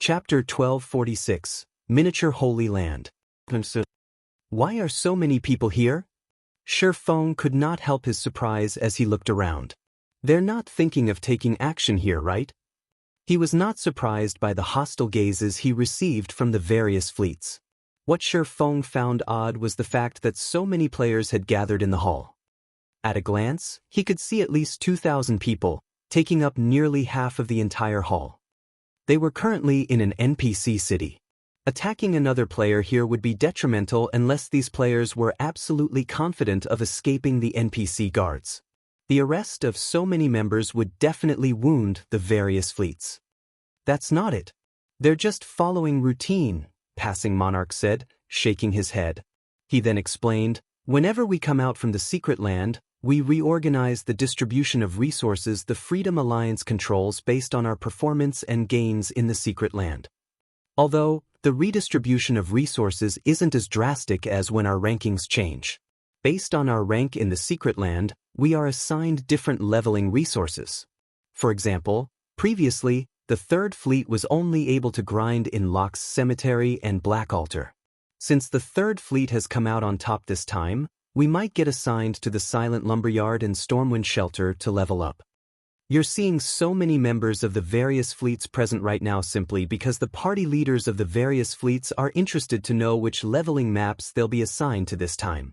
Chapter 1246, Miniature Holy Land. Why are so many people here? Shi Feng could not help his surprise as he looked around. They're not thinking of taking action here, right? He was not surprised by the hostile gazes he received from the various fleets. What Shi Feng found odd was the fact that so many players had gathered in the hall. At a glance, he could see at least 2,000 people, taking up nearly half of the entire hall. They were currently in an NPC city. Attacking another player here would be detrimental unless these players were absolutely confident of escaping the NPC guards. The arrest of so many members would definitely wound the various fleets. That's not it. They're just following routine, Passing Monarch said, shaking his head. He then explained, whenever we come out from the secret land, we reorganize the distribution of resources the Freedom Alliance controls based on our performance and gains in the secret land. Although, the redistribution of resources isn't as drastic as when our rankings change. Based on our rank in the secret land, we are assigned different leveling resources. For example, previously, the Third Fleet was only able to grind in Locke's Cemetery and Black Altar. Since the Third Fleet has come out on top this time, we might get assigned to the Silent Lumberyard and Stormwind Shelter to level up. You're seeing so many members of the various fleets present right now simply because the party leaders of the various fleets are interested to know which leveling maps they'll be assigned to this time.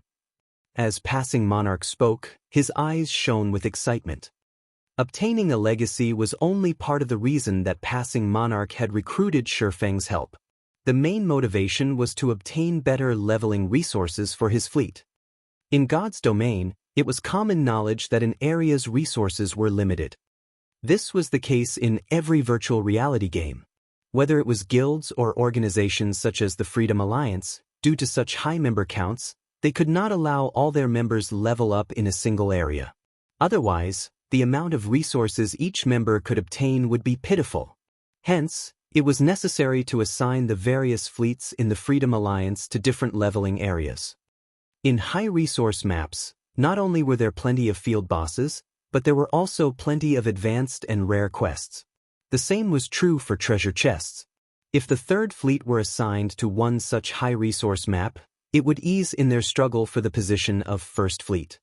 As Passing Monarch spoke, his eyes shone with excitement. Obtaining a legacy was only part of the reason that Passing Monarch had recruited Shi Feng's help. The main motivation was to obtain better leveling resources for his fleet. In God's domain, it was common knowledge that an area's resources were limited. This was the case in every virtual reality game. Whether it was guilds or organizations such as the Freedom Alliance, due to such high member counts, they could not allow all their members level up in a single area. Otherwise, the amount of resources each member could obtain would be pitiful. Hence, it was necessary to assign the various fleets in the Freedom Alliance to different leveling areas. In high-resource maps, not only were there plenty of field bosses, but there were also plenty of advanced and rare quests. The same was true for treasure chests. If the Third Fleet were assigned to one such high-resource map, it would ease in their struggle for the position of First Fleet.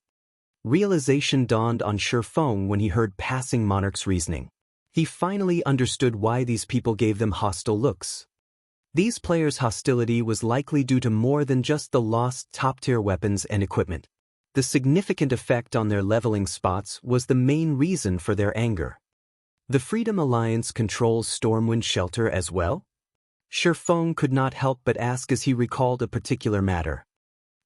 Realization dawned on Shi Feng when he heard Passing Monarch's reasoning. He finally understood why these people gave them hostile looks. These players' hostility was likely due to more than just the lost top-tier weapons and equipment. The significant effect on their leveling spots was the main reason for their anger. The Freedom Alliance controls Stormwind Shelter as well? Shi Feng could not help but ask as he recalled a particular matter.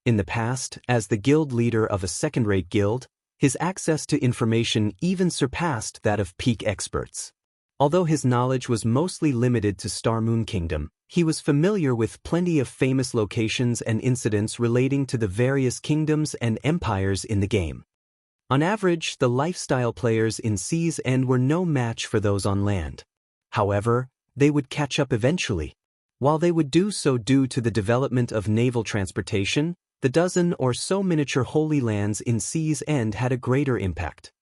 In the past, as the guild leader of a second-rate guild, his access to information even surpassed that of peak experts. Although his knowledge was mostly limited to Star Moon Kingdom, he was familiar with plenty of famous locations and incidents relating to the various kingdoms and empires in the game. On average, the lifestyle players in Sea's End were no match for those on land. However, they would catch up eventually. While they would do so due to the development of naval transportation, the dozen or so miniature holy lands in Sea's End had a greater impact.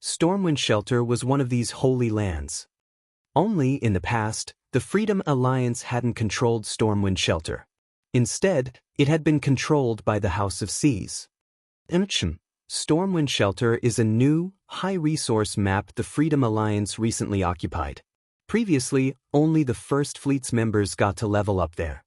Stormwind Shelter was one of these holy lands. Only, in the past, the Freedom Alliance hadn't controlled Stormwind Shelter. Instead, it had been controlled by the House of Seas. Stormwind Shelter is a new, high-resource map the Freedom Alliance recently occupied. Previously, only the First Fleet's members got to level up there.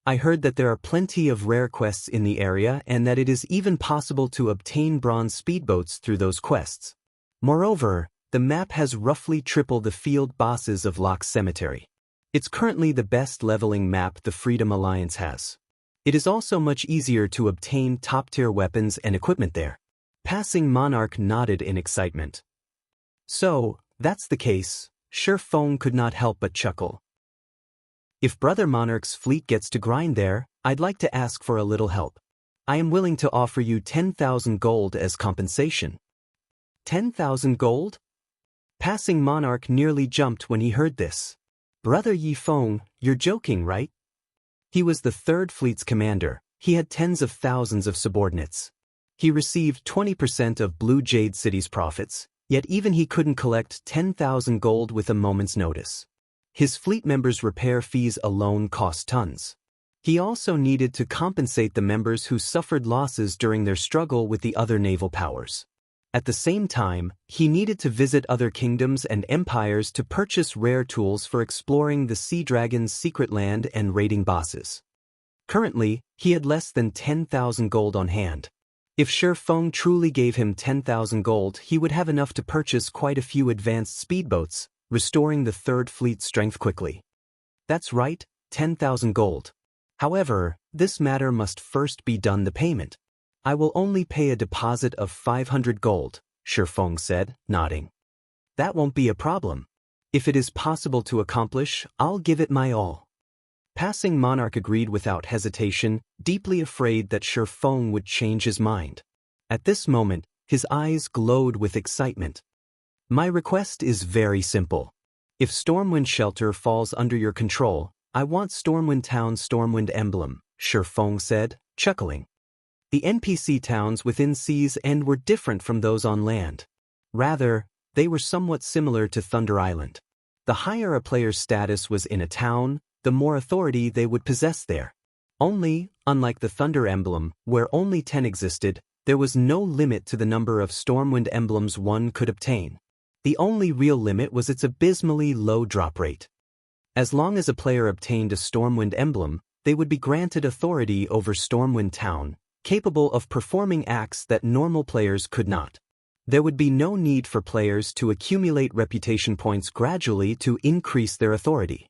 I heard that there are plenty of rare quests in the area and that it is even possible to obtain bronze speedboats through those quests. Moreover, the map has roughly triple the field bosses of Locke's Cemetery. It's currently the best leveling map the Freedom Alliance has. It is also much easier to obtain top-tier weapons and equipment there. Passing Monarch nodded in excitement. So, that's the case, Shi Feng could not help but chuckle. If Brother Monarch's fleet gets to grind there, I'd like to ask for a little help. I am willing to offer you 10,000 gold as compensation. 10,000 gold? Passing Monarch nearly jumped when he heard this. Brother Yi Feng, you're joking, right? He was the Third Fleet's commander. He had tens of thousands of subordinates. He received 20% of Blue Jade City's profits, yet even he couldn't collect 10,000 gold with a moment's notice. His fleet members' repair fees alone cost tons. He also needed to compensate the members who suffered losses during their struggle with the other naval powers. At the same time, he needed to visit other kingdoms and empires to purchase rare tools for exploring the Sea Dragon's secret land and raiding bosses. Currently, he had less than 10,000 gold on hand. If Shi Feng truly gave him 10,000 gold, he would have enough to purchase quite a few advanced speedboats, restoring the Third Fleet's strength quickly. That's right, 10,000 gold. However, this matter must first be done the payment. I will only pay a deposit of 500 gold, Shi Feng said, nodding. That won't be a problem. If it is possible to accomplish, I'll give it my all. Passing Monarch agreed without hesitation, deeply afraid that Shi Feng would change his mind. At this moment, his eyes glowed with excitement. My request is very simple. If Stormwind Shelter falls under your control, I want Stormwind Town's Stormwind emblem, Shi Feng said, chuckling. The NPC towns within Sea's End were different from those on land. Rather, they were somewhat similar to Thunder Island. The higher a player's status was in a town, the more authority they would possess there. Only, unlike the Thunder emblem, where only 10 existed, there was no limit to the number of Stormwind emblems one could obtain. The only real limit was its abysmally low drop rate. As long as a player obtained a Stormwind emblem, they would be granted authority over Stormwind Town, capable of performing acts that normal players could not. There would be no need for players to accumulate reputation points gradually to increase their authority.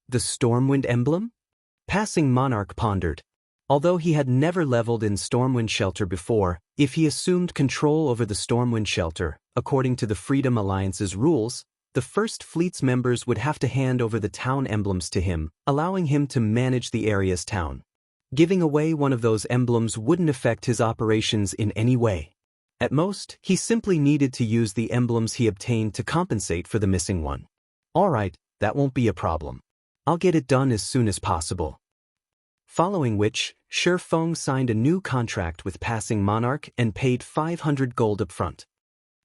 The Stormwind emblem? Passing Monarch pondered. Although he had never leveled in Stormwind Shelter before, if he assumed control over the Stormwind Shelter, according to the Freedom Alliance's rules, the First Fleet's members would have to hand over the town emblems to him, allowing him to manage the area's town. Giving away one of those emblems wouldn't affect his operations in any way. At most, he simply needed to use the emblems he obtained to compensate for the missing one. Alright, that won't be a problem. I'll get it done as soon as possible. Following which, Shi Feng signed a new contract with Passing Monarch and paid 500 gold upfront.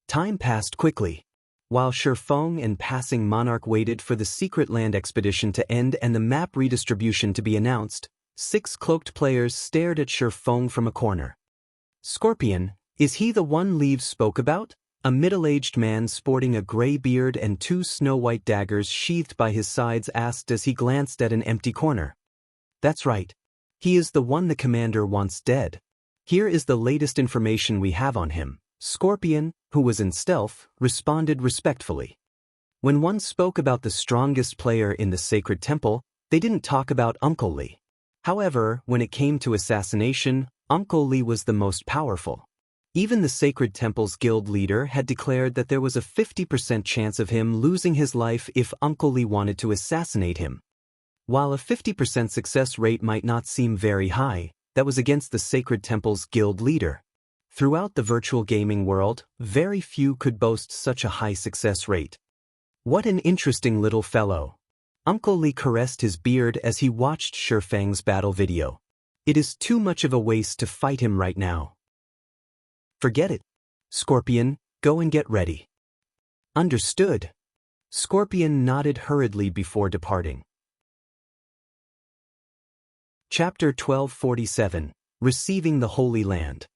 Time passed quickly. While Shi Feng and Passing Monarch waited for the secret land expedition to end and the map redistribution to be announced, 6 cloaked players stared at Shi Feng from a corner. Scorpion, is he the one Leaves spoke about? A middle-aged man sporting a gray beard and 2 snow-white daggers sheathed by his sides asked as he glanced at an empty corner. That's right. He is the one the commander wants dead. Here is the latest information we have on him. Scorpion, who was in stealth, responded respectfully. When one spoke about the strongest player in the sacred temple, they didn't talk about Uncle Li. However, when it came to assassination, Uncle Li was the most powerful. Even the Sacred Temple's guild leader had declared that there was a 50% chance of him losing his life if Uncle Li wanted to assassinate him. While a 50% success rate might not seem very high, that was against the Sacred Temple's guild leader. Throughout the virtual gaming world, very few could boast such a high success rate. What an interesting little fellow. Uncle Li caressed his beard as he watched Shi Feng's battle video. It is too much of a waste to fight him right now. Forget it. Scorpion, go and get ready. Understood. Scorpion nodded hurriedly before departing. Chapter 1247, Receiving the Holy Land.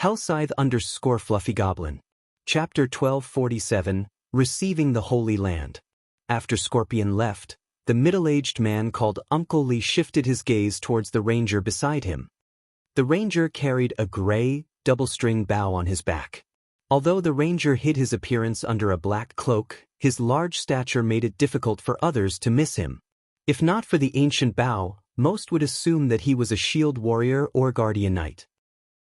Hellscythe _ Fluffy Goblin. Chapter 1247, Receiving the Holy Land. After Scorpion left, the middle-aged man called Uncle Li shifted his gaze towards the ranger beside him. The ranger carried a gray, double-string bow on his back. Although the ranger hid his appearance under a black cloak, his large stature made it difficult for others to miss him. If not for the ancient bow, most would assume that he was a shield warrior or guardian knight.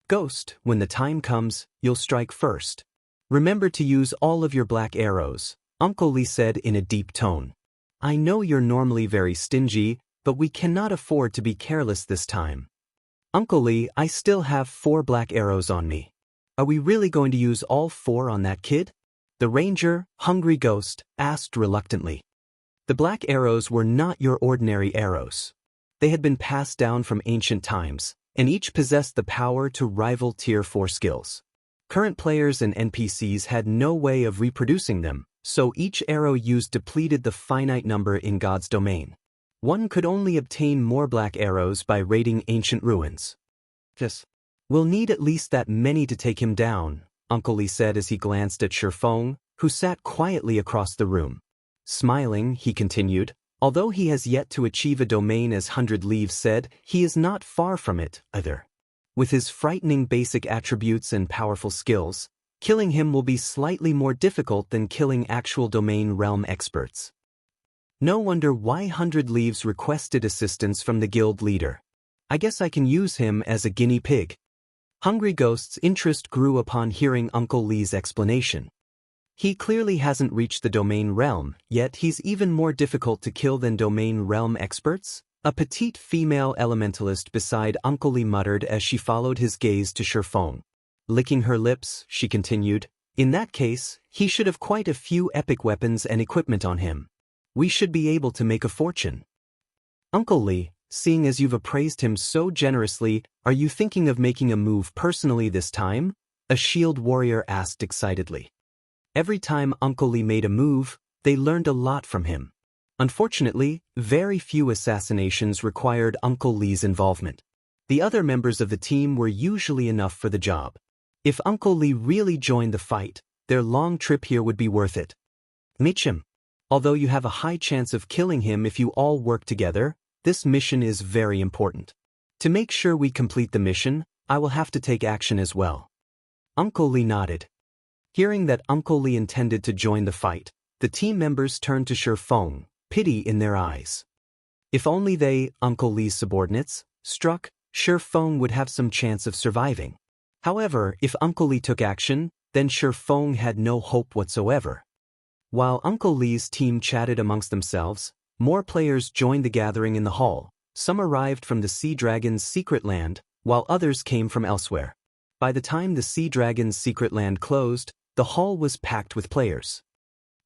Ghost, when the time comes, you'll strike first. Remember to use all of your black arrows, Uncle Li said in a deep tone. I know you're normally very stingy, but we cannot afford to be careless this time. Uncle Li, I still have 4 black arrows on me. Are we really going to use all 4 on that kid? The ranger, Hungry Ghost, asked reluctantly. The black arrows were not your ordinary arrows. They had been passed down from ancient times, and each possessed the power to rival Tier 4 skills. Current players and NPCs had no way of reproducing them, so each arrow used depleted the finite number in God's domain. One could only obtain more black arrows by raiding ancient ruins. We'll need at least that many to take him down, Uncle Li said as he glanced at Shifeng, who sat quietly across the room. Smiling, he continued, although he has yet to achieve a domain as 100 Leaves said, he is not far from it, either. With his frightening basic attributes and powerful skills, killing him will be slightly more difficult than killing actual domain realm experts. No wonder why 100 Leaves requested assistance from the guild leader. I guess I can use him as a guinea pig. Hungry Ghost's interest grew upon hearing Uncle Li's explanation. He clearly hasn't reached the domain realm, yet he's even more difficult to kill than domain realm experts? A petite female elementalist beside Uncle Li muttered as she followed his gaze to Shifeng. Licking her lips, she continued, in that case, he should have quite a few epic weapons and equipment on him. We should be able to make a fortune. Uncle Li, seeing as you've appraised him so generously, are you thinking of making a move personally this time? A shield warrior asked excitedly. Every time Uncle Li made a move, they learned a lot from him. Unfortunately, very few assassinations required Uncle Li's involvement. The other members of the team were usually enough for the job. If Uncle Li really joined the fight, their long trip here would be worth it. Meet him. Although you have a high chance of killing him if you all work together, this mission is very important. To make sure we complete the mission, I will have to take action as well. Uncle Li nodded. Hearing that Uncle Li intended to join the fight, the team members turned to Shifeng, pity in their eyes. If only they, Uncle Li's subordinates, struck, Shifeng would have some chance of surviving. However, if Uncle Li took action, then Shifeng had no hope whatsoever. While Uncle Li's team chatted amongst themselves, more players joined the gathering in the hall. Some arrived from the Sea Dragon's secret land, while others came from elsewhere. By the time the Sea Dragon's secret land closed, the hall was packed with players.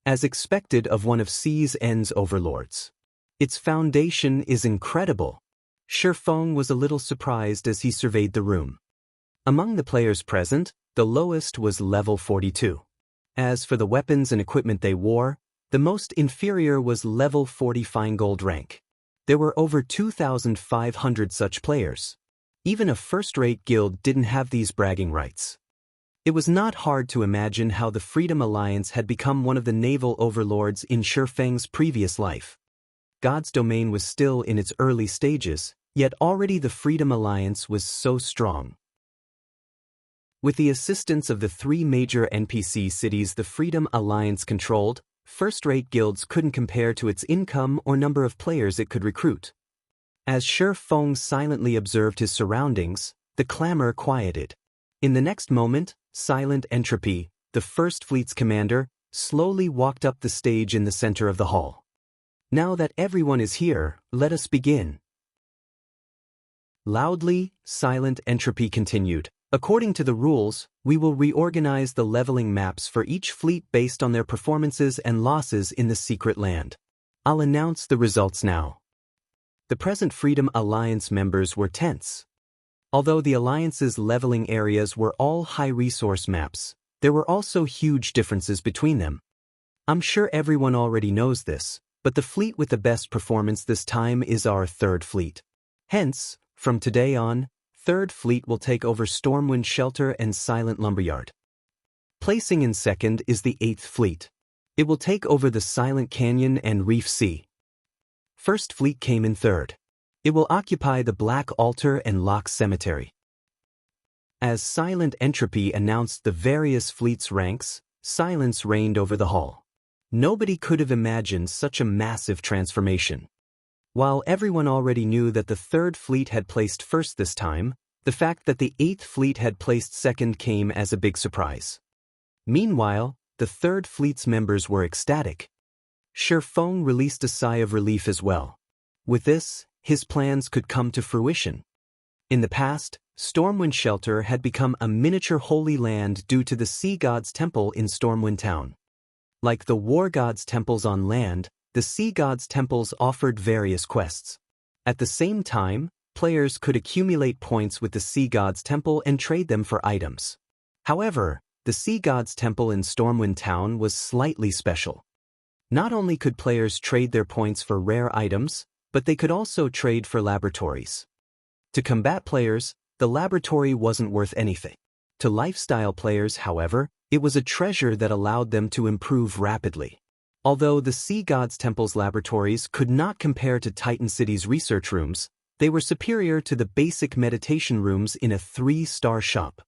As expected of one of Sea's End's overlords. Its foundation is incredible. Shifeng was a little surprised as he surveyed the room. Among the players present, the lowest was level 42. As for the weapons and equipment they wore, the most inferior was level 40 fine gold rank. There were over 2,500 such players. Even a first-rate guild didn't have these bragging rights. It was not hard to imagine how the Freedom Alliance had become one of the naval overlords in Shifeng's previous life. God's domain was still in its early stages, yet already the Freedom Alliance was so strong. With the assistance of the 3 major NPC cities the Freedom Alliance controlled, first-rate guilds couldn't compare to its income or number of players it could recruit. As Shifeng silently observed his surroundings, the clamor quieted. In the next moment, Silent Entropy, the First Fleet's commander, slowly walked up the stage in the center of the hall. Now that everyone is here, let us begin. Loudly, Silent Entropy continued. According to the rules, we will reorganize the leveling maps for each fleet based on their performances and losses in the secret land. I'll announce the results now. The present Freedom Alliance members were tense. Although the Alliance's leveling areas were all high-resource maps, there were also huge differences between them. I'm sure everyone already knows this, but the fleet with the best performance this time is our 3rd Fleet. Hence, from today on, 3rd Fleet will take over Stormwind Shelter and Silent Lumberyard. Placing in 2nd is the 8th Fleet. It will take over the Silent Canyon and Reef Sea. 1st Fleet came in 3rd. It will occupy the Black Altar and Lock Cemetery. As Silent Entropy announced the various fleets' ranks, silence reigned over the hall. Nobody could have imagined such a massive transformation. While everyone already knew that the 3rd Fleet had placed first this time, the fact that the 8th Fleet had placed second came as a big surprise. Meanwhile, the 3rd Fleet's members were ecstatic. Shifeng released a sigh of relief as well. With this, his plans could come to fruition. In the past, Stormwind Shelter had become a miniature holy land due to the Sea God's Temple in Stormwind Town. Like the War God's temples on land, the Sea God's temples offered various quests. At the same time, players could accumulate points with the Sea God's temple and trade them for items. However, the Sea God's Temple in Stormwind Town was slightly special. Not only could players trade their points for rare items, but they could also trade for laboratories. To combat players, the laboratory wasn't worth anything. To lifestyle players, however, it was a treasure that allowed them to improve rapidly. Although the Sea God's Temple's laboratories could not compare to Titan City's research rooms, they were superior to the basic meditation rooms in a 3-star shop.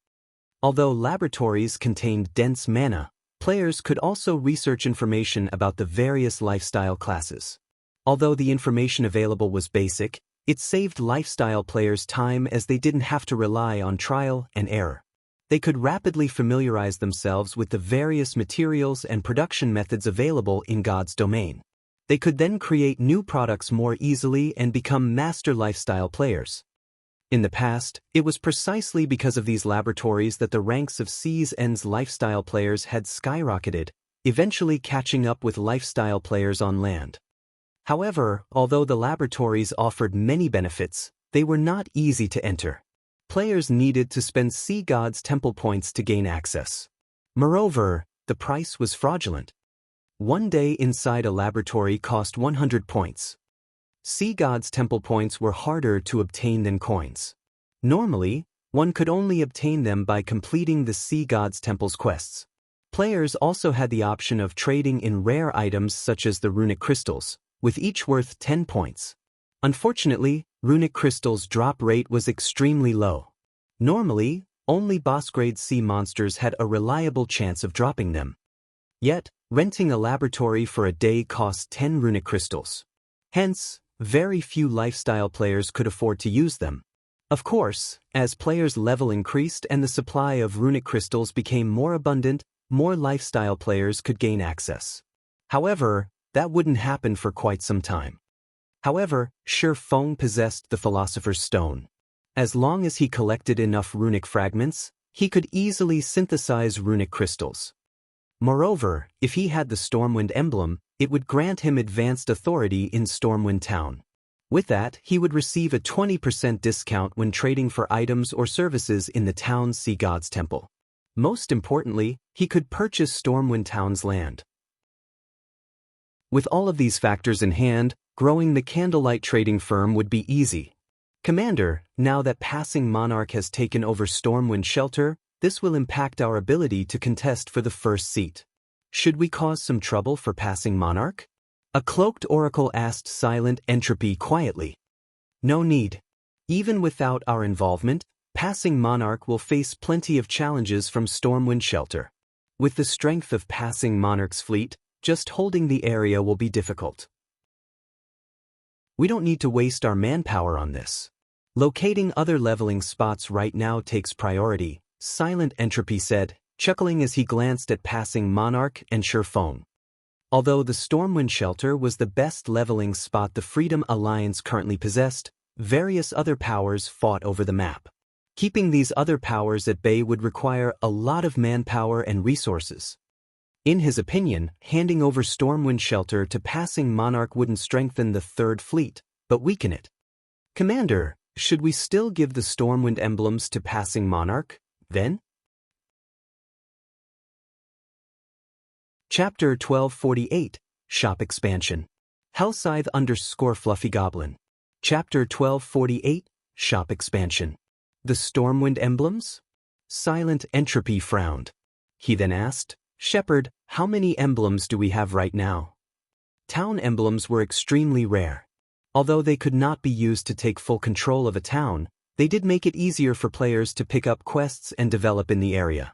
Although laboratories contained dense mana, players could also research information about the various lifestyle classes. Although the information available was basic, it saved lifestyle players time as they didn't have to rely on trial and error. They could rapidly familiarize themselves with the various materials and production methods available in God's domain. They could then create new products more easily and become master lifestyle players. In the past, it was precisely because of these laboratories that the ranks of Sea's End's lifestyle players had skyrocketed, eventually catching up with lifestyle players on land. However, although the laboratories offered many benefits, they were not easy to enter. Players needed to spend Sea God's Temple points to gain access. Moreover, the price was fraudulent. One day inside a laboratory cost 100 points. Sea God's Temple points were harder to obtain than coins. Normally, one could only obtain them by completing the Sea God's Temple's quests. Players also had the option of trading in rare items such as the runic crystals, with each worth 10 points. Unfortunately, runic crystals' drop rate was extremely low. Normally, only boss-grade sea monsters had a reliable chance of dropping them. Yet, renting a laboratory for a day cost 10 runic crystals. Hence, very few lifestyle players could afford to use them. Of course, as players' level increased and the supply of runic crystals became more abundant, more lifestyle players could gain access. However, that wouldn't happen for quite some time. However, Shi Feng possessed the Philosopher's Stone. As long as he collected enough runic fragments, he could easily synthesize runic crystals. Moreover, if he had the Stormwind emblem, it would grant him advanced authority in Stormwind Town. With that, he would receive a 20% discount when trading for items or services in the town's Sea God's Temple. Most importantly, he could purchase Stormwind Town's land. With all of these factors in hand, growing the Candlelight trading firm would be easy. Commander, now that Passing Monarch has taken over Stormwind Shelter, this will impact our ability to contest for the first seat. Should we cause some trouble for Passing Monarch? A cloaked oracle asked Silent Entropy quietly. No need. Even without our involvement, Passing Monarch will face plenty of challenges from Stormwind Shelter. With the strength of Passing Monarch's fleet, just holding the area will be difficult. We don't need to waste our manpower on this. Locating other leveling spots right now takes priority, Silent Entropy said, chuckling as he glanced at Passing Monarch and Shi Feng. Although the Stormwind Shelter was the best leveling spot the Freedom Alliance currently possessed, various other powers fought over the map. Keeping these other powers at bay would require a lot of manpower and resources. In his opinion, handing over Stormwind Shelter to Passing Monarch wouldn't strengthen the Third Fleet, but weaken it. Commander, should we still give the Stormwind emblems to Passing Monarch, then? Chapter 1248, Shop Expansion. Hellscythe _ Fluffy Goblin. Chapter 1248, Shop Expansion. The Stormwind emblems? Silent Entropy frowned. He then asked, Shepherd, how many emblems do we have right now? Town emblems were extremely rare. Although they could not be used to take full control of a town, they did make it easier for players to pick up quests and develop in the area.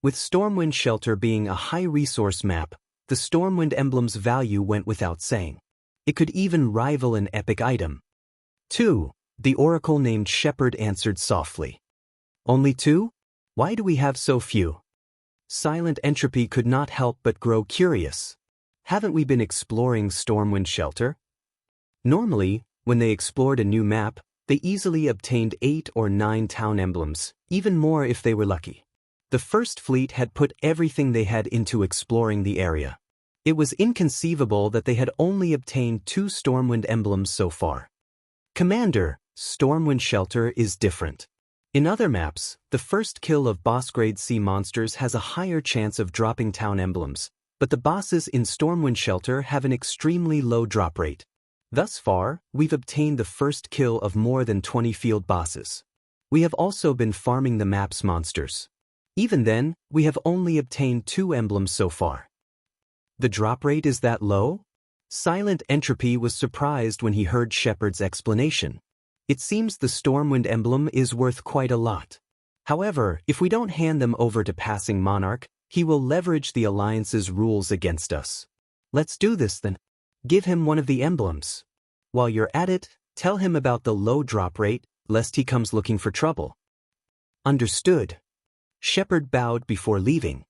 With Stormwind Shelter being a high-resource map, the Stormwind emblem's value went without saying. It could even rival an epic item. 2. The oracle named Shepherd answered softly. Only 2? Why do we have so few? Silent Entropy could not help but grow curious. Haven't we been exploring Stormwind Shelter? Normally, when they explored a new map, they easily obtained 8 or 9 town emblems, even more if they were lucky. The First Fleet had put everything they had into exploring the area. It was inconceivable that they had only obtained 2 Stormwind emblems so far. Commander, Stormwind Shelter is different. In other maps, the first kill of boss-grade C monsters has a higher chance of dropping town emblems, but the bosses in Stormwind Shelter have an extremely low drop rate. Thus far, we've obtained the first kill of more than 20 field bosses. We have also been farming the map's monsters. Even then, we have only obtained 2 emblems so far. The drop rate is that low? Silent Entropy was surprised when he heard Shepard's explanation. It seems the Stormwind emblem is worth quite a lot. However, if we don't hand them over to Passing Monarch, he will leverage the Alliance's rules against us. Let's do this then. Give him one of the emblems. While you're at it, tell him about the low drop rate, lest he comes looking for trouble. Understood. Shepard bowed before leaving.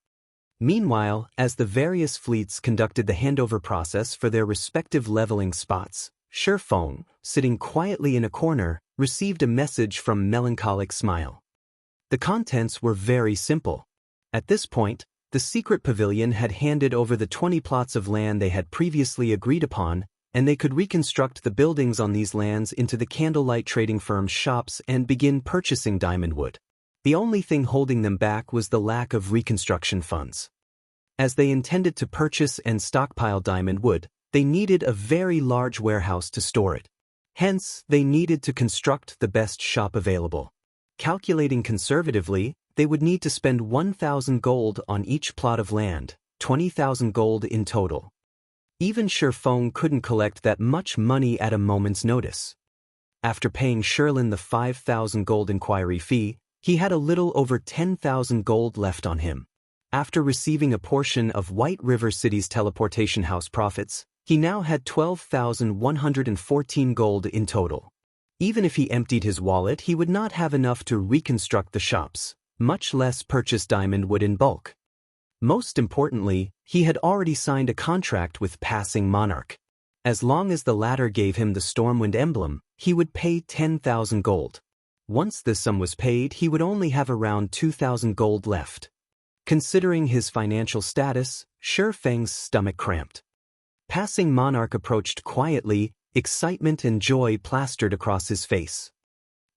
Meanwhile, as the various fleets conducted the handover process for their respective leveling spots, Shifeng, sitting quietly in a corner, received a message from Melancholic Smile. The contents were very simple. At this point, the secret pavilion had handed over the 20 plots of land they had previously agreed upon, and they could reconstruct the buildings on these lands into the candlelight trading firm's shops and begin purchasing diamond wood. The only thing holding them back was the lack of reconstruction funds. As they intended to purchase and stockpile diamond wood, they needed a very large warehouse to store it. Hence, they needed to construct the best shop available. Calculating conservatively, they would need to spend 1,000 gold on each plot of land, 20,000 gold in total. Even Shifeng couldn't collect that much money at a moment's notice. After paying Sherlin the 5,000 gold inquiry fee, he had a little over 10,000 gold left on him. After receiving a portion of White River City's teleportation house profits, he now had 12,114 gold in total. Even if he emptied his wallet, he would not have enough to reconstruct the shops, much less purchase diamond wood in bulk. Most importantly, he had already signed a contract with Passing Monarch. As long as the latter gave him the Stormwind emblem, he would pay 10,000 gold. Once this sum was paid, he would only have around 2,000 gold left. Considering his financial status, Shifeng's stomach cramped. Passing Monarch approached quietly, excitement and joy plastered across his face.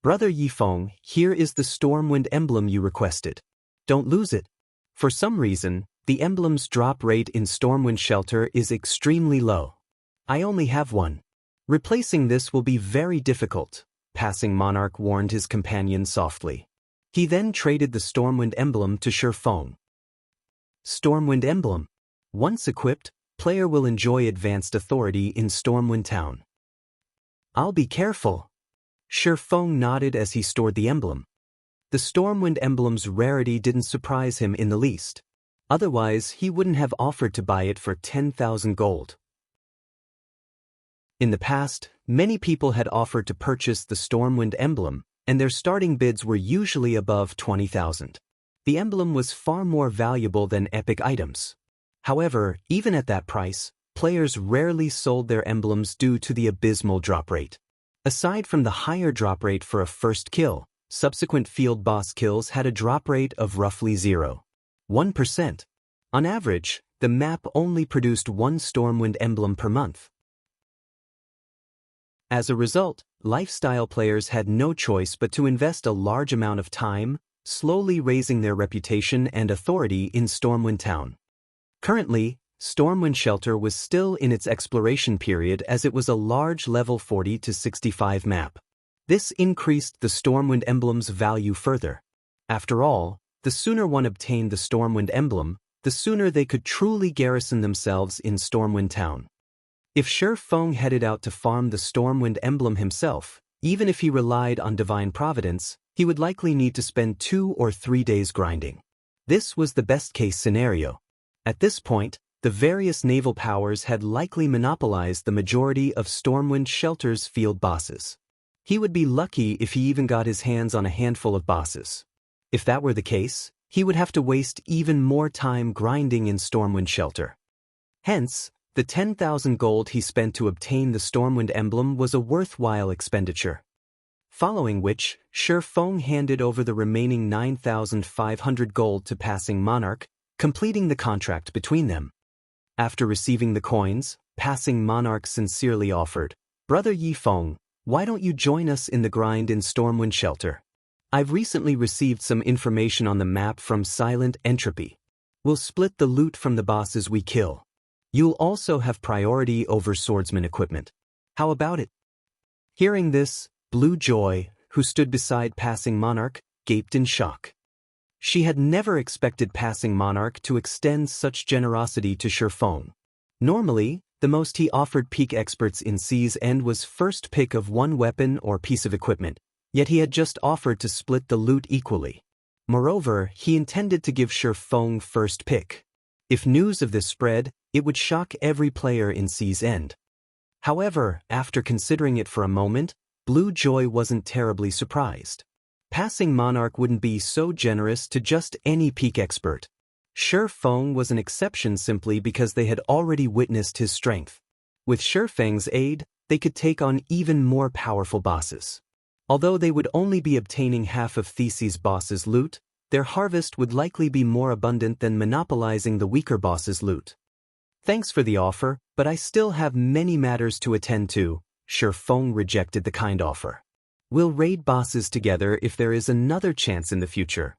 Brother Yifeng, here is the Stormwind emblem you requested. Don't lose it. For some reason, the emblem's drop rate in Stormwind Shelter is extremely low. I only have one. Replacing this will be very difficult, Passing Monarch warned his companion softly. He then traded the Stormwind emblem to Shifeng. Stormwind emblem. Once equipped, player will enjoy advanced authority in Stormwind Town. I'll be careful. Shifeng nodded as he stored the emblem. The Stormwind emblem's rarity didn't surprise him in the least. Otherwise, he wouldn't have offered to buy it for 10,000 gold. In the past, many people had offered to purchase the Stormwind emblem, and their starting bids were usually above 20,000. The emblem was far more valuable than epic items. However, even at that price, players rarely sold their emblems due to the abysmal drop rate. Aside from the higher drop rate for a first kill, subsequent field boss kills had a drop rate of roughly 0.1%. On average, the map only produced one Stormwind emblem per month. As a result, lifestyle players had no choice but to invest a large amount of time, slowly raising their reputation and authority in Stormwind Town. Currently, Stormwind Shelter was still in its exploration period as it was a large level 40 to 65 map. This increased the Stormwind emblem's value further. After all, the sooner one obtained the Stormwind emblem, the sooner they could truly garrison themselves in Stormwind Town. If Shifeng headed out to farm the Stormwind emblem himself, even if he relied on divine providence, he would likely need to spend 2 or 3 days grinding. This was the best-case scenario. At this point, the various naval powers had likely monopolized the majority of Stormwind Shelter's field bosses. He would be lucky if he even got his hands on a handful of bosses. If that were the case, he would have to waste even more time grinding in Stormwind Shelter. Hence, the 10,000 gold he spent to obtain the Stormwind emblem was a worthwhile expenditure. Following which, Shifeng handed over the remaining 9,500 gold to Passing Monarch, completing the contract between them. After receiving the coins, Passing Monarch sincerely offered, "Brother Yifeng, why don't you join us in the grind in Stormwind Shelter? I've recently received some information on the map from Silent Entropy. We'll split the loot from the bosses we kill. You'll also have priority over swordsman equipment. How about it? Hearing this, Blue Joy, who stood beside Passing Monarch, gaped in shock. She had never expected Passing Monarch to extend such generosity to Shifeng. Normally, the most he offered peak experts in Sea's End was first pick of one weapon or piece of equipment, yet he had just offered to split the loot equally. Moreover, he intended to give Shifeng first pick. If news of this spread, it would shock every player in Sea's End. However, after considering it for a moment, Blue Joy wasn't terribly surprised. Passing Monarch wouldn't be so generous to just any peak expert. Shifeng was an exception simply because they had already witnessed his strength. With Shifeng's aid, they could take on even more powerful bosses. Although they would only be obtaining half of Theseus' boss's loot, their harvest would likely be more abundant than monopolizing the weaker boss's loot. Thanks for the offer, but I still have many matters to attend to. Shifeng rejected the kind offer. We'll raid bosses together if there is another chance in the future.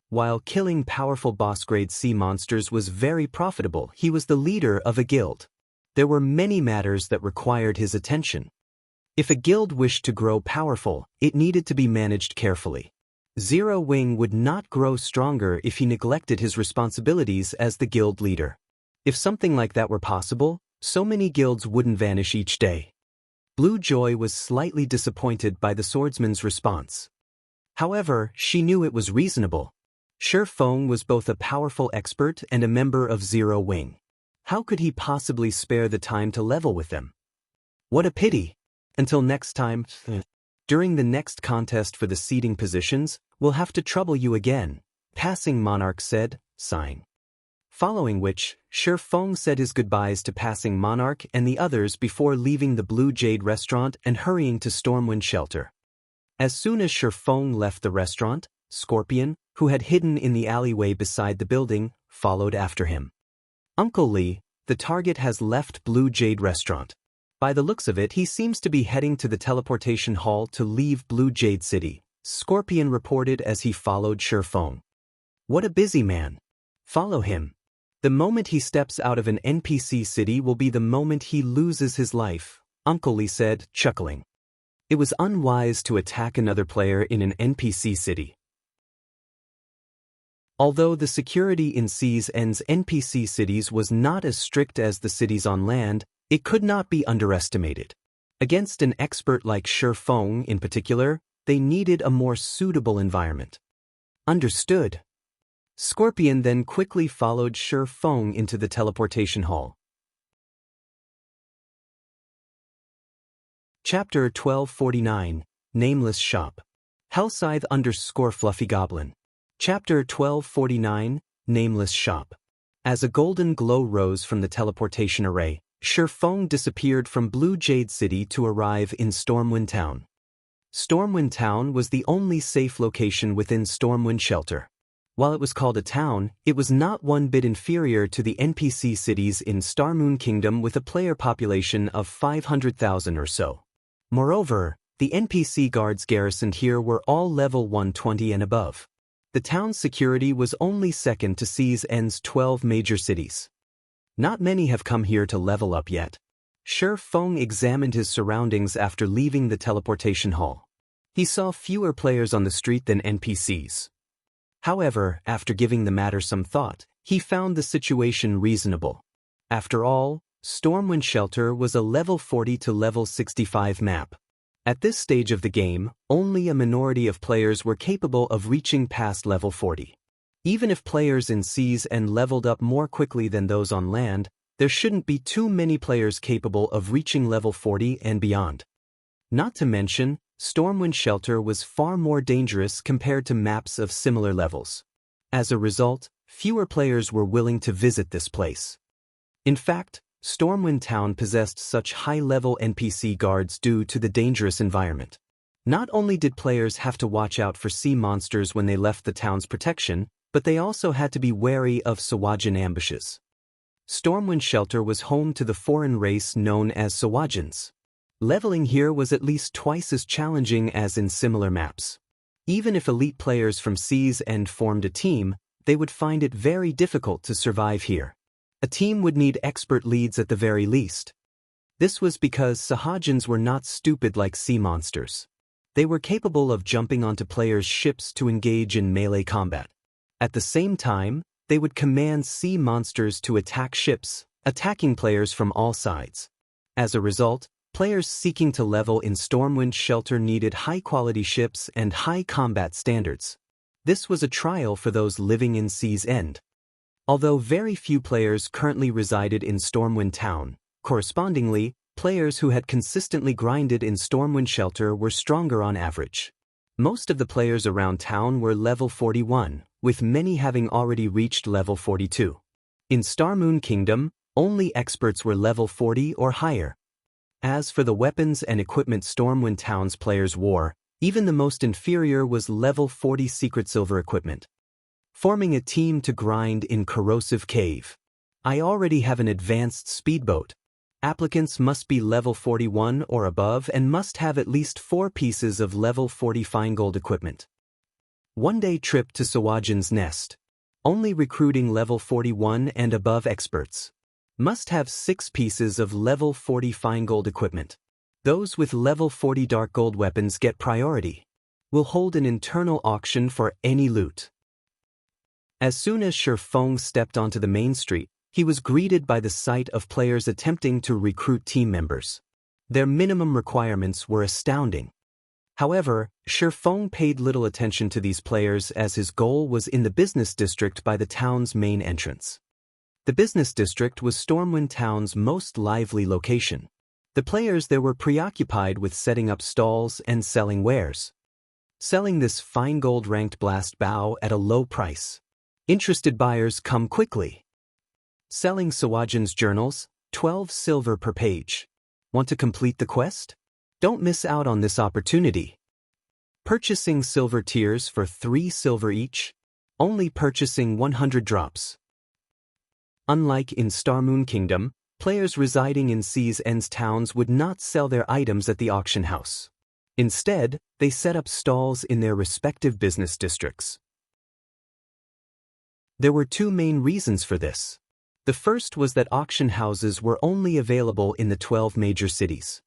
While killing powerful boss-grade sea monsters was very profitable, he was the leader of a guild. There were many matters that required his attention. If a guild wished to grow powerful, it needed to be managed carefully. Zero Wing would not grow stronger if he neglected his responsibilities as the guild leader. If something like that were possible, so many guilds wouldn't vanish each day. Blue Joy was slightly disappointed by the swordsman's response. However, she knew it was reasonable. Shifeng was both a powerful expert and a member of Zero Wing. How could he possibly spare the time to level with them? What a pity! Until next time, during the next contest for the seeding positions, we'll have to trouble you again, Passing Monarch said, sighing. Following which, Shifeng said his goodbyes to Passing Monarch and the others before leaving the Blue Jade restaurant and hurrying to Stormwind Shelter. As soon as Shifeng left the restaurant, Scorpion, who had hidden in the alleyway beside the building, followed after him. Uncle Lee, the target has left Blue Jade restaurant. By the looks of it, he seems to be heading to the teleportation hall to leave Blue Jade City, Scorpion reported as he followed Shifeng. What a busy man. Follow him. The moment he steps out of an NPC city will be the moment he loses his life, Uncle Lee said, chuckling. It was unwise to attack another player in an NPC city. Although the security in Sea's End's NPC cities was not as strict as the cities on land, it could not be underestimated. Against an expert like Shifeng in particular, they needed a more suitable environment. Understood. Scorpion then quickly followed Shifeng into the teleportation hall. Chapter 1249, Nameless Shop. Hellscythe _ Fluffy Goblin. Chapter 1249, Nameless Shop. As a golden glow rose from the teleportation array, Shifeng disappeared from Blue Jade City to arrive in Stormwind Town. Stormwind Town was the only safe location within Stormwind Shelter. While it was called a town, it was not one bit inferior to the NPC cities in Starmoon Kingdom with a player population of 500,000 or so. Moreover, the NPC guards garrisoned here were all level 120 and above. The town's security was only second to Sea's End's 12 major cities. Not many have come here to level up yet. Shifeng examined his surroundings after leaving the teleportation hall. He saw fewer players on the street than NPCs. However, after giving the matter some thought, he found the situation reasonable. After all, Stormwind Shelter was a level 40 to level 65 map. At this stage of the game, only a minority of players were capable of reaching past level 40. Even if players in Seas End leveled up more quickly than those on land, there shouldn't be too many players capable of reaching level 40 and beyond. Not to mention, Stormwind Shelter was far more dangerous compared to maps of similar levels. As a result, fewer players were willing to visit this place. In fact, Stormwind Town possessed such high-level NPC guards due to the dangerous environment. Not only did players have to watch out for sea monsters when they left the town's protection, but they also had to be wary of Sawajin ambushes. Stormwind Shelter was home to the foreign race known as Sawajins. Leveling here was at least twice as challenging as in similar maps. Even if elite players from Sea's End formed a team, they would find it very difficult to survive here. A team would need expert leads at the very least. This was because Sahajins were not stupid like sea monsters. They were capable of jumping onto players' ships to engage in melee combat. At the same time, they would command sea monsters to attack ships, attacking players from all sides. As a result, players seeking to level in Stormwind Shelter needed high-quality ships and high combat standards. This was a trial for those living in Sea's End. Although very few players currently resided in Stormwind Town, correspondingly, players who had consistently grinded in Stormwind Shelter were stronger on average. Most of the players around town were level 41, with many having already reached level 42. In Starmoon Kingdom, only experts were level 40 or higher. As for the weapons and equipment Stormwind Town's players wore, even the most inferior was level 40 secret silver equipment. Forming a team to grind in Corrosive Cave. I already have an advanced speedboat. Applicants must be level 41 or above and must have at least 4 pieces of level 40 fine gold equipment. One-day trip to Sawajin's Nest. Only recruiting level 41 and above experts. Must have 6 pieces of level 40 fine gold equipment. Those with level 40 dark gold weapons get priority. Will hold an internal auction for any loot. As soon as Shifeng stepped onto the main street, he was greeted by the sight of players attempting to recruit team members. Their minimum requirements were astounding. However, Shifeng paid little attention to these players as his goal was in the business district by the town's main entrance. The business district was Stormwind Town's most lively location. The players there were preoccupied with setting up stalls and selling wares. Selling this fine gold ranked blast bow at a low price. Interested buyers come quickly. Selling Sawajin's journals, 12 silver per page. Want to complete the quest? Don't miss out on this opportunity. Purchasing silver tiers for 3 silver each. Only purchasing 100 drops. Unlike in Starmoon Kingdom, players residing in Sea's End's towns would not sell their items at the auction house. Instead, they set up stalls in their respective business districts. There were 2 main reasons for this. The first was that auction houses were only available in the 12 major cities.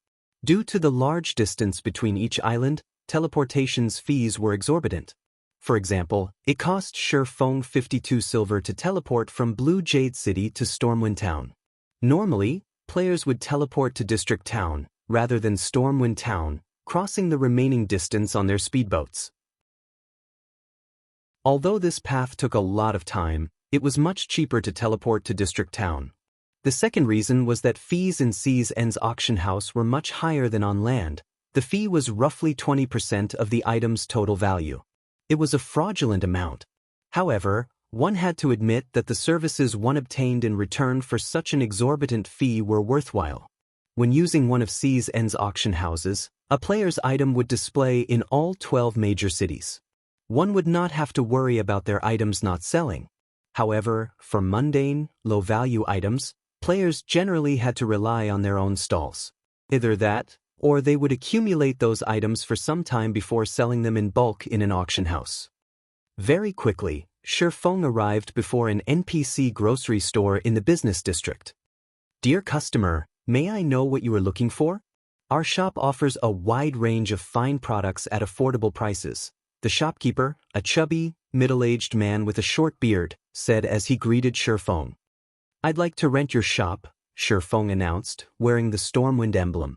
Due to the large distance between each island, teleportation's fees were exorbitant. For example, it cost Shifeng 52 silver to teleport from Blue Jade City to Stormwind Town. Normally, players would teleport to District Town, rather than Stormwind Town, crossing the remaining distance on their speedboats. Although this path took a lot of time, it was much cheaper to teleport to District Town. The second reason was that fees in Sea's End's auction house were much higher than on land. The fee was roughly 20% of the item's total value. It was a fraudulent amount. However, one had to admit that the services one obtained in return for such an exorbitant fee were worthwhile. When using one of Sea's End's auction houses, a player's item would display in all 12 major cities. One would not have to worry about their items not selling. However, for mundane, low-value items, players generally had to rely on their own stalls. Either that, or they would accumulate those items for some time before selling them in bulk in an auction house. Very quickly, Shifeng arrived before an NPC grocery store in the business district. Dear customer, may I know what you are looking for? Our shop offers a wide range of fine products at affordable prices. The shopkeeper, a chubby, middle-aged man with a short beard, said as he greeted Shifeng. I'd like to rent your shop, Shifeng announced, wearing the Stormwind emblem.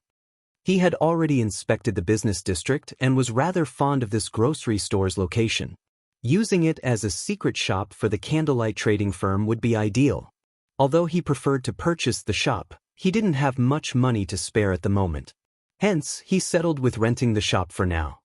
He had already inspected the business district and was rather fond of this grocery store's location. Using it as a secret shop for the candlelight trading firm would be ideal. Although he preferred to purchase the shop, he didn't have much money to spare at the moment. Hence, he settled with renting the shop for now.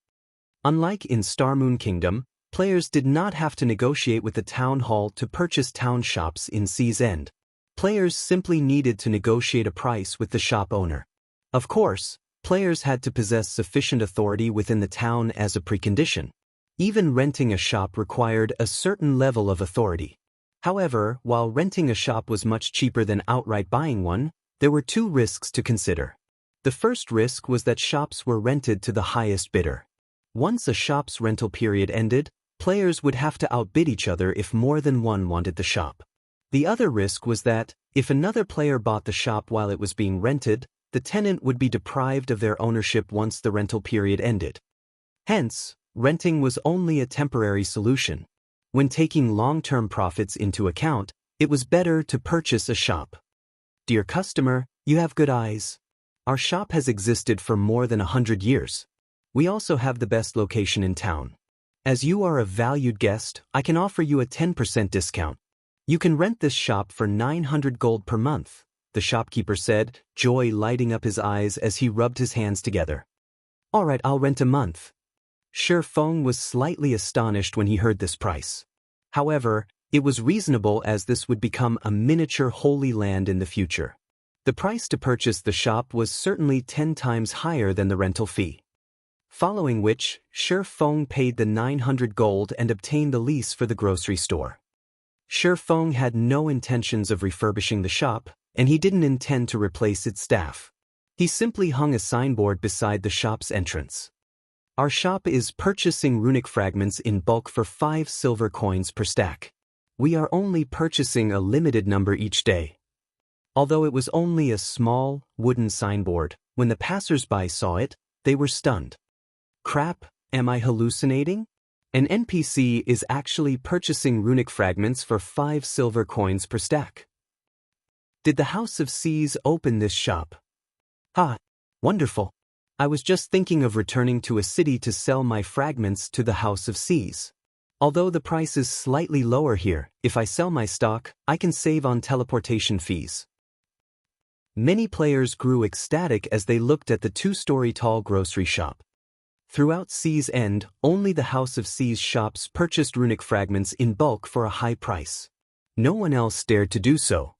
Unlike in Starmoon Kingdom, players did not have to negotiate with the town hall to purchase town shops in Sea's End. Players simply needed to negotiate a price with the shop owner. Of course, players had to possess sufficient authority within the town as a precondition. Even renting a shop required a certain level of authority. However, while renting a shop was much cheaper than outright buying one, there were 2 risks to consider. The first risk was that shops were rented to the highest bidder. Once a shop's rental period ended, players would have to outbid each other if more than one wanted the shop. The other risk was that, if another player bought the shop while it was being rented, the tenant would be deprived of their ownership once the rental period ended. Hence, renting was only a temporary solution. When taking long-term profits into account, it was better to purchase a shop. Dear customer, you have good eyes. Our shop has existed for more than 100 years. We also have the best location in town. As you are a valued guest, I can offer you a 10% discount. You can rent this shop for 900 gold per month, the shopkeeper said, joy lighting up his eyes as he rubbed his hands together. All right, I'll rent a month. Feng was slightly astonished when he heard this price. However, it was reasonable as this would become a miniature holy land in the future. The price to purchase the shop was certainly 10 times higher than the rental fee. Following which, Feng paid the 900 gold and obtained the lease for the grocery store. Feng had no intentions of refurbishing the shop, and he didn't intend to replace its staff. He simply hung a signboard beside the shop's entrance. Our shop is purchasing runic fragments in bulk for 5 silver coins per stack. We are only purchasing a limited number each day. Although it was only a small, wooden signboard, when the passers-by saw it, they were stunned. Crap, am I hallucinating? An NPC is actually purchasing runic fragments for 5 silver coins per stack. Did the House of Seas open this shop? Ha! Wonderful. I was just thinking of returning to a city to sell my fragments to the House of Seas. Although the price is slightly lower here, if I sell my stock, I can save on teleportation fees. Many players grew ecstatic as they looked at the 2-story tall grocery shop. Throughout Sea's End, only the House of Seas shops purchased runic fragments in bulk for a high price. No one else dared to do so.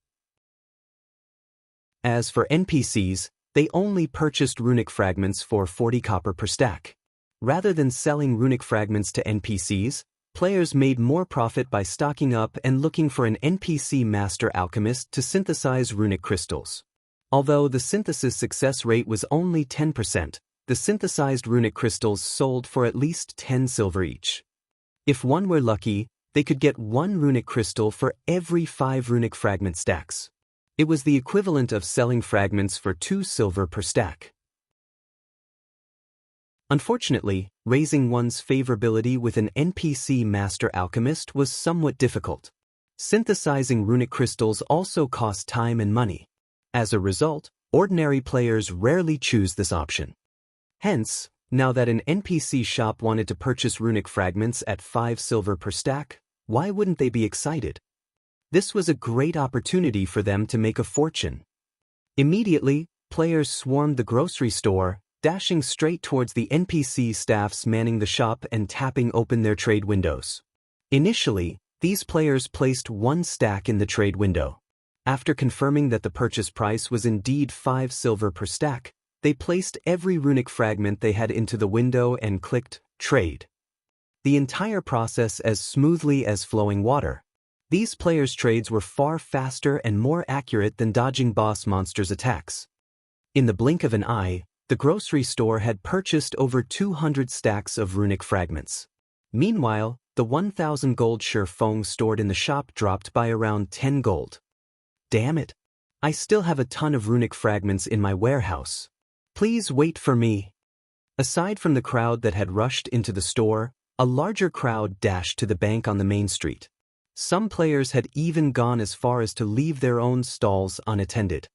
As for NPCs, they only purchased runic fragments for 40 copper per stack. Rather than selling runic fragments to NPCs, players made more profit by stocking up and looking for an NPC master alchemist to synthesize runic crystals. Although the synthesis success rate was only 10%, the synthesized runic crystals sold for at least 10 silver each. If one were lucky, they could get 1 runic crystal for every 5 runic fragment stacks. It was the equivalent of selling fragments for 2 silver per stack. Unfortunately, raising one's favorability with an NPC master alchemist was somewhat difficult. Synthesizing runic crystals also cost time and money. As a result, ordinary players rarely choose this option. Hence, now that an NPC shop wanted to purchase runic fragments at 5 silver per stack, why wouldn't they be excited? This was a great opportunity for them to make a fortune. Immediately, players swarmed the grocery store, dashing straight towards the NPC staffs manning the shop and tapping open their trade windows. Initially, these players placed 1 stack in the trade window. After confirming that the purchase price was indeed 5 silver per stack, they placed every runic fragment they had into the window and clicked Trade. The entire process as smoothly as flowing water. These players' trades were far faster and more accurate than dodging boss monsters' attacks. In the blink of an eye, the grocery store had purchased over 200 stacks of runic fragments. Meanwhile, the 1,000 gold Feng stored in the shop dropped by around 10 gold. Damn it! I still have a ton of runic fragments in my warehouse. Please wait for me. Aside from the crowd that had rushed into the store, a larger crowd dashed to the bank on the main street. Some players had even gone as far as to leave their own stalls unattended.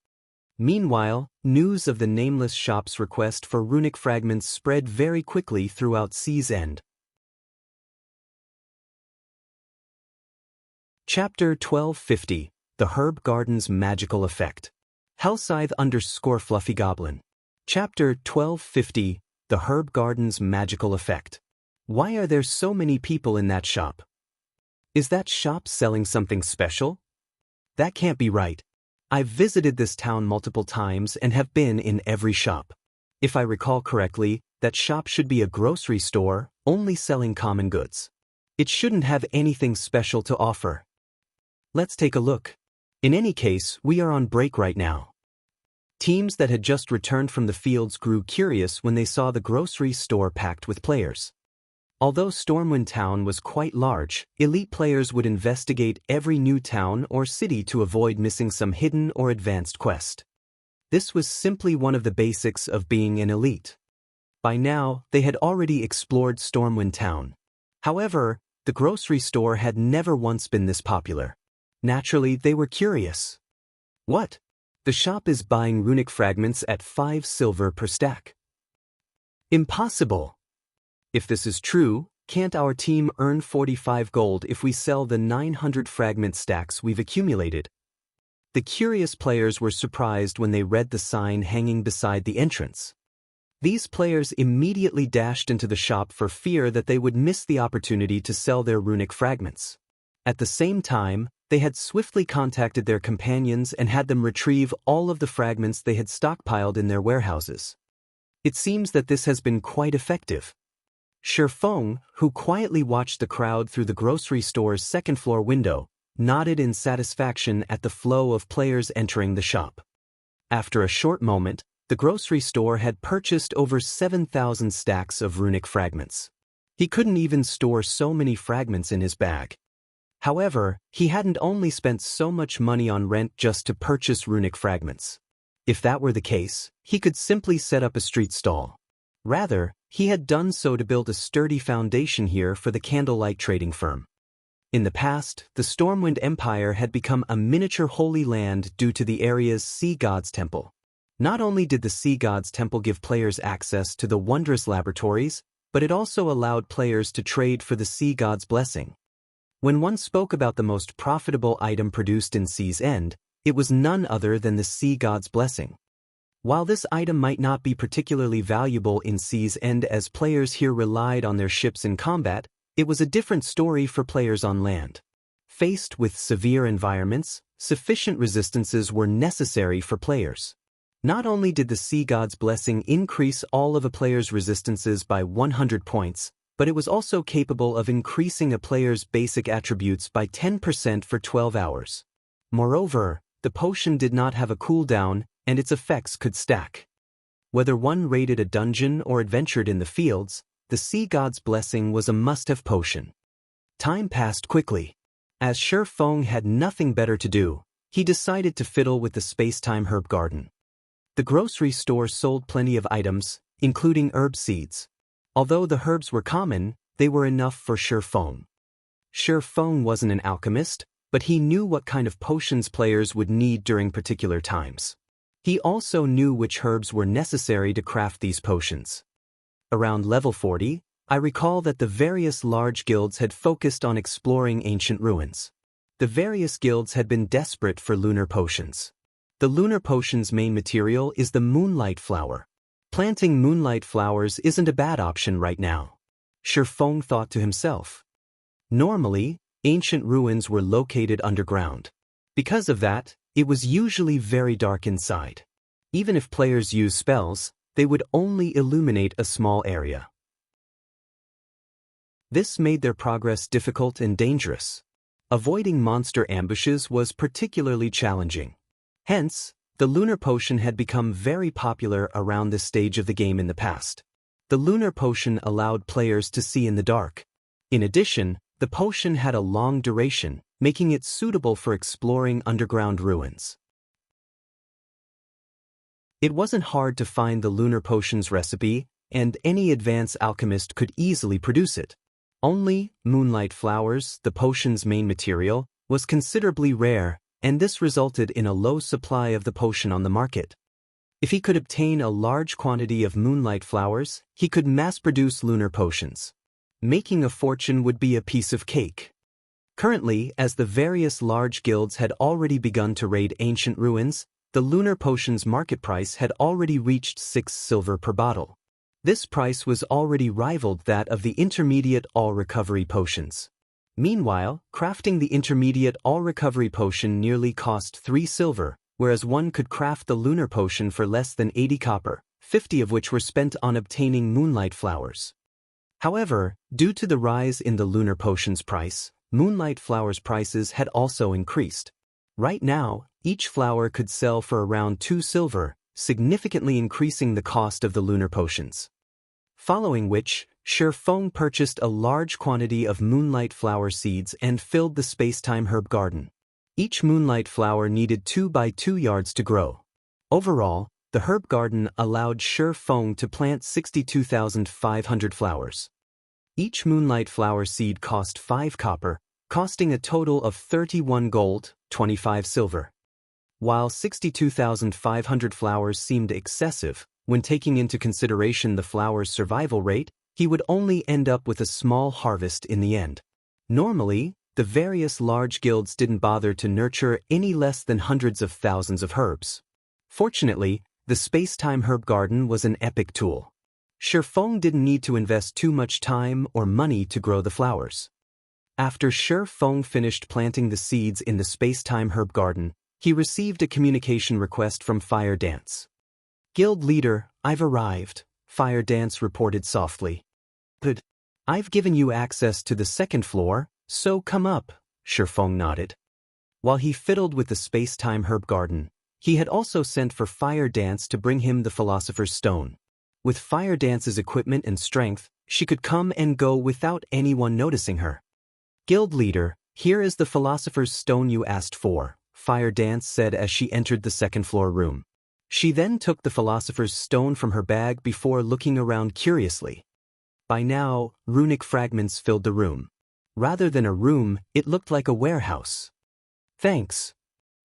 Meanwhile, news of the Nameless shop's request for runic fragments spread very quickly throughout Sea's End. Chapter 1250, The Herb Garden's Magical Effect. Hellscythe_Fluffy Goblin. Chapter 1250, The Herb Garden's Magical Effect. Why are there so many people in that shop? Is that shop selling something special? That can't be right. I've visited this town multiple times and have been in every shop. If I recall correctly, that shop should be a grocery store, only selling common goods. It shouldn't have anything special to offer. Let's take a look. In any case, we are on break right now. Teams that had just returned from the fields grew curious when they saw the grocery store packed with players. Although Stormwind Town was quite large, elite players would investigate every new town or city to avoid missing some hidden or advanced quest. This was simply one of the basics of being an elite. By now, they had already explored Stormwind Town. However, the grocery store had never once been this popular. Naturally, they were curious. What? The shop is buying runic fragments at 5 silver per stack. Impossible! If this is true, can't our team earn 45 gold if we sell the 900 fragment stacks we've accumulated? The curious players were surprised when they read the sign hanging beside the entrance. These players immediately dashed into the shop for fear that they would miss the opportunity to sell their runic fragments. At the same time, they had swiftly contacted their companions and had them retrieve all of the fragments they had stockpiled in their warehouses. It seems that this has been quite effective. Shifeng, who quietly watched the crowd through the grocery store's second-floor window, nodded in satisfaction at the flow of players entering the shop. After a short moment, the grocery store had purchased over 7,000 stacks of runic fragments. He couldn't even store so many fragments in his bag. However, he hadn't only spent so much money on rent just to purchase runic fragments. If that were the case, he could simply set up a street stall. Rather, he had done so to build a sturdy foundation here for the candlelight trading firm. In the past, the Stormwind Empire had become a miniature holy land due to the area's Sea God's Temple. Not only did the Sea God's Temple give players access to the wondrous laboratories, but it also allowed players to trade for the Sea God's blessing. When one spoke about the most profitable item produced in Sea's End, it was none other than the Sea God's blessing. While this item might not be particularly valuable in Sea's End as players here relied on their ships in combat, it was a different story for players on land. Faced with severe environments, sufficient resistances were necessary for players. Not only did the Sea God's blessing increase all of a player's resistances by 100 points, but it was also capable of increasing a player's basic attributes by 10% for 12 hours. Moreover, the potion did not have a cooldown, and its effects could stack. Whether one raided a dungeon or adventured in the fields, the Sea God's blessing was a must-have potion. Time passed quickly. As Shifeng had nothing better to do, he decided to fiddle with the space-time herb garden. The grocery store sold plenty of items, including herb seeds. Although the herbs were common, they were enough for Shifeng. Shifeng wasn't an alchemist, but he knew what kind of potions players would need during particular times. He also knew which herbs were necessary to craft these potions. Around level 40, I recall that the various large guilds had focused on exploring ancient ruins. The various guilds had been desperate for lunar potions. The lunar potion's main material is the moonlight flower. Planting moonlight flowers isn't a bad option right now, Shifeng thought to himself. Normally, ancient ruins were located underground. Because of that, it was usually very dark inside. Even if players used spells, they would only illuminate a small area. This made their progress difficult and dangerous. Avoiding monster ambushes was particularly challenging. Hence, the lunar potion had become very popular around this stage of the game in the past. The lunar potion allowed players to see in the dark. In addition, the potion had a long duration, making it suitable for exploring underground ruins. It wasn't hard to find the lunar potion's recipe, and any advanced alchemist could easily produce it. Only, moonlight flowers, the potion's main material, was considerably rare, and this resulted in a low supply of the potion on the market. If he could obtain a large quantity of moonlight flowers, he could mass-produce lunar potions. Making a fortune would be a piece of cake. Currently, as the various large guilds had already begun to raid ancient ruins, the lunar potion's market price had already reached 6 silver per bottle. This price was already rivaled that of the intermediate all-recovery potions. Meanwhile, crafting the intermediate all-recovery potion nearly cost 3 silver, whereas one could craft the lunar potion for less than 80 copper, 50 of which were spent on obtaining moonlight flowers. However, due to the rise in the lunar potion's price, moonlight flowers' prices had also increased. Right now, each flower could sell for around 2 silver, significantly increasing the cost of the lunar potions. Following which, Shi Feng purchased a large quantity of moonlight flower seeds and filled the space-time herb garden. Each moonlight flower needed 2 by 2 yards to grow. Overall, the herb garden allowed Shi Feng to plant 62,500 flowers. Each moonlight flower seed cost 5 copper, costing a total of 31 gold, 25 silver. While 62,500 flowers seemed excessive, when taking into consideration the flower's survival rate, he would only end up with a small harvest in the end. Normally, the various large guilds didn't bother to nurture any less than hundreds of thousands of herbs. Fortunately, the space-time herb garden was an epic tool. Shi Feng didn't need to invest too much time or money to grow the flowers. After Shi Feng finished planting the seeds in the space-time herb garden, he received a communication request from Fire Dance. "Guild leader, I've arrived," Fire Dance reported softly. "Good. I've given you access to the second floor, so come up," Shi Feng nodded. While he fiddled with the space-time herb garden, he had also sent for Fire Dance to bring him the Philosopher's Stone. With Fire Dance's equipment and strength, she could come and go without anyone noticing her. "Guild leader, here is the Philosopher's Stone you asked for," Fire Dance said as she entered the second-floor room. She then took the Philosopher's Stone from her bag before looking around curiously. By now, runic fragments filled the room. Rather than a room, it looked like a warehouse. "Thanks."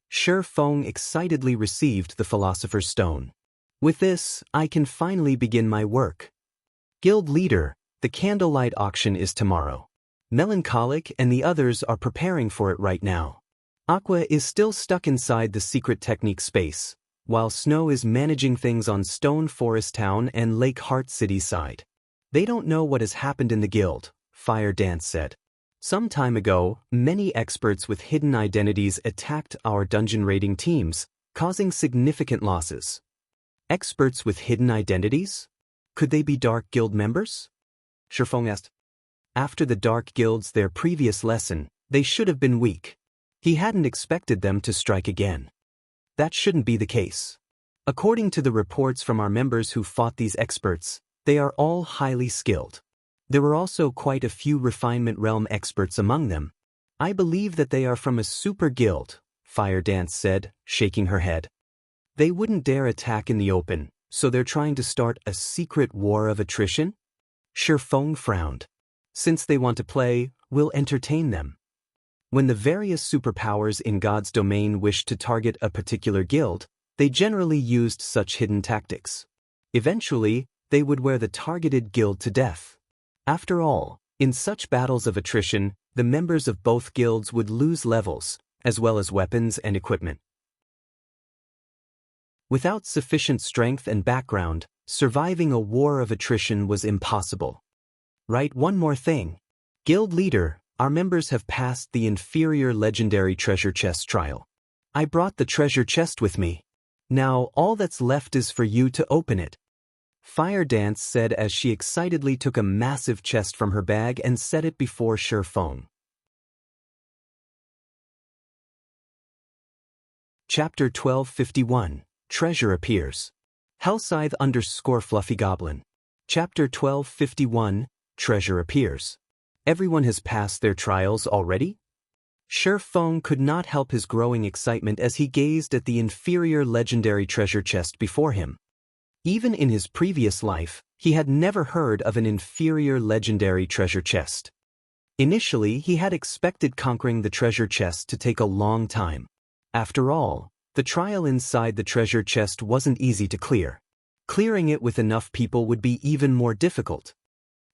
Shi Feng excitedly received the Philosopher's Stone. "With this, I can finally begin my work." "Guild leader, the candlelight auction is tomorrow. Melancholic and the others are preparing for it right now. Aqua is still stuck inside the secret technique space, while Snow is managing things on Stone Forest Town and Lake Heart City side. They don't know what has happened in the guild," Fire Dance said. "Some time ago, many experts with hidden identities attacked our dungeon raiding teams, causing significant losses." "Experts with hidden identities? Could they be Dark Guild members?" Shi Feng asked. After the Dark Guild's their previous lesson, they should have been weak. He hadn't expected them to strike again. That shouldn't be the case. According to the reports from our members who fought these experts, they are all highly skilled. There were also quite a few Refinement Realm experts among them. "I believe that they are from a super guild," Fire Dance said, shaking her head. "They wouldn't dare attack in the open, so they're trying to start a secret war of attrition?" Shi Feng frowned. "Since they want to play, we'll entertain them." When the various superpowers in God's domain wished to target a particular guild, they generally used such hidden tactics. Eventually, they would wear the targeted guild to death. After all, in such battles of attrition, the members of both guilds would lose levels, as well as weapons and equipment. Without sufficient strength and background, surviving a war of attrition was impossible. "Right, one more thing. Guild leader, our members have passed the inferior legendary treasure chest trial. I brought the treasure chest with me. Now all that's left is for you to open it," Fire Dance said as she excitedly took a massive chest from her bag and set it before Shi Feng. Chapter 1251, Treasure Appears. Hellscythe_Fluffy Goblin. Chapter 1251, Treasure Appears. Everyone has passed their trials already? Shi Feng could not help his growing excitement as he gazed at the inferior legendary treasure chest before him. Even in his previous life, he had never heard of an inferior legendary treasure chest. Initially, he had expected conquering the treasure chest to take a long time. After all, the trial inside the treasure chest wasn't easy to clear. Clearing it with enough people would be even more difficult.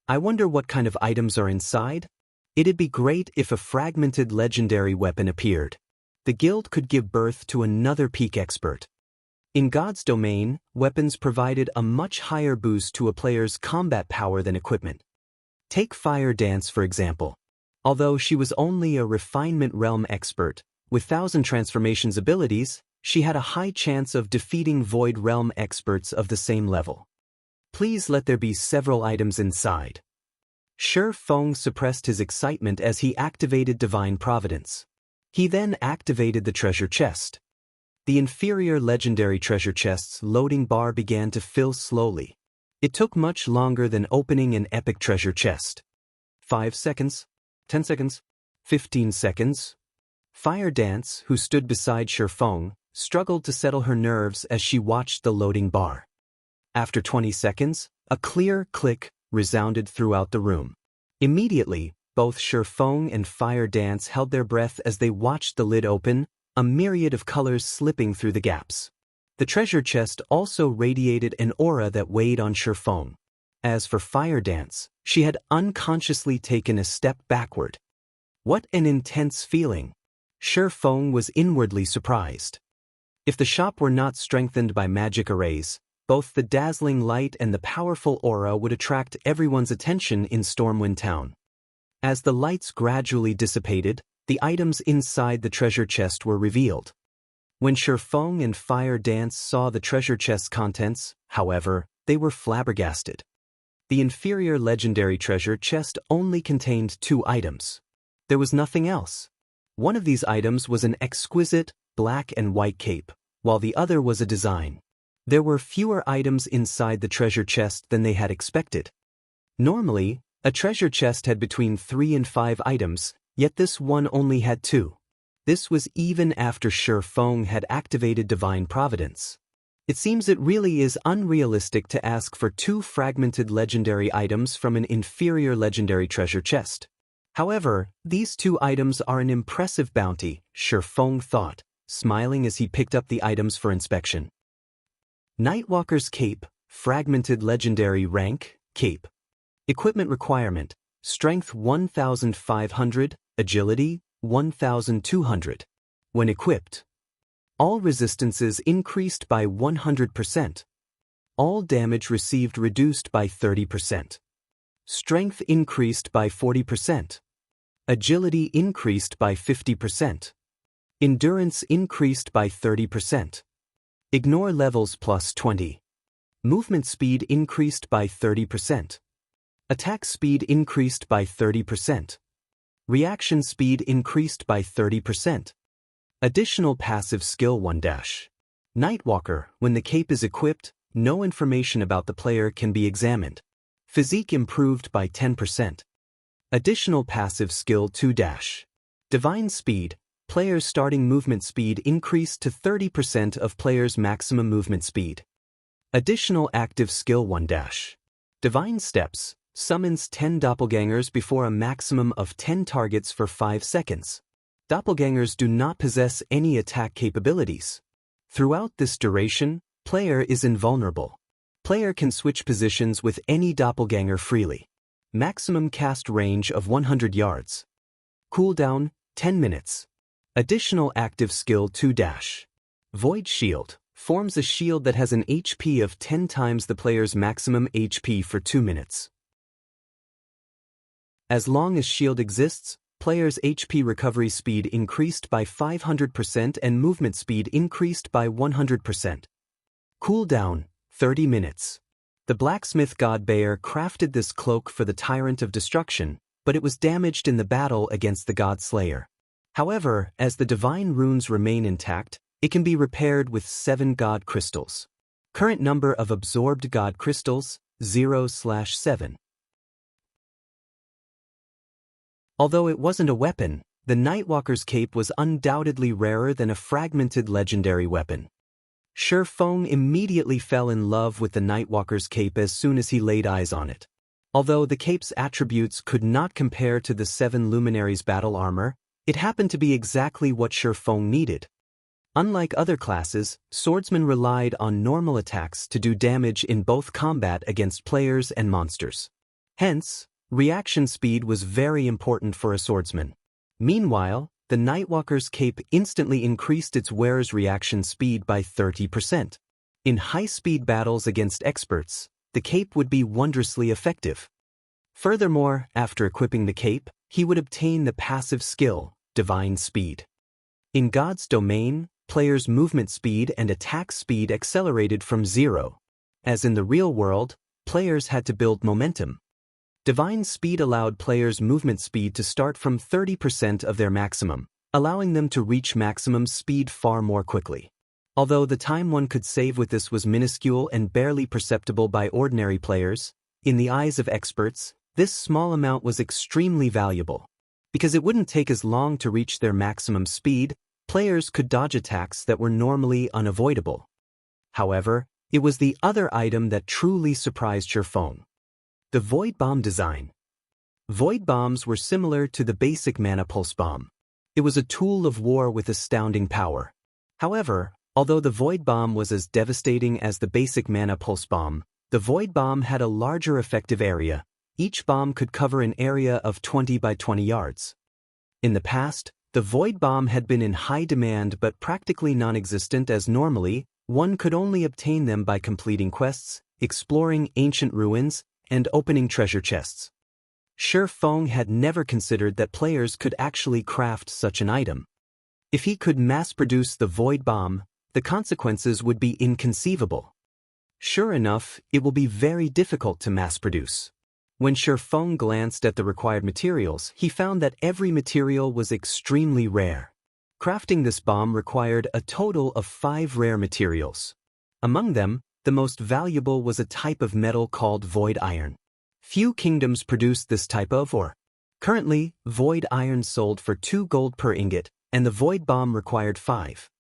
I wonder what kind of items are inside? It'd be great if a fragmented legendary weapon appeared. The guild could give birth to another peak expert. In God's domain, weapons provided a much higher boost to a player's combat power than equipment. Take Fire Dance for example. Although she was only a Refinement Realm expert, with 1,000 transformations abilities, she had a high chance of defeating Void Realm experts of the same level. Please let there be several items inside. Shi Feng suppressed his excitement as he activated Divine Providence. He then activated the treasure chest. The inferior legendary treasure chest's loading bar began to fill slowly. It took much longer than opening an epic treasure chest. 5 seconds, 10 seconds, 15 seconds. Fire Dance, who stood beside Shifeng, struggled to settle her nerves as she watched the loading bar. After 20 seconds, a clear click resounded throughout the room. Immediately, both Shifeng and Fire Dance held their breath as they watched the lid open, a myriad of colors slipping through the gaps. The treasure chest also radiated an aura that weighed on Shifeng. As for Fire Dance, she had unconsciously taken a step backward. What an intense feeling! Shifeng was inwardly surprised. If the shop were not strengthened by magic arrays, both the dazzling light and the powerful aura would attract everyone's attention in Stormwind Town. As the lights gradually dissipated, the items inside the treasure chest were revealed. When Shifeng and Fire Dance saw the treasure chest's contents, however, they were flabbergasted. The inferior legendary treasure chest only contained 2 items. There was nothing else. One of these items was an exquisite, black and white cape, while the other was a design. There were fewer items inside the treasure chest than they had expected. Normally, a treasure chest had between 3 and 5 items, yet this one only had 2. This was even after Shifeng had activated Divine Providence. It seems it really is unrealistic to ask for 2 fragmented legendary items from an inferior legendary treasure chest. However, these 2 items are an impressive bounty, Shifeng thought, smiling as he picked up the items for inspection. Nightwalker's Cape, Fragmented Legendary Rank, Cape. Equipment requirement, Strength 1500, Agility 1200. When equipped, all resistances increased by 100%. All damage received reduced by 30%. Strength increased by 40%. Agility increased by 50%. Endurance increased by 30%. Ignore levels plus 20. Movement speed increased by 30%. Attack speed increased by 30%. Reaction speed increased by 30%. Additional passive skill 1-. Nightwalker, when the cape is equipped, no information about the player can be examined. Physique improved by 10%. Additional passive skill 2-. Divine Speed, player's starting movement speed increased to 30% of player's maximum movement speed. Additional active skill 1-. Divine Steps, summons 10 doppelgangers before a maximum of 10 targets for 5 seconds. Doppelgangers do not possess any attack capabilities. Throughout this duration, player is invulnerable. Player can switch positions with any doppelganger freely. Maximum cast range of 100 yards. Cooldown, 10 minutes. Additional active skill 2-. Void Shield, forms a shield that has an HP of 10 times the player's maximum HP for 2 minutes. As long as shield exists, player's HP recovery speed increased by 500% and movement speed increased by 100%. Cooldown, 30 minutes. The blacksmith god Bear crafted this cloak for the Tyrant of Destruction, but it was damaged in the battle against the God Slayer. However, as the divine runes remain intact, it can be repaired with 7 god crystals. Current number of absorbed god crystals, 0/7. Although it wasn't a weapon, the Nightwalker's Cape was undoubtedly rarer than a fragmented legendary weapon. Shifeng immediately fell in love with the Nightwalker's Cape as soon as he laid eyes on it. Although the cape's attributes could not compare to the 7 luminaries' battle armor, it happened to be exactly what Shifeng needed. Unlike other classes, swordsmen relied on normal attacks to do damage in both combat against players and monsters. Hence, reaction speed was very important for a swordsman. Meanwhile, the Nightwalker's Cape instantly increased its wearer's reaction speed by 30%. In high-speed battles against experts, the cape would be wondrously effective. Furthermore, after equipping the cape, he would obtain the passive skill, Divine Speed. In God's domain, players' movement speed and attack speed accelerated from 0. As in the real world, players had to build momentum. Divine Speed allowed players' movement speed to start from 30% of their maximum, allowing them to reach maximum speed far more quickly. Although the time one could save with this was minuscule and barely perceptible by ordinary players, in the eyes of experts, this small amount was extremely valuable. Because it wouldn't take as long to reach their maximum speed, players could dodge attacks that were normally unavoidable. However, it was the other item that truly surprised Xianxia. The Void Bomb design. Void Bombs were similar to the basic Mana Pulse Bomb. It was a tool of war with astounding power. However, although the Void Bomb was as devastating as the basic Mana Pulse Bomb, the Void Bomb had a larger effective area. Each bomb could cover an area of 20 by 20 yards. In the past, the Void Bomb had been in high demand but practically non-existent, as normally, one could only obtain them by completing quests, exploring ancient ruins, and opening treasure chests. Xianxia had never considered that players could actually craft such an item. If he could mass-produce the Void Bomb, the consequences would be inconceivable. Sure enough, it will be very difficult to mass-produce. When Xianxia glanced at the required materials, he found that every material was extremely rare. Crafting this bomb required a total of 5 rare materials. Among them, the most valuable was a type of metal called Void Iron. Few kingdoms produced this type of ore. Currently, Void Iron sold for 2 gold per ingot, and the Void Bomb required 5.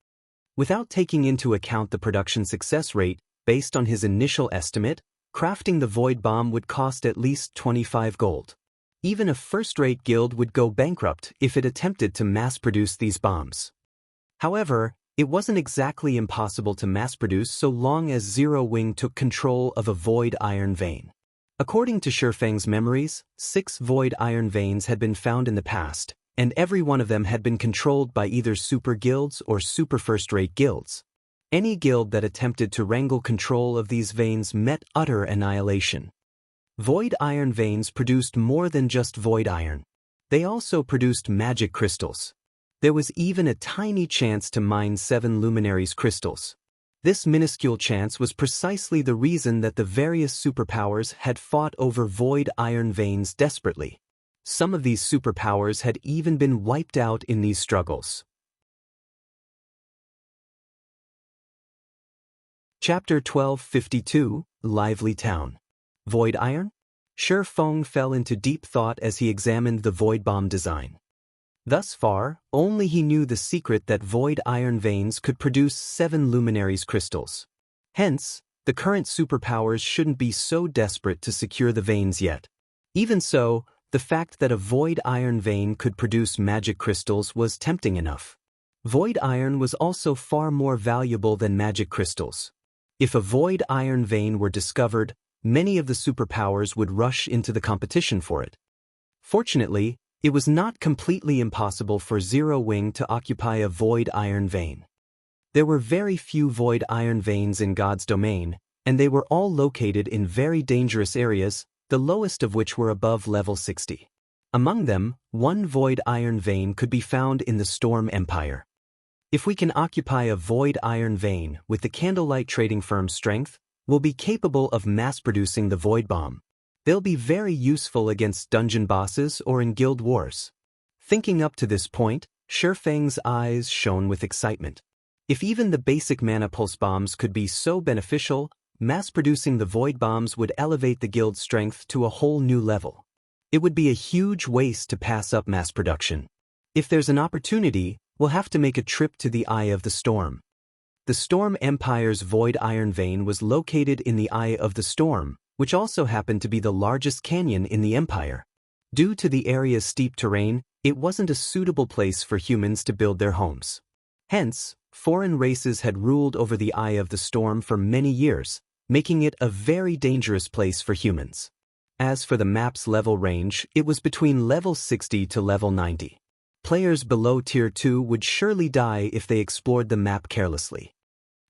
Without taking into account the production success rate, based on his initial estimate, crafting the Void Bomb would cost at least 25 gold. Even a first-rate guild would go bankrupt if it attempted to mass-produce these bombs. However, it wasn't exactly impossible to mass-produce so long as Zero Wing took control of a Void Iron vein. According to Xianxia's memories, 6 Void Iron veins had been found in the past, and every one of them had been controlled by either super guilds or super first-rate guilds. Any guild that attempted to wrangle control of these veins met utter annihilation. Void Iron veins produced more than just Void Iron. They also produced magic crystals. There was even a tiny chance to mine 7 luminaries crystals. This minuscule chance was precisely the reason that the various superpowers had fought over Void Iron veins desperately. Some of these superpowers had even been wiped out in these struggles. Chapter 1252, Lively Town. Void Iron? Xianxia fell into deep thought as he examined the Void Bomb design. Thus far, only he knew the secret that Void Iron veins could produce 7 luminaries crystals. Hence, the current superpowers shouldn't be so desperate to secure the veins yet. Even so, the fact that a Void Iron vein could produce magic crystals was tempting enough. Void Iron was also far more valuable than magic crystals. If a Void Iron vein were discovered, many of the superpowers would rush into the competition for it. Fortunately, it was not completely impossible for Zero Wing to occupy a Void Iron vein. There were very few Void Iron veins in God's domain, and they were all located in very dangerous areas, the lowest of which were above level 60. Among them, 1 Void Iron vein could be found in the Storm Empire. If we can occupy a Void Iron vein with the Candlelight Trading Firm's strength, we'll be capable of mass-producing the Void Bomb. They'll be very useful against dungeon bosses or in guild wars. Thinking up to this point, Xianxia's eyes shone with excitement. If even the basic Mana Pulse bombs could be so beneficial, mass-producing the Void Bombs would elevate the guild's strength to a whole new level. It would be a huge waste to pass up mass production. If there's an opportunity, we'll have to make a trip to the Eye of the Storm. The Storm Empire's Void Iron vein was located in the Eye of the Storm, which also happened to be the largest canyon in the Empire. Due to the area's steep terrain, it wasn't a suitable place for humans to build their homes. Hence, foreign races had ruled over the Eye of the Storm for many years, making it a very dangerous place for humans. As for the map's level range, it was between level 60 to level 90. Players below Tier 2 would surely die if they explored the map carelessly.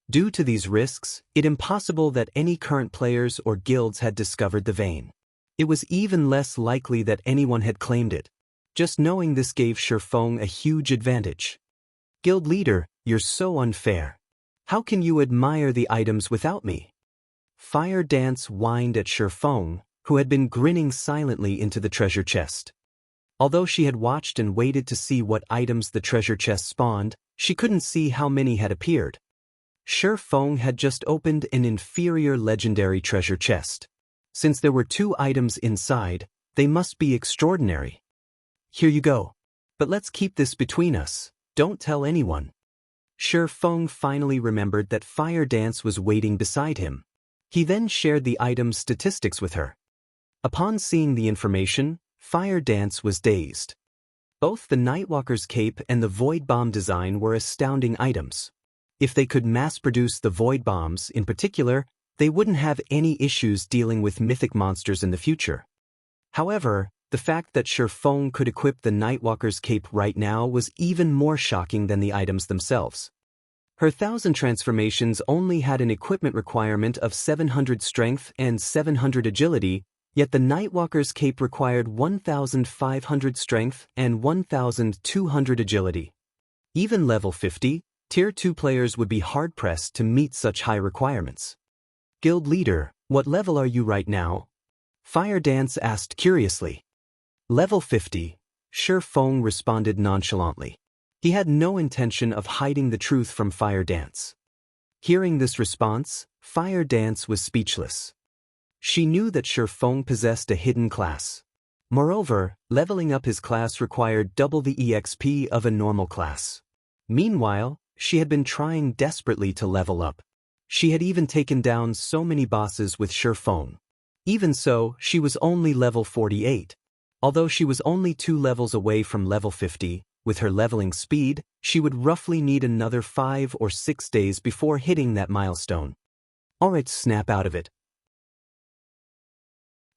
Due to these risks, it's impossible that any current players or guilds had discovered the vein. It was even less likely that anyone had claimed it. Just knowing this gave Xianxia a huge advantage. Guild leader, you're so unfair. How can you admire the items without me? Fire Dance whined at Xianxia, who had been grinning silently into the treasure chest. Although she had watched and waited to see what items the treasure chest spawned, she couldn't see how many had appeared. Shi Feng had just opened an inferior legendary treasure chest. Since there were 2 items inside, they must be extraordinary. Here you go. But let's keep this between us, don't tell anyone. Shi Feng finally remembered that Fire Dance was waiting beside him. He then shared the item's statistics with her. Upon seeing the information, Fire Dance was dazed. Both the Nightwalker's cape and the Void Bomb design were astounding items. If they could mass-produce the Void Bombs in particular, they wouldn't have any issues dealing with mythic monsters in the future. However, the fact that Shi Feng could equip the Nightwalker's cape right now was even more shocking than the items themselves. Her 1,000 transformations only had an equipment requirement of 700 strength and 700 agility, yet the Nightwalker's cape required 1,500 strength and 1,200 agility. Even level 50, Tier 2 players would be hard-pressed to meet such high requirements. Guild leader, what level are you right now? Fire Dance asked curiously. Level 50, Shi Feng responded nonchalantly. He had no intention of hiding the truth from Fire Dance. Hearing this response, Fire Dance was speechless. She knew that Shi Feng possessed a hidden class. Moreover, leveling up his class required double the EXP of a normal class. Meanwhile, she had been trying desperately to level up. She had even taken down so many bosses with Shi Feng. Even so, she was only level 48. Although she was only 2 levels away from level 50, with her leveling speed, she would roughly need another 5 or 6 days before hitting that milestone. Alright, snap out of it.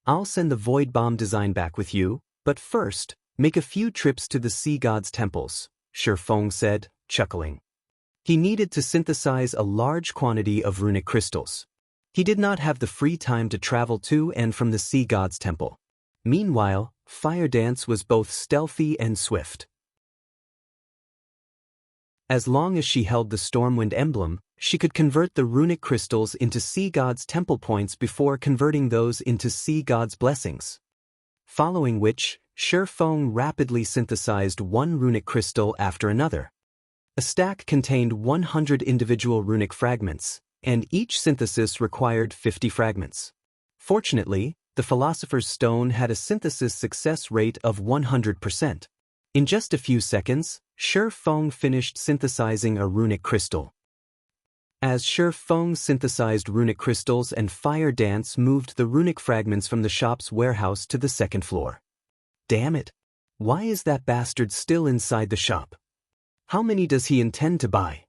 I'll send the Void Bomb design back with you, but first, make a few trips to the Sea God's temples, Shi Feng said, chuckling. He needed to synthesize a large quantity of runic crystals. He did not have the free time to travel to and from the Sea God's temple. Meanwhile, Fire Dance was both stealthy and swift. As long as she held the Stormwind emblem, she could convert the runic crystals into Sea God's temple points before converting those into Sea God's blessings. Following which, Shi Feng rapidly synthesized one runic crystal after another. A stack contained 100 individual runic fragments, and each synthesis required 50 fragments. Fortunately, the Philosopher's Stone had a synthesis success rate of 100%. In just a few seconds, Shi Feng finished synthesizing a runic crystal. As Shi Feng synthesized runic crystals and Fire Dance moved the runic fragments from the shop's warehouse to the 2nd floor. Damn it! Why is that bastard still inside the shop? How many does he intend to buy?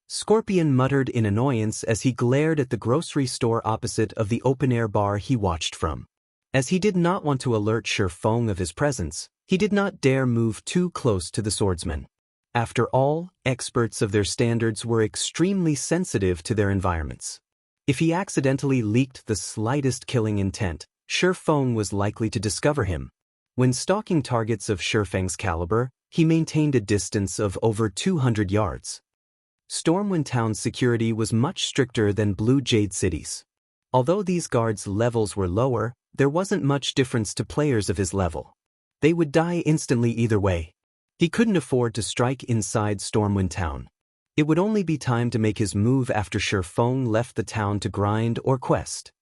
Scorpion muttered in annoyance as he glared at the grocery store opposite of the open-air bar he watched from. As he did not want to alert Shi Feng of his presence, he did not dare move too close to the swordsman. After all, experts of their standards were extremely sensitive to their environments. If he accidentally leaked the slightest killing intent, Shi Feng was likely to discover him. When stalking targets of Shi Feng's caliber, he maintained a distance of over 200 yards. Stormwind Town's security was much stricter than Blue Jade City's. Although these guards' levels were lower, there wasn't much difference to players of his level. They would die instantly either way. He couldn't afford to strike inside Stormwind Town. It would only be time to make his move after Shi Feng left the town to grind or quest.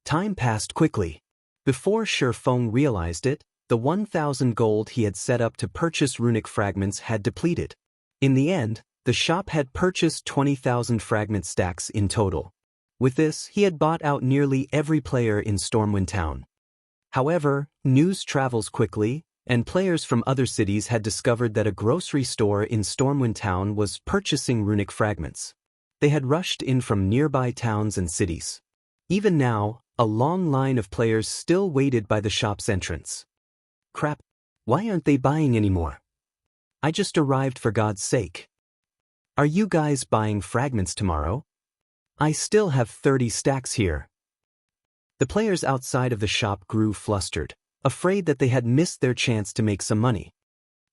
Time passed quickly. Before Shi Feng realized it, the 1,000 gold he had set up to purchase runic fragments had depleted. In the end, the shop had purchased 20,000 fragment stacks in total. With this, he had bought out nearly every player in Stormwind Town. However, news travels quickly, and players from other cities had discovered that a grocery store in Stormwind Town was purchasing runic fragments. They had rushed in from nearby towns and cities. Even now, a long line of players still waited by the shop's entrance. Crap, why aren't they buying anymore? I just arrived, for God's sake. Are you guys buying fragments tomorrow? I still have 30 stacks here. The players outside of the shop grew flustered, afraid that they had missed their chance to make some money.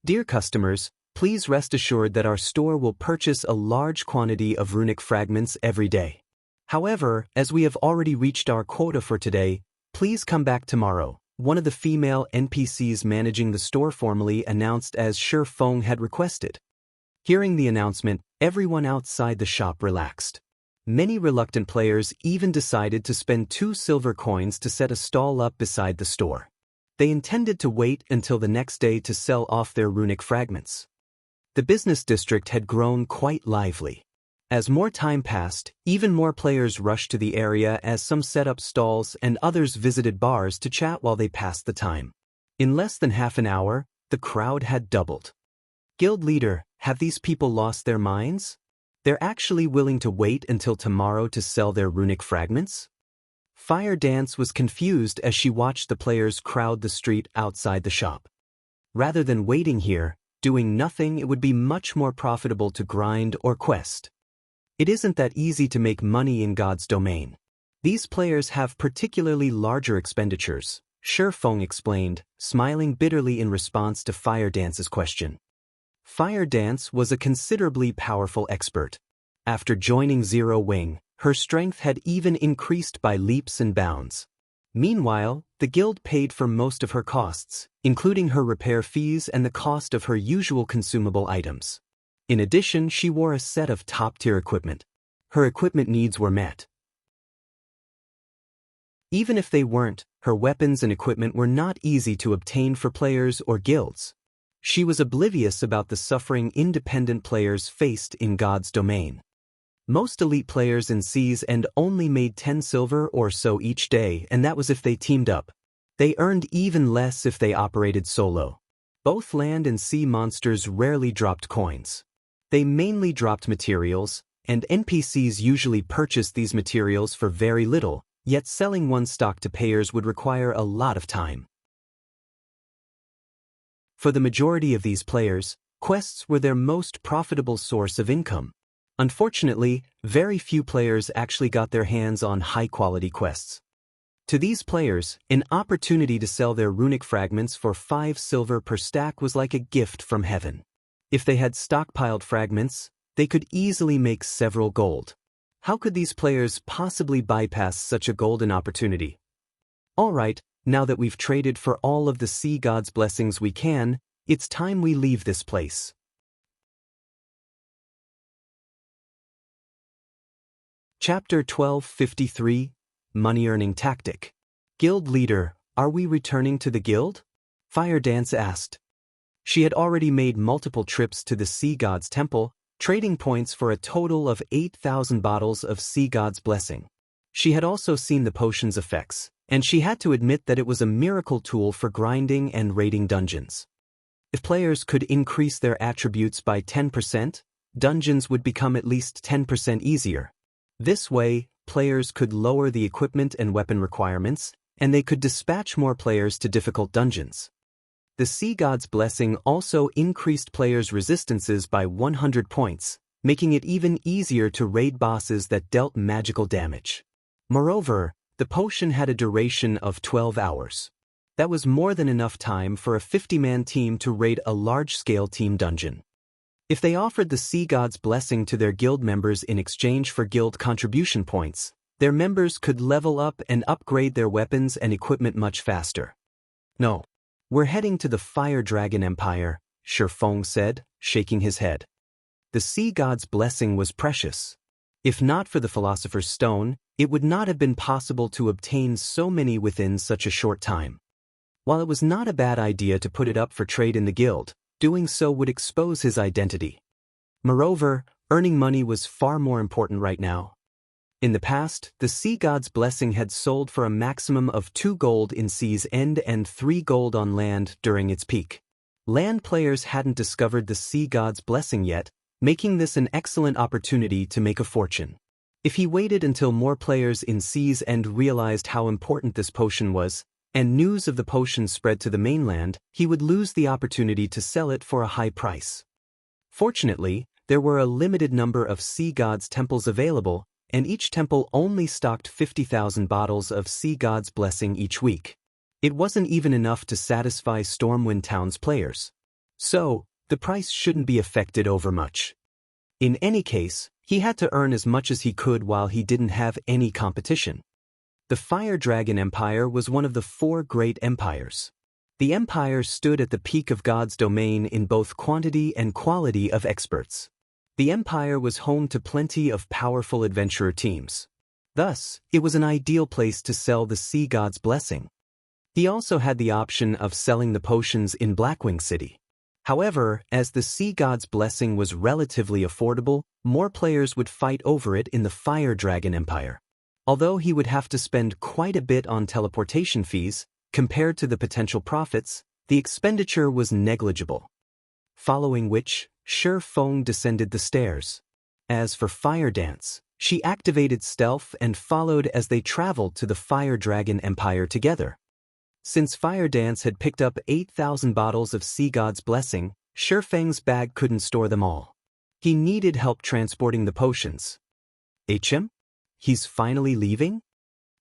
Dear customers, please rest assured that our store will purchase a large quantity of runic fragments every day. However, as we have already reached our quota for today, please come back tomorrow, one of the female NPCs managing the store formally announced as Shi Feng had requested. Hearing the announcement, everyone outside the shop relaxed. Many reluctant players even decided to spend 2 silver coins to set a stall up beside the store. They intended to wait until the next day to sell off their runic fragments. The business district had grown quite lively. As more time passed, even more players rushed to the area as some set up stalls and others visited bars to chat while they passed the time. In less than half an hour, the crowd had doubled. Guild leader, have these people lost their minds? They're actually willing to wait until tomorrow to sell their runic fragments? Fire Dance was confused as she watched the players crowd the street outside the shop. Rather than waiting here, doing nothing, it would be much more profitable to grind or quest. It isn't that easy to make money in God's domain. These players have particularly larger expenditures, Shifeng explained, smiling bitterly in response to Fire Dance's question. Fire Dance was a considerably powerful expert. After joining Zero Wing, her strength had even increased by leaps and bounds. Meanwhile, the guild paid for most of her costs, including her repair fees and the cost of her usual consumable items. In addition, she wore a set of top-tier equipment. Her equipment needs were met. Even if they weren't, her weapons and equipment were not easy to obtain for players or guilds. She was oblivious about the suffering independent players faced in God's domain. Most elite players in Seas End only made 10 silver or so each day, and that was if they teamed up. They earned even less if they operated solo. Both land and sea monsters rarely dropped coins. They mainly dropped materials, and NPCs usually purchased these materials for very little, yet selling one stock to payers would require a lot of time. For the majority of these players, quests were their most profitable source of income. Unfortunately, very few players actually got their hands on high-quality quests. To these players, an opportunity to sell their runic fragments for 5 silver per stack was like a gift from heaven. If they had stockpiled fragments, they could easily make several gold. How could these players possibly bypass such a golden opportunity? Alright, now that we've traded for all of the sea god's blessings we can, it's time we leave this place. Chapter 1253, Money-Earning Tactic. Guild Leader, are we returning to the guild? Fire Dance asked. She had already made multiple trips to the Sea God's Temple, trading points for a total of 8,000 bottles of Sea God's Blessing. She had also seen the potion's effects, and she had to admit that it was a miracle tool for grinding and raiding dungeons. If players could increase their attributes by 10%, dungeons would become at least 10% easier. This way, players could lower the equipment and weapon requirements, and they could dispatch more players to difficult dungeons. The Sea God's Blessing also increased players' resistances by 100 points, making it even easier to raid bosses that dealt magical damage. Moreover, the potion had a duration of 12 hours. That was more than enough time for a 50-man team to raid a large-scale team dungeon. If they offered the Sea God's Blessing to their guild members in exchange for guild contribution points, their members could level up and upgrade their weapons and equipment much faster. No. We're heading to the Fire Dragon Empire, Shifeng said, shaking his head. The Sea God's Blessing was precious. If not for the Philosopher's Stone, it would not have been possible to obtain so many within such a short time. While it was not a bad idea to put it up for trade in the guild, doing so would expose his identity. Moreover, earning money was far more important right now. In the past, the Sea God's Blessing had sold for a maximum of 2 gold in Sea's End and 3 gold on land during its peak. Land players hadn't discovered the Sea God's Blessing yet, making this an excellent opportunity to make a fortune. If he waited until more players in Sea's End realized how important this potion was, and news of the potion spread to the mainland, he would lose the opportunity to sell it for a high price. Fortunately, there were a limited number of Sea God's temples available, and each temple only stocked 50,000 bottles of Sea God's Blessing each week. It wasn't even enough to satisfy Stormwind Town's players. So, the price shouldn't be affected overmuch. In any case, he had to earn as much as he could while he didn't have any competition. The Fire Dragon Empire was one of the 4 great empires. The empire stood at the peak of God's domain in both quantity and quality of experts. The empire was home to plenty of powerful adventurer teams. Thus, it was an ideal place to sell the Sea God's blessing. He also had the option of selling the potions in Blackwing City. However, as the Sea God's blessing was relatively affordable, more players would fight over it in the Fire Dragon Empire. Although he would have to spend quite a bit on teleportation fees, compared to the potential profits, the expenditure was negligible. Following which, Shi Feng descended the stairs. As for Fire Dance, she activated stealth and followed as they traveled to the Fire Dragon Empire together. Since Fire Dance had picked up 8,000 bottles of Sea God's blessing, Shi Feng's bag couldn't store them all. He needed help transporting the potions. HM? He's finally leaving?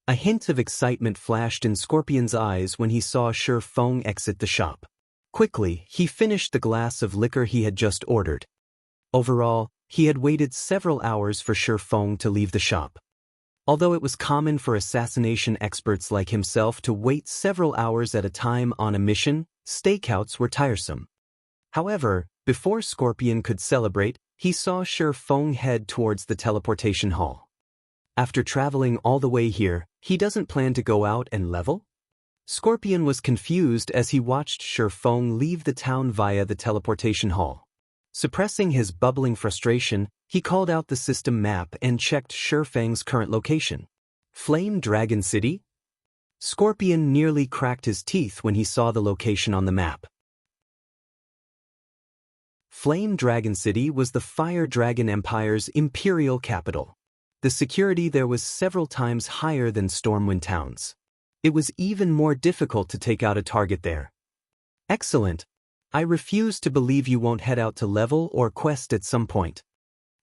A hint of excitement flashed in Scorpion's eyes when he saw Shi Feng exit the shop. Quickly, he finished the glass of liquor he had just ordered. Overall, he had waited several hours for Shi Feng to leave the shop. Although it was common for assassination experts like himself to wait several hours at a time on a mission, stakeouts were tiresome. However, before Scorpion could celebrate, he saw Shi Feng head towards the teleportation hall. After traveling all the way here, he doesn't plan to go out and level? Scorpion was confused as he watched Shi Feng leave the town via the teleportation hall. Suppressing his bubbling frustration, he called out the system map and checked Shi Feng's current location. Flame Dragon City? Scorpion nearly cracked his teeth when he saw the location on the map. Flame Dragon City was the Fire Dragon Empire's imperial capital. The security there was several times higher than Stormwind Town's. It was even more difficult to take out a target there. Excellent. I refuse to believe you won't head out to level or quest at some point.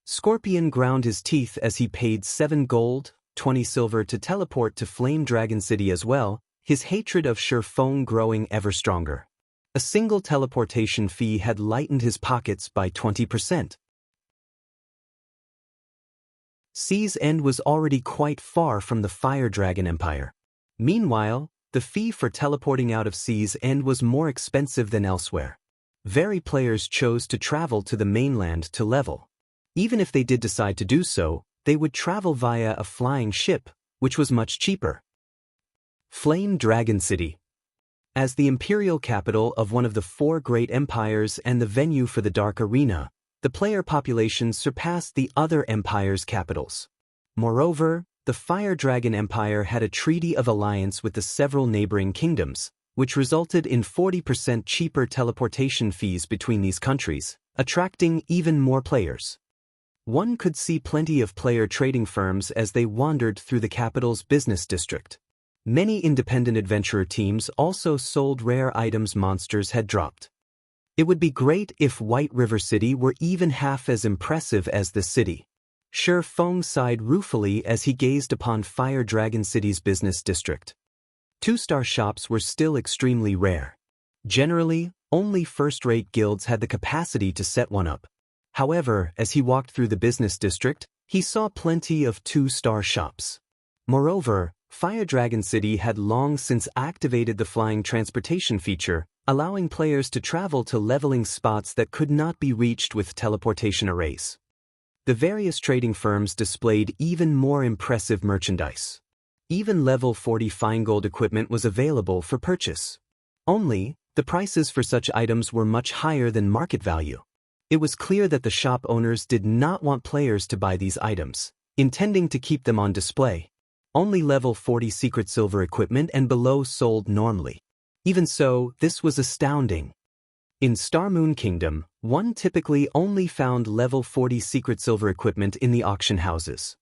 Scorpion ground his teeth as he paid 7 gold, 20 silver to teleport to Flame Dragon City as well, his hatred of Shi Feng growing ever stronger. A single teleportation fee had lightened his pockets by 20%. Sea's End was already quite far from the Fire Dragon Empire. Meanwhile, the fee for teleporting out of Sea's End was more expensive than elsewhere. Very players chose to travel to the mainland to level. Even if they did decide to do so, they would travel via a flying ship, which was much cheaper. Flame Dragon City. As the imperial capital of one of the 4 great empires and the venue for the Dark Arena, the player population surpassed the other empires' capitals. Moreover, the Fire Dragon Empire had a treaty of alliance with the several neighboring kingdoms, which resulted in 40% cheaper teleportation fees between these countries, attracting even more players. One could see plenty of player trading firms as they wandered through the capital's business district. Many independent adventurer teams also sold rare items monsters had dropped. It would be great if White River City were even half as impressive as this city. Shi Feng sighed ruefully as he gazed upon Fire Dragon City's business district. 2-star shops were still extremely rare. Generally, only first-rate guilds had the capacity to set one up. However, as he walked through the business district, he saw plenty of 2-star shops. Moreover, Fire Dragon City had long since activated the flying transportation feature, allowing players to travel to leveling spots that could not be reached with teleportation arrays. The various trading firms displayed even more impressive merchandise. Even level 40 fine gold equipment was available for purchase. Only, the prices for such items were much higher than market value. It was clear that the shop owners did not want players to buy these items, intending to keep them on display. Only level 40 secret silver equipment and below sold normally. Even so, this was astounding. In Star Moon Kingdom, one typically only found level 40 secret silver equipment in the auction houses.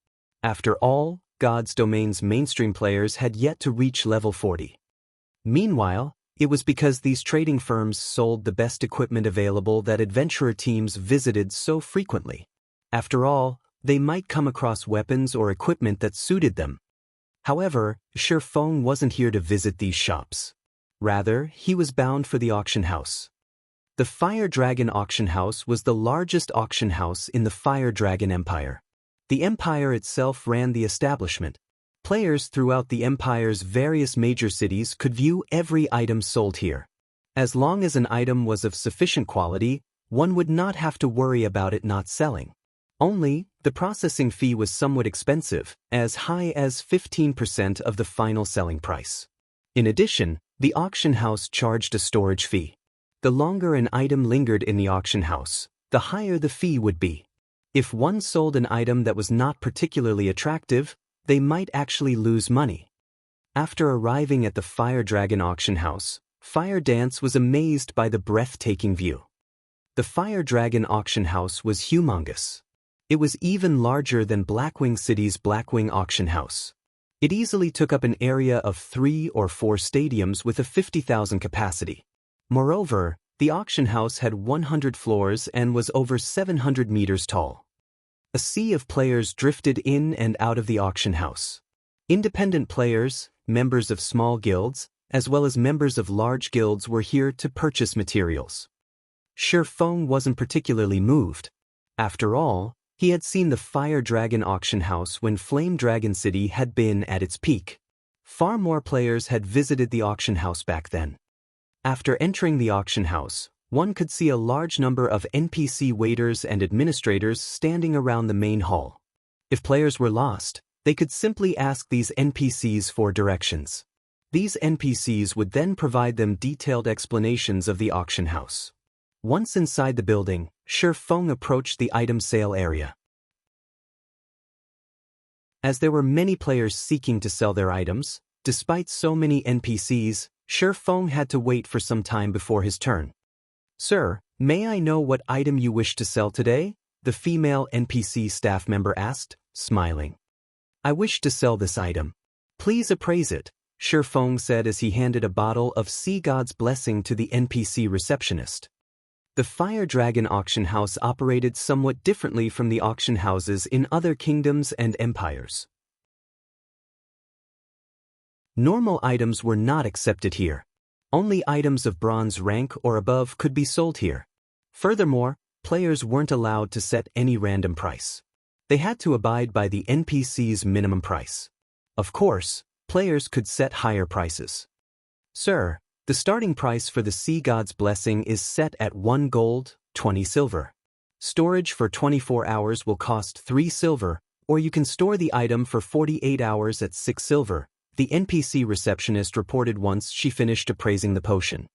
After all, God's Domain's mainstream players had yet to reach level 40. Meanwhile, it was because these trading firms sold the best equipment available that adventurer teams visited so frequently. After all, they might come across weapons or equipment that suited them. However, Shi Feng wasn't here to visit these shops. Rather, he was bound for the auction house. The Fire Dragon Auction House was the largest auction house in the Fire Dragon Empire. The empire itself ran the establishment. Players throughout the empire's various major cities could view every item sold here. As long as an item was of sufficient quality, one would not have to worry about it not selling. Only, the processing fee was somewhat expensive, as high as 15% of the final selling price. In addition, the auction house charged a storage fee. The longer an item lingered in the auction house, the higher the fee would be. If one sold an item that was not particularly attractive, they might actually lose money. After arriving at the Fire Dragon auction house, Fire Dance was amazed by the breathtaking view. The Fire Dragon auction house was humongous. It was even larger than Blackwing City's Blackwing auction house. It easily took up an area of 3 or 4 stadiums with a 50,000 capacity. Moreover, the auction house had 100 floors and was over 700 meters tall. A sea of players drifted in and out of the auction house. Independent players, members of small guilds, as well as members of large guilds were here to purchase materials. Shi Feng wasn't particularly moved. After all, he had seen the Fire Dragon auction house when Flame Dragon City had been at its peak. Far more players had visited the auction house back then. After entering the auction house, one could see a large number of NPC waiters and administrators standing around the main hall. If players were lost, they could simply ask these NPCs for directions. These NPCs would then provide them detailed explanations of the auction house. Once inside the building, Shi Feng approached the item sale area. As there were many players seeking to sell their items, despite so many NPCs, Shi Feng had to wait for some time before his turn. "Sir, may I know what item you wish to sell today?" the female NPC staff member asked, smiling. "I wish to sell this item. Please appraise it," Shi Feng said as he handed a bottle of Sea God's Blessing to the NPC receptionist. The Fire Dragon auction house operated somewhat differently from the auction houses in other kingdoms and empires. Normal items were not accepted here. Only items of bronze rank or above could be sold here. Furthermore, players weren't allowed to set any random price. They had to abide by the NPC's minimum price. Of course, players could set higher prices. "Sir, the starting price for the Sea God's Blessing is set at 1 gold, 20 silver. Storage for 24 hours will cost 3 silver, or you can store the item for 48 hours at 6 silver, the NPC receptionist reported once she finished appraising the potion.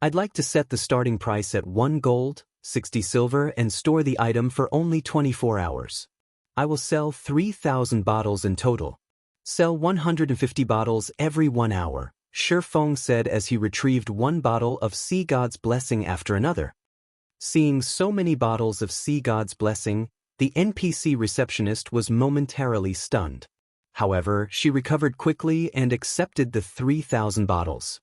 "I'd like to set the starting price at 1 gold, 60 silver and store the item for only 24 hours. I will sell 3,000 bottles in total. Sell 150 bottles every 1 hour. Shi Feng said as he retrieved 1 bottle of Sea God's Blessing after another. Seeing so many bottles of Sea God's Blessing, the NPC receptionist was momentarily stunned. However, she recovered quickly and accepted the 3,000 bottles.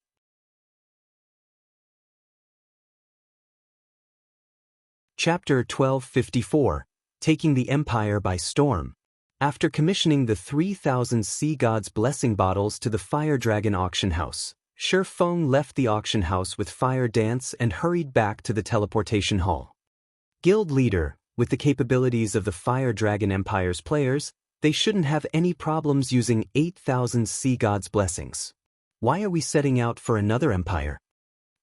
Chapter 1254, Taking the Empire by Storm. After commissioning the 3,000 Sea God's Blessing bottles to the Fire Dragon auction house, Shi Feng left the auction house with Fire Dance and hurried back to the teleportation hall. Guild leader, with the capabilities of the Fire Dragon Empire's players, they shouldn't have any problems using 8,000 Sea God's Blessings. "Why are we setting out for another empire?"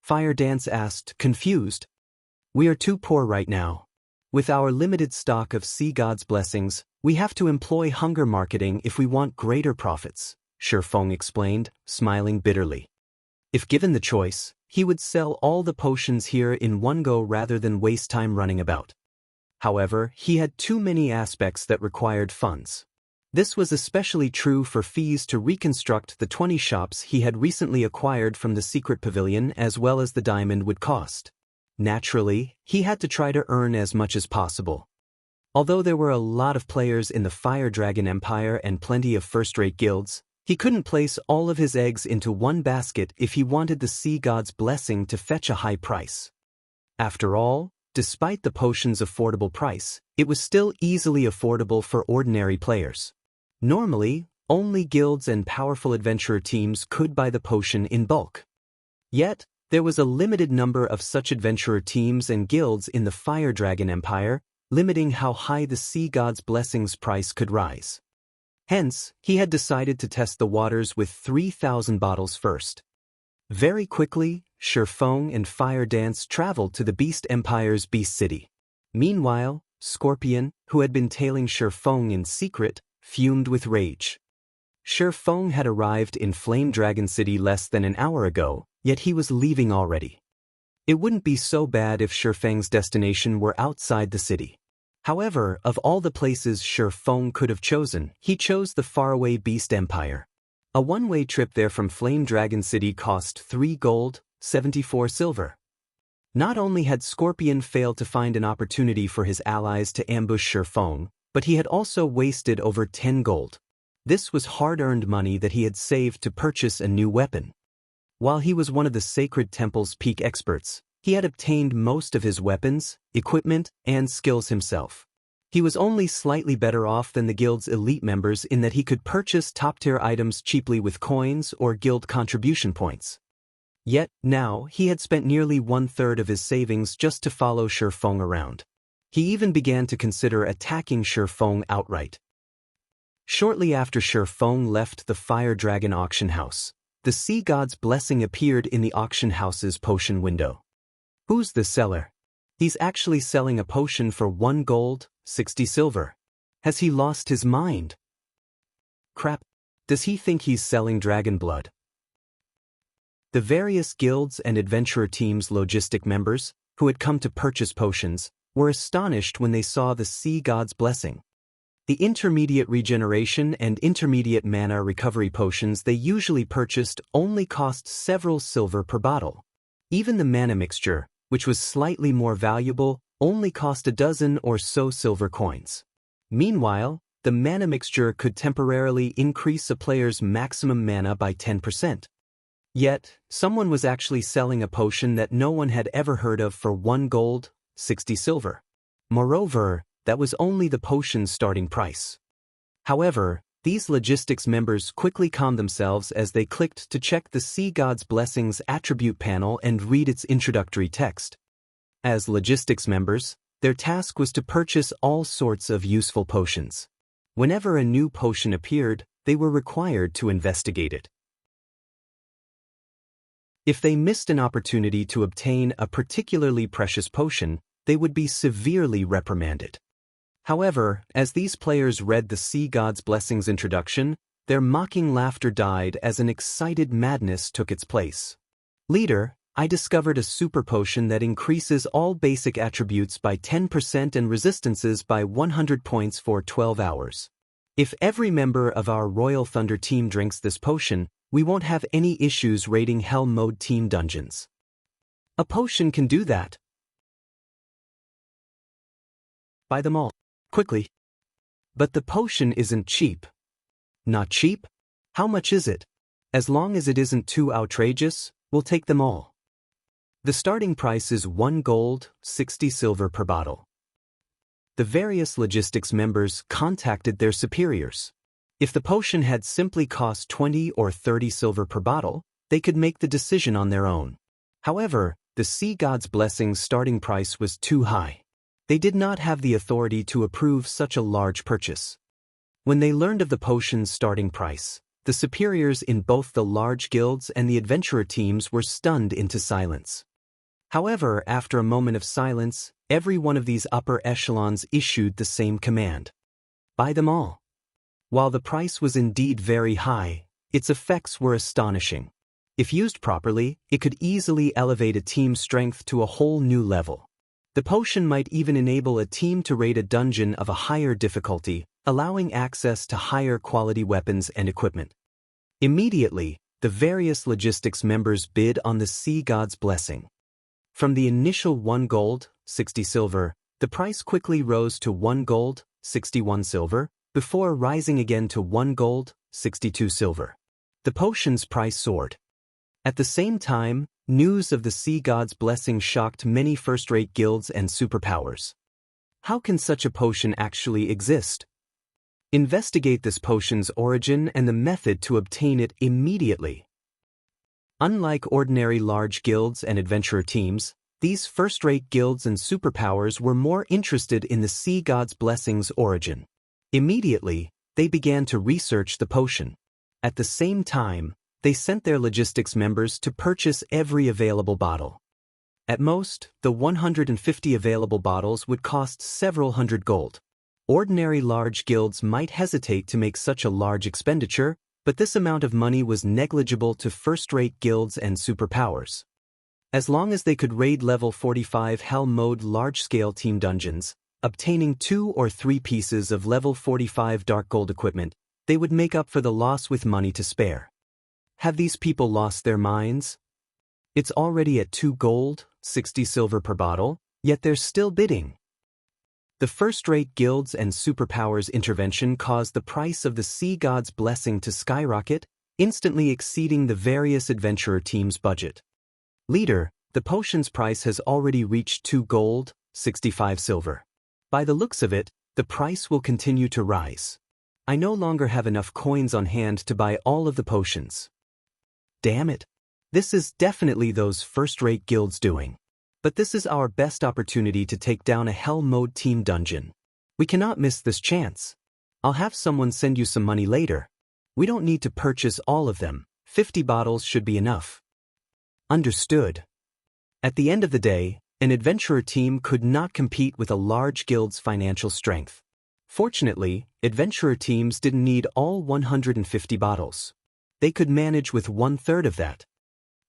Fire Dance asked, confused. "We are too poor right now. With our limited stock of Sea God's Blessings, we have to employ hunger marketing if we want greater profits," Shi Feng explained, smiling bitterly. If given the choice, he would sell all the potions here in one go rather than waste time running about. However, he had too many aspects that required funds. This was especially true for fees to reconstruct the 20 shops he had recently acquired from the secret pavilion as well as the diamond would cost. Naturally, he had to try to earn as much as possible. Although there were a lot of players in the Fire Dragon Empire and plenty of first-rate guilds, he couldn't place all of his eggs into one basket if he wanted the Sea God's Blessing to fetch a high price. After all, despite the potion's affordable price, it was still easily affordable for ordinary players. Normally, only guilds and powerful adventurer teams could buy the potion in bulk. Yet, there was a limited number of such adventurer teams and guilds in the Fire Dragon Empire, limiting how high the Sea God's Blessing's price could rise. Hence, he had decided to test the waters with 3,000 bottles first. Very quickly, Shi Feng and Fire Dance traveled to the Beast Empire's Beast City. Meanwhile, Scorpion, who had been tailing Shi Feng in secret, fumed with rage. Shi Feng had arrived in Flame Dragon City less than an hour ago, yet he was leaving already. It wouldn't be so bad if Shi Feng's destination were outside the city. However, of all the places Shi Feng could have chosen, he chose the faraway Beast Empire. A one-way trip there from Flame Dragon City cost 3 gold, 74 silver. Not only had Scorpion failed to find an opportunity for his allies to ambush Shi Feng, but he had also wasted over 10 gold. This was hard-earned money that he had saved to purchase a new weapon. While he was one of the Sacred Temple's peak experts, he had obtained most of his weapons, equipment, and skills himself. He was only slightly better off than the guild's elite members in that he could purchase top-tier items cheaply with coins or guild contribution points. Yet, now, he had spent nearly 1/3 of his savings just to follow Shi Feng around. He even began to consider attacking Shi Feng outright. Shortly after Shi Feng left the Fire Dragon auction house, the Sea God's blessing appeared in the auction house's potion window. Who's the seller? He's actually selling a potion for 1 gold, 60 silver. Has he lost his mind? Crap. Does he think he's selling dragon blood? The various guilds and adventurer teams' logistic members, who had come to purchase potions, were astonished when they saw the Sea God's blessing. The intermediate regeneration and intermediate mana recovery potions they usually purchased only cost several silver per bottle. Even the mana mixture, which was slightly more valuable, only cost a dozen or so silver coins. Meanwhile, the mana mixture could temporarily increase a player's maximum mana by 10%. Yet, someone was actually selling a potion that no one had ever heard of for 1 gold, 60 silver. Moreover, that was only the potion's starting price. However, these logistics members quickly calmed themselves as they clicked to check the Sea God's Blessings attribute panel and read its introductory text. As logistics members, their task was to purchase all sorts of useful potions. Whenever a new potion appeared, they were required to investigate it. If they missed an opportunity to obtain a particularly precious potion, they would be severely reprimanded. However, as these players read the Sea God's Blessings introduction, their mocking laughter died as an excited madness took its place. Leader, I discovered a super potion that increases all basic attributes by 10% and resistances by 100 points for 12 hours. If every member of our Royal Thunder team drinks this potion, we won't have any issues raiding Hell Mode team dungeons. A potion can do that. Buy them all. Quickly. But the potion isn't cheap. Not cheap? How much is it? As long as it isn't too outrageous, we'll take them all. The starting price is 1 gold, 60 silver per bottle. The various logistics members contacted their superiors. If the potion had simply cost 20 or 30 silver per bottle, they could make the decision on their own. However, the Sea God's Blessing's starting price was too high. They did not have the authority to approve such a large purchase. When they learned of the potion's starting price, the superiors in both the large guilds and the adventurer teams were stunned into silence. However, after a moment of silence, every one of these upper echelons issued the same command. Buy them all. While the price was indeed very high, its effects were astonishing. If used properly, it could easily elevate a team's strength to a whole new level. The potion might even enable a team to raid a dungeon of a higher difficulty, allowing access to higher quality weapons and equipment. Immediately, the various logistics members bid on the Sea God's Blessing. From the initial 1 gold, 60 silver, the price quickly rose to 1 gold, 61 silver, before rising again to 1 gold, 62 silver. The potion's price soared. At the same time, news of the Sea God's Blessing shocked many first-rate guilds and superpowers. How can such a potion actually exist? Investigate this potion's origin and the method to obtain it immediately. Unlike ordinary large guilds and adventurer teams, these first-rate guilds and superpowers were more interested in the Sea God's Blessing's origin. Immediately, they began to research the potion. At the same time, they sent their logistics members to purchase every available bottle. At most, the 150 available bottles would cost several hundred gold. Ordinary large guilds might hesitate to make such a large expenditure, but this amount of money was negligible to first-rate guilds and superpowers. As long as they could raid level 45 Hell mode large-scale team dungeons, obtaining 2 or 3 pieces of level 45 dark gold equipment, they would make up for the loss with money to spare. Have these people lost their minds? It's already at 2 gold, 60 silver per bottle, yet they're still bidding. The first-rate guilds and superpowers intervention caused the price of the Sea God's Blessing to skyrocket, instantly exceeding the various adventurer teams' budget. Leader, the potion's price has already reached 2 gold, 65 silver. By the looks of it, the price will continue to rise. I no longer have enough coins on hand to buy all of the potions. Damn it. This is definitely those first-rate guilds doing. But this is our best opportunity to take down a Hell mode team dungeon. We cannot miss this chance. I'll have someone send you some money later. We don't need to purchase all of them. 50 bottles should be enough. Understood. At the end of the day, an adventurer team could not compete with a large guild's financial strength. Fortunately, adventurer teams didn't need all 150 bottles. They could manage with 1/3 of that.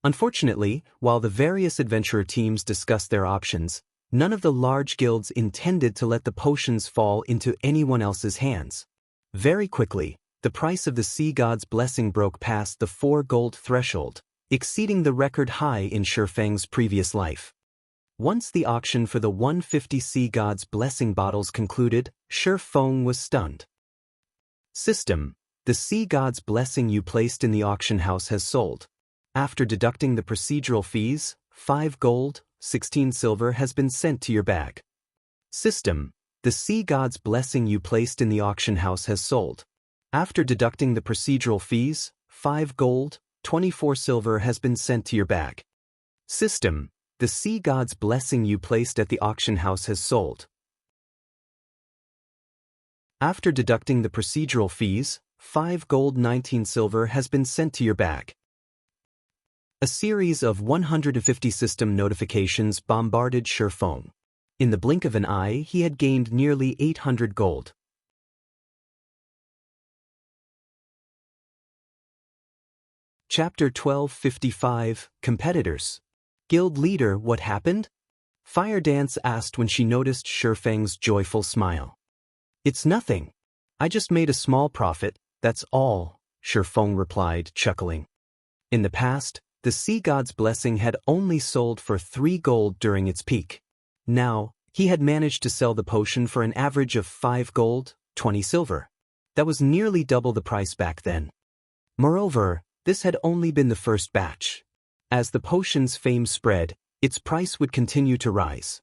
Unfortunately, while the various adventurer teams discussed their options, none of the large guilds intended to let the potions fall into anyone else's hands. Very quickly, the price of the Sea God's Blessing broke past the 4 gold threshold, exceeding the record high in Shifeng's previous life. Once the auction for the 150 Sea God's Blessing bottles concluded, Shifeng was stunned. System: the Sea God's Blessing you placed in the auction house has sold. After deducting the procedural fees, 5 gold, 16 silver has been sent to your bag. System: the Sea God's Blessing you placed in the auction house has sold. After deducting the procedural fees, 5 gold, 24 silver has been sent to your bag. System: the Sea God's Blessing you placed at the auction house has sold. After deducting the procedural fees, 5 gold, 19 silver has been sent to your bag. A series of 150 system notifications bombarded Shifeng. In the blink of an eye, he had gained nearly 800 gold. Chapter 1255, Competitors. Guild Leader, what happened? Fire Dance asked when she noticed Shifeng's joyful smile. It's nothing. I just made a small profit, that's all, Shifeng replied, chuckling. In the past, the Sea God's Blessing had only sold for 3 gold during its peak. Now, he had managed to sell the potion for an average of 5 gold, 20 silver. That was nearly double the price back then. Moreover, this had only been the first batch. As the potion's fame spread, its price would continue to rise.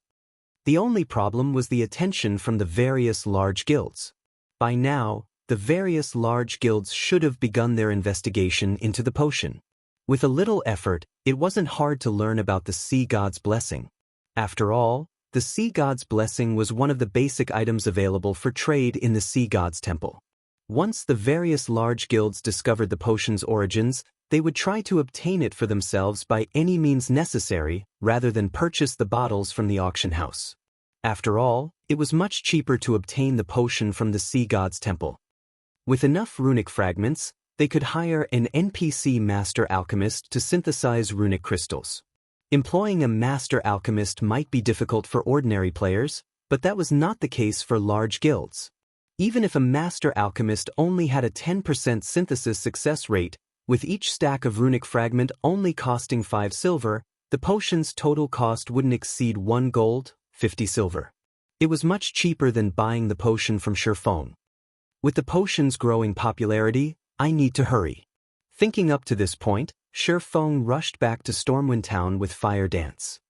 The only problem was the attention from the various large guilds. By now, the various large guilds should have begun their investigation into the potion. With a little effort, it wasn't hard to learn about the Sea God's Blessing. After all, the Sea God's Blessing was one of the basic items available for trade in the Sea God's Temple. Once the various large guilds discovered the potion's origins, they would try to obtain it for themselves by any means necessary, rather than purchase the bottles from the auction house. After all, it was much cheaper to obtain the potion from the Sea God's Temple. With enough runic fragments, they could hire an NPC master alchemist to synthesize runic crystals. Employing a master alchemist might be difficult for ordinary players, but that was not the case for large guilds. Even if a master alchemist only had a 10% synthesis success rate, with each stack of runic fragment only costing 5 silver, the potion's total cost wouldn't exceed 1 gold, 50 silver. It was much cheaper than buying the potion from Shifeng. With the potion's growing popularity, I need to hurry. Thinking up to this point, Shifeng rushed back to Stormwind Town with Fire Dance.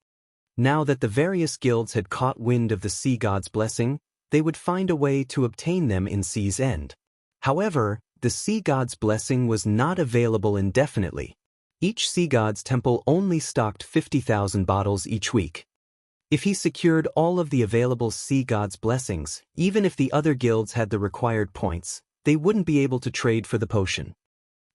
Now that the various guilds had caught wind of the Sea God's Blessing, they would find a way to obtain them in Sea's End. However, the Sea God's Blessing was not available indefinitely. Each Sea God's temple only stocked 50,000 bottles each week. If he secured all of the available Sea God's Blessings, even if the other guilds had the required points, they wouldn't be able to trade for the potion.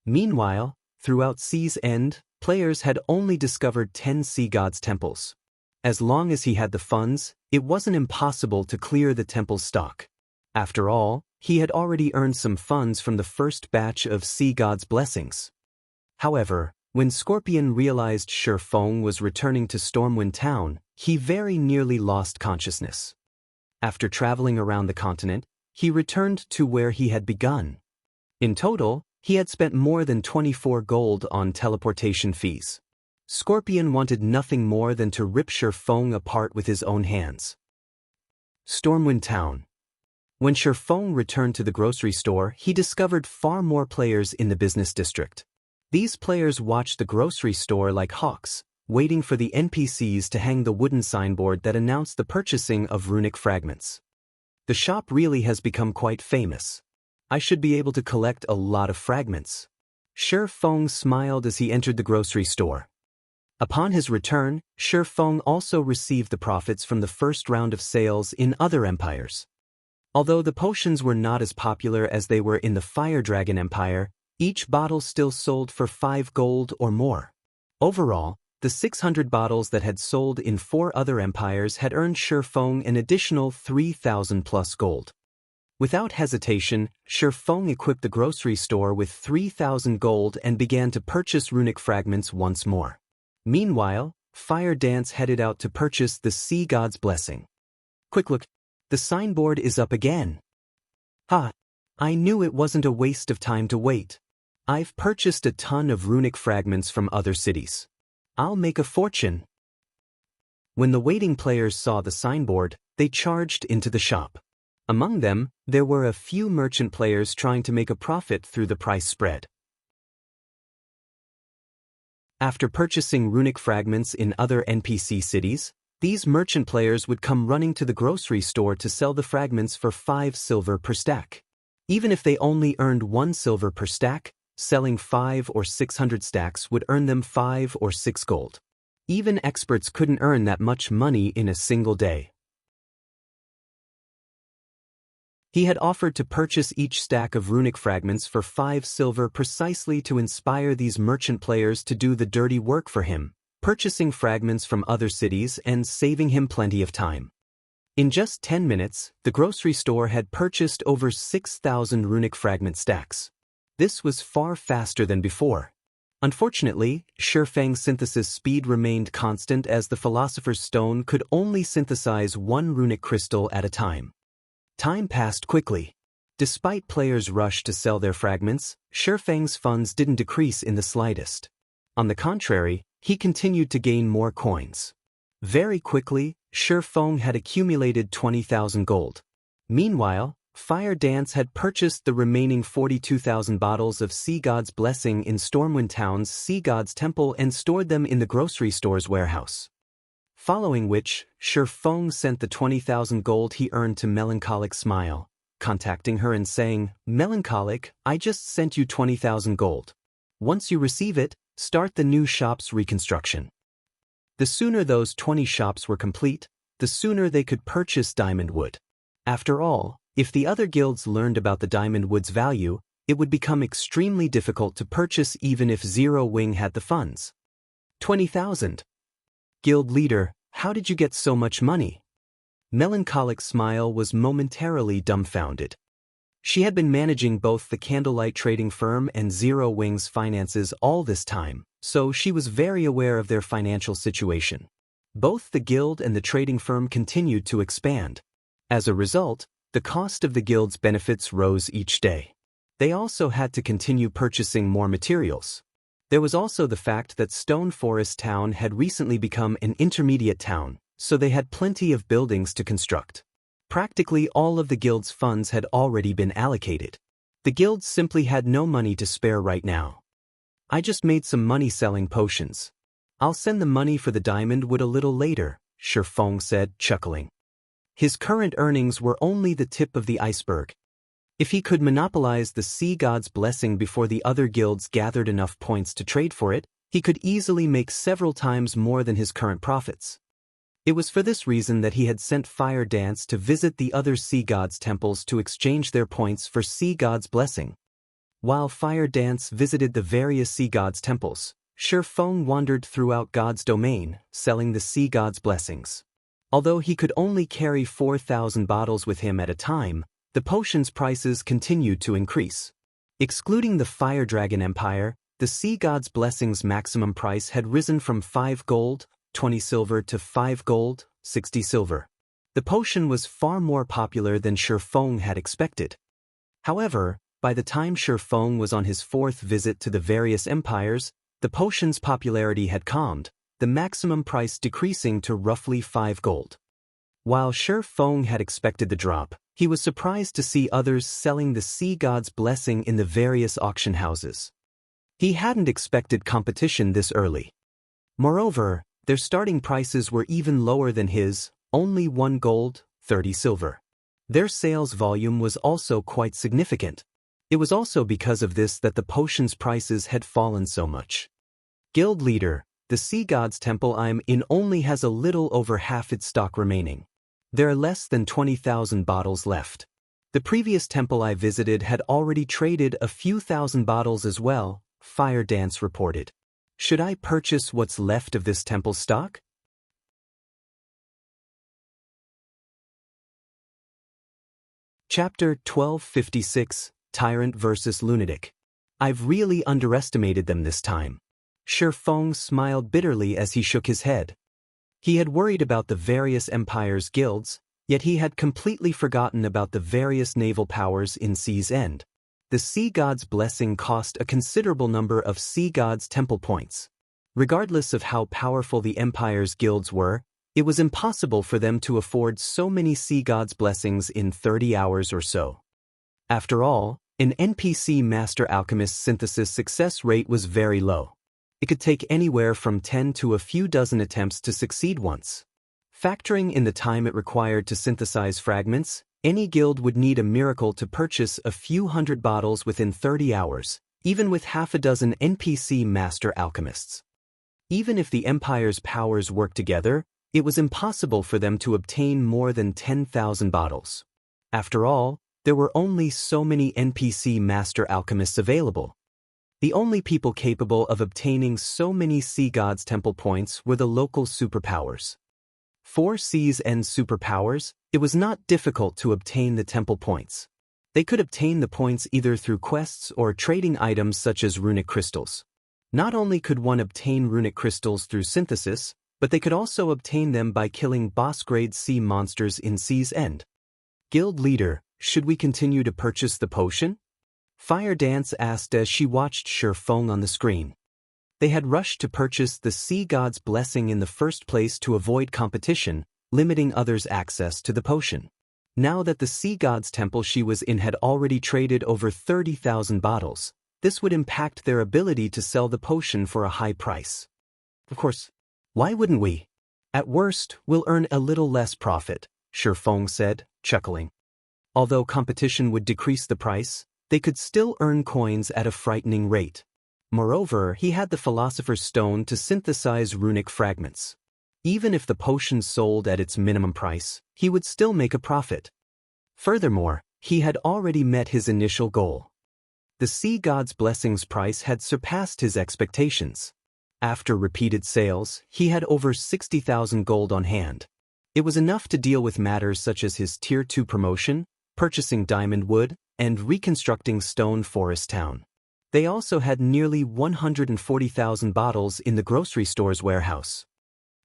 Meanwhile, throughout Sea's End, players had only discovered 10 Sea God's temples. As long as he had the funds, it wasn't impossible to clear the temple's stock. After all, he had already earned some funds from the first batch of Sea God's blessings. However, when Scorpion realized Shi Feng was returning to Stormwind Town, he very nearly lost consciousness. After traveling around the continent, he returned to where he had begun. In total, he had spent more than 24 gold on teleportation fees. Scorpion wanted nothing more than to rip Shi Feng apart with his own hands. Stormwind Town. When Shi Feng returned to the grocery store, he discovered far more players in the business district. These players watched the grocery store like hawks, waiting for the NPCs to hang the wooden signboard that announced the purchasing of runic fragments. The shop really has become quite famous. I should be able to collect a lot of fragments. Shi Feng smiled as he entered the grocery store. Upon his return, Shi Feng also received the profits from the first round of sales in other empires. Although the potions were not as popular as they were in the Fire Dragon Empire, each bottle still sold for 5 gold or more. Overall, the 600 bottles that had sold in 4 other empires had earned Shi Feng an additional 3,000 plus gold. Without hesitation, Shi Feng equipped the grocery store with 3,000 gold and began to purchase runic fragments once more. Meanwhile, Fire Dance headed out to purchase the Sea God's blessing. Quick look, the signboard is up again. Ha! I knew it wasn't a waste of time to wait. I've purchased a ton of runic fragments from other cities. I'll make a fortune. When the waiting players saw the signboard, they charged into the shop. Among them, there were a few merchant players trying to make a profit through the price spread. After purchasing runic fragments in other NPC cities, these merchant players would come running to the grocery store to sell the fragments for 5 silver per stack. Even if they only earned 1 silver per stack, selling 5 or 600 stacks would earn them 5 or 6 gold. Even experts couldn't earn that much money in a single day. He had offered to purchase each stack of runic fragments for 5 silver precisely to inspire these merchant players to do the dirty work for him, purchasing fragments from other cities and saving him plenty of time. In just 10 minutes, the grocery store had purchased over 6,000 runic fragment stacks. This was far faster than before. Unfortunately, Shi Feng's synthesis speed remained constant as the Philosopher's Stone could only synthesize 1 runic crystal at a time. Time passed quickly. Despite players' rush to sell their fragments, Shi Feng's funds didn't decrease in the slightest. On the contrary, he continued to gain more coins. Very quickly, Shi Feng had accumulated 20,000 gold. Meanwhile, Fire Dance had purchased the remaining 42,000 bottles of Sea God's blessing in Stormwind Town's Sea God's temple and stored them in the grocery store's warehouse. Following which, Shi Feng sent the 20,000 gold he earned to Melancholic Smile, contacting her and saying, "Melancholic, I just sent you 20,000 gold. Once you receive it, start the new shop's reconstruction." The sooner those 20 shops were complete, the sooner they could purchase diamond wood. After all, if the other guilds learned about the diamond wood's value, it would become extremely difficult to purchase even if Zero Wing had the funds. 20,000. Guild leader, how did you get so much money? Melancholic Smile was momentarily dumbfounded. She had been managing both the Candlelight trading firm and Zero Wing's finances all this time, so she was very aware of their financial situation. Both the guild and the trading firm continued to expand. As a result, the cost of the guild's benefits rose each day. They also had to continue purchasing more materials. There was also the fact that Stone Forest Town had recently become an intermediate town, so they had plenty of buildings to construct. Practically all of the guild's funds had already been allocated. The guild simply had no money to spare right now. "I just made some money selling potions. I'll send the money for the diamond wood a little later," Shi Feng said, chuckling. His current earnings were only the tip of the iceberg. If he could monopolize the Sea God's blessing before the other guilds gathered enough points to trade for it, he could easily make several times more than his current profits. It was for this reason that he had sent Fire Dance to visit the other Sea God's temples to exchange their points for Sea God's blessing. While Fire Dance visited the various Sea God's temples, Shi Feng wandered throughout God's domain, selling the sea god's blessings. Although he could only carry 4,000 bottles with him at a time, the potion's prices continued to increase. Excluding the Fire Dragon Empire, the sea god's blessings' maximum price had risen from 5 gold, 20 silver to 5 gold, 60 silver. The potion was far more popular than Shi Feng had expected. However, by the time Shi Feng was on his 4th visit to the various empires, the potion's popularity had calmed, the maximum price decreasing to roughly 5 gold. While Shi Feng had expected the drop, he was surprised to see others selling the sea god's blessing in the various auction houses. He hadn't expected competition this early. Moreover, their starting prices were even lower than his, only 1 gold, 30 silver. Their sales volume was also quite significant. It was also because of this that the potion's prices had fallen so much. Guild leader, the sea god's temple I'm in only has a little over half its stock remaining. There are less than 20,000 bottles left. The previous temple I visited had already traded a few thousand bottles as well, Fire Dance reported. Should I purchase what's left of this temple stock? Chapter 1256, Tyrant vs. Lunatic. I've really underestimated them this time. Shi Feng smiled bitterly as he shook his head. He had worried about the various empires' guilds, yet he had completely forgotten about the various naval powers in Sea's End. The sea god's blessing cost a considerable number of sea god's temple points. Regardless of how powerful the empire's guilds were, it was impossible for them to afford so many sea god's blessings in 30 hours or so. After all, an NPC master alchemist's synthesis success rate was very low. It could take anywhere from 10 to a few dozen attempts to succeed once. Factoring in the time it required to synthesize fragments, any guild would need a miracle to purchase a few hundred bottles within 30 hours, even with half a dozen NPC master alchemists. Even if the empire's powers worked together, it was impossible for them to obtain more than 10,000 bottles. After all, there were only so many NPC master alchemists available. The only people capable of obtaining so many sea gods' temple points were the local superpowers. For Sea's End superpowers, it was not difficult to obtain the temple points. They could obtain the points either through quests or trading items such as runic crystals. Not only could one obtain runic crystals through synthesis, but they could also obtain them by killing boss-grade sea monsters in Sea's End. Guild leader, should we continue to purchase the potion? Fire Dance asked as she watched Shi Feng on the screen. They had rushed to purchase the sea god's blessing in the first place to avoid competition, limiting others' access to the potion. Now that the sea god's temple she was in had already traded over 30,000 bottles, this would impact their ability to sell the potion for a high price. Of course, why wouldn't we? At worst, we'll earn a little less profit, Shi Feng said, chuckling. Although competition would decrease the price, they could still earn coins at a frightening rate. Moreover, he had the Philosopher's Stone to synthesize runic fragments. Even if the potion sold at its minimum price, he would still make a profit. Furthermore, he had already met his initial goal. The sea god's blessings price had surpassed his expectations. After repeated sales, he had over 60,000 gold on hand. It was enough to deal with matters such as his Tier 2 promotion, purchasing diamond wood, and reconstructing Stone Forest Town. They also had nearly 140,000 bottles in the grocery store's warehouse.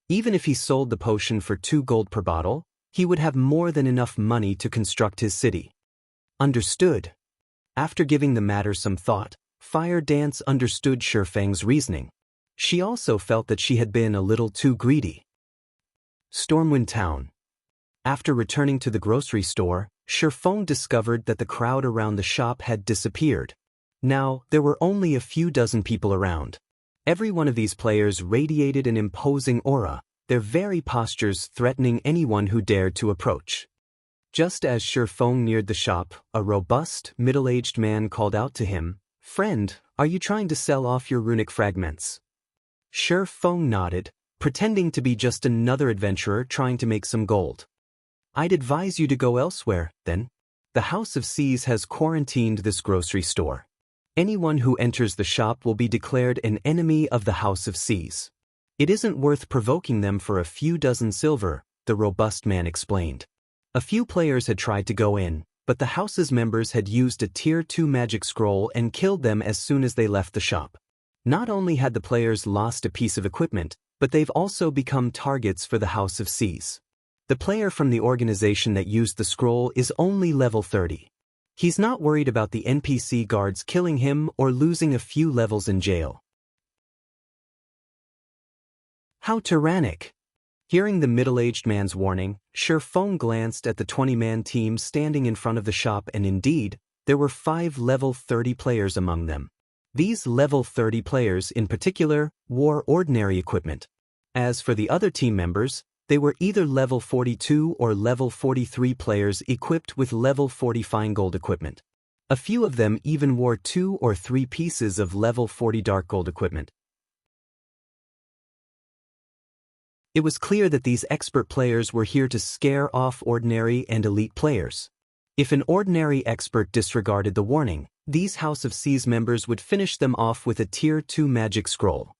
Even if he sold the potion for 2 gold per bottle, he would have more than enough money to construct his city. Understood. After giving the matter some thought, Fire Dance understood Shi Feng's reasoning. She also felt that she had been a little too greedy. Stormwind Town. After returning to the grocery store, Shi Feng discovered that the crowd around the shop had disappeared. Now, there were only a few dozen people around. Every one of these players radiated an imposing aura, their very postures threatening anyone who dared to approach. Just as Shi Feng neared the shop, a robust, middle-aged man called out to him, "Friend, are you trying to sell off your runic fragments?" Shi Feng nodded, pretending to be just another adventurer trying to make some gold. "I'd advise you to go elsewhere, then. The House of Seas has quarantined this grocery store." Anyone who enters the shop will be declared an enemy of the House of Seas. It isn't worth provoking them for a few dozen silver, the robust man explained. A few players had tried to go in, but the house's members had used a Tier 2 magic scroll and killed them as soon as they left the shop. Not only had the players lost a piece of equipment, but they've also become targets for the House of Seas. The player from the organization that used the scroll is only level 30. He's not worried about the NPC guards killing him or losing a few levels in jail. How tyrannic! Hearing the middle-aged man's warning, Xianxia glanced at the 20-man team standing in front of the shop, and indeed, there were 5 level 30 players among them. These level 30 players in particular wore ordinary equipment. As for the other team members, they were either level 42 or level 43 players equipped with level 40 fine gold equipment. A few of them even wore 2 or 3 pieces of level 40 dark gold equipment. It was clear that these expert players were here to scare off ordinary and elite players. If an ordinary expert disregarded the warning, these House of Seas members would finish them off with a Tier 2 magic scroll.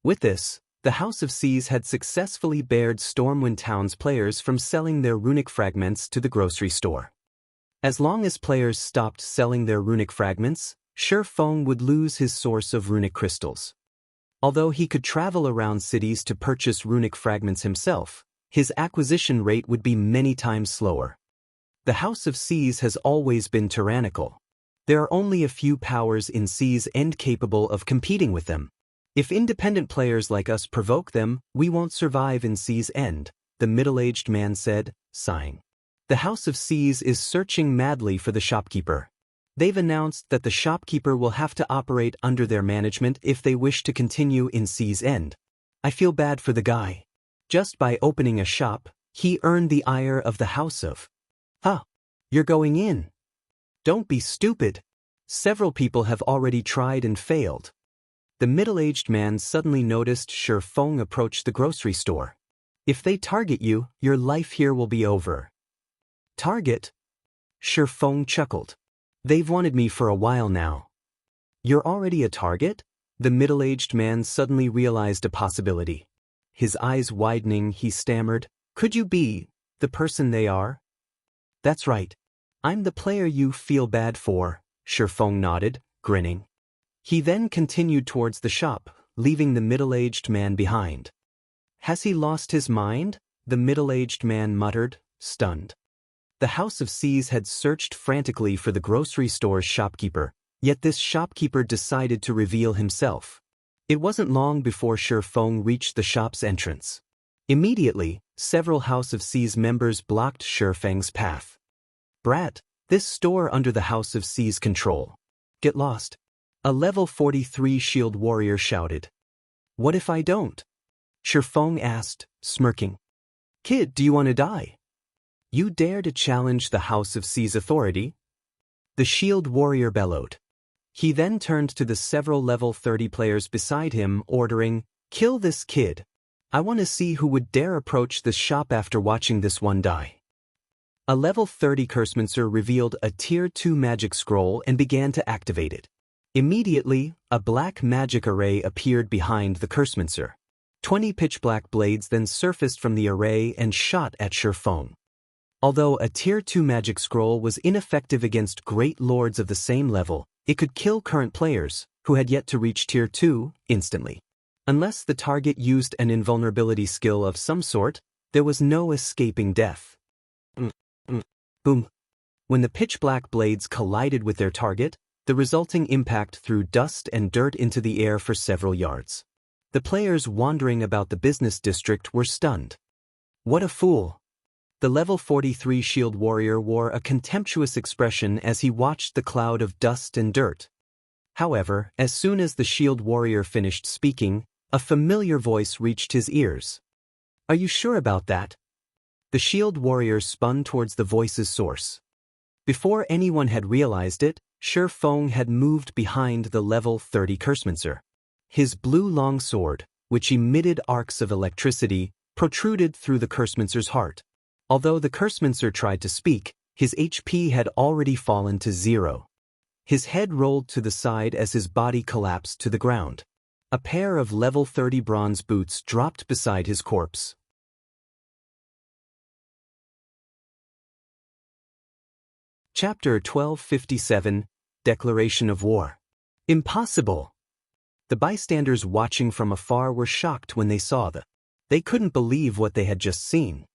With this, the House of Seas had successfully barred Stormwind Town's players from selling their runic fragments to the grocery store. As long as players stopped selling their runic fragments, Xianxia would lose his source of runic crystals. Although he could travel around cities to purchase runic fragments himself, his acquisition rate would be many times slower. The House of Seas has always been tyrannical. There are only a few powers in Seas End capable of competing with them. If independent players like us provoke them, we won't survive in Seas End, the middle-aged man said, sighing. The House of Seas is searching madly for the shopkeeper. They've announced that the shopkeeper will have to operate under their management if they wish to continue in Seas End. I feel bad for the guy. Just by opening a shop, he earned the ire of the House of. You're going in. Don't be stupid. Several people have already tried and failed. The middle-aged man suddenly noticed Xianxia approach the grocery store. If they target you, your life here will be over. Target? Xianxia chuckled. They've wanted me for a while now. You're already a target? The middle-aged man suddenly realized a possibility. His eyes widening, he stammered, Could you be the person they are? That's right. I'm the player you feel bad for, Xianxia nodded, grinning. He then continued towards the shop, leaving the middle-aged man behind. Has he lost his mind? The middle-aged man muttered, stunned. The House of Seas had searched frantically for the grocery store's shopkeeper, yet this shopkeeper decided to reveal himself. It wasn't long before Xianxia reached the shop's entrance. Immediately, several House of Seas members blocked Xianxia's path. Brat, this store under the House of Seas control. Get lost. A level 43 shield warrior shouted. What if I don't? Xianxia asked, smirking. Kid, do you want to die? You dare to challenge the House of Seas authority? The shield warrior bellowed. He then turned to the several level 30 players beside him, ordering, Kill this kid. I want to see who would dare approach this shop after watching this one die. A level 30 Cursemancer revealed a Tier 2 magic scroll and began to activate it. Immediately, a black magic array appeared behind the Cursemancer. 20 pitch-black blades then surfaced from the array and shot at Xianxia. Although a Tier 2 magic scroll was ineffective against great lords of the same level, it could kill current players, who had yet to reach Tier 2, instantly. Unless the target used an invulnerability skill of some sort, there was no escaping death. Boom. When the pitch-black blades collided with their target, the resulting impact threw dust and dirt into the air for several yards. The players wandering about the business district were stunned. What a fool! The level 43 shield warrior wore a contemptuous expression as he watched the cloud of dust and dirt. However, as soon as the shield warrior finished speaking, a familiar voice reached his ears. Are you sure about that? The shield warrior spun towards the voice's source. Before anyone had realized it, Xianxia had moved behind the level 30 Cursemancer. His blue longsword, which emitted arcs of electricity, protruded through the Cursemancer's heart. Although the Cursemancer tried to speak, his HP had already fallen to 0. His head rolled to the side as his body collapsed to the ground. A pair of level 30 bronze boots dropped beside his corpse. Chapter 1257, Declaration of War. Impossible! The bystanders watching from afar were shocked when they saw They couldn't believe what they had just seen.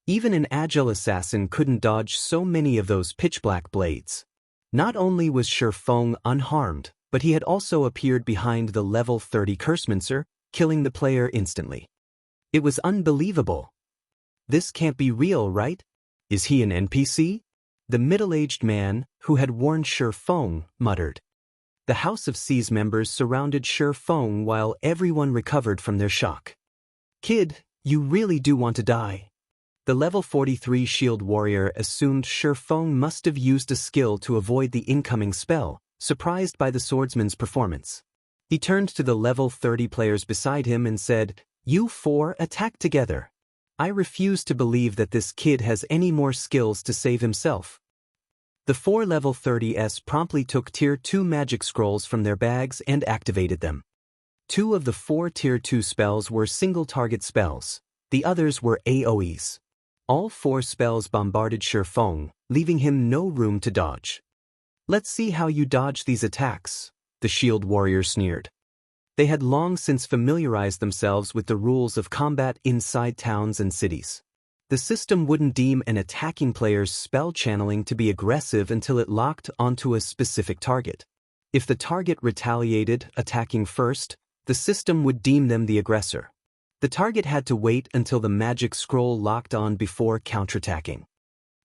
Even an agile assassin couldn't dodge so many of those pitch-black blades. Not only was Shi Feng unharmed, but he had also appeared behind the level 30 Cursemancer, killing the player instantly. It was unbelievable. This can't be real, right? Is he an NPC? The middle-aged man, who had warned Shi Feng, muttered. The House of C's members surrounded Shi Feng while everyone recovered from their shock. Kid, you really do want to die. The level 43 shield warrior assumed Shi Feng must have used a skill to avoid the incoming spell, surprised by the swordsman's performance. He turned to the level 30 players beside him and said, "You four attack together. I refuse to believe that this kid has any more skills to save himself." The four level 30s promptly took Tier 2 magic scrolls from their bags and activated them. Two of the four Tier 2 spells were single-target spells. The others were AoEs. All four spells bombarded Shi Feng, leaving him no room to dodge. "Let's see how you dodge these attacks," the shield warrior sneered. They had long since familiarized themselves with the rules of combat inside towns and cities. The system wouldn't deem an attacking player's spell channeling to be aggressive until it locked onto a specific target. If the target retaliated, attacking first, the system would deem them the aggressor. The target had to wait until the magic scroll locked on before counterattacking.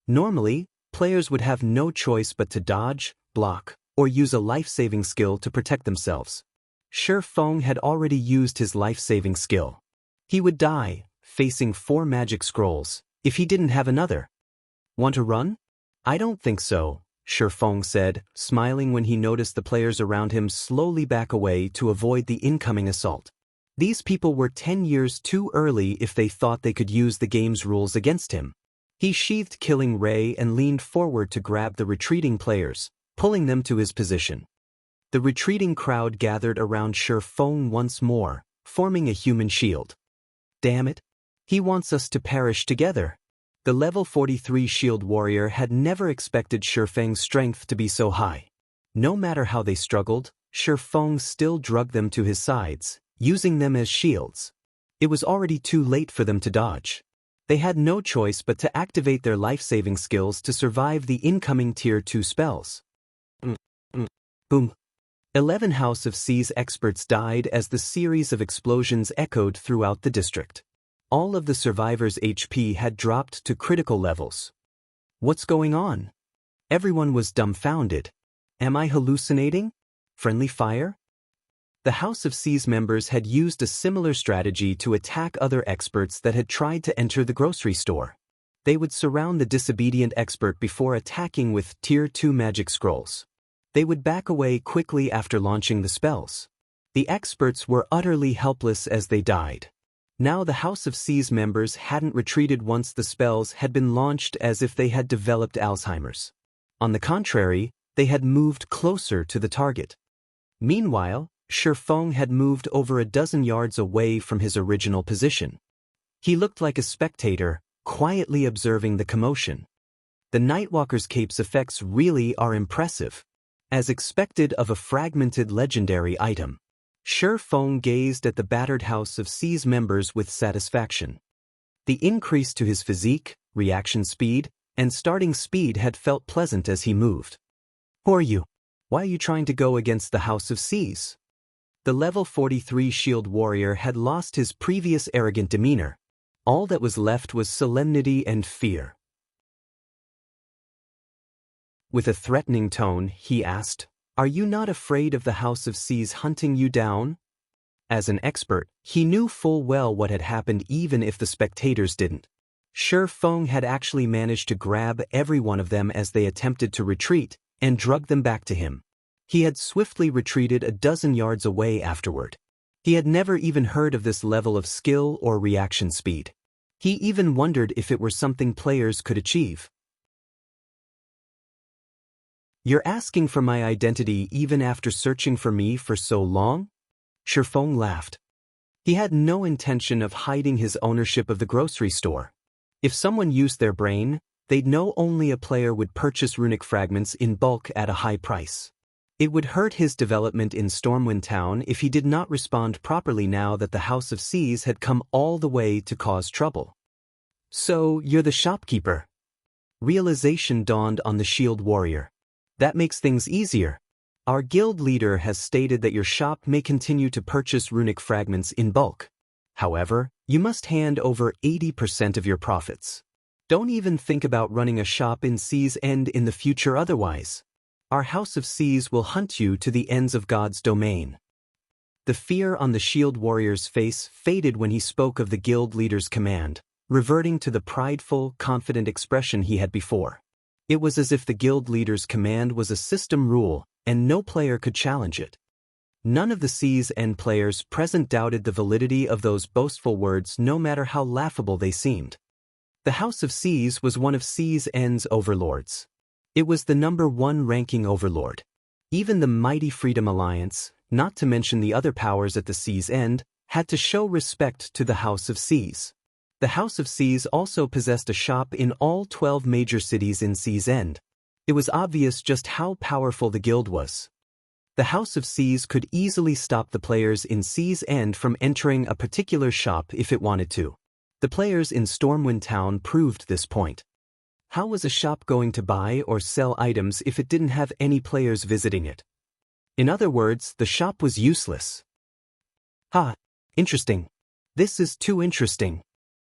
Normally, players would have no choice but to dodge, block, or use a life-saving skill to protect themselves. Shi Feng had already used his life-saving skill. He would die, facing 4 magic scrolls, if he didn't have another. "Want to run?" "I don't think so," Shi Feng said, smiling when he noticed the players around him slowly back away to avoid the incoming assault. These people were 10 years too early if they thought they could use the game's rules against him. He sheathed Killing Ray and leaned forward to grab the retreating players, pulling them to his position. The retreating crowd gathered around Shi Feng once more, forming a human shield. "Damn it! He wants us to perish together." The level 43 shield warrior had never expected Shi Feng's strength to be so high. No matter how they struggled, Shi Feng still drugged them to his sides, using them as shields. It was already too late for them to dodge. They had no choice but to activate their life-saving skills to survive the incoming Tier 2 spells. Boom. 11 House of C's experts died as the series of explosions echoed throughout the district. All of the survivors' HP had dropped to critical levels. What's going on? Everyone was dumbfounded. Am I hallucinating? Friendly fire? The House of C's members had used a similar strategy to attack other experts that had tried to enter the grocery store. They would surround the disobedient expert before attacking with Tier 2 magic scrolls. They would back away quickly after launching the spells. The experts were utterly helpless as they died. Now the House of C's members hadn't retreated once the spells had been launched as if they had developed Alzheimer's. On the contrary, they had moved closer to the target. Meanwhile, Shi Feng had moved over a dozen yards away from his original position. He looked like a spectator, quietly observing the commotion. The Nightwalker's cape's effects really are impressive. As expected of a fragmented legendary item, Shi Feng gazed at the battered House of C's members with satisfaction. The increase to his physique, reaction speed, and starting speed had felt pleasant as he moved. "Who are you? Why are you trying to go against the House of C's?" The level 43 shield warrior had lost his previous arrogant demeanor. All that was left was solemnity and fear. With a threatening tone, he asked, "Are you not afraid of the House of C's hunting you down?" As an expert, he knew full well what had happened even if the spectators didn't. Shi Feng had actually managed to grab every one of them as they attempted to retreat and drug them back to him. He had swiftly retreated a dozen yards away afterward. He had never even heard of this level of skill or reaction speed. He even wondered if it were something players could achieve. You're asking for my identity even after searching for me for so long? Shifeng laughed. He had no intention of hiding his ownership of the grocery store. If someone used their brain, they'd know only a player would purchase runic fragments in bulk at a high price. It would hurt his development in Stormwind Town if he did not respond properly now that the House of Seas had come all the way to cause trouble. So, you're the shopkeeper. Realization dawned on the shield warrior. That makes things easier. Our guild leader has stated that your shop may continue to purchase runic fragments in bulk. However, you must hand over 80% of your profits. Don't even think about running a shop in Sea's End in the future otherwise. Our House of Seas will hunt you to the ends of God's domain. The fear on the shield warrior's face faded when he spoke of the guild leader's command, reverting to the prideful, confident expression he had before. It was as if the guild leader's command was a system rule, and no player could challenge it. None of the Sea's End players present doubted the validity of those boastful words no matter how laughable they seemed. The House of Seas was one of Sea's End's overlords. It was the #1 ranking overlord. Even the mighty Freedom Alliance, not to mention the other powers at the Sea's End, had to show respect to the House of Seas. The House of Seas also possessed a shop in all 12 major cities in Sea's End. It was obvious just how powerful the guild was. The House of Seas could easily stop the players in Sea's End from entering a particular shop if it wanted to. The players in Stormwind Town proved this point. How was a shop going to buy or sell items if it didn't have any players visiting it? In other words, the shop was useless. Interesting. This is too interesting.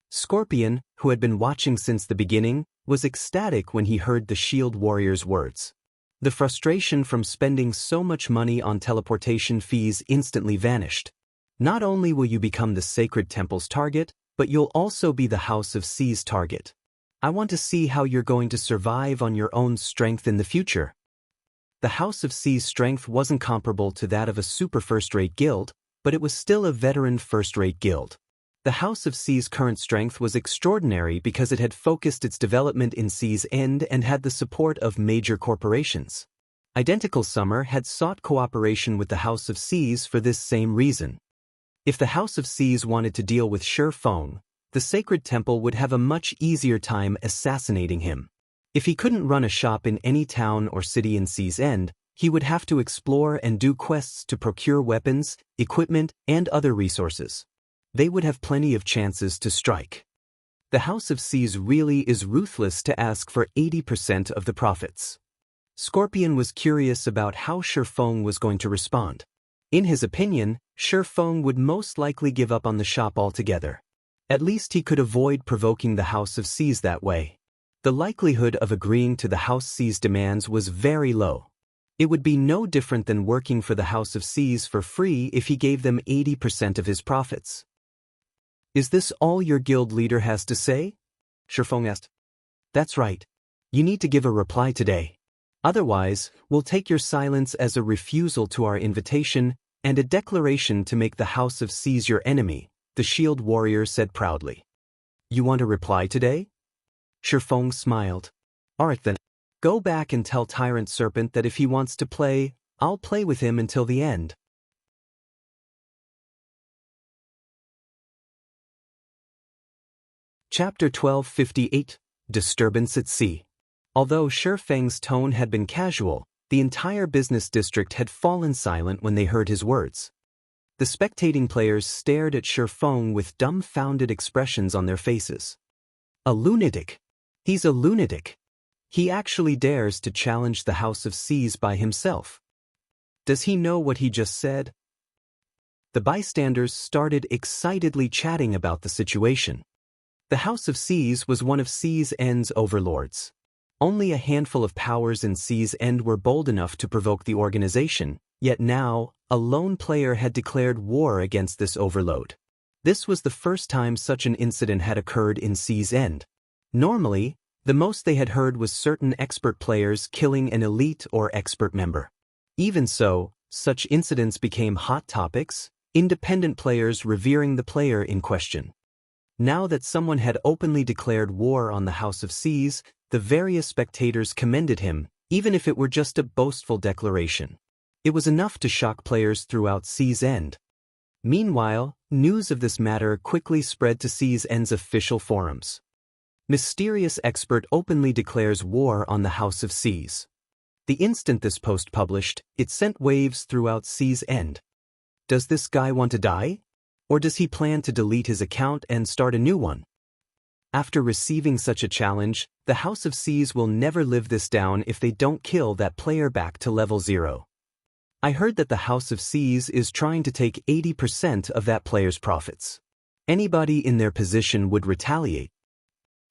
Scorpion, who had been watching since the beginning, was ecstatic when he heard the shield warrior's words. The frustration from spending so much money on teleportation fees instantly vanished. Not only will you become the Sacred Temple's target, but you'll also be the House of Seas' target. I want to see how you're going to survive on your own strength in the future. The House of Seas' strength wasn't comparable to that of a super first-rate guild, but it was still a veteran first-rate guild. The House of Seas' current strength was extraordinary because it had focused its development in Sea's End and had the support of major corporations. Identical Summer had sought cooperation with the House of Seas for this same reason. If the House of Seas wanted to deal with Shifeng, the Sacred Temple would have a much easier time assassinating him. If he couldn't run a shop in any town or city in Sea's End, he would have to explore and do quests to procure weapons, equipment, and other resources. They would have plenty of chances to strike. The House of Seas really is ruthless to ask for 80% of the profits. Scorpion was curious about how Shifeng was going to respond. In his opinion, Shifeng would most likely give up on the shop altogether. At least he could avoid provoking the House of Seas that way. The likelihood of agreeing to the House Seas' demands was very low. It would be no different than working for the House of Seas for free if he gave them 80% of his profits. Is this all your guild leader has to say? Shifeng asked. That's right. You need to give a reply today. Otherwise, we'll take your silence as a refusal to our invitation and a declaration to make the House of Seas your enemy, the shield warrior said proudly. You want a reply today? Shifeng smiled. Alright then. Go back and tell Tyrant Serpent that if he wants to play, I'll play with him until the end. Chapter 1258, Disturbance at Sea. Although Shifeng's tone had been casual, the entire business district had fallen silent when they heard his words. The spectating players stared at Shifeng with dumbfounded expressions on their faces. A lunatic. He's a lunatic. He actually dares to challenge the House of Seas by himself. Does he know what he just said? The bystanders started excitedly chatting about the situation. The House of Seas was one of Sea's End's overlords. Only a handful of powers in Sea's End were bold enough to provoke the organization, yet now, a lone player had declared war against this overload. This was the first time such an incident had occurred in Sea's End. Normally, the most they had heard was certain expert players killing an elite or expert member. Even so, such incidents became hot topics, independent players revering the player in question. Now that someone had openly declared war on the House of Seas, the various spectators commended him, even if it were just a boastful declaration. It was enough to shock players throughout Sea's End. Meanwhile, news of this matter quickly spread to Sea's End's official forums. Mysterious expert openly declares war on the House of Seas. The instant this post published, it sent waves throughout Sea's End. Does this guy want to die? Or does he plan to delete his account and start a new one? After receiving such a challenge, the House of Seas will never live this down if they don't kill that player back to level 0. I heard that the House of Seas is trying to take 80% of that player's profits. Anybody in their position would retaliate.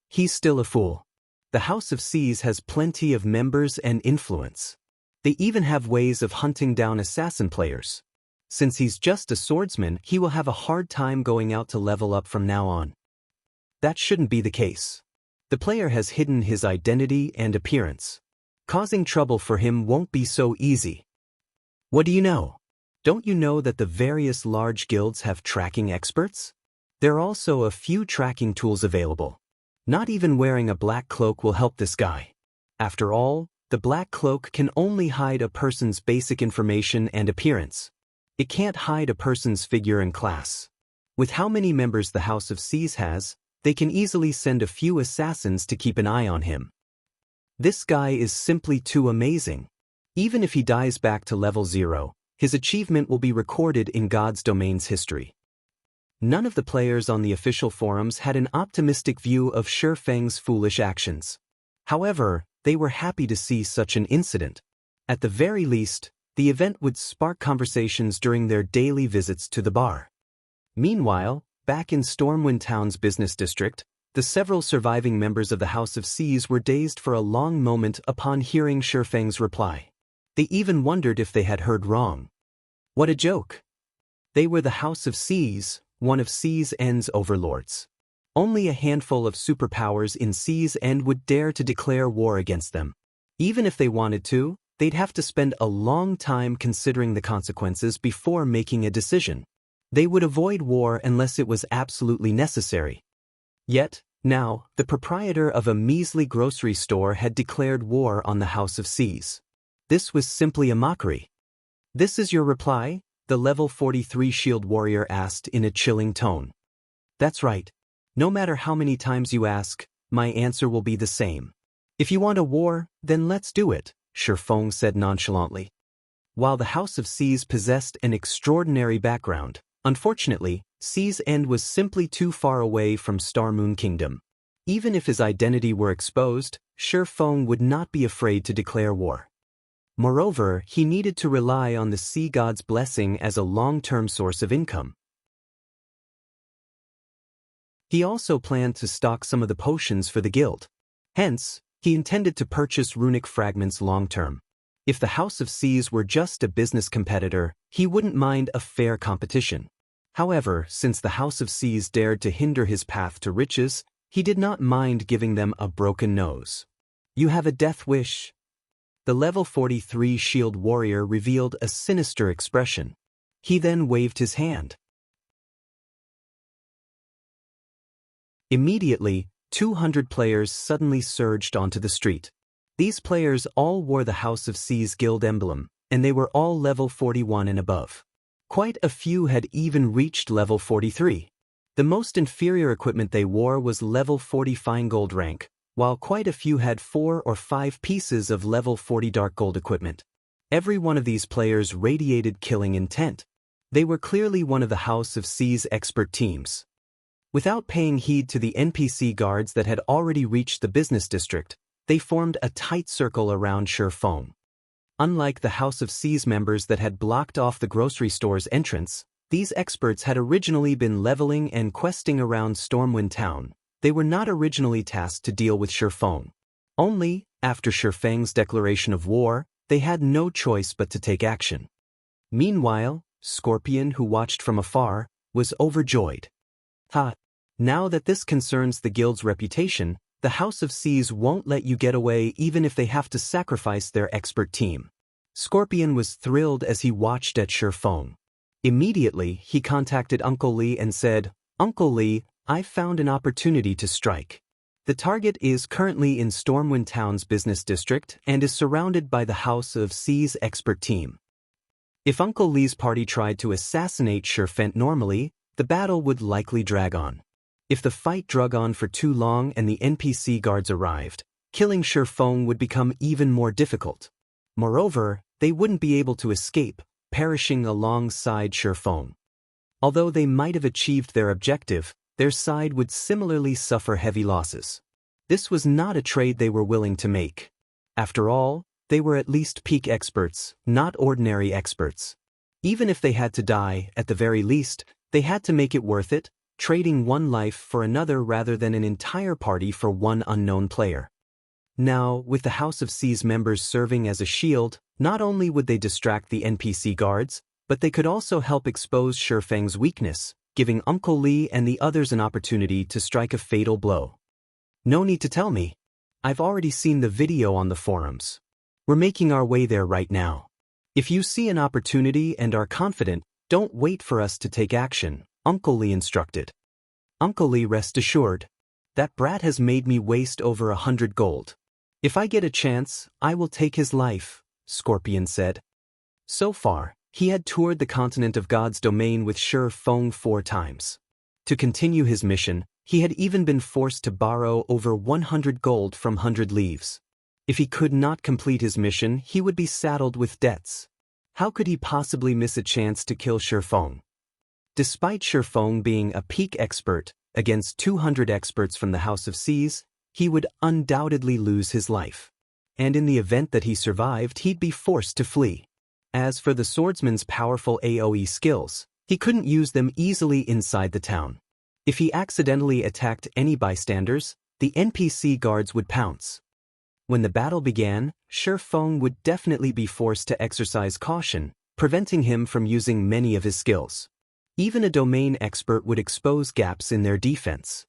He's still a fool. The House of Seas has plenty of members and influence. They even have ways of hunting down assassin players. Since he's just a swordsman, he will have a hard time going out to level up from now on. That shouldn't be the case. The player has hidden his identity and appearance. Causing trouble for him won't be so easy. What do you know? Don't you know that the various large guilds have tracking experts? There are also a few tracking tools available. Not even wearing a black cloak will help this guy. After all, the black cloak can only hide a person's basic information and appearance. It can't hide a person's figure and class. With how many members the House of Seas has, they can easily send a few assassins to keep an eye on him. This guy is simply too amazing. Even if he dies back to level 0, his achievement will be recorded in God's domain's history. None of the players on the official forums had an optimistic view of Shifeng's foolish actions. However, they were happy to see such an incident. At the very least, the event would spark conversations during their daily visits to the bar. Meanwhile, back in Stormwind Town's business district, the several surviving members of the House of Seas were dazed for a long moment upon hearing Shifeng's reply. They even wondered if they had heard wrong. What a joke! They were the House of Seas, one of Sea's End's overlords. Only a handful of superpowers in Sea's End would dare to declare war against them. Even if they wanted to, they'd have to spend a long time considering the consequences before making a decision. They would avoid war unless it was absolutely necessary. Yet, now, the proprietor of a measly grocery store had declared war on the House of Seas. This was simply a mockery. "This is your reply?" the level 43 shield warrior asked in a chilling tone. "That's right. No matter how many times you ask, my answer will be the same. If you want a war, then let's do it," Shifeng said nonchalantly. While the House of Seas possessed an extraordinary background, unfortunately, Sea's End was simply too far away from Starmoon Kingdom. Even if his identity were exposed, Shifeng would not be afraid to declare war. Moreover, he needed to rely on the sea god's blessing as a long-term source of income. He also planned to stock some of the potions for the guild. Hence, he intended to purchase runic fragments long-term. If the House of Seas were just a business competitor, he wouldn't mind a fair competition. However, since the House of Seas dared to hinder his path to riches, he did not mind giving them a broken nose. "You have a death wish." The level 43 shield warrior revealed a sinister expression. He then waved his hand. Immediately, 200 players suddenly surged onto the street. These players all wore the House of Seas guild emblem, and they were all level 41 and above. Quite a few had even reached level 43. The most inferior equipment they wore was level 40 fine gold rank, while quite a few had 4 or 5 pieces of level 40 dark gold equipment. Every one of these players radiated killing intent. They were clearly one of the House of Seas expert teams. Without paying heed to the NPC guards that had already reached the business district, they formed a tight circle around Shifeng. Unlike the House of Seas members that had blocked off the grocery store's entrance, these experts had originally been leveling and questing around Stormwind Town. They were not originally tasked to deal with Shifeng. Only, after Shifeng's declaration of war, they had no choice but to take action. Meanwhile, Scorpion, who watched from afar, was overjoyed. Now that this concerns the guild's reputation, the House of Seas won't let you get away even if they have to sacrifice their expert team. Scorpion was thrilled as he watched at Shifeng. Immediately, he contacted Uncle Lee and said, "Uncle Lee, I found an opportunity to strike." The target is currently in Stormwind Town's business district and is surrounded by the House of C's expert team. If Uncle Li's party tried to assassinate Shurfent normally, the battle would likely drag on. If the fight drug on for too long and the NPC guards arrived, killing Shurfeng would become even more difficult. Moreover, they wouldn't be able to escape, perishing alongside Shurfeng. Although they might have achieved their objective, their side would similarly suffer heavy losses. This was not a trade they were willing to make. After all, they were at least peak experts, not ordinary experts. Even if they had to die, at the very least, they had to make it worth it, trading one life for another rather than an entire party for one unknown player. Now, with the House of C's members serving as a shield, not only would they distract the NPC guards, but they could also help expose Shurfeng's weakness, giving Uncle Li and the others an opportunity to strike a fatal blow. No need to tell me. I've already seen the video on the forums. We're making our way there right now. If you see an opportunity and are confident, don't wait for us to take action, Uncle Li instructed. Uncle Li, rest assured. That brat has made me waste over 100 gold. If I get a chance, I will take his life, Scorpion said. So far, he had toured the continent of God's domain with Shurfeng 4 times. To continue his mission, he had even been forced to borrow over 100 gold from 100 Leaves. If he could not complete his mission, he would be saddled with debts. How could he possibly miss a chance to kill Shurfeng? Despite Shurfeng being a peak expert against 200 experts from the House of C's, he would undoubtedly lose his life. And in the event that he survived, he'd be forced to flee. As for the swordsman's powerful AoE skills, he couldn't use them easily inside the town. If he accidentally attacked any bystanders, the NPC guards would pounce. When the battle began, Shurfeng would definitely be forced to exercise caution, preventing him from using many of his skills. Even a domain expert would expose gaps in their defense.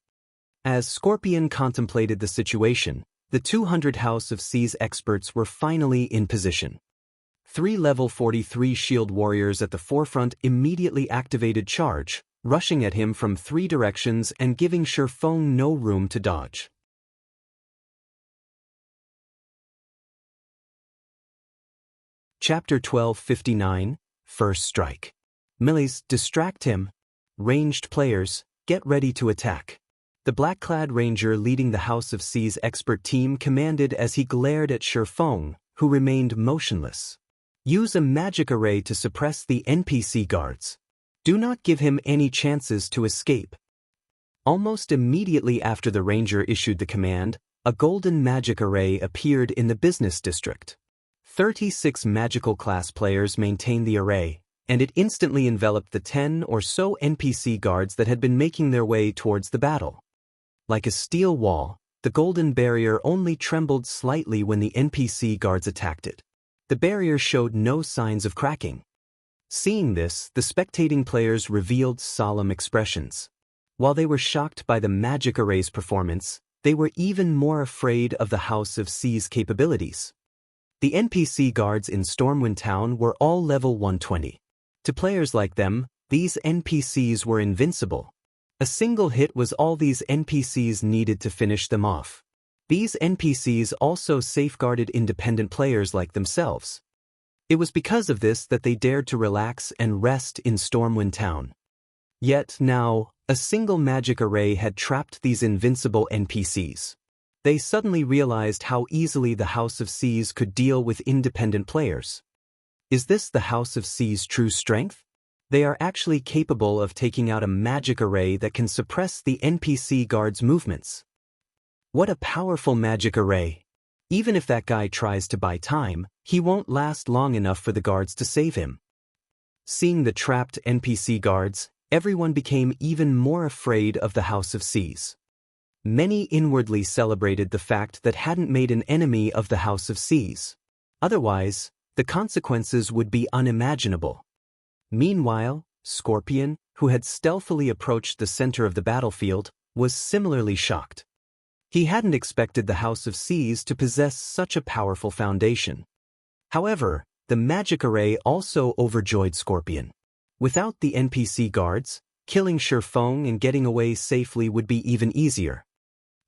As Scorpion contemplated the situation, the 200 House of C's experts were finally in position. 3 level 43 shield warriors at the forefront immediately activated charge, rushing at him from 3 directions and giving Shurfeng no room to dodge. Chapter 1259, First Strike. Melees, distract him. Ranged players, get ready to attack. The black-clad ranger leading the House of C's expert team commanded as he glared at Shurfeng, who remained motionless. Use a magic array to suppress the NPC guards. Do not give him any chances to escape. Almost immediately after the ranger issued the command, a golden magic array appeared in the business district. 36 magical class players maintained the array, and it instantly enveloped the 10 or so NPC guards that had been making their way towards the battle. Like a steel wall, the golden barrier only trembled slightly when the NPC guards attacked it. The barrier showed no signs of cracking. Seeing this, the spectating players revealed solemn expressions. While they were shocked by the magic array's performance, they were even more afraid of the House of C's capabilities. The NPC guards in Stormwind Town were all level 120. To players like them, these NPCs were invincible. A single hit was all these NPCs needed to finish them off. These NPCs also safeguarded independent players like themselves. It was because of this that they dared to relax and rest in Stormwind Town. Yet now, a single magic array had trapped these invincible NPCs. They suddenly realized how easily the House of C's could deal with independent players. Is this the House of C's true strength? They are actually capable of taking out a magic array that can suppress the NPC guards' movements. What a powerful magic array! Even if that guy tries to buy time, he won't last long enough for the guards to save him. Seeing the trapped NPC guards, everyone became even more afraid of the House of C's. Many inwardly celebrated the fact that hadn't made an enemy of the House of C's. Otherwise, the consequences would be unimaginable. Meanwhile, Scorpion, who had stealthily approached the center of the battlefield, was similarly shocked. He hadn't expected the House of C's to possess such a powerful foundation. However, the magic array also overjoyed Scorpion. Without the NPC guards, killing Shurfeng and getting away safely would be even easier.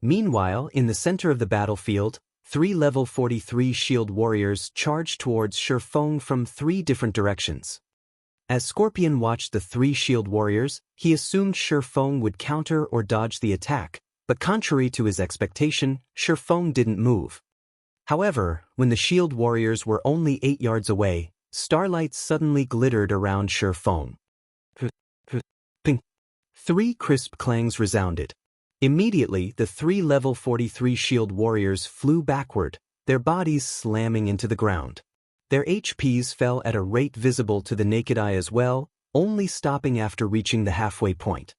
Meanwhile, in the center of the battlefield, 3 level 43 shield warriors charged towards Shifeng from 3 different directions. As Scorpion watched the 3 shield warriors, he assumed Shifeng would counter or dodge the attack, but contrary to his expectation, Shifeng didn't move. However, when the shield warriors were only 8 yards away, starlight suddenly glittered around Shifeng. Ping! 3 crisp clangs resounded. Immediately, the 3 level 43 shield warriors flew backward, their bodies slamming into the ground. Their HPs fell at a rate visible to the naked eye as well, only stopping after reaching the halfway point.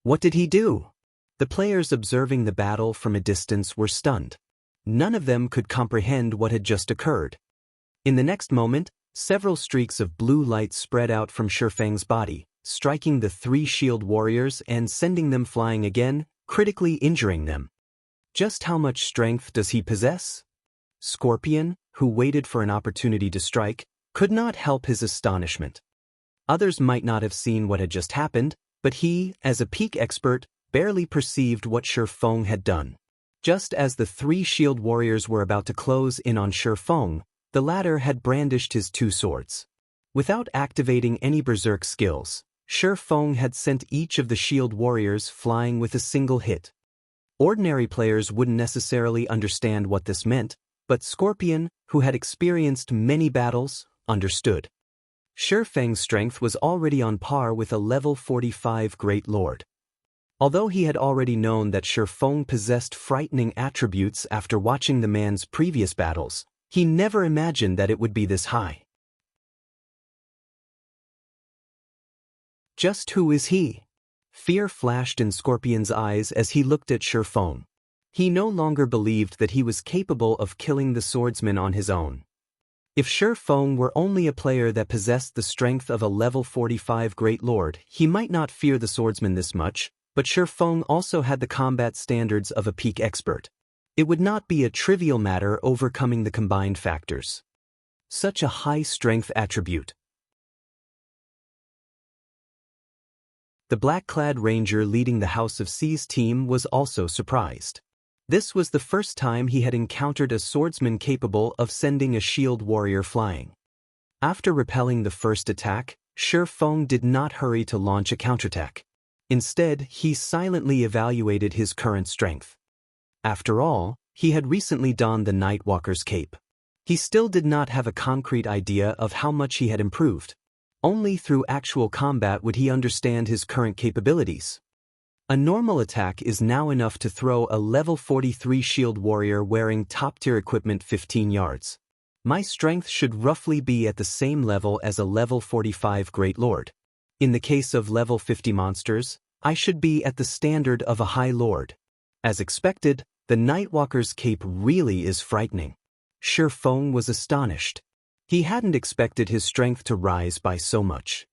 What did he do? The players observing the battle from a distance were stunned. None of them could comprehend what had just occurred. In the next moment, several streaks of blue light spread out from Shifeng's body, striking the 3 shield warriors and sending them flying again, critically injuring them. Just how much strength does he possess? Scorpion, who waited for an opportunity to strike, could not help his astonishment. Others might not have seen what had just happened, but he, as a peak expert, barely perceived what Shifeng had done. Just as the 3 shield warriors were about to close in on Shifeng, the latter had brandished his 2 swords. Without activating any berserk skills, Shifeng had sent each of the shield warriors flying with a single hit. Ordinary players wouldn't necessarily understand what this meant, but Scorpion, who had experienced many battles, understood. Shifeng's strength was already on par with a level 45 Great Lord. Although he had already known that Shifeng possessed frightening attributes after watching the man's previous battles, he never imagined that it would be this high. Just who is he? Fear flashed in Scorpion's eyes as he looked at Shifeng. He no longer believed that he was capable of killing the swordsman on his own. If Shifeng were only a player that possessed the strength of a level 45 Great Lord, he might not fear the swordsman this much, but Shifeng also had the combat standards of a peak expert. It would not be a trivial matter overcoming the combined factors. Such a high-strength attribute. The black-clad ranger leading the House of C's team was also surprised. This was the first time he had encountered a swordsman capable of sending a shield warrior flying. After repelling the first attack, Shifeng did not hurry to launch a counterattack. Instead, he silently evaluated his current strength. After all, he had recently donned the Nightwalker's cape. He still did not have a concrete idea of how much he had improved. Only through actual combat would he understand his current capabilities. A normal attack is now enough to throw a level 43 shield warrior wearing top-tier equipment 15 yards. My strength should roughly be at the same level as a level 45 Great Lord. In the case of level 50 monsters, I should be at the standard of a High Lord. As expected, the Nightwalker's cape really is frightening. Shifeng was astonished. He hadn't expected his strength to rise by so much.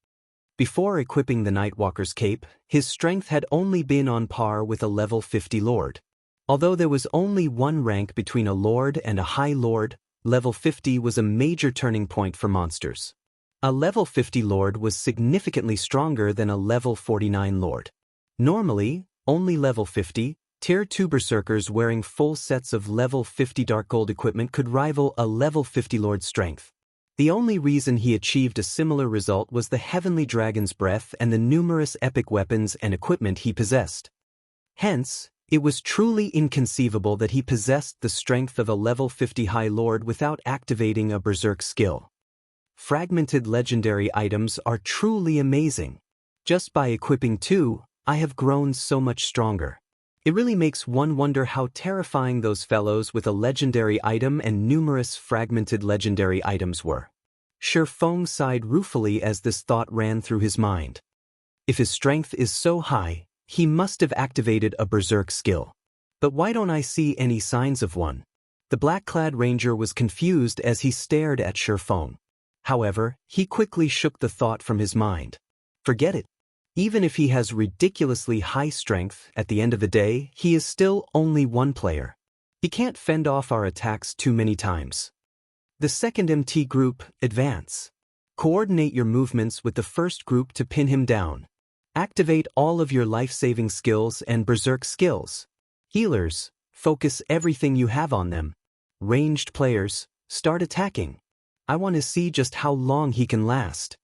Before equipping the Nightwalker's cape, his strength had only been on par with a level 50 Lord. Although there was only one rank between a Lord and a High Lord, level 50 was a major turning point for monsters. A level 50 Lord was significantly stronger than a level 49 Lord. Normally, only level 50, Tier 2 Berserkers wearing full sets of level 50 Dark Gold equipment could rival a level 50 Lord's strength. The only reason he achieved a similar result was the Heavenly Dragon's Breath and the numerous epic weapons and equipment he possessed. Hence, it was truly inconceivable that he possessed the strength of a level 50 High Lord without activating a Berserk skill. Fragmented legendary items are truly amazing. Just by equipping 2, I have grown so much stronger. It really makes one wonder how terrifying those fellows with a legendary item and numerous fragmented legendary items were. Shifeng sighed ruefully as this thought ran through his mind. If his strength is so high, he must have activated a Berserk skill. But why don't I see any signs of one? The black-clad ranger was confused as he stared at Shifeng. However, he quickly shook the thought from his mind. Forget it. Even if he has ridiculously high strength, at the end of the day, he is still only one player. He can't fend off our attacks too many times. The second MT group, advance. Coordinate your movements with the first group to pin him down. Activate all of your life-saving skills and berserk skills. Healers, focus everything you have on them. Ranged players, start attacking. I want to see just how long he can last.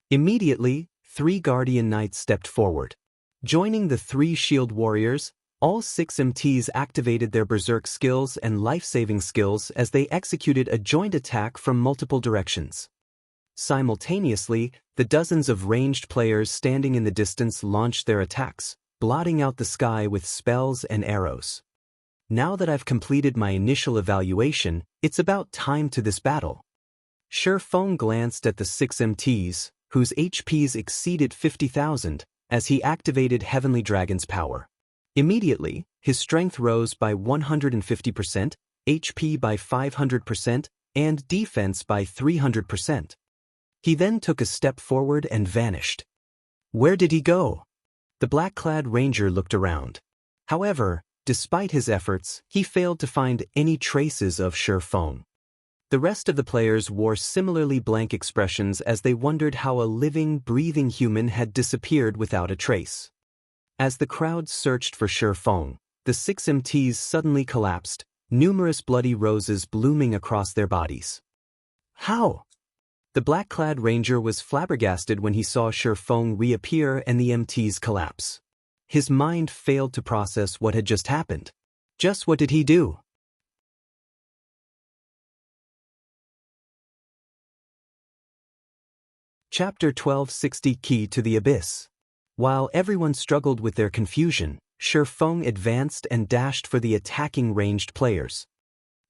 Immediately, 3 Guardian Knights stepped forward. Joining the 3 Shield Warriors, all 6 MTs activated their Berserk skills and life-saving skills as they executed a joint attack from multiple directions. Simultaneously, the dozens of ranged players standing in the distance launched their attacks, blotting out the sky with spells and arrows. Now that I've completed my initial evaluation, it's about time to this battle. Shi Feng glanced at the 6 MTs, whose HPs exceeded 50,000, as he activated Heavenly Dragon's power. Immediately, his strength rose by 150%, HP by 500%, and defense by 300%. He then took a step forward and vanished. Where did he go? The black-clad ranger looked around. However, despite his efforts, he failed to find any traces of Shi Feng. The rest of the players wore similarly blank expressions as they wondered how a living, breathing human had disappeared without a trace. As the crowd searched for Shi Feng, the 6 MTs suddenly collapsed, numerous bloody roses blooming across their bodies. How? The black-clad ranger was flabbergasted when he saw Shi Feng reappear and the MTs collapse. His mind failed to process what had just happened. Just what did he do? Chapter 1260 Key to the Abyss. While everyone struggled with their confusion, Shi Feng advanced and dashed for the attacking ranged players.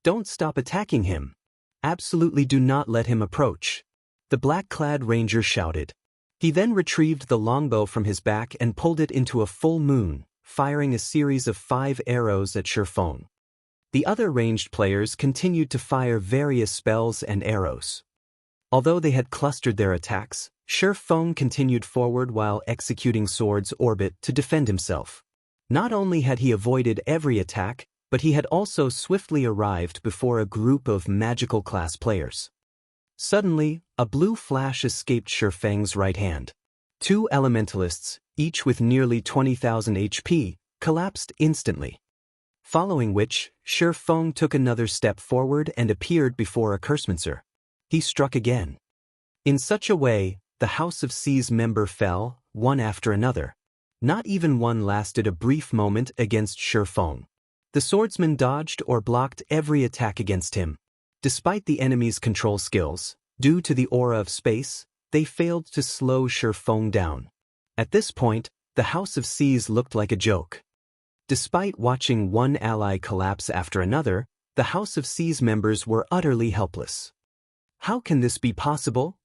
Don't stop attacking him. Absolutely do not let him approach. The black-clad ranger shouted. He then retrieved the longbow from his back and pulled it into a full moon, firing a series of 5 arrows at Shi Feng. The other ranged players continued to fire various spells and arrows. Although they had clustered their attacks, Shi Feng continued forward while executing Sword's Orbit to defend himself. Not only had he avoided every attack, but he had also swiftly arrived before a group of magical class players. Suddenly, a blue flash escaped Shi Feng's right hand. 2 elementalists, each with nearly 20,000 HP, collapsed instantly. Following which, Shi Feng took another step forward and appeared before a Cursemancer. He struck again. In such a way, the House of C's member fell, one after another. Not even one lasted a brief moment against Shi Feng. The swordsman dodged or blocked every attack against him. Despite the enemy's control skills, due to the aura of space, they failed to slow Shi Feng down. At this point, the House of C's looked like a joke. Despite watching one ally collapse after another, the House of C's members were utterly helpless. How can this be possible?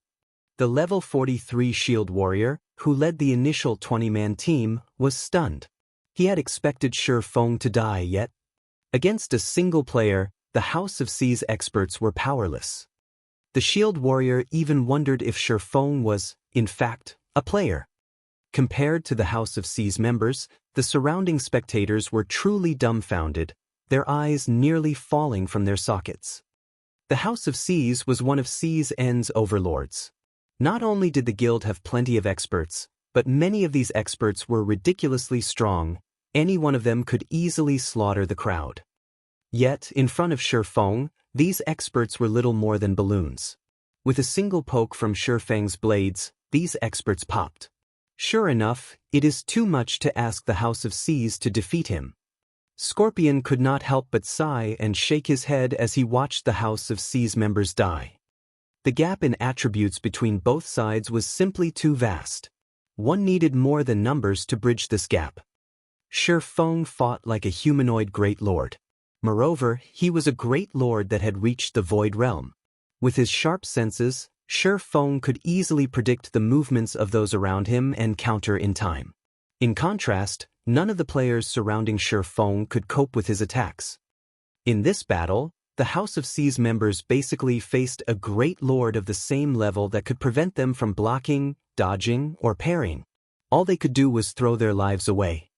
The level 43 Shield Warrior, who led the initial 20-man team, was stunned. He had expected Shi Feng to die yet. Against a single player, the House of C's experts were powerless. The Shield Warrior even wondered if Shi Feng was, in fact, a player. Compared to the House of C's members, the surrounding spectators were truly dumbfounded, their eyes nearly falling from their sockets. The House of C's was one of CN's overlords. Not only did the guild have plenty of experts, but many of these experts were ridiculously strong. Any one of them could easily slaughter the crowd. Yet, in front of Shi Feng, these experts were little more than balloons. With a single poke from Shi Feng's blades, these experts popped. Sure enough, it is too much to ask the House of C's to defeat him. Scorpion could not help but sigh and shake his head as he watched the House of C's members die. The gap in attributes between both sides was simply too vast. One needed more than numbers to bridge this gap. Shi Feng fought like a humanoid great lord. Moreover, he was a great lord that had reached the Void Realm. With his sharp senses, Shi Feng could easily predict the movements of those around him and counter in time. In contrast, none of the players surrounding Shi Feng could cope with his attacks. In this battle, the House of C's members basically faced a great lord of the same level that could prevent them from blocking, dodging, or parrying. All they could do was throw their lives away.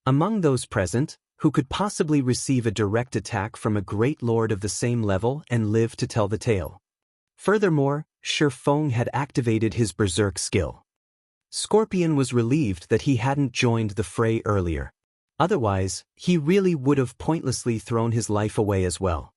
Among those present, who could possibly receive a direct attack from a great lord of the same level and live to tell the tale? Furthermore, Shi Feng had activated his Berserk skill. Scorpion was relieved that he hadn't joined the fray earlier. Otherwise, he really would have pointlessly thrown his life away as well.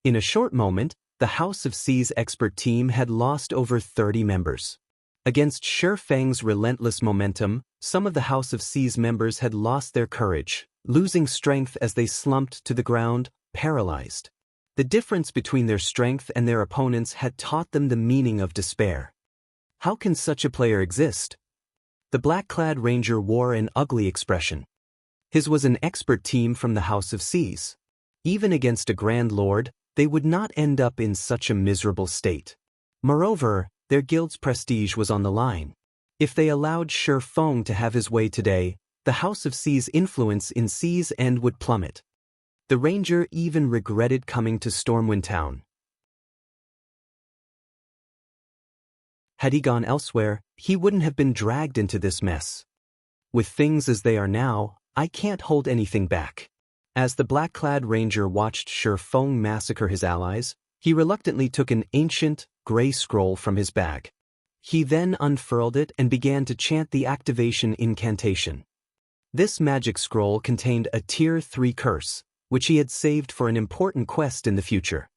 In a short moment, the House of C's expert team had lost over 30 members. Against Shi Feng's relentless momentum, some of the House of C's members had lost their courage, losing strength as they slumped to the ground, paralyzed. The difference between their strength and their opponents had taught them the meaning of despair. How can such a player exist? The black-clad ranger wore an ugly expression. His was an expert team from the House of C's. Even against a Grand Lord, they would not end up in such a miserable state. Moreover, their guild's prestige was on the line. If they allowed Shi Feng to have his way today, the House of C's influence in C's End would plummet. The ranger even regretted coming to Stormwind Town. Had he gone elsewhere, he wouldn't have been dragged into this mess. With things as they are now, I can't hold anything back. As the black-clad ranger watched Shi Feng massacre his allies, he reluctantly took an ancient, gray scroll from his bag. He then unfurled it and began to chant the activation incantation. This magic scroll contained a Tier 3 curse, which he had saved for an important quest in the future.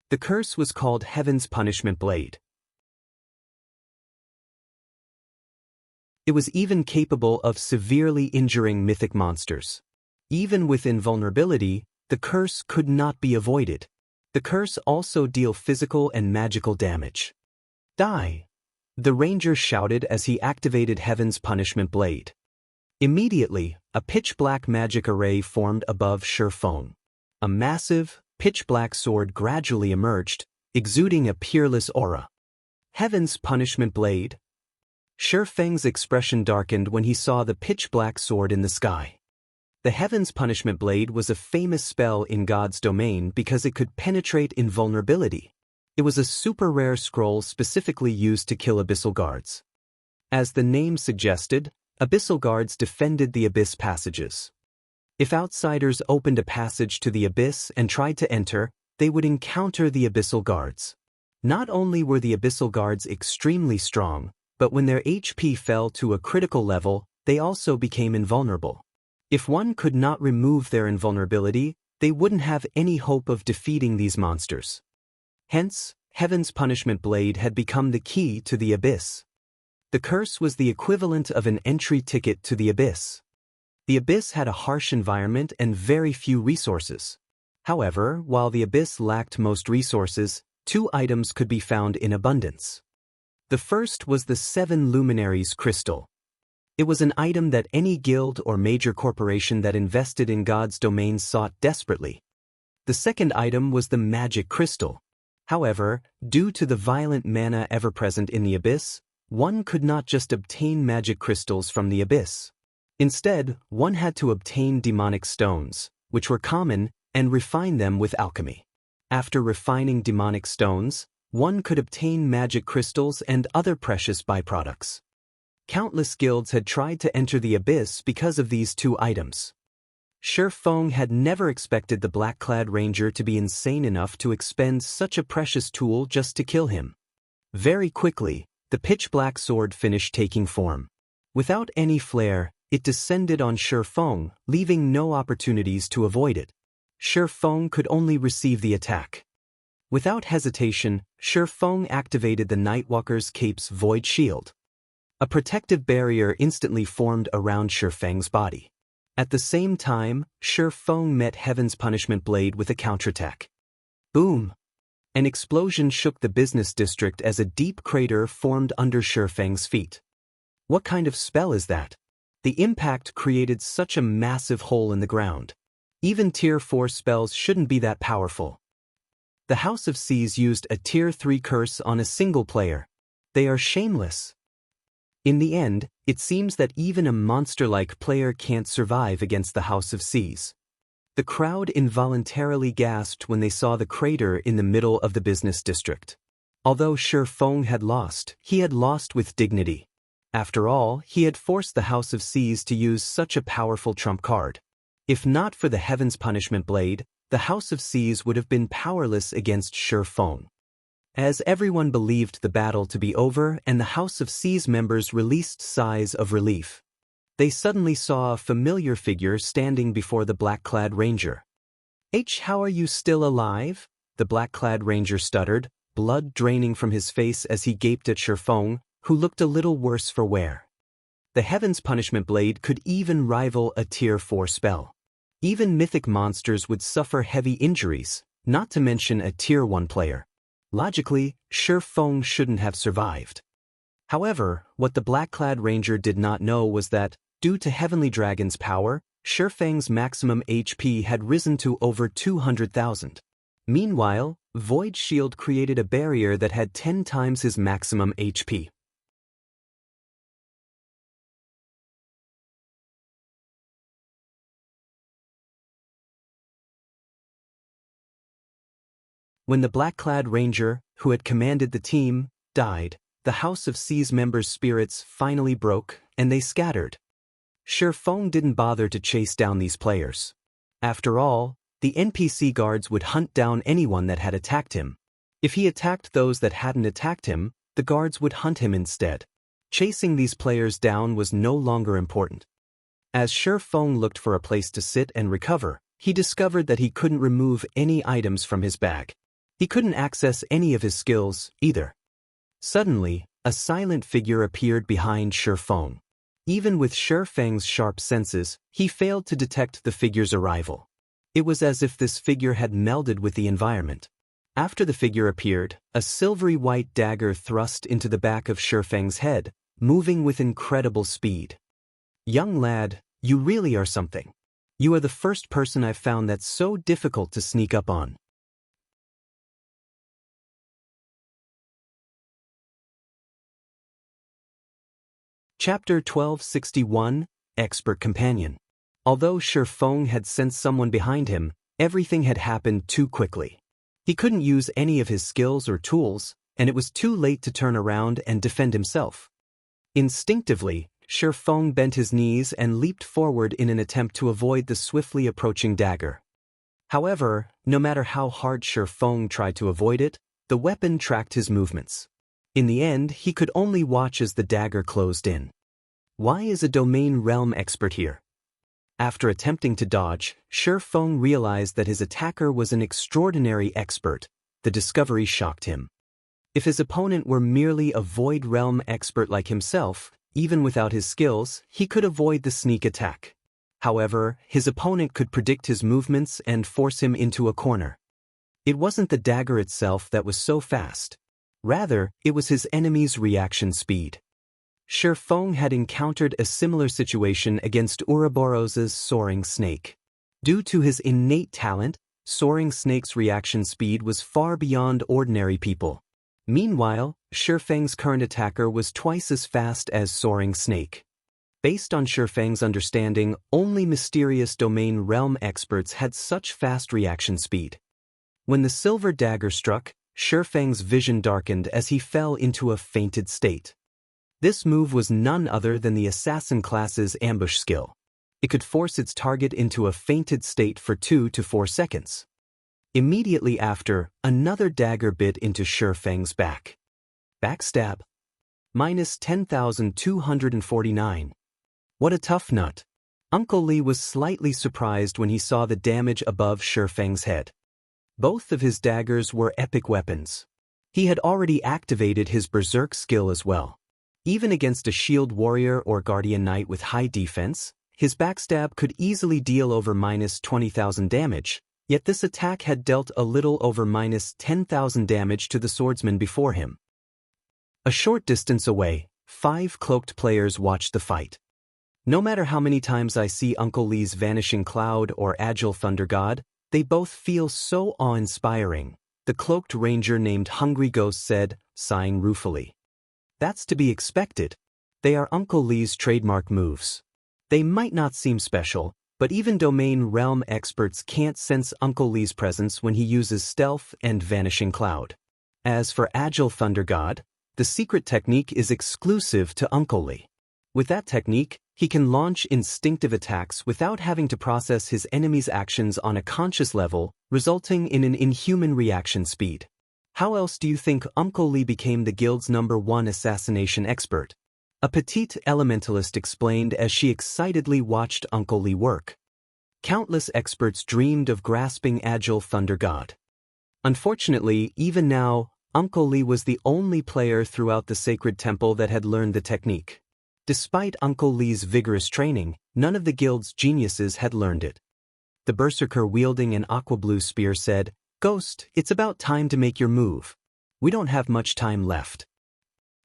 The curse was called Heaven's Punishment Blade. It was even capable of severely injuring mythic monsters. Even with invulnerability, the curse could not be avoided. The curse also deals physical and magical damage. Die! The ranger shouted as he activated Heaven's Punishment Blade. Immediately, a pitch-black magic array formed above Shi Feng. A massive, pitch-black sword gradually emerged, exuding a peerless aura. Heaven's Punishment Blade. Shi Feng's expression darkened when he saw the pitch-black sword in the sky. The Heaven's Punishment Blade was a famous spell in God's domain because it could penetrate invulnerability. It was a super-rare scroll specifically used to kill Abyssal Guards. As the name suggested, Abyssal Guards defended the Abyss passages. If outsiders opened a passage to the Abyss and tried to enter, they would encounter the Abyssal Guards. Not only were the Abyssal Guards extremely strong, but when their HP fell to a critical level, they also became invulnerable. If one could not remove their invulnerability, they wouldn't have any hope of defeating these monsters. Hence, Heaven's Punishment Blade had become the key to the Abyss. The curse was the equivalent of an entry ticket to the Abyss. The Abyss had a harsh environment and very few resources. However, while the Abyss lacked most resources, 2 items could be found in abundance. The first was the 7 Luminaries Crystal. It was an item that any guild or major corporation that invested in God's domain sought desperately. The second item was the Magic Crystal. However, due to the violent mana ever present in the Abyss, one could not just obtain magic crystals from the Abyss. Instead, one had to obtain demonic stones, which were common, and refine them with alchemy. After refining demonic stones, one could obtain magic crystals and other precious byproducts. Countless guilds had tried to enter the Abyss because of these 2 items. Shi Feng had never expected the black-clad ranger to be insane enough to expend such a precious tool just to kill him. Very quickly, the pitch-black sword finished taking form. Without any flair, it descended on Shi Feng, leaving no opportunities to avoid it. Shi Feng could only receive the attack. Without hesitation, Shi Feng activated the Nightwalker's cape's void shield. A protective barrier instantly formed around Shi Feng's body. At the same time, Shi Feng met Heaven's Punishment Blade with a counterattack. Boom! An explosion shook the business district as a deep crater formed under Shi Feng's feet. What kind of spell is that? The impact created such a massive hole in the ground. Even Tier 4 spells shouldn't be that powerful. The House of C's used a Tier 3 curse on a single player. They are shameless. In the end, it seems that even a monster-like player can't survive against the House of C's. The crowd involuntarily gasped when they saw the crater in the middle of the business district. Although Shi Feng had lost, he had lost with dignity. After all, he had forced the House of C's to use such a powerful trump card. If not for the Heaven's Punishment Blade, the House of C's would have been powerless against Shi Feng. As everyone believed the battle to be over and the House of C's members released sighs of relief. they suddenly saw a familiar figure standing before the black-clad ranger. How are you still alive?" the black-clad ranger stuttered, blood draining from his face as he gaped at Shifeng, who looked a little worse for wear. The Heaven's Punishment Blade could even rival a Tier 4 spell. Even mythic monsters would suffer heavy injuries, not to mention a Tier 1 player. Logically, Shifeng shouldn't have survived. However, what the black-clad ranger did not know was that, due to Heavenly Dragon's power, Shifeng's maximum HP had risen to over 200,000. Meanwhile, Void Shield created a barrier that had 10 times his maximum HP. When the black-clad ranger, who had commanded the team, died, the House of C's members' spirits finally broke, and they scattered. Shifeng didn't bother to chase down these players. After all, the NPC guards would hunt down anyone that had attacked him. If he attacked those that hadn't attacked him, the guards would hunt him instead. Chasing these players down was no longer important. As Shifeng looked for a place to sit and recover, he discovered that he couldn't remove any items from his bag. He couldn't access any of his skills, either. Suddenly, a silent figure appeared behind Shifeng. Even with Shifeng's sharp senses, he failed to detect the figure's arrival. It was as if this figure had melded with the environment. After the figure appeared, a silvery white dagger thrust into the back of Shifeng's head, moving with incredible speed. "Young lad, you really are something. You are the first person I've found that's so difficult to sneak up on." Chapter 1261, Expert Companion. Although Shifeng had sensed someone behind him, everything had happened too quickly. He couldn't use any of his skills or tools, and it was too late to turn around and defend himself. Instinctively, Shifeng bent his knees and leaped forward in an attempt to avoid the swiftly approaching dagger. However, no matter how hard Shifeng tried to avoid it, the weapon tracked his movements. In the end, he could only watch as the dagger closed in. Why is a domain realm expert here? After attempting to dodge, Shifeng realized that his attacker was an extraordinary expert. The discovery shocked him. If his opponent were merely a void realm expert like himself, even without his skills, he could avoid the sneak attack. However, his opponent could predict his movements and force him into a corner. It wasn't the dagger itself that was so fast. Rather, it was his enemy's reaction speed. Shifeng had encountered a similar situation against Ouroboros's Soaring Snake. Due to his innate talent, Soaring Snake's reaction speed was far beyond ordinary people. Meanwhile, Shifeng's current attacker was twice as fast as Soaring Snake. Based on Shifeng's understanding, only mysterious domain realm experts had such fast reaction speed. When the silver dagger struck, Shifeng's vision darkened as he fell into a fainted state. This move was none other than the assassin class's ambush skill. It could force its target into a fainted state for 2 to 4 seconds. Immediately after, another dagger bit into Shifeng's back. Backstab. Minus 10,249. What a tough nut. Uncle Li was slightly surprised when he saw the damage above Shifeng's head. Both of his daggers were epic weapons. He had already activated his Berserk skill as well. Even against a shield warrior or guardian knight with high defense, his backstab could easily deal over minus 20,000 damage, yet this attack had dealt a little over minus 10,000 damage to the swordsman before him. A short distance away, 5 cloaked players watched the fight. No matter how many times I see Uncle Li's Vanishing Cloud or Agile Thunder God, they both feel so awe-inspiring, the cloaked ranger named Hungry Ghost said, sighing ruefully. That's to be expected. They are Uncle Li's trademark moves. They might not seem special, but even domain realm experts can't sense Uncle Li's presence when he uses Stealth and Vanishing Cloud. As for Agile Thunder God, the secret technique is exclusive to Uncle Li. With that technique, he can launch instinctive attacks without having to process his enemy's actions on a conscious level, resulting in an inhuman reaction speed. How else do you think Uncle Li became the guild's #1 assassination expert? a petite elementalist explained as she excitedly watched Uncle Li work. Countless experts dreamed of grasping agile thunder god. Unfortunately, even now, Uncle Li was the only player throughout the sacred temple that had learned the technique. Despite Uncle Li's vigorous training, none of the guild's geniuses had learned it. The berserker wielding an aqua blue spear said, "Ghost, it's about time to make your move. We don't have much time left."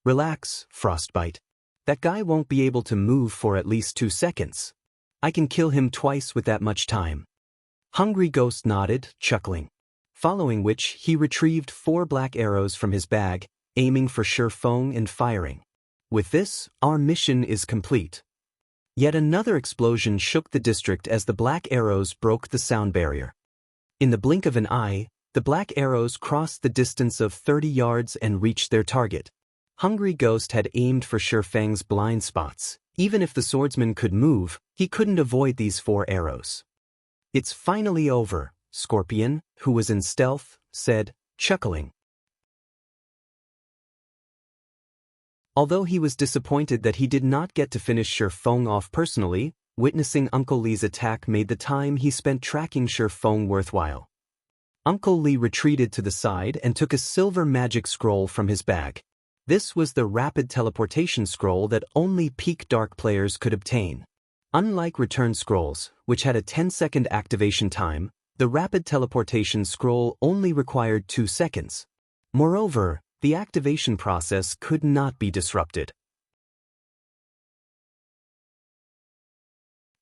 "Relax, Frostbite. That guy won't be able to move for at least 2 seconds. I can kill him twice with that much time." Hungry Ghost nodded, chuckling. Following which, he retrieved 4 black arrows from his bag, aiming for Shifeng and firing. "With this, our mission is complete." Yet another explosion shook the district as the black arrows broke the sound barrier. In the blink of an eye, the black arrows crossed the distance of 30 yards and reached their target. Hungry Ghost had aimed for Shifeng's blind spots. Even if the swordsman could move, he couldn't avoid these 4 arrows. "It's finally over," Scorpion, who was in stealth, said, chuckling. Although he was disappointed that he did not get to finish Shifeng off personally, witnessing Uncle Li's attack made the time he spent tracking Shifeng worthwhile. Uncle Li retreated to the side and took a silver magic scroll from his bag. This was the rapid teleportation scroll that only peak dark players could obtain. Unlike return scrolls, which had a 10-second activation time, the rapid teleportation scroll only required 2 seconds. Moreover, the activation process could not be disrupted.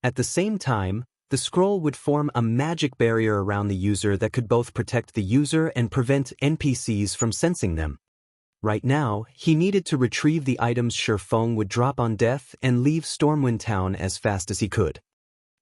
At the same time, the scroll would form a magic barrier around the user that could both protect the user and prevent NPCs from sensing them. Right now, he needed to retrieve the items Shifeng would drop on death and leave Stormwind Town as fast as he could.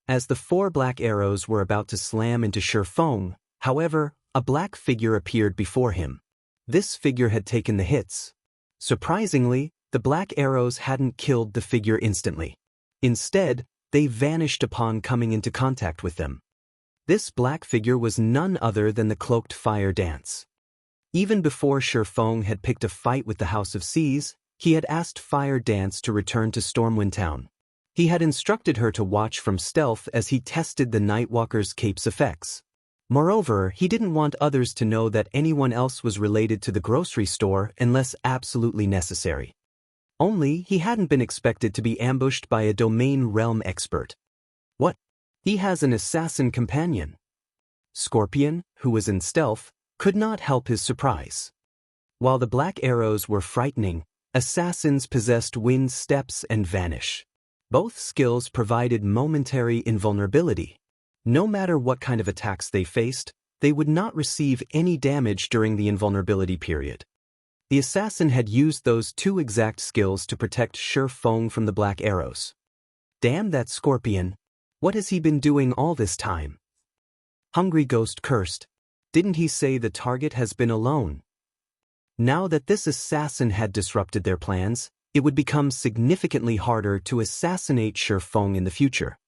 As the 4 black arrows were about to slam into Shifeng, however, a black figure appeared before him. This figure had taken the hits. Surprisingly, the black arrows hadn't killed the figure instantly. Instead, they vanished upon coming into contact with them. This black figure was none other than the cloaked Fire Dance. Even before Shifeng had picked a fight with the House of Seas, he had asked Fire Dance to return to Stormwind Town. He had instructed her to watch from stealth as he tested the Nightwalker's cape's effects. Moreover, he didn't want others to know that anyone else was related to the grocery store unless absolutely necessary. Only, he hadn't been expected to be ambushed by a domain realm expert. What? He has an assassin companion. Scorpion, who was in stealth, could not help his surprise. While the black arrows were frightening, assassins possessed wind steps and vanish. Both skills provided momentary invulnerability. No matter what kind of attacks they faced, they would not receive any damage during the invulnerability period. The assassin had used those 2 exact skills to protect Shifeng from the black arrows. Damn that Scorpion! What has he been doing all this time? Hungry Ghost cursed. Didn't he say the target has been alone? Now that this assassin had disrupted their plans, it would become significantly harder to assassinate Shifeng in the future.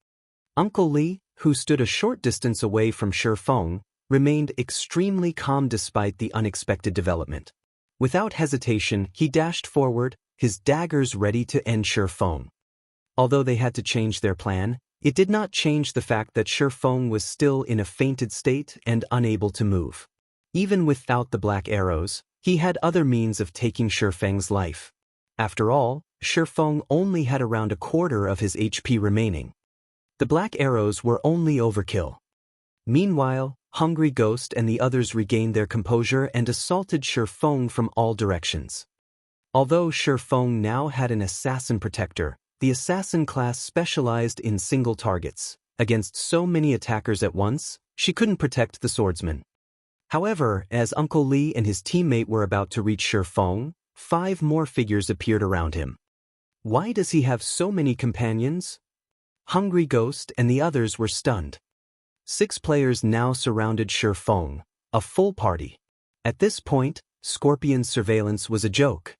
Uncle Li, who stood a short distance away from Shifeng, remained extremely calm despite the unexpected development. Without hesitation, he dashed forward, his daggers ready to end Shifeng. Although they had to change their plan, it did not change the fact that Shifeng was still in a fainted state and unable to move. Even without the black arrows, he had other means of taking Shifeng's life. After all, Shifeng only had around a quarter of his HP remaining. The black arrows were only overkill. Meanwhile, Hungry Ghost and the others regained their composure and assaulted Shifeng from all directions. Although Shifeng now had an assassin protector, the assassin class specialized in single targets. Against so many attackers at once, she couldn't protect the swordsman. However, as Uncle Li and his teammate were about to reach Shifeng, 5 more figures appeared around him. Why does he have so many companions? Hungry Ghost and the others were stunned. 6 players now surrounded Shifeng, a full party. At this point, Scorpion's surveillance was a joke.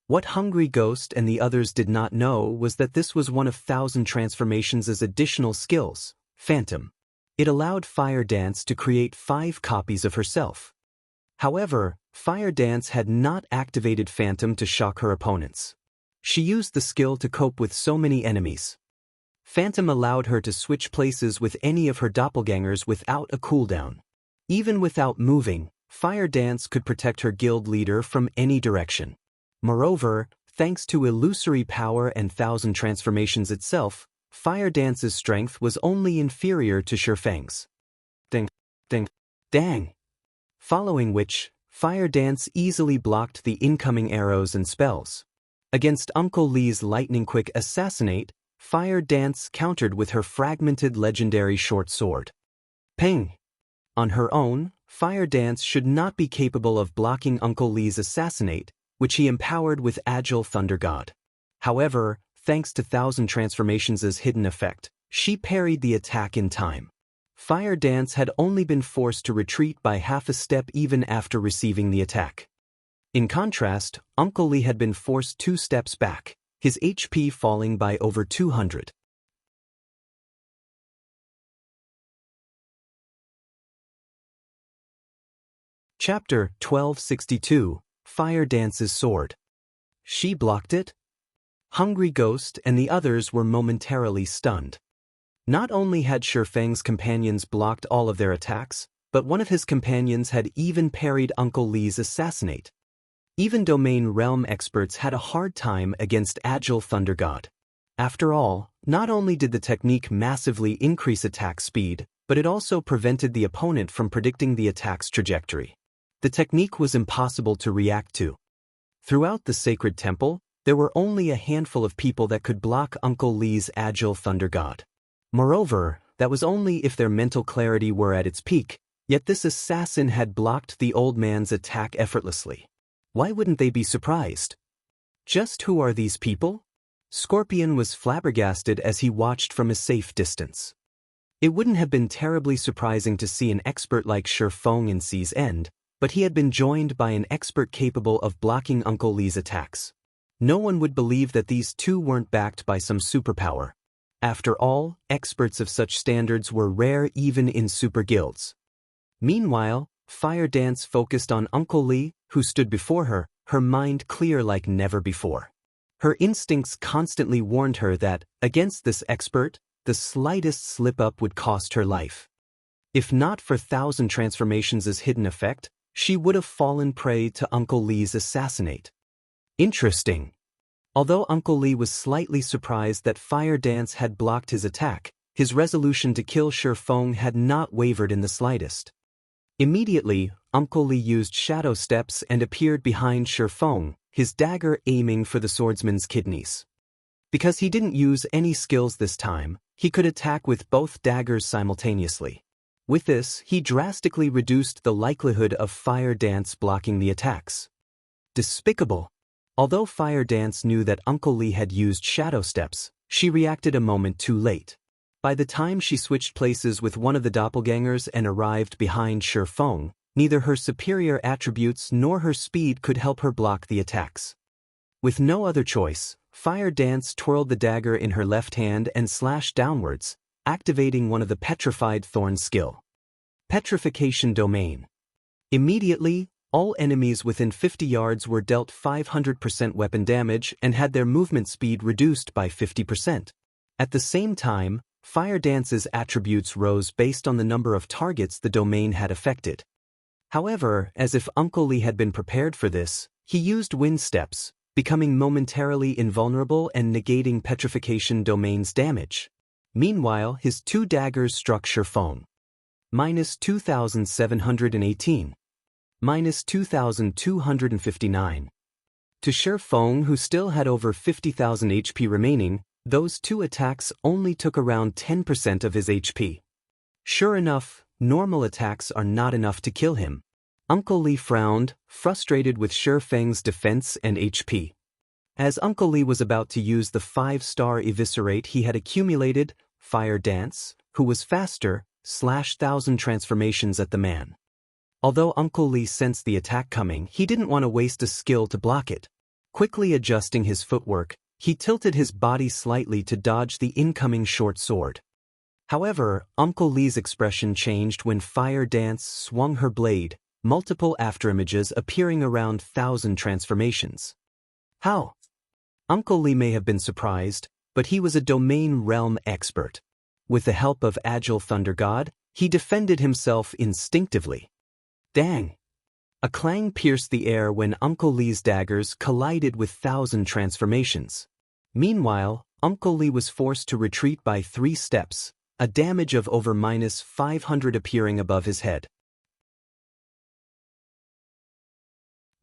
What Hungry Ghost and the others did not know was that this was one of 1,000 transformations as additional skills, Phantom. It allowed Fire Dance to create 5 copies of herself. However, Fire Dance had not activated Phantom to shock her opponents. She used the skill to cope with so many enemies. Phantom allowed her to switch places with any of her doppelgangers without a cooldown. Even without moving, Fire Dance could protect her guild leader from any direction. Moreover, thanks to illusory power and thousand transformations itself, Fire Dance's strength was only inferior to Shifeng's. Ding, ding, dang. Following which, Fire Dance easily blocked the incoming arrows and spells. Against Uncle Lee's lightning-quick Assassinate, Fire Dance countered with her fragmented legendary short sword. Ping! On her own, Fire Dance should not be capable of blocking Uncle Lee's Assassinate, which he empowered with Agile Thunder God. However, thanks to Thousand Transformations' hidden effect, she parried the attack in time. Fire Dance had only been forced to retreat by half a step even after receiving the attack. In contrast, Uncle Lee had been forced 2 steps back, his HP falling by over 200. Chapter 1262, Fire Dance's Sword. She blocked it? Hungry Ghost and the others were momentarily stunned. Not only had Shifeng's companions blocked all of their attacks, but one of his companions had even parried Uncle Lee's Assassinate. Even Domain Realm experts had a hard time against Agile Thunder God. After all, not only did the technique massively increase attack speed, but it also prevented the opponent from predicting the attack's trajectory. The technique was impossible to react to. Throughout the sacred temple, there were only a handful of people that could block Uncle Lee's Agile Thunder God. Moreover, that was only if their mental clarity were at its peak, yet this assassin had blocked the old man's attack effortlessly. Why wouldn't they be surprised? Just who are these people? Scorpion was flabbergasted as he watched from a safe distance. It wouldn't have been terribly surprising to see an expert like Shifeng in Sea's End, but he had been joined by an expert capable of blocking Uncle Lee's attacks. No one would believe that these two weren't backed by some superpower. After all, experts of such standards were rare even in super guilds. Meanwhile, Fire Dance focused on Uncle Lee, who stood before her, her mind clear like never before. Her instincts constantly warned her that, against this expert, the slightest slip-up would cost her life. If not for Thousand Transformations' hidden effect, she would have fallen prey to Uncle Lee's Assassinate. Interesting. Although Uncle Lee was slightly surprised that Fire Dance had blocked his attack, his resolution to kill Shifeng had not wavered in the slightest. Immediately, Uncle Lee used shadow steps and appeared behind Shifeng, his dagger aiming for the swordsman's kidneys. Because he didn't use any skills this time, he could attack with both daggers simultaneously. With this, he drastically reduced the likelihood of Fire Dance blocking the attacks. Despicable. Although Fire Dance knew that Uncle Lee had used shadow steps, she reacted a moment too late. By the time she switched places with one of the doppelgangers and arrived behind Shifeng, neither her superior attributes nor her speed could help her block the attacks. With no other choice, Fire Dance twirled the dagger in her left hand and slashed downwards, activating one of the Petrified Thorn skill. Petrification Domain. Immediately, all enemies within 50 yards were dealt 500% weapon damage and had their movement speed reduced by 50%. At the same time, Fire Dance's attributes rose based on the number of targets the domain had affected. However, as if Uncle Lee had been prepared for this, he used wind steps, becoming momentarily invulnerable and negating Petrification Domain's damage. Meanwhile, his 2 daggers struck Shifeng. Minus 2,718. Minus 2,259. To Shifeng, who still had over 50,000 HP remaining, those 2 attacks only took around 10% of his HP. Sure enough, normal attacks are not enough to kill him. Uncle Lee frowned, frustrated with Shifeng's defense and HP. As Uncle Lee was about to use the 5-star eviscerate he had accumulated, Fire Dance, who was faster, slashed Thousand Transformations at the man. Although Uncle Lee sensed the attack coming, he didn't want to waste a skill to block it. Quickly adjusting his footwork, he tilted his body slightly to dodge the incoming short sword. However, Uncle Lee's expression changed when Fire Dance swung her blade, multiple afterimages appearing around Thousand Transformations. How? Uncle Li may have been surprised, but he was a domain realm expert. With the help of Agile Thunder God, he defended himself instinctively. Dang! A clang pierced the air when Uncle Li's daggers collided with 1,000 transformations. Meanwhile, Uncle Li was forced to retreat by 3 steps, a damage of over -500 appearing above his head.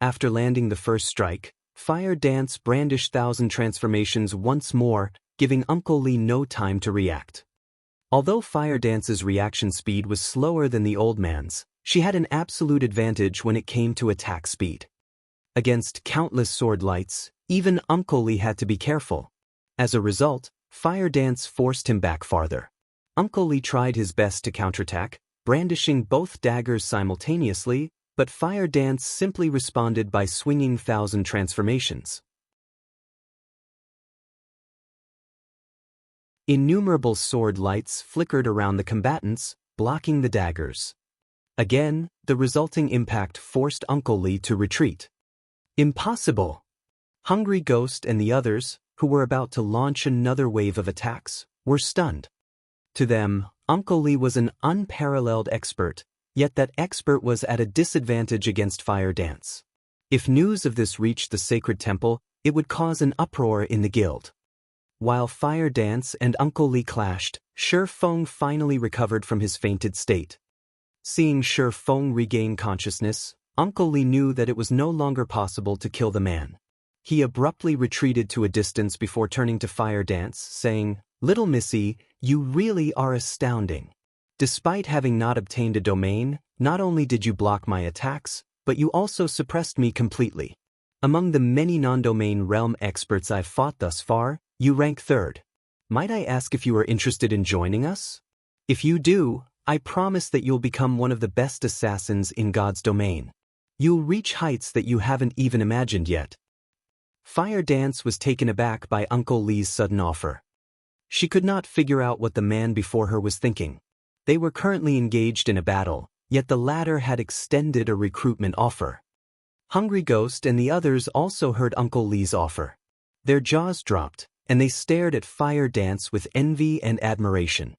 After landing the first strike, Fire Dance brandished 1,000 transformations once more, giving Uncle Li no time to react. Although Fire Dance's reaction speed was slower than the old man's, she had an absolute advantage when it came to attack speed. Against countless sword lights, even Uncle Li had to be careful. As a result, Fire Dance forced him back farther. Uncle Li tried his best to counterattack, brandishing both daggers simultaneously, but Fire Dance simply responded by swinging 1,000 transformations. Innumerable sword lights flickered around the combatants, blocking the daggers. Again, the resulting impact forced Uncle Li to retreat. Impossible! Hungry Ghost and the others, who were about to launch another wave of attacks, were stunned. To them, Uncle Li was an unparalleled expert, yet that expert was at a disadvantage against Fire Dance. If news of this reached the sacred temple, it would cause an uproar in the guild. While Fire Dance and Uncle Li clashed, Shi Feng finally recovered from his fainted state. Seeing Shi Feng regain consciousness, Uncle Li knew that it was no longer possible to kill the man. He abruptly retreated to a distance before turning to Fire Dance, saying, "Little Missy, you really are astounding. Despite having not obtained a domain, not only did you block my attacks, but you also suppressed me completely. Among the many non-domain realm experts I've fought thus far, you rank 3rd. Might I ask if you are interested in joining us? If you do, I promise that you'll become one of the best assassins in God's domain. You'll reach heights that you haven't even imagined yet." Fire Dance was taken aback by Uncle Li's sudden offer. She could not figure out what the man before her was thinking. They were currently engaged in a battle, yet the latter had extended a recruitment offer. Hungry Ghost and the others also heard Uncle Li's offer. Their jaws dropped, and they stared at Fire Dance with envy and admiration.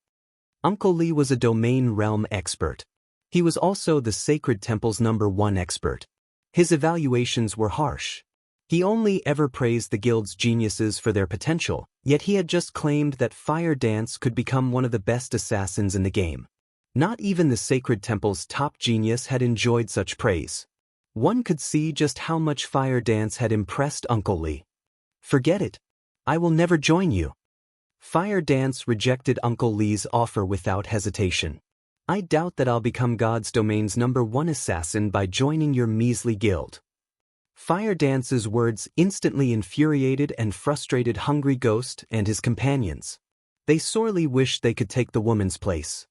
Uncle Li was a domain realm expert. He was also the Sacred Temple's #1 expert. His evaluations were harsh. He only ever praised the guild's geniuses for their potential, yet he had just claimed that Fire Dance could become one of the best assassins in the game. Not even the Sacred Temple's top genius had enjoyed such praise. One could see just how much Fire Dance had impressed Uncle Li. "Forget it. I will never join you." Fire Dance rejected Uncle Li's offer without hesitation. "I doubt that I'll become God's domain's #1 assassin by joining your measly guild." Fire Dance's words instantly infuriated and frustrated Hungry Ghost and his companions. They sorely wished they could take the woman's place.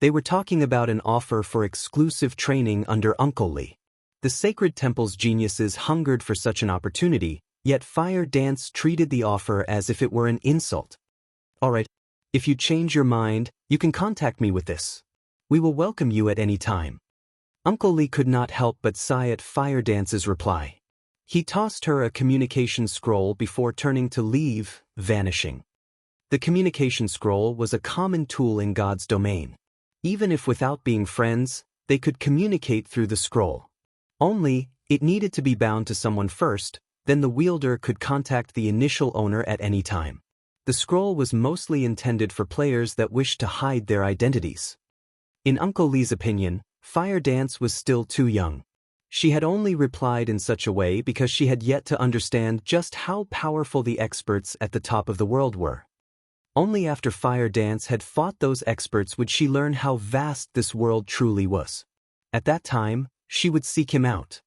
They were talking about an offer for exclusive training under Uncle Li. The Sacred Temple's geniuses hungered for such an opportunity, yet Fire Dance treated the offer as if it were an insult. "Alright, if you change your mind, you can contact me with this. We will welcome you at any time." Uncle Li could not help but sigh at Fire Dance's reply. He tossed her a communication scroll before turning to leave, vanishing. The communication scroll was a common tool in God's domain. Even if without being friends, they could communicate through the scroll. Only, it needed to be bound to someone first, then the wielder could contact the initial owner at any time. The scroll was mostly intended for players that wished to hide their identities. In Uncle Li's opinion, Fire Dance was still too young. She had only replied in such a way because she had yet to understand just how powerful the experts at the top of the world were. Only after Fire Dance had fought those experts would she learn how vast this world truly was. At that time, she would seek him out.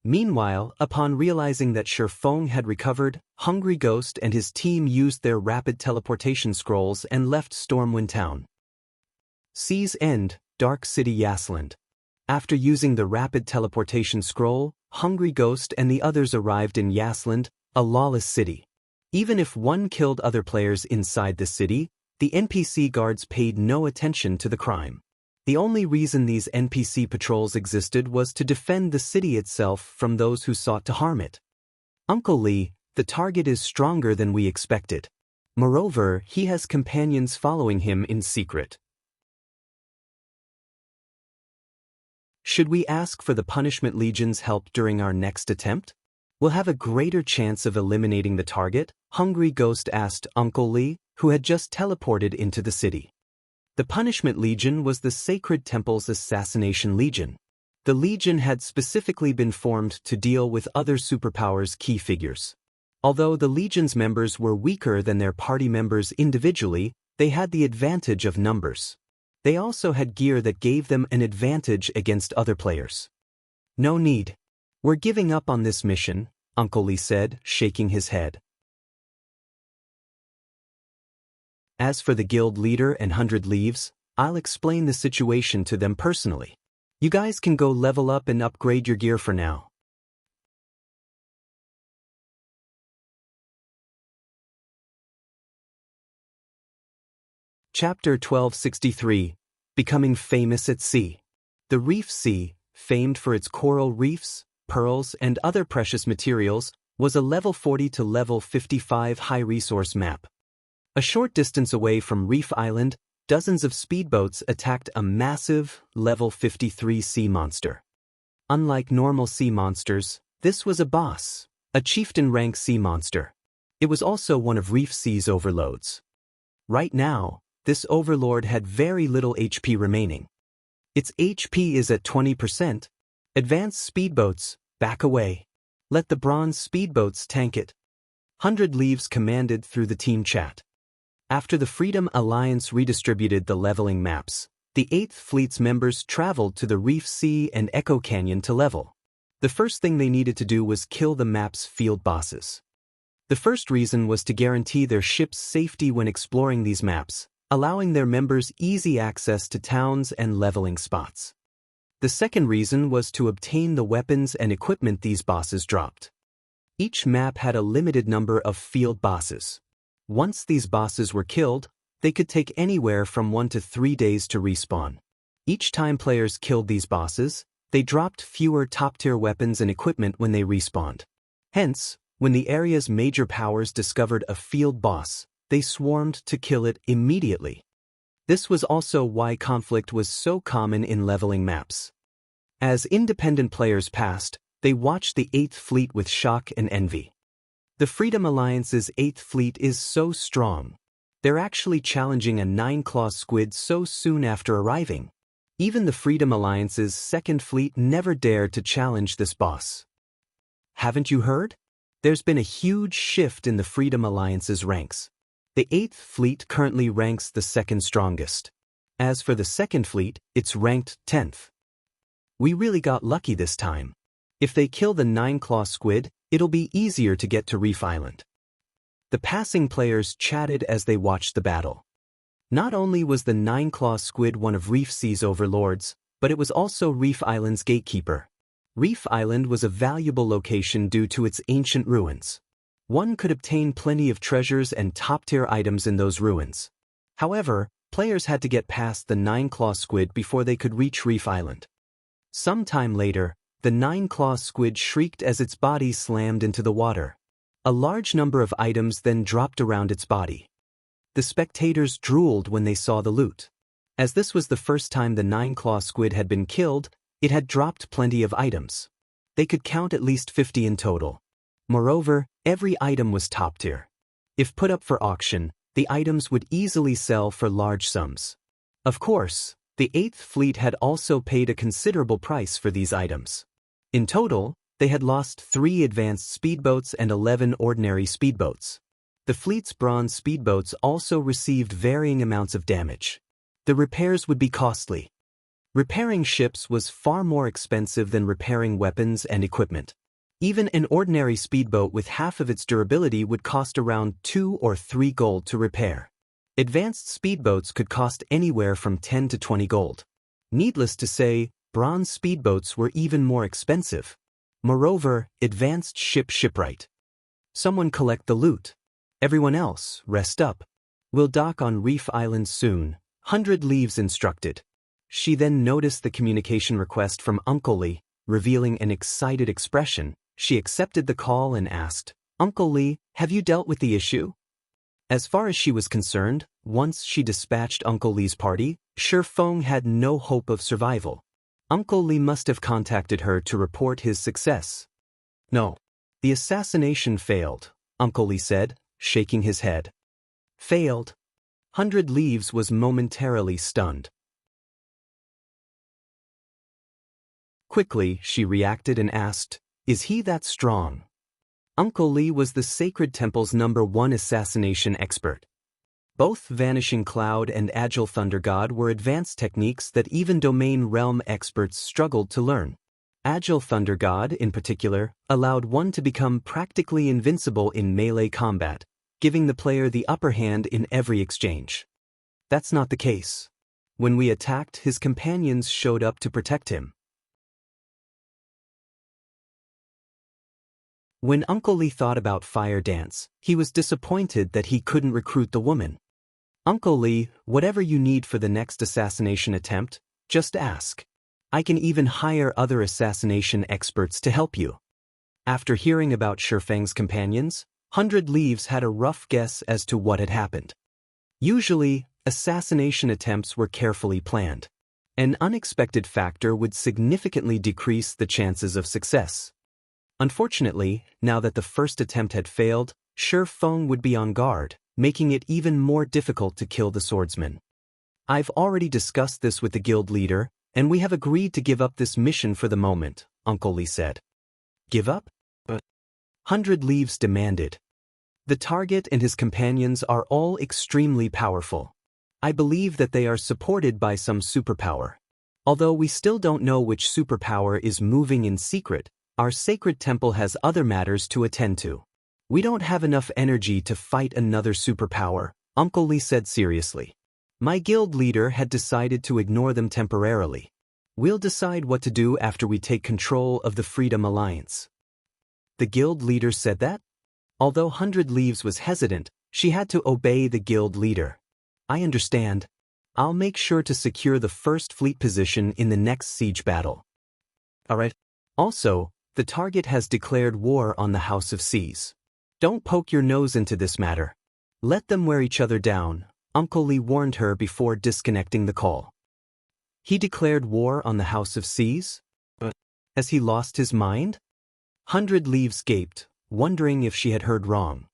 Meanwhile, upon realizing that Shi Feng had recovered, Hungry Ghost and his team used their rapid teleportation scrolls and left Stormwind Town. Sea's End, Dark City Yasland. After using the rapid teleportation scroll, Hungry Ghost and the others arrived in Yasland, a lawless city. Even if one killed other players inside the city, the NPC guards paid no attention to the crime. The only reason these NPC patrols existed was to defend the city itself from those who sought to harm it. Uncle Li, The target is stronger than we expected. Moreover, he has companions following him in secret. Should we ask for the Punishment Legion's help during our next attempt? We'll have a greater chance of eliminating the target, Hungry Ghost asked Uncle Li, who had just teleported into the city. The Punishment Legion was the Sacred Temple's assassination legion. The legion had specifically been formed to deal with other superpowers' key figures. Although the legion's members were weaker than their party members individually, they had the advantage of numbers. They also had gear that gave them an advantage against other players. No need. We're giving up on this mission, Uncle Li said, shaking his head. As for the guild leader and 100 Leaves, I'll explain the situation to them personally. You guys can go level up and upgrade your gear for now. Chapter 1263, Becoming Famous at Sea. The Reef Sea, famed for its coral reefs, pearls, and other precious materials, was a level 40 to level 55 high-resource map. A short distance away from Reef Island, dozens of speedboats attacked a massive, level 53 sea monster. Unlike normal sea monsters, this was a boss, a chieftain-rank sea monster. It was also one of Reef Sea's overloads. Right now, this overlord had very little HP remaining. Its HP is at 20%. Advanced speedboats, back away. Let the bronze speedboats tank it. 100 Leaves commanded through the team chat. After the Freedom Alliance redistributed the leveling maps, the 8th Fleet's members traveled to the Reef Sea and Echo Canyon to level. The first thing they needed to do was kill the map's field bosses. The first reason was to guarantee their ship's safety when exploring these maps, allowing their members easy access to towns and leveling spots. The second reason was to obtain the weapons and equipment these bosses dropped. Each map had a limited number of field bosses. Once these bosses were killed, they could take anywhere from 1 to 3 days to respawn. Each time players killed these bosses, they dropped fewer top-tier weapons and equipment when they respawned. Hence, when the area's major powers discovered a field boss, they swarmed to kill it immediately. This was also why conflict was so common in leveling maps. As independent players passed, they watched the 8th Fleet with shock and envy. The Freedom Alliance's 8th Fleet is so strong. They're actually challenging a 9-claw squid so soon after arriving. Even the Freedom Alliance's 2nd Fleet never dared to challenge this boss. Haven't you heard? There's been a huge shift in the Freedom Alliance's ranks. The 8th Fleet currently ranks the 2nd strongest. As for the 2nd Fleet, it's ranked 10th. We really got lucky this time. If they kill the 9-claw squid, it'll be easier to get to Reef Island. The passing players chatted as they watched the battle. Not only was the 9-claw squid one of Reef Sea's overlords, but it was also Reef Island's gatekeeper. Reef Island was a valuable location due to its ancient ruins. One could obtain plenty of treasures and top-tier items in those ruins. However, players had to get past the 9-claw squid before they could reach Reef Island. Some time later, the 9-claw squid shrieked as its body slammed into the water. A large number of items then dropped around its body. The spectators drooled when they saw the loot. As this was the first time the 9-claw squid had been killed, it had dropped plenty of items. They could count at least 50 in total. Moreover, every item was top tier. If put up for auction, the items would easily sell for large sums. Of course, the 8th Fleet had also paid a considerable price for these items. In total, they had lost 3 advanced speedboats and 11 ordinary speedboats. The fleet's bronze speedboats also received varying amounts of damage. The repairs would be costly. Repairing ships was far more expensive than repairing weapons and equipment. Even an ordinary speedboat with half of its durability would cost around 2 or 3 gold to repair. Advanced speedboats could cost anywhere from 10 to 20 gold. Needless to say, bronze speedboats were even more expensive. Moreover, advanced shipwright. Someone collect the loot. Everyone else, rest up. We'll dock on Reef Island soon, 100 Leaves instructed. She then noticed the communication request from Uncle Li, revealing an excited expression. She accepted the call and asked, Uncle Li, have you dealt with the issue? As far as she was concerned, once she dispatched Uncle Li's party, Shi Feng had no hope of survival. Uncle Li must have contacted her to report his success. No. The assassination failed, Uncle Li said, shaking his head. Failed? 100 Leaves was momentarily stunned. Quickly, she reacted and asked, "Is he that strong?" Uncle Li was the Sacred Temple's #1 assassination expert. Both Vanishing Cloud and Agile Thunder God were advanced techniques that even Domain Realm experts struggled to learn. Agile Thunder God, in particular, allowed one to become practically invincible in melee combat, giving the player the upper hand in every exchange. That's not the case. When we attacked, his companions showed up to protect him. When Uncle Li thought about Fire Dance, he was disappointed that he couldn't recruit the woman. Uncle Li, whatever you need for the next assassination attempt, just ask. I can even hire other assassination experts to help you. After hearing about Shi Feng's companions, 100 Leaves had a rough guess as to what had happened. Usually, assassination attempts were carefully planned. An unexpected factor would significantly decrease the chances of success. Unfortunately, now that the first attempt had failed, Shi Feng would be on guard, making it even more difficult to kill the swordsman. I've already discussed this with the guild leader, and we have agreed to give up this mission for the moment, Uncle Li said. Give up? 100 Leaves demanded. The target and his companions are all extremely powerful. I believe that they are supported by some superpower. Although we still don't know which superpower is moving in secret, our sacred temple has other matters to attend to. We don't have enough energy to fight another superpower, Uncle Li said seriously. My guild leader had decided to ignore them temporarily. We'll decide what to do after we take control of the Freedom Alliance. The guild leader said that? Although 100 Leaves was hesitant, she had to obey the guild leader. I understand. I'll make sure to secure the first fleet position in the next siege battle. Alright. Also, the target has declared war on the House of Seas. Don't poke your nose into this matter. Let them wear each other down, Uncle Li warned her before disconnecting the call. He declared war on the House of Seas? Has he lost his mind? 100 Leaves gaped, wondering if she had heard wrong.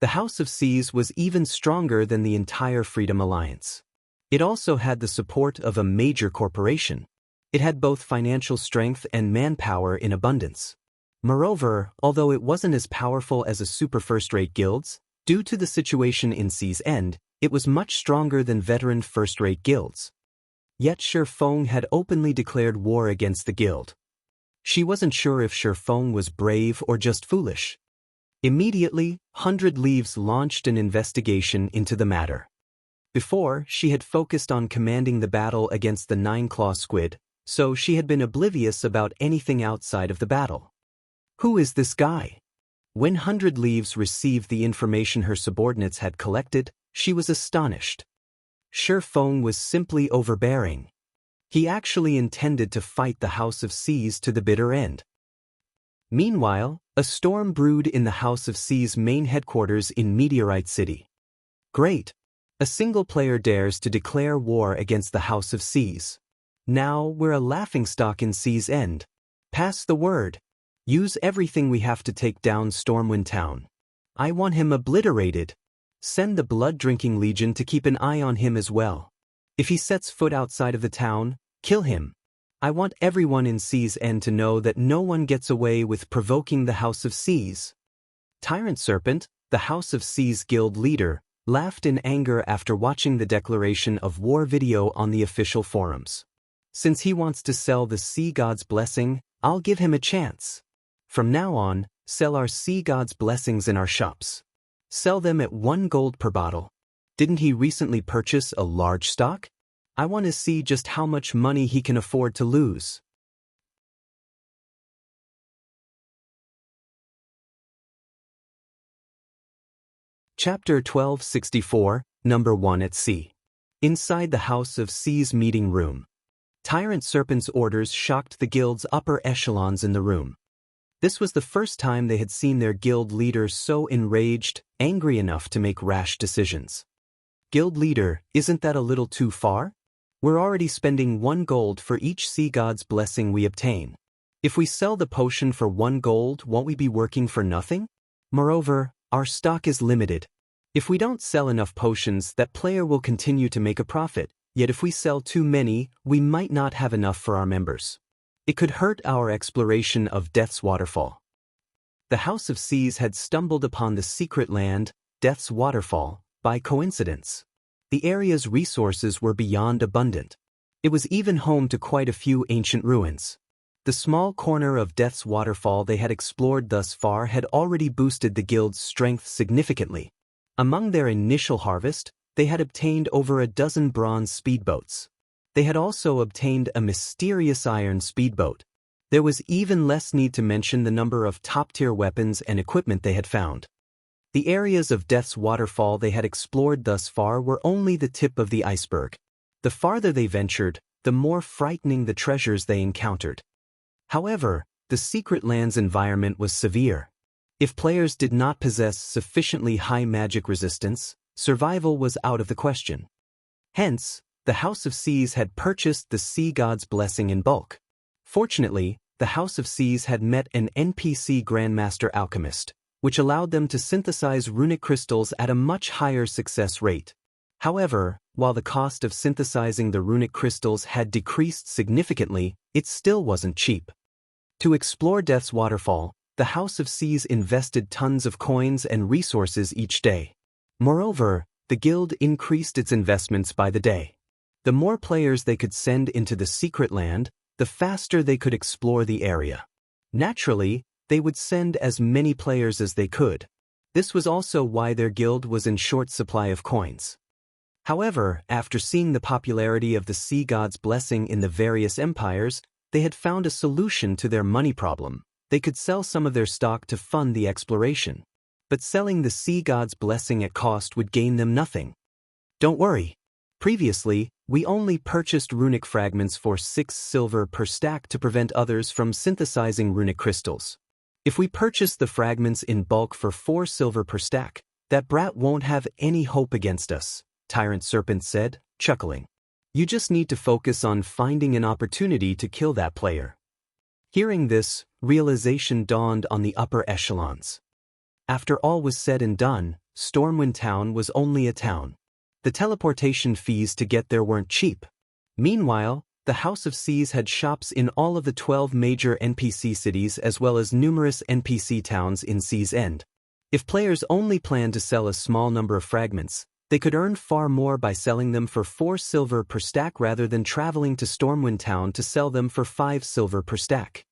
The House of Seas was even stronger than the entire Freedom Alliance. It also had the support of a major corporation. It had both financial strength and manpower in abundance. Moreover, although it wasn't as powerful as a super first-rate guilds, due to the situation in Sea's End, it was much stronger than veteran first-rate guilds. Yet Shi Feng had openly declared war against the guild. She wasn't sure if Shi Feng was brave or just foolish. Immediately, 100 Leaves launched an investigation into the matter. Before, she had focused on commanding the battle against the Nine-Claw Squid, so she had been oblivious about anything outside of the battle. Who is this guy? When 100 Leaves received the information her subordinates had collected, she was astonished. Shi Feng was simply overbearing. He actually intended to fight the House of Seas to the bitter end. Meanwhile, a storm brewed in the House of Seas' main headquarters in Meteorite City. Great! A single player dares to declare war against the House of Seas. Now we're a laughingstock in Sea's End. Pass the word. Use everything we have to take down Stormwind Town. I want him obliterated. Send the Blood-Drinking Legion to keep an eye on him as well. If he sets foot outside of the town, kill him. I want everyone in Sea's End to know that no one gets away with provoking the House of Seas. Tyrant Serpent, the House of Seas guild leader, laughed in anger after watching the declaration of war video on the official forums. Since he wants to sell the Sea God's Blessing, I'll give him a chance. From now on, sell our Sea God's Blessings in our shops. Sell them at 1 gold per bottle. Didn't he recently purchase a large stock? I want to see just how much money he can afford to lose. Chapter 1264, Number 1 at Sea. Inside the House of Seas meeting room. Tyrant Serpent's orders shocked the guild's upper echelons in the room. This was the first time they had seen their guild leader so enraged, angry enough to make rash decisions. Guild leader, isn't that a little too far? We're already spending 1 gold for each sea god's blessing we obtain. If we sell the potion for 1 gold, won't we be working for nothing? Moreover, our stock is limited. If we don't sell enough potions, that player will continue to make a profit, yet if we sell too many, we might not have enough for our members. It could hurt our exploration of Death's Waterfall. The House of Seas had stumbled upon the secret land, Death's Waterfall, by coincidence. The area's resources were beyond abundant. It was even home to quite a few ancient ruins. The small corner of Death's Waterfall they had explored thus far had already boosted the guild's strength significantly. Among their initial harvest, they had obtained over a dozen bronze speedboats. They had also obtained a mysterious iron speedboat. There was even less need to mention the number of top-tier weapons and equipment they had found. The areas of Death's Waterfall they had explored thus far were only the tip of the iceberg. The farther they ventured, the more frightening the treasures they encountered. However, the secret land's environment was severe. If players did not possess sufficiently high magic resistance, survival was out of the question. Hence, the House of Seas had purchased the Sea God's blessing in bulk. Fortunately, the House of Seas had met an NPC Grandmaster Alchemist, which allowed them to synthesize runic crystals at a much higher success rate. However, while the cost of synthesizing the runic crystals had decreased significantly, it still wasn't cheap. To explore Death's Waterfall, the House of Seas invested tons of coins and resources each day. Moreover, the guild increased its investments by the day. The more players they could send into the secret land, the faster they could explore the area. Naturally, they would send as many players as they could. This was also why their guild was in short supply of coins. However, after seeing the popularity of the Sea God's blessing in the various empires, they had found a solution to their money problem. They could sell some of their stock to fund the exploration. But selling the Sea God's blessing at cost would gain them nothing. Don't worry. Previously, we only purchased runic fragments for 6 silver per stack to prevent others from synthesizing runic crystals. If we purchase the fragments in bulk for 4 silver per stack, that brat won't have any hope against us, Tyrant Serpent said, chuckling. You just need to focus on finding an opportunity to kill that player. Hearing this, realization dawned on the upper echelons. After all was said and done, Stormwind Town was only a town. The teleportation fees to get there weren't cheap. Meanwhile, the House of Seas had shops in all of the 12 major NPC cities as well as numerous NPC towns in Sea's End. If players only planned to sell a small number of fragments, they could earn far more by selling them for 4 silver per stack rather than traveling to Stormwind Town to sell them for 5 silver per stack.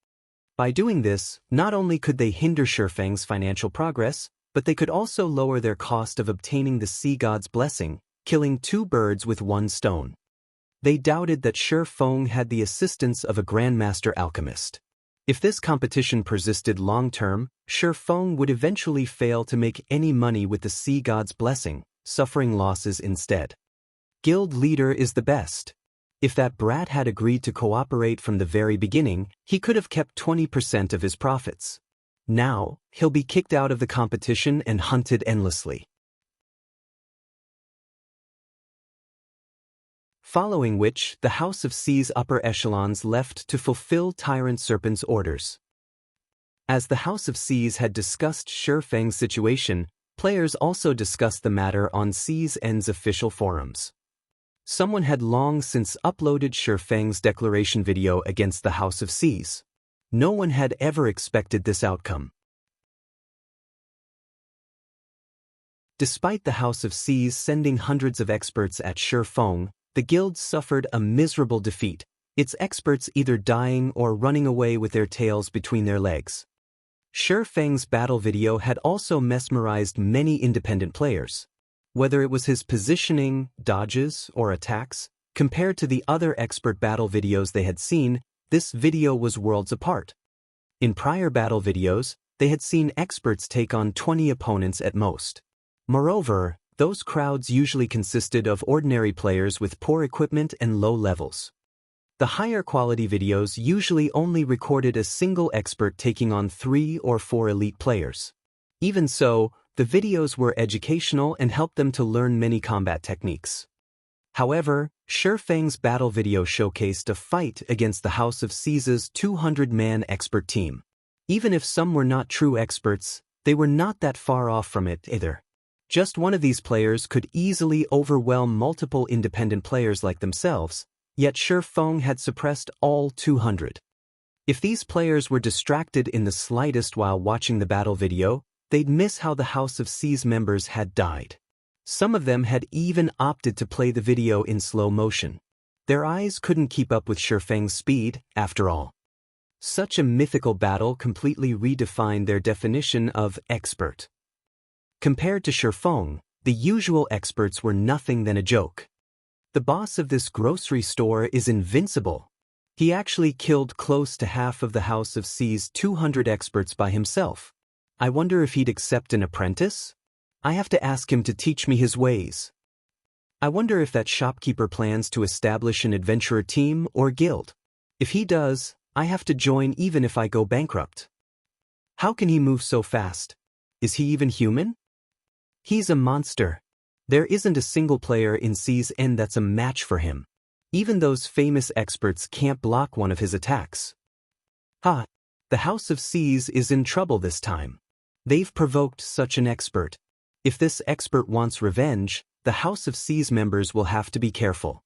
By doing this, not only could they hinder Shifeng's financial progress, but they could also lower their cost of obtaining the Sea God's blessing, killing 2 birds with 1 stone. They doubted that Shifeng had the assistance of a Grandmaster Alchemist. If this competition persisted long-term, Shifeng would eventually fail to make any money with the Sea God's blessing, suffering losses instead. Guild leader is the best. If that brat had agreed to cooperate from the very beginning, he could have kept 20% of his profits. Now, he'll be kicked out of the competition and hunted endlessly. Following which, the House of Seas upper echelons left to fulfill Tyrant Serpent's orders. As the House of Seas had discussed Shifeng's situation, players also discussed the matter on Sea's End's official forums. Someone had long since uploaded Shifeng's declaration video against the House of Seas. No one had ever expected this outcome. Despite the House of Seas sending hundreds of experts at Shifeng, the guild suffered a miserable defeat, its experts either dying or running away with their tails between their legs. Shifeng's battle video had also mesmerized many independent players. Whether it was his positioning, dodges, or attacks, compared to the other expert battle videos they had seen, this video was worlds apart. In prior battle videos, they had seen experts take on 20 opponents at most. Moreover, those crowds usually consisted of ordinary players with poor equipment and low levels. The higher quality videos usually only recorded a single expert taking on 3 or 4 elite players. Even so, the videos were educational and helped them to learn many combat techniques. However, Shifeng's battle video showcased a fight against the House of Caesar's 200-man expert team. Even if some were not true experts, they were not that far off from it either. Just one of these players could easily overwhelm multiple independent players like themselves, yet Shifeng had suppressed all 200. If these players were distracted in the slightest while watching the battle video, they'd miss how the House of C's members had died. Some of them had even opted to play the video in slow motion. Their eyes couldn't keep up with Shifeng's speed, after all. Such a mythical battle completely redefined their definition of expert. Compared to Shifeng, the usual experts were nothing than a joke. The boss of this grocery store is invincible. He actually killed close to half of the House of C's 200 experts by himself. I wonder if he'd accept an apprentice? I have to ask him to teach me his ways. I wonder if that shopkeeper plans to establish an adventurer team or guild. If he does, I have to join even if I go bankrupt. How can he move so fast? Is he even human? He's a monster. There isn't a single player in C's End that's a match for him. Even those famous experts can't block one of his attacks. Ha! The House of C's is in trouble this time. They've provoked such an expert. If this expert wants revenge, the House of C's members will have to be careful.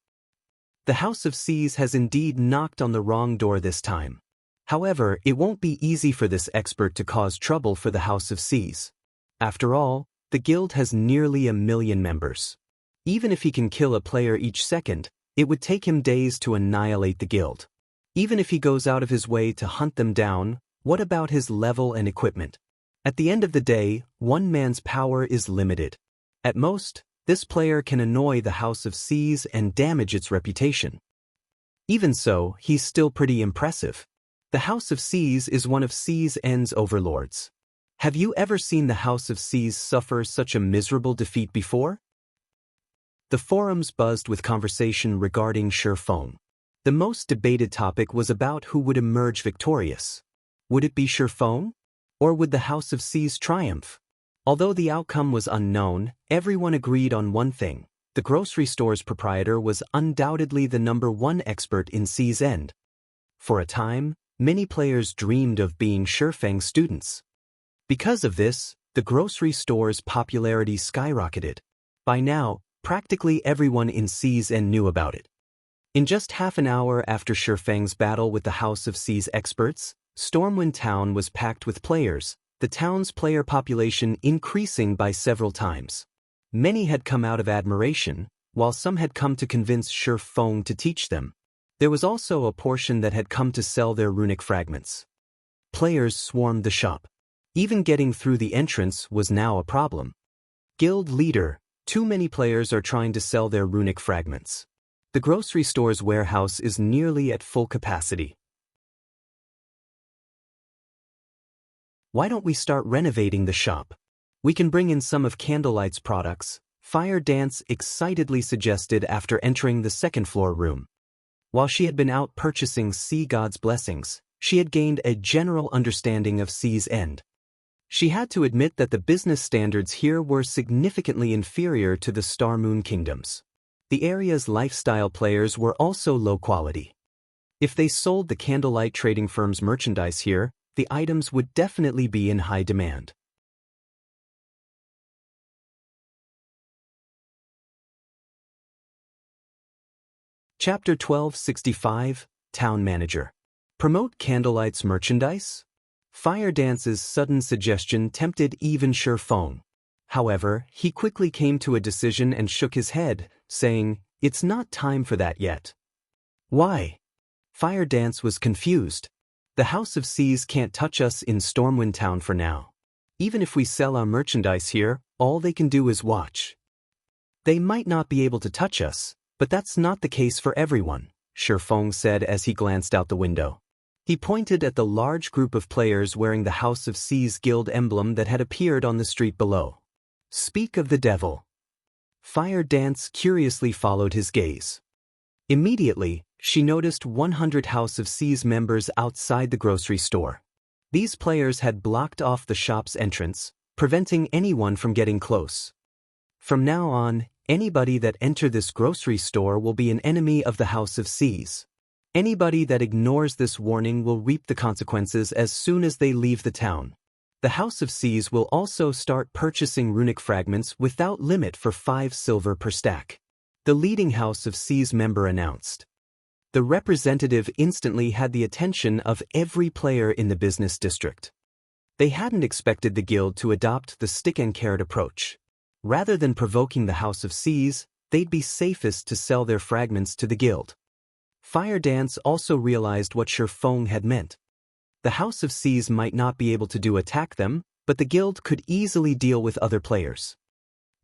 The House of C's has indeed knocked on the wrong door this time. However, it won't be easy for this expert to cause trouble for the House of C's. After all, the guild has nearly 1 million members. Even if he can kill a player each second, it would take him days to annihilate the guild. Even if he goes out of his way to hunt them down, what about his level and equipment? At the end of the day, one man's power is limited. At most, this player can annoy the House of C's and damage its reputation. Even so, he's still pretty impressive. The House of C's is one of C's End's overlords. Have you ever seen the House of C's suffer such a miserable defeat before? The forums buzzed with conversation regarding Shifeng. The most debated topic was about who would emerge victorious. Would it be Shifeng? Or would the House of C's triumph? Although the outcome was unknown, everyone agreed on one thing. The grocery store's proprietor was undoubtedly the #1 expert in C's End. For a time, many players dreamed of being Shifeng's students. Because of this, the grocery store's popularity skyrocketed. By now, practically everyone in C's End knew about it. In just half an hour after Shifeng's battle with the House of C's experts, Stormwind Town was packed with players, the town's player population increasing by several times. Many had come out of admiration, while some had come to convince Shifeng to teach them. There was also a portion that had come to sell their runic fragments. Players swarmed the shop. Even getting through the entrance was now a problem. Guild leader, too many players are trying to sell their runic fragments. The grocery store's warehouse is nearly at full capacity. Why don't we start renovating the shop? We can bring in some of Candlelight's products, Fire Dance excitedly suggested after entering the second-floor room. While she had been out purchasing Sea God's blessings, she had gained a general understanding of C's End. She had to admit that the business standards here were significantly inferior to the Star Moon Kingdoms. The area's lifestyle players were also low quality. If they sold the Candlelight trading firm's merchandise here, the items would definitely be in high demand. Chapter 1265, Town Manager. Promote Candlelight's merchandise? Fire Dance's sudden suggestion tempted even Shifeng. However, he quickly came to a decision and shook his head, saying, "It's not time for that yet." Why? Fire Dance was confused. The House of C's can't touch us in Stormwind Town for now. Even if we sell our merchandise here, all they can do is watch. They might not be able to touch us, but that's not the case for everyone, Shifeng said as he glanced out the window. He pointed at the large group of players wearing the House of C's guild emblem that had appeared on the street below. Speak of the devil. Fire Dance curiously followed his gaze. Immediately, She noticed 100 House of C's members outside the grocery store. These players had blocked off the shop's entrance, preventing anyone from getting close. From now on, anybody that entered this grocery store will be an enemy of the House of C's. Anybody that ignores this warning will reap the consequences as soon as they leave the town. The House of C's will also start purchasing runic fragments without limit for 5 silver per stack. The leading House of C's member announced. The representative instantly had the attention of every player in the business district. They hadn't expected the guild to adopt the stick-and-carrot approach. Rather than provoking the House of C's, they'd be safest to sell their fragments to the guild. Fire Dance also realized what Shifeng had meant. The House of C's might not be able to attack them, but the guild could easily deal with other players.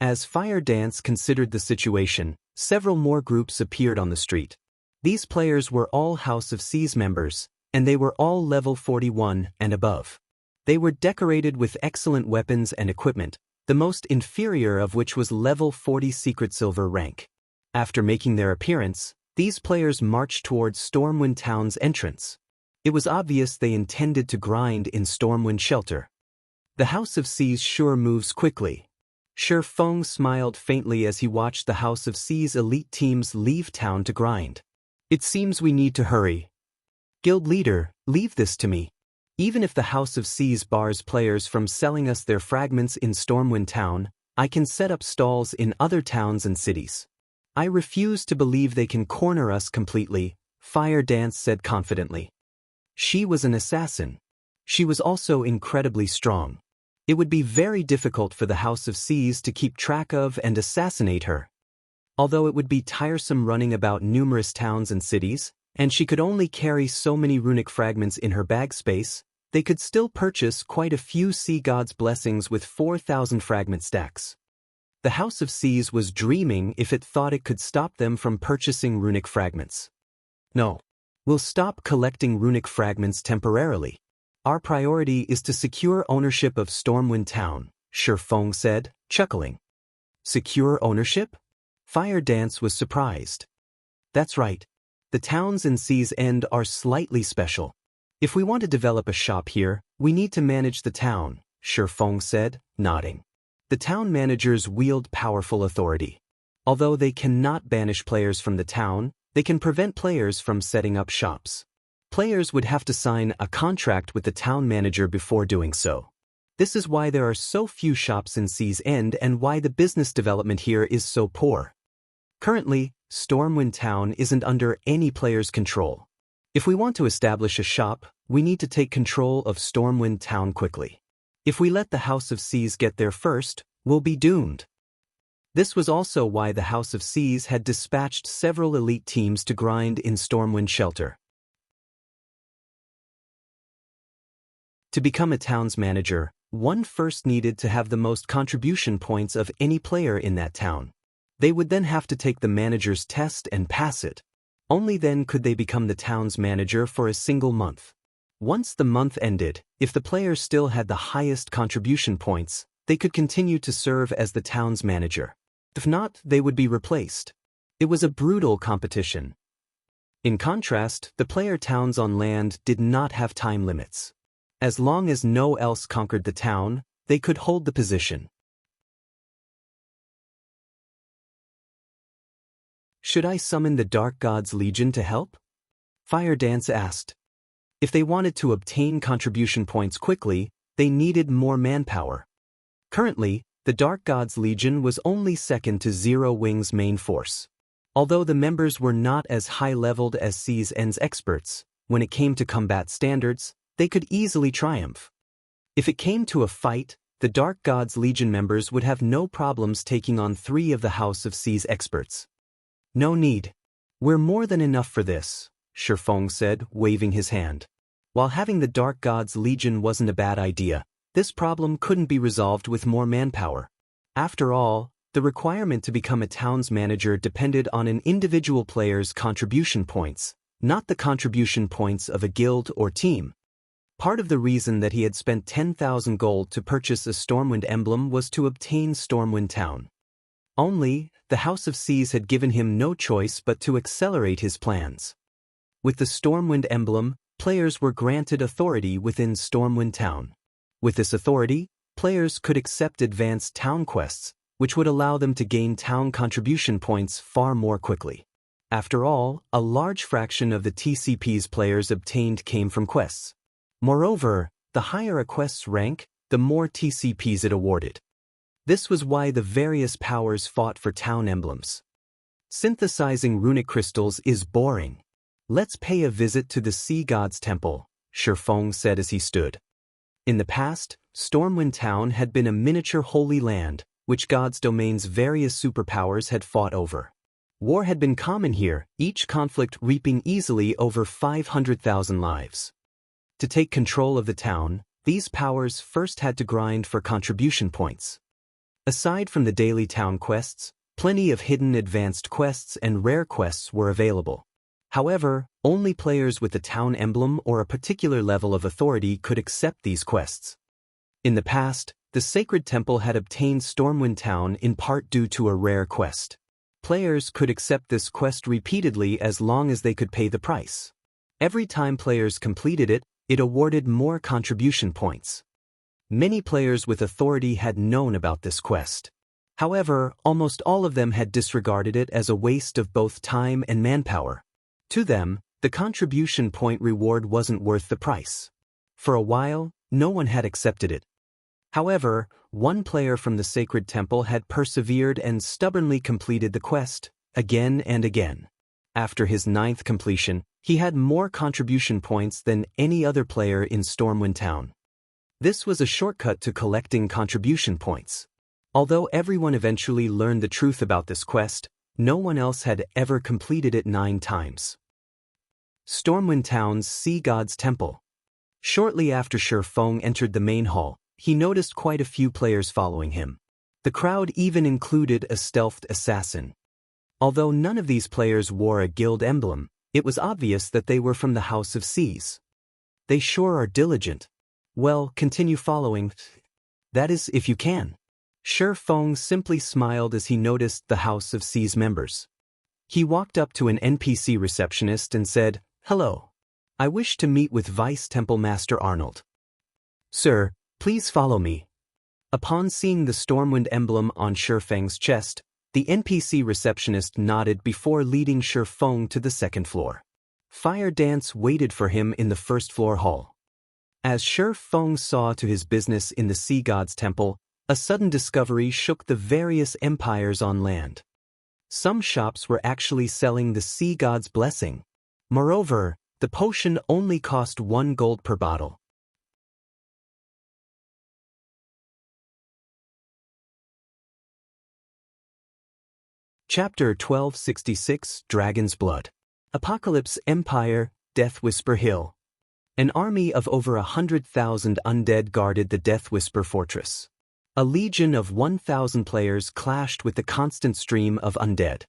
As Fire Dance considered the situation, several more groups appeared on the street. These players were all House of C's members, and they were all level 41 and above. They were decorated with excellent weapons and equipment, the most inferior of which was level 40 secret silver rank. After making their appearance, these players marched towards Stormwind Town's entrance. It was obvious they intended to grind in Stormwind Shelter. The House of C's sure moves quickly. Shifeng smiled faintly as he watched the House of C's elite teams leave town to grind. It seems we need to hurry. Guild leader, leave this to me. Even if the House of C's bars players from selling us their fragments in Stormwind Town, I can set up stalls in other towns and cities. I refuse to believe they can corner us completely, Fire Dance said confidently. She was an assassin. She was also incredibly strong. It would be very difficult for the House of C's to keep track of and assassinate her. Although it would be tiresome running about numerous towns and cities, and she could only carry so many runic fragments in her bag space, they could still purchase quite a few Sea God's blessings with 4,000 fragment stacks. The House of C's was dreaming if it thought it could stop them from purchasing runic fragments. No. We'll stop collecting runic fragments temporarily. Our priority is to secure ownership of Stormwind Town, Shifeng said, chuckling. Secure ownership? Fire Dance was surprised. That's right. The towns in Sea's End are slightly special. If we want to develop a shop here, we need to manage the town, Shifeng said, nodding. The town managers wield powerful authority. Although they cannot banish players from the town, they can prevent players from setting up shops. Players would have to sign a contract with the town manager before doing so. This is why there are so few shops in Sea's End and why the business development here is so poor. Currently, Stormwind Town isn't under any player's control. If we want to establish a shop, we need to take control of Stormwind Town quickly. If we let the House of C's get there first, we'll be doomed. This was also why the House of C's had dispatched several elite teams to grind in Stormwind Shelter. To become a town's manager, one first needed to have the most contribution points of any player in that town. They would then have to take the manager's test and pass it. Only then could they become the town's manager for a single month. Once the month ended, if the player still had the highest contribution points, they could continue to serve as the town's manager. If not, they would be replaced. It was a brutal competition. In contrast, the player towns on land did not have time limits. As long as no one else conquered the town, they could hold the position. Should I summon the Dark God's Legion to help? Fire Dance asked. If they wanted to obtain contribution points quickly, they needed more manpower. Currently, the Dark God's Legion was only second to Zero Wing's main force. Although the members were not as high-leveled as Sea's End's experts, when it came to combat standards, they could easily triumph. If it came to a fight, the Dark God's Legion members would have no problems taking on 3 of the House of C's experts. No need. We're more than enough for this, Shifeng said, waving his hand. While having the Dark God's Legion wasn't a bad idea, this problem couldn't be resolved with more manpower. After all, the requirement to become a town's manager depended on an individual player's contribution points, not the contribution points of a guild or team. Part of the reason that he had spent 10,000 gold to purchase a Stormwind emblem was to obtain Stormwind Town. Only, the House of C's had given him no choice but to accelerate his plans. With the Stormwind emblem, players were granted authority within Stormwind Town. With this authority, players could accept advanced town quests, which would allow them to gain town contribution points far more quickly. After all, a large fraction of the TCPs players obtained came from quests. Moreover, the higher a quest's rank, the more TCPs it awarded. This was why the various powers fought for town emblems. Synthesizing runic crystals is boring. Let's pay a visit to the Sea God's Temple, Shifeng said as he stood. In the past, Stormwind Town had been a miniature holy land, which God's domain's various superpowers had fought over. War had been common here, each conflict reaping easily over 500,000 lives. To take control of the town, these powers first had to grind for contribution points. Aside from the daily town quests, plenty of hidden advanced quests and rare quests were available. However, only players with the town emblem or a particular level of authority could accept these quests. In the past, the Sacred Temple had obtained Stormwind Town in part due to a rare quest. Players could accept this quest repeatedly as long as they could pay the price. Every time players completed it, it awarded more contribution points. Many players with authority had known about this quest. However, almost all of them had disregarded it as a waste of both time and manpower. To them, the contribution point reward wasn't worth the price. For a while, no one had accepted it. However, one player from the Sacred Temple had persevered and stubbornly completed the quest, again and again. After his 9th completion, he had more contribution points than any other player in Stormwind Town. This was a shortcut to collecting contribution points. Although everyone eventually learned the truth about this quest, no one else had ever completed it 9 times. Stormwind Town's Sea God's Temple. Shortly after Shifeng entered the main hall, he noticed quite a few players following him. The crowd even included a stealthed assassin. Although none of these players wore a guild emblem, it was obvious that they were from the House of Seas. They sure are diligent. Well, continue following. That is, if you can. Shifeng simply smiled as he noticed the House of Seas members. He walked up to an NPC receptionist and said, "Hello. I wish to meet with Vice Temple Master Arnold." "Sir, please follow me." Upon seeing the Stormwind emblem on Shifeng's chest, the NPC receptionist nodded before leading Shifeng to the 2nd floor. Fire Dance waited for him in the 1st floor hall. As Shifeng saw to his business in the Sea God's Temple, a sudden discovery shook the various empires on land. Some shops were actually selling the Sea God's Blessing. Moreover, the potion only cost 1 gold per bottle. Chapter 1266, Dragon's Blood. Apocalypse Empire, Death Whisper Hill. An army of over 100,000 undead guarded the Death Whisper Fortress. A legion of 1,000 players clashed with the constant stream of undead.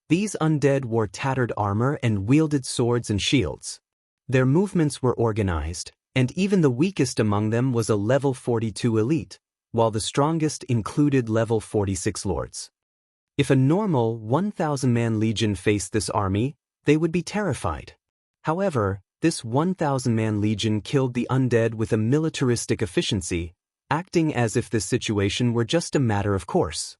These undead wore tattered armor and wielded swords and shields. Their movements were organized, and even the weakest among them was a level 42 elite, while the strongest included level 46 lords. If a normal 1,000-man legion faced this army, they would be terrified. However, this 1,000-man legion killed the undead with a militaristic efficiency, acting as if this situation were just a matter of course.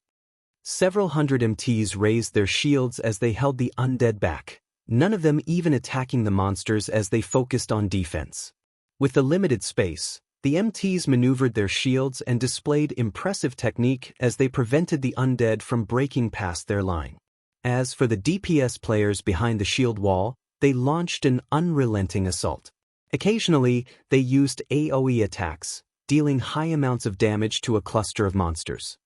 Several hundred MTs raised their shields as they held the undead back, none of them even attacking the monsters as they focused on defense. With the limited space, the MTs maneuvered their shields and displayed impressive technique as they prevented the undead from breaking past their line. As for the DPS players behind the shield wall, they launched an unrelenting assault. Occasionally, they used AoE attacks, dealing high amounts of damage to a cluster of monsters.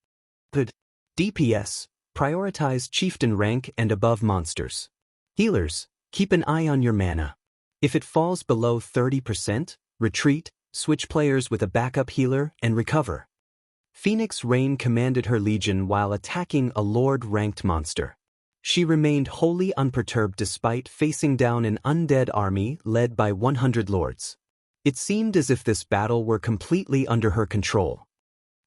The DPS prioritized chieftain rank and above monsters. Healers, keep an eye on your mana. If it falls below 30%, retreat, switch players with a backup healer, and recover. Phoenix Rain commanded her legion while attacking a Lord-ranked monster. She remained wholly unperturbed despite facing down an undead army led by 100 lords. It seemed as if this battle were completely under her control.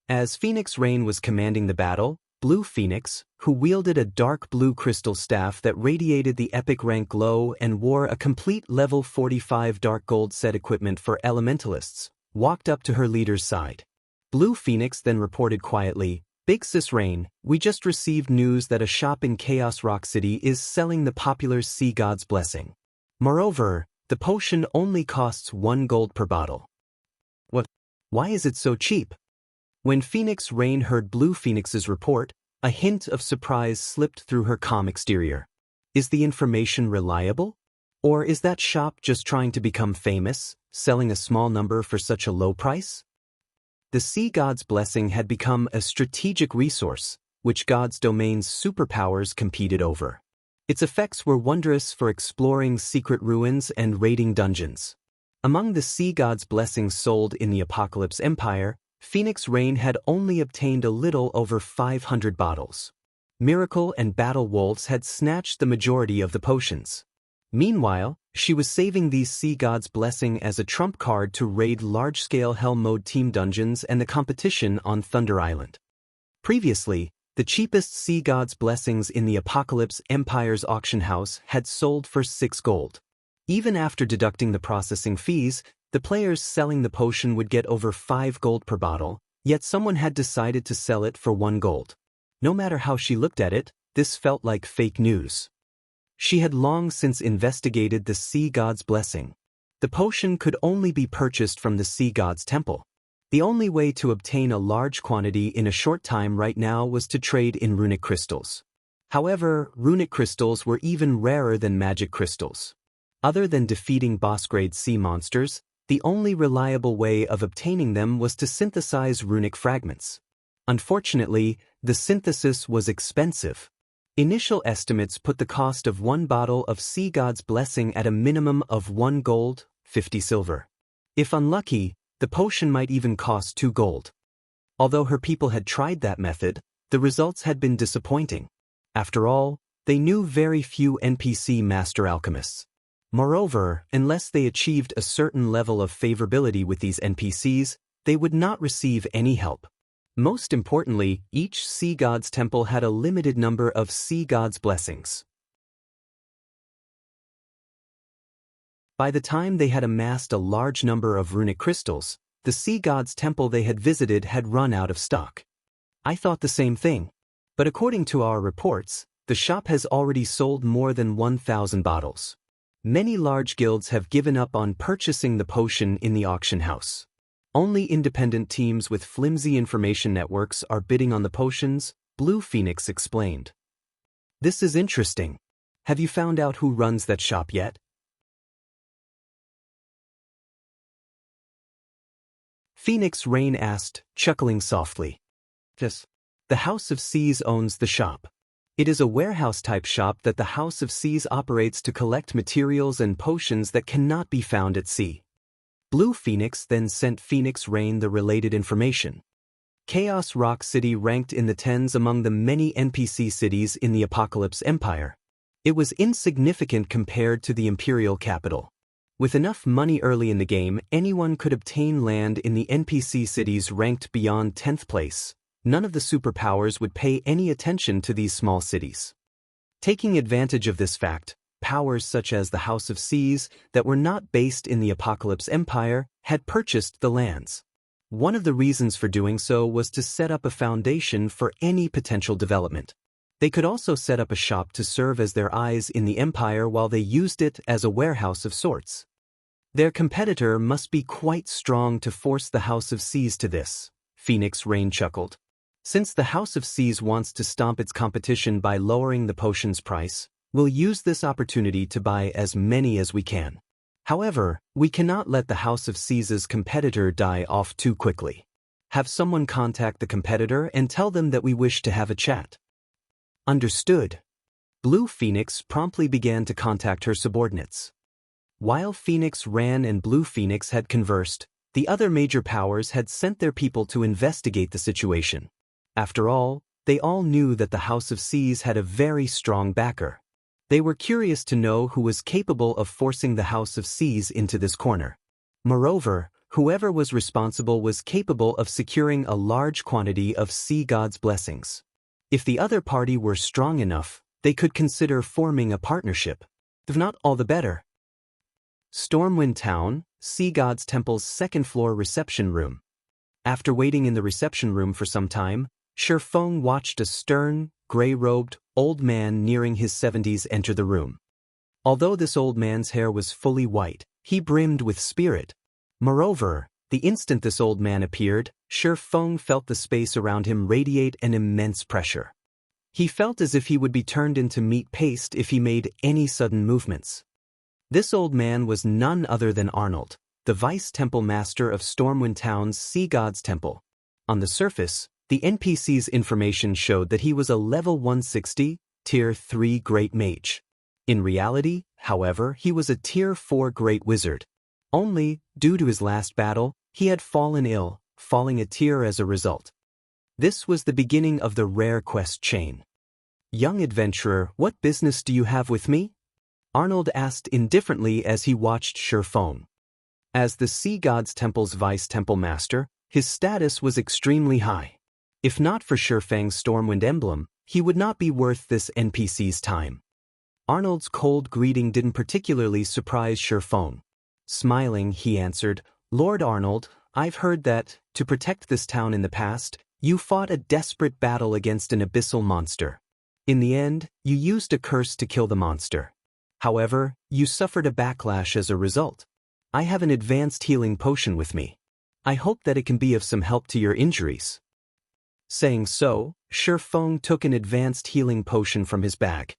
As Phoenix Rain was commanding the battle, Blue Phoenix, who wielded a dark blue crystal staff that radiated the epic rank glow and wore a complete level 45 dark gold set equipment for elementalists, walked up to her leader's side. Blue Phoenix then reported quietly, "Big Sis Rain, we just received news that a shop in Chaos Rock City is selling the popular Sea God's Blessing. Moreover, the potion only costs 1 gold per bottle." "What? Why is it so cheap?" When Phoenix Rain heard Blue Phoenix's report, a hint of surprise slipped through her calm exterior. Is the information reliable? Or is that shop just trying to become famous, selling a small number for such a low price? The Sea God's Blessing had become a strategic resource, which God's domain's superpowers competed over. Its effects were wondrous for exploring secret ruins and raiding dungeons. Among the Sea God's Blessings sold in the Apocalypse Empire, Phoenix Rain had only obtained a little over 500 bottles. Miracle and Battle Wolves had snatched the majority of the potions. Meanwhile, she was saving these Sea God's Blessing as a trump card to raid large-scale Hell Mode team dungeons and the competition on Thunder Island. Previously, the cheapest Sea God's Blessings in the Apocalypse Empire's auction house had sold for 6 gold. Even after deducting the processing fees, the players selling the potion would get over 5 gold per bottle, yet someone had decided to sell it for 1 gold. No matter how she looked at it, this felt like fake news. She had long since investigated the Sea God's Blessing. The potion could only be purchased from the Sea God's Temple. The only way to obtain a large quantity in a short time right now was to trade in runic crystals. However, runic crystals were even rarer than magic crystals. Other than defeating boss-grade sea monsters, the only reliable way of obtaining them was to synthesize runic fragments. Unfortunately, the synthesis was expensive. Initial estimates put the cost of 1 bottle of Sea God's Blessing at a minimum of 1 gold, 50 silver. If unlucky, the potion might even cost 2 gold. Although her people had tried that method, the results had been disappointing. After all, they knew very few NPC master alchemists. Moreover, unless they achieved a certain level of favorability with these NPCs, they would not receive any help. Most importantly, each Sea God's Temple had a limited number of Sea God's Blessings. By the time they had amassed a large number of runic crystals, the Sea God's Temple they had visited had run out of stock. I thought the same thing. But according to our reports, the shop has already sold more than 1,000 bottles. Many large guilds have given up on purchasing the potion in the auction house. Only independent teams with flimsy information networks are bidding on the potions, Blue Phoenix explained. This is interesting. Have you found out who runs that shop yet? Phoenix Rain asked, chuckling softly. Yes. The House of Seas owns the shop. It is a warehouse-type shop that the House of Seas operates to collect materials and potions that cannot be found at sea. Blue Phoenix then sent Phoenix Rain the related information. Chaos Rock City ranked in the tens among the many NPC cities in the Apocalypse Empire. It was insignificant compared to the Imperial capital. With enough money early in the game, anyone could obtain land in the NPC cities ranked beyond 10th place. None of the superpowers would pay any attention to these small cities. Taking advantage of this fact, powers such as the House of Seas, that were not based in the Apocalypse Empire, had purchased the lands. One of the reasons for doing so was to set up a foundation for any potential development. They could also set up a shop to serve as their eyes in the Empire while they used it as a warehouse of sorts. Their competitor must be quite strong to force the House of Seas to this, Phoenix Rain chuckled. Since the House of Seas wants to stomp its competition by lowering the potion's price, we'll use this opportunity to buy as many as we can. However, we cannot let the House of Seas' competitor die off too quickly. Have someone contact the competitor and tell them that we wish to have a chat. Understood. Blue Phoenix promptly began to contact her subordinates. While Phoenix Ran and Blue Phoenix had conversed, the other major powers had sent their people to investigate the situation. After all, they all knew that the House of Seas had a very strong backer. They were curious to know who was capable of forcing the House of Seas into this corner. Moreover, whoever was responsible was capable of securing a large quantity of Sea God's Blessings. If the other party were strong enough, they could consider forming a partnership. If not, all the better. Stormwind Town, Sea God's Temple's second-floor reception room. After waiting in the reception room for some time, Shifeng watched a stern, gray-robed, old man nearing his 70s enter the room. Although this old man's hair was fully white, he brimmed with spirit. Moreover, the instant this old man appeared, Shifeng felt the space around him radiate an immense pressure. He felt as if he would be turned into meat paste if he made any sudden movements. This old man was none other than Arnold, the Vice-Temple Master of Stormwind Town's Sea God's Temple. On the surface, the NPC's information showed that he was a level 160, Tier 3 Great Mage. In reality, however, he was a Tier 4 Great Wizard. Only, due to his last battle, he had fallen ill, falling a tier as a result. This was the beginning of the rare quest chain. "Young adventurer, what business do you have with me?" Arnold asked indifferently as he watched Shifeng. As the Sea God's Temple's Vice-Temple Master, his status was extremely high. If not for Shifeng's Stormwind emblem, he would not be worth this NPC's time. Arnold's cold greeting didn't particularly surprise Shifeng. Smiling, he answered, "Lord Arnold, I've heard that, to protect this town in the past, you fought a desperate battle against an abyssal monster. In the end, you used a curse to kill the monster. However, you suffered a backlash as a result. I have an advanced healing potion with me. I hope that it can be of some help to your injuries." Saying so, Shifeng took an advanced healing potion from his bag.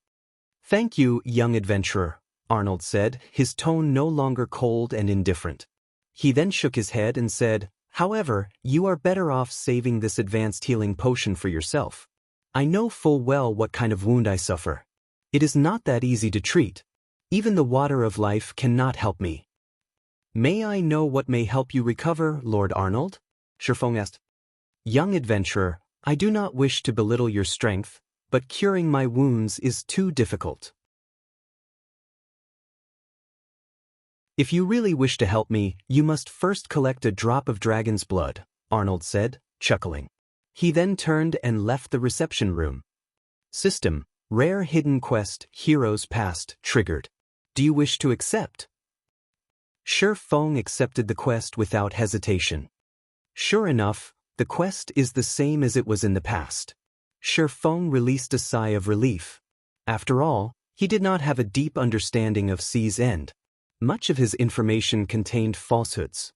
"Thank you, young adventurer," Arnold said, his tone no longer cold and indifferent. He then shook his head and said, "However, you are better off saving this advanced healing potion for yourself. I know full well what kind of wound I suffer. It is not that easy to treat. Even the water of life cannot help me." "May I know what may help you recover, Lord Arnold?" Shifeng asked. "Young adventurer, I do not wish to belittle your strength, but curing my wounds is too difficult." "If you really wish to help me, you must first collect a drop of dragon's blood," Arnold said, chuckling. He then turned and left the reception room. System: Rare Hidden Quest, Heroes Past, triggered. Do you wish to accept? Shifeng accepted the quest without hesitation. Sure enough, the quest is the same as it was in the past. Shifeng released a sigh of relief. After all, he did not have a deep understanding of Sea's End. Much of his information contained falsehoods.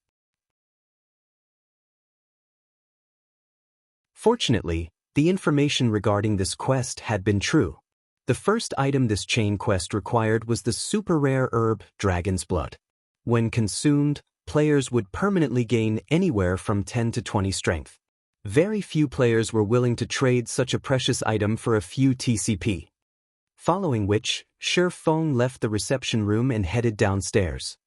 Fortunately, the information regarding this quest had been true. The first item this chain quest required was the super-rare herb, Dragon's Blood. When consumed, players would permanently gain anywhere from 10 to 20 strength. Very few players were willing to trade such a precious item for a few TCP. Following which, Shifeng left the reception room and headed downstairs.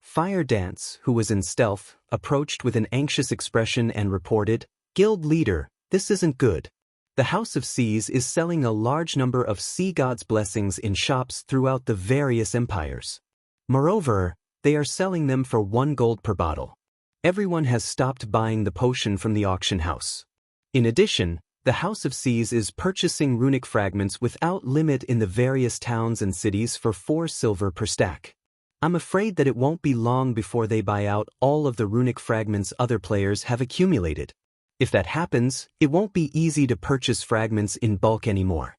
Fire Dance, who was in stealth, approached with an anxious expression and reported, "Guild leader, this isn't good. The House of Seas is selling a large number of Sea God's blessings in shops throughout the various empires. Moreover, they are selling them for 1 gold per bottle. Everyone has stopped buying the potion from the auction house. In addition, the House of Seas is purchasing runic fragments without limit in the various towns and cities for 4 silver per stack. I'm afraid that it won't be long before they buy out all of the runic fragments other players have accumulated. If that happens, it won't be easy to purchase fragments in bulk anymore."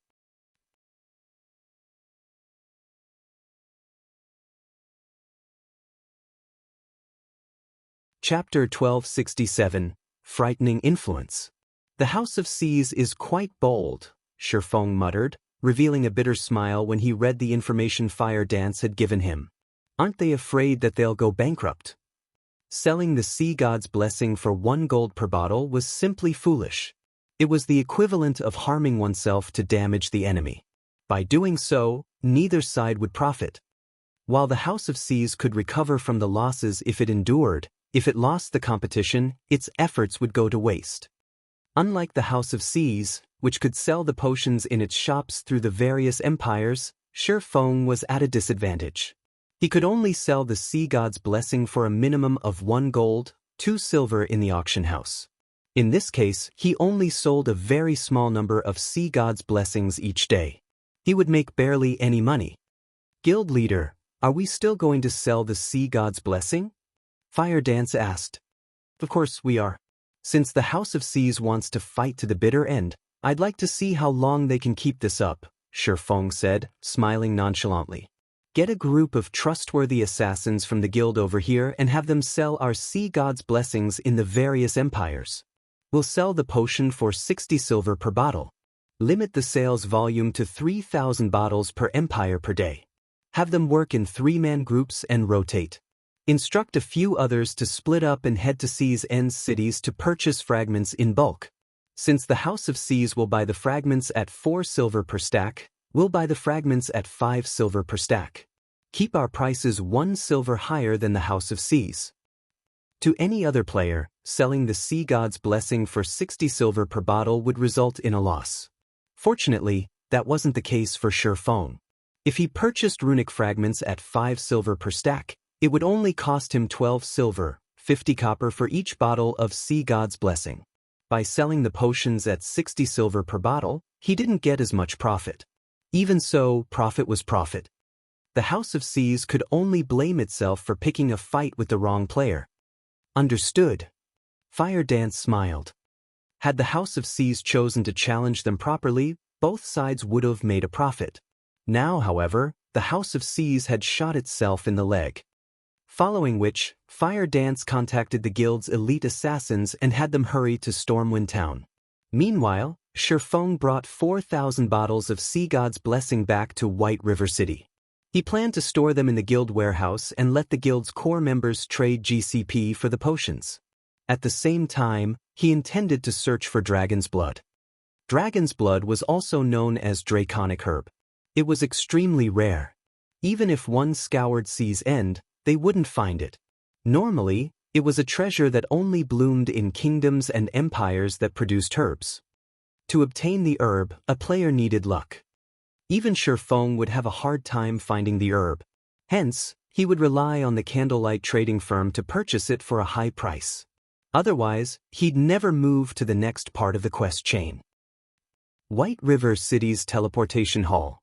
Chapter 1267, Frightening Influence. "The House of Seas is quite bold," Shifeng muttered, revealing a bitter smile when he read the information Fire Dance had given him. "Aren't they afraid that they'll go bankrupt?" Selling the Sea God's blessing for 1 gold per bottle was simply foolish. It was the equivalent of harming oneself to damage the enemy. By doing so, neither side would profit. While the House of Seas could recover from the losses if it endured, if it lost the competition, its efforts would go to waste. Unlike the House of Seas, which could sell the potions in its shops through the various empires, Shifeng was at a disadvantage. He could only sell the Sea God's blessing for a minimum of 1 gold, 2 silver in the auction house. In this case, he only sold a very small number of Sea God's blessings each day. He would make barely any money. Guild leader, are we still going to sell the Sea God's blessing? Fire Dance asked. Of course we are. Since the House of Seas wants to fight to the bitter end, I'd like to see how long they can keep this up, Shifeng said, smiling nonchalantly. Get a group of trustworthy assassins from the guild over here and have them sell our Sea God's blessings in the various empires. We'll sell the potion for 60 silver per bottle. Limit the sales volume to 3,000 bottles per empire per day. Have them work in 3-man groups and rotate. Instruct a few others to split up and head to Seas End's cities to purchase fragments in bulk. Since the House of Seas will buy the fragments at 4 silver per stack, we'll buy the fragments at 5 silver per stack. Keep our prices 1 silver higher than the House of Seas. To any other player, selling the Sea God's blessing for 60 silver per bottle would result in a loss. Fortunately, that wasn't the case for Shifeng. If he purchased runic fragments at 5 silver per stack, it would only cost him 12 silver, 50 copper for each bottle of Sea God's blessing. By selling the potions at 60 silver per bottle, he didn't get as much profit. Even so, profit was profit. The House of Seas could only blame itself for picking a fight with the wrong player. Understood. Fire Dance smiled. Had the House of Seas chosen to challenge them properly, both sides would have made a profit. Now, however, the House of Seas had shot itself in the leg. Following which, Fire Dance contacted the guild's elite assassins and had them hurry to Stormwind Town. Meanwhile, Shifeng brought 4,000 bottles of Sea God's blessing back to White River City. He planned to store them in the guild warehouse and let the guild's core members trade GCP for the potions. At the same time, he intended to search for Dragon's Blood. Dragon's Blood was also known as Draconic Herb. It was extremely rare. Even if one scoured Seas End, they wouldn't find it. Normally, it was a treasure that only bloomed in kingdoms and empires that produced herbs. To obtain the herb, a player needed luck. Even Shifeng would have a hard time finding the herb. Hence, he would rely on the candlelight trading firm to purchase it for a high price. Otherwise, he'd never move to the next part of the quest chain. White River City's teleportation hall.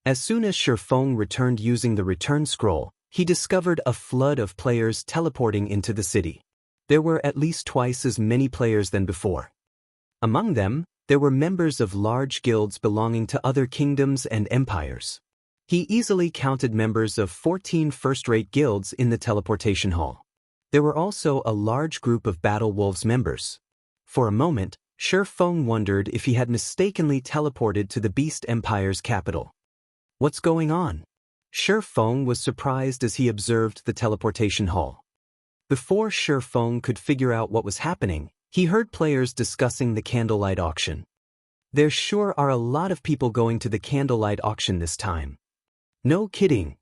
As soon as Shifeng returned using the return scroll, he discovered a flood of players teleporting into the city. There were at least twice as many players than before. Among them, there were members of large guilds belonging to other kingdoms and empires. He easily counted members of 14 first-rate guilds in the teleportation hall. There were also a large group of Battle Wolves members. For a moment, Shifeng wondered if he had mistakenly teleported to the Beast Empire's capital. What's going on? Shifeng was surprised as he observed the teleportation hall. Before Shifeng could figure out what was happening, he heard players discussing the candlelight auction. There sure are a lot of people going to the candlelight auction this time. No kidding.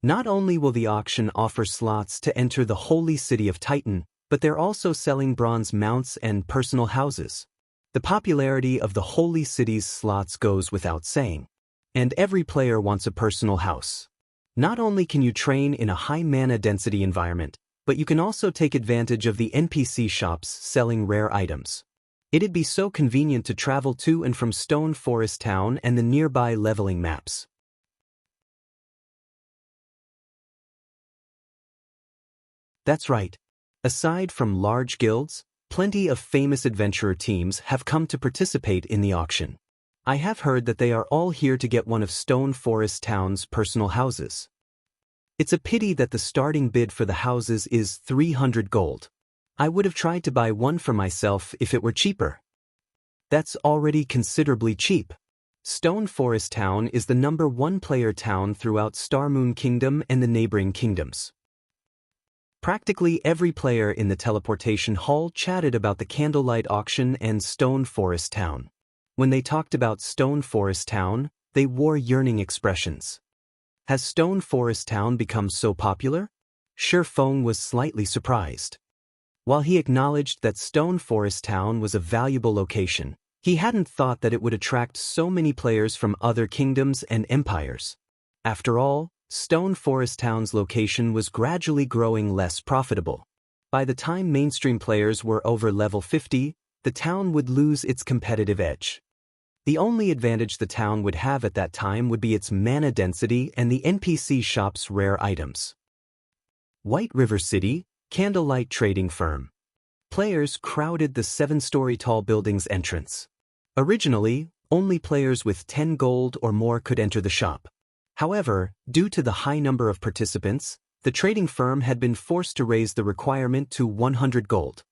Not only will the auction offer slots to enter the holy city of Titan, but they're also selling bronze mounts and personal houses. The popularity of the holy city's slots goes without saying. And every player wants a personal house. Not only can you train in a high mana density environment, but you can also take advantage of the NPC shops selling rare items. It'd be so convenient to travel to and from Stone Forest Town and the nearby leveling maps. That's right. Aside from large guilds, plenty of famous adventurer teams have come to participate in the auction. I have heard that they are all here to get one of Stone Forest Town's personal houses. It's a pity that the starting bid for the houses is 300 gold. I would have tried to buy one for myself if it were cheaper. That's already considerably cheap. Stone Forest Town is the #1 player town throughout Starmoon Kingdom and the neighboring kingdoms. Practically every player in the teleportation hall chatted about the candlelight auction and Stone Forest Town. When they talked about Stone Forest Town, they wore yearning expressions. Has Stone Forest Town become so popular? Shifeng was slightly surprised. While he acknowledged that Stone Forest Town was a valuable location, he hadn't thought that it would attract so many players from other kingdoms and empires. After all, Stone Forest Town's location was gradually growing less profitable. By the time mainstream players were over level 50, the town would lose its competitive edge. The only advantage the town would have at that time would be its mana density and the NPC shop's rare items. White River City, Candlelight Trading Firm. Players crowded the 7-story tall building's entrance. Originally, only players with 10 gold or more could enter the shop. However, due to the high number of participants, the trading firm had been forced to raise the requirement to 100 gold.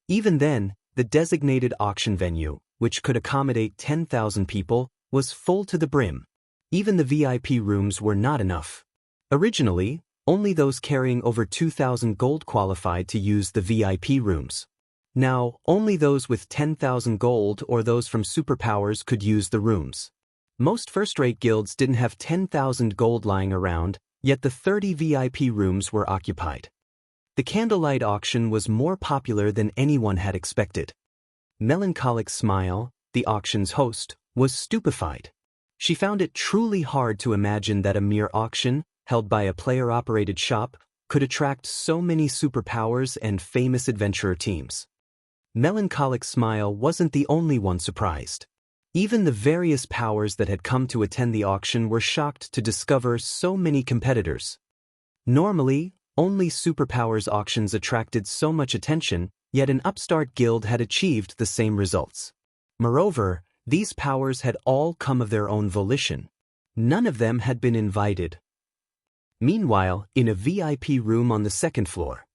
Even then, the designated auction venue, which could accommodate 10,000 people, was full to the brim. Even the VIP rooms were not enough. Originally, only those carrying over 2,000 gold qualified to use the VIP rooms. Now, only those with 10,000 gold or those from superpowers could use the rooms. Most first-rate guilds didn't have 10,000 gold lying around, yet the 30 VIP rooms were occupied. The candlelight auction was more popular than anyone had expected. Melancholic Smile, the auction's host, was stupefied. She found it truly hard to imagine that a mere auction, held by a player-operated shop, could attract so many superpowers and famous adventurer teams. Melancholic Smile wasn't the only one surprised. Even the various powers that had come to attend the auction were shocked to discover so many competitors. Normally, only superpowers auctions attracted so much attention, yet an upstart guild had achieved the same results. Moreover, these powers had all come of their own volition. None of them had been invited. Meanwhile, in a VIP room on the second floor.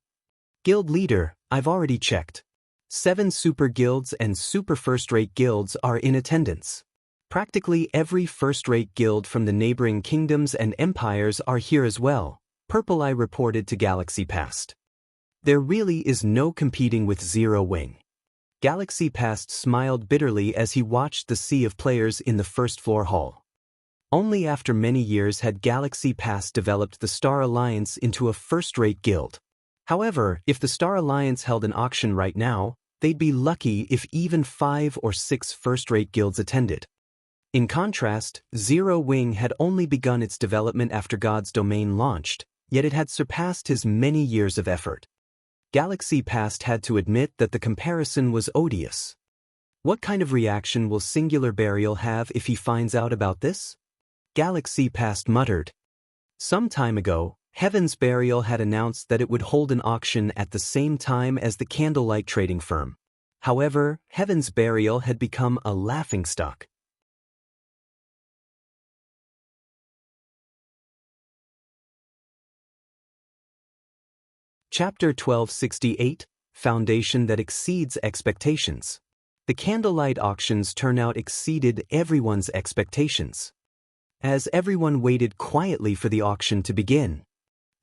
Guild leader, I've already checked. 7 super guilds and super first-rate guilds are in attendance. Practically every first-rate guild from the neighboring kingdoms and empires are here as well, Purple Eye reported to Galaxy Past. There really is no competing with Zero Wing. Galaxy Past smiled bitterly as he watched the sea of players in the first-floor hall. Only after many years had Galaxy Past developed the Star Alliance into a first-rate guild. However, if the Star Alliance held an auction right now, they'd be lucky if even 5 or 6 first-rate guilds attended. In contrast, Zero Wing had only begun its development after God's Domain launched, yet it had surpassed his many years of effort. Galaxy Past had to admit that the comparison was odious. What kind of reaction will Singular Burial have if he finds out about this? Galaxy Past muttered. Some time ago, Heaven's Burial had announced that it would hold an auction at the same time as the Candlelight Trading Firm. However, Heaven's Burial had become a laughingstock. Chapter 1268, Foundation that Exceeds Expectations. The candlelight auction's turnout exceeded everyone's expectations. As everyone waited quietly for the auction to begin,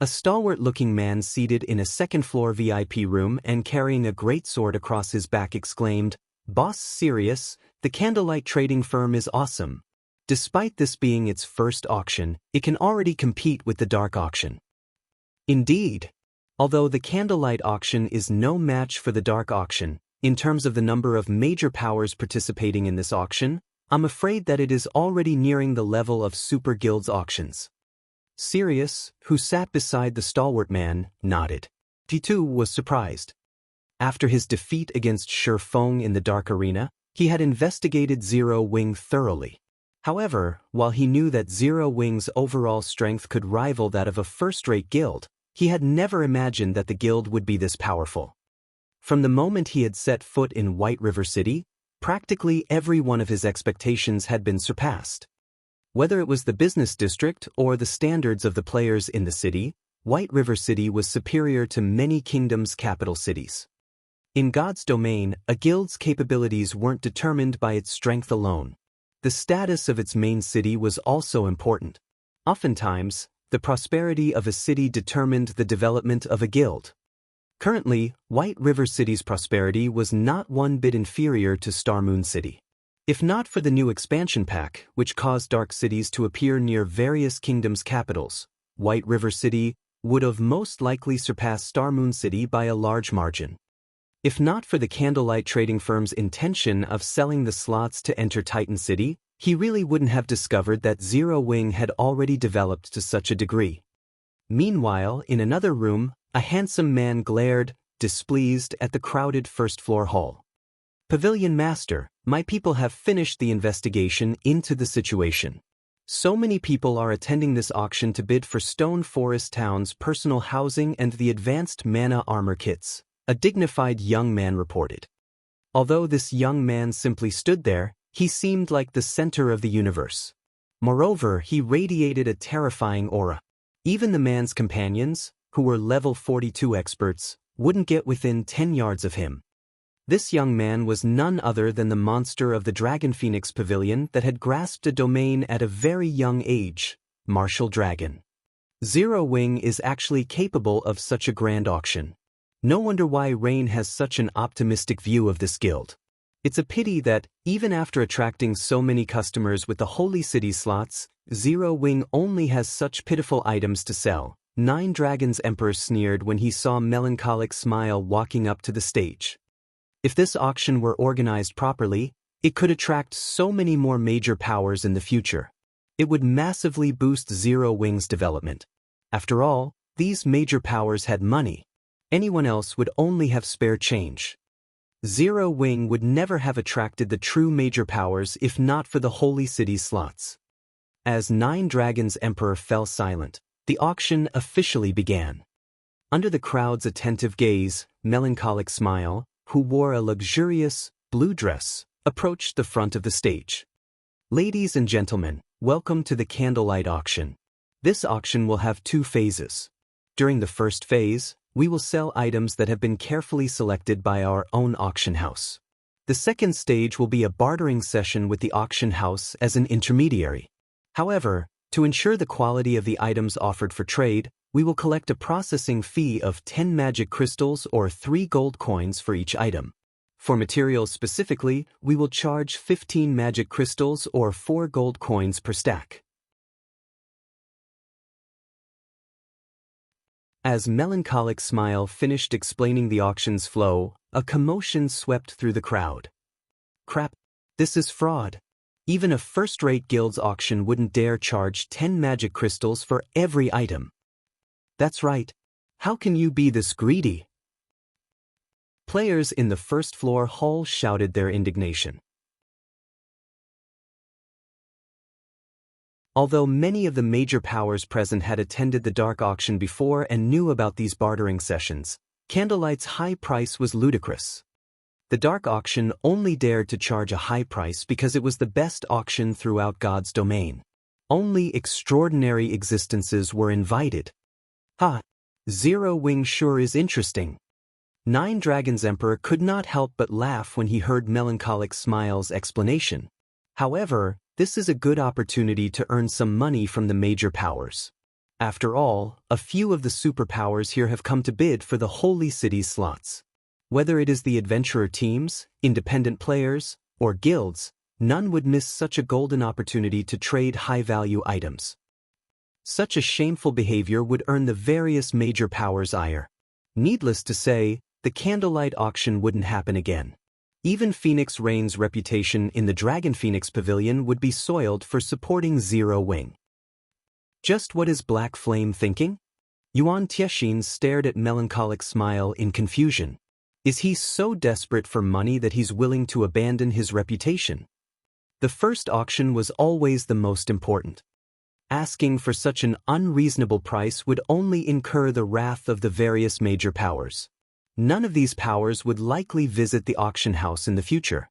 a stalwart-looking man seated in a second-floor VIP room and carrying a greatsword across his back exclaimed, "Boss Sirius, the Candlelight Trading Firm is awesome. Despite this being its first auction, it can already compete with the Dark Auction." Indeed. Although the Candlelight Auction is no match for the Dark Auction, in terms of the number of major powers participating in this auction, I'm afraid that it is already nearing the level of Super Guild's auctions. Sirius, who sat beside the stalwart man, nodded. He too was surprised. After his defeat against Shi Feng in the Dark Arena, he had investigated Zero Wing thoroughly. However, while he knew that Zero Wing's overall strength could rival that of a first-rate guild, he had never imagined that the guild would be this powerful. From the moment he had set foot in White River City, practically every one of his expectations had been surpassed. Whether it was the business district or the standards of the players in the city, White River City was superior to many kingdoms' capital cities. In God's Domain, a guild's capabilities weren't determined by its strength alone. The status of its main city was also important. Oftentimes, the prosperity of a city determined the development of a guild. Currently, White River City's prosperity was not one bit inferior to Star Moon City. If not for the new expansion pack, which caused dark cities to appear near various kingdoms' capitals, White River City would have most likely surpassed Star Moon City by a large margin. If not for the Candlelight Trading Firm's intention of selling the slots to enter Titan City, he really wouldn't have discovered that Zero Wing had already developed to such a degree. Meanwhile, in another room, a handsome man glared, displeased at the crowded first-floor hall. Pavilion Master, my people have finished the investigation into the situation. So many people are attending this auction to bid for Stone Forest Town's personal housing and the advanced mana armor kits, a dignified young man reported. Although this young man simply stood there, he seemed like the center of the universe. Moreover, he radiated a terrifying aura. Even the man's companions, who were level 42 experts, wouldn't get within 10 yards of him. This young man was none other than the monster of the Dragon Phoenix Pavilion that had grasped a domain at a very young age, Martial Dragon. Zero Wing is actually capable of such a grand auction. No wonder why Rain has such an optimistic view of this guild. It's a pity that, even after attracting so many customers with the Holy City slots, Zero Wing only has such pitiful items to sell. Nine Dragons Emperor sneered when he saw Melancholic Smile walking up to the stage. If this auction were organized properly, it could attract so many more major powers in the future. It would massively boost Zero Wing's development. After all, these major powers had money. Anyone else would only have spare change. Zero Wing would never have attracted the true major powers if not for the Holy City slots. As Nine Dragons Emperor fell silent, the auction officially began. Under the crowd's attentive gaze, Melancholic Smile, who wore a luxurious, blue dress, approached the front of the stage. Ladies and gentlemen, welcome to the Candlelight Auction. This auction will have two phases. During the first phase, we will sell items that have been carefully selected by our own auction house. The second stage will be a bartering session with the auction house as an intermediary. However, to ensure the quality of the items offered for trade, we will collect a processing fee of 10 magic crystals or 3 gold coins for each item. For materials specifically, we will charge 15 magic crystals or 4 gold coins per stack. As Melancholic Smile finished explaining the auction's flow, a commotion swept through the crowd. Crap, this is fraud. Even a first-rate guild's auction wouldn't dare charge 10 magic crystals for every item. That's right. How can you be this greedy? Players in the first-floor hall shouted their indignation. Although many of the major powers present had attended the dark auction before and knew about these bartering sessions, Candlelight's high price was ludicrous. The dark auction only dared to charge a high price because it was the best auction throughout God's domain. Only extraordinary existences were invited. Ha! Zero Wing sure is interesting. Nine Dragons Emperor could not help but laugh when he heard Melancholic Smile's explanation. However, this is a good opportunity to earn some money from the major powers. After all, a few of the superpowers here have come to bid for the Holy City slots. Whether it is the adventurer teams, independent players, or guilds, none would miss such a golden opportunity to trade high-value items. Such a shameful behavior would earn the various major powers ire. Needless to say, the Candlelight auction wouldn't happen again. Even Phoenix Rain's reputation in the Dragon Phoenix Pavilion would be soiled for supporting Zero Wing. Just what is Black Flame thinking? Yuan Tiexin stared at Melancholic Smile in confusion. Is he so desperate for money that he's willing to abandon his reputation? The first auction was always the most important. Asking for such an unreasonable price would only incur the wrath of the various major powers. None of these powers would likely visit the auction house in the future.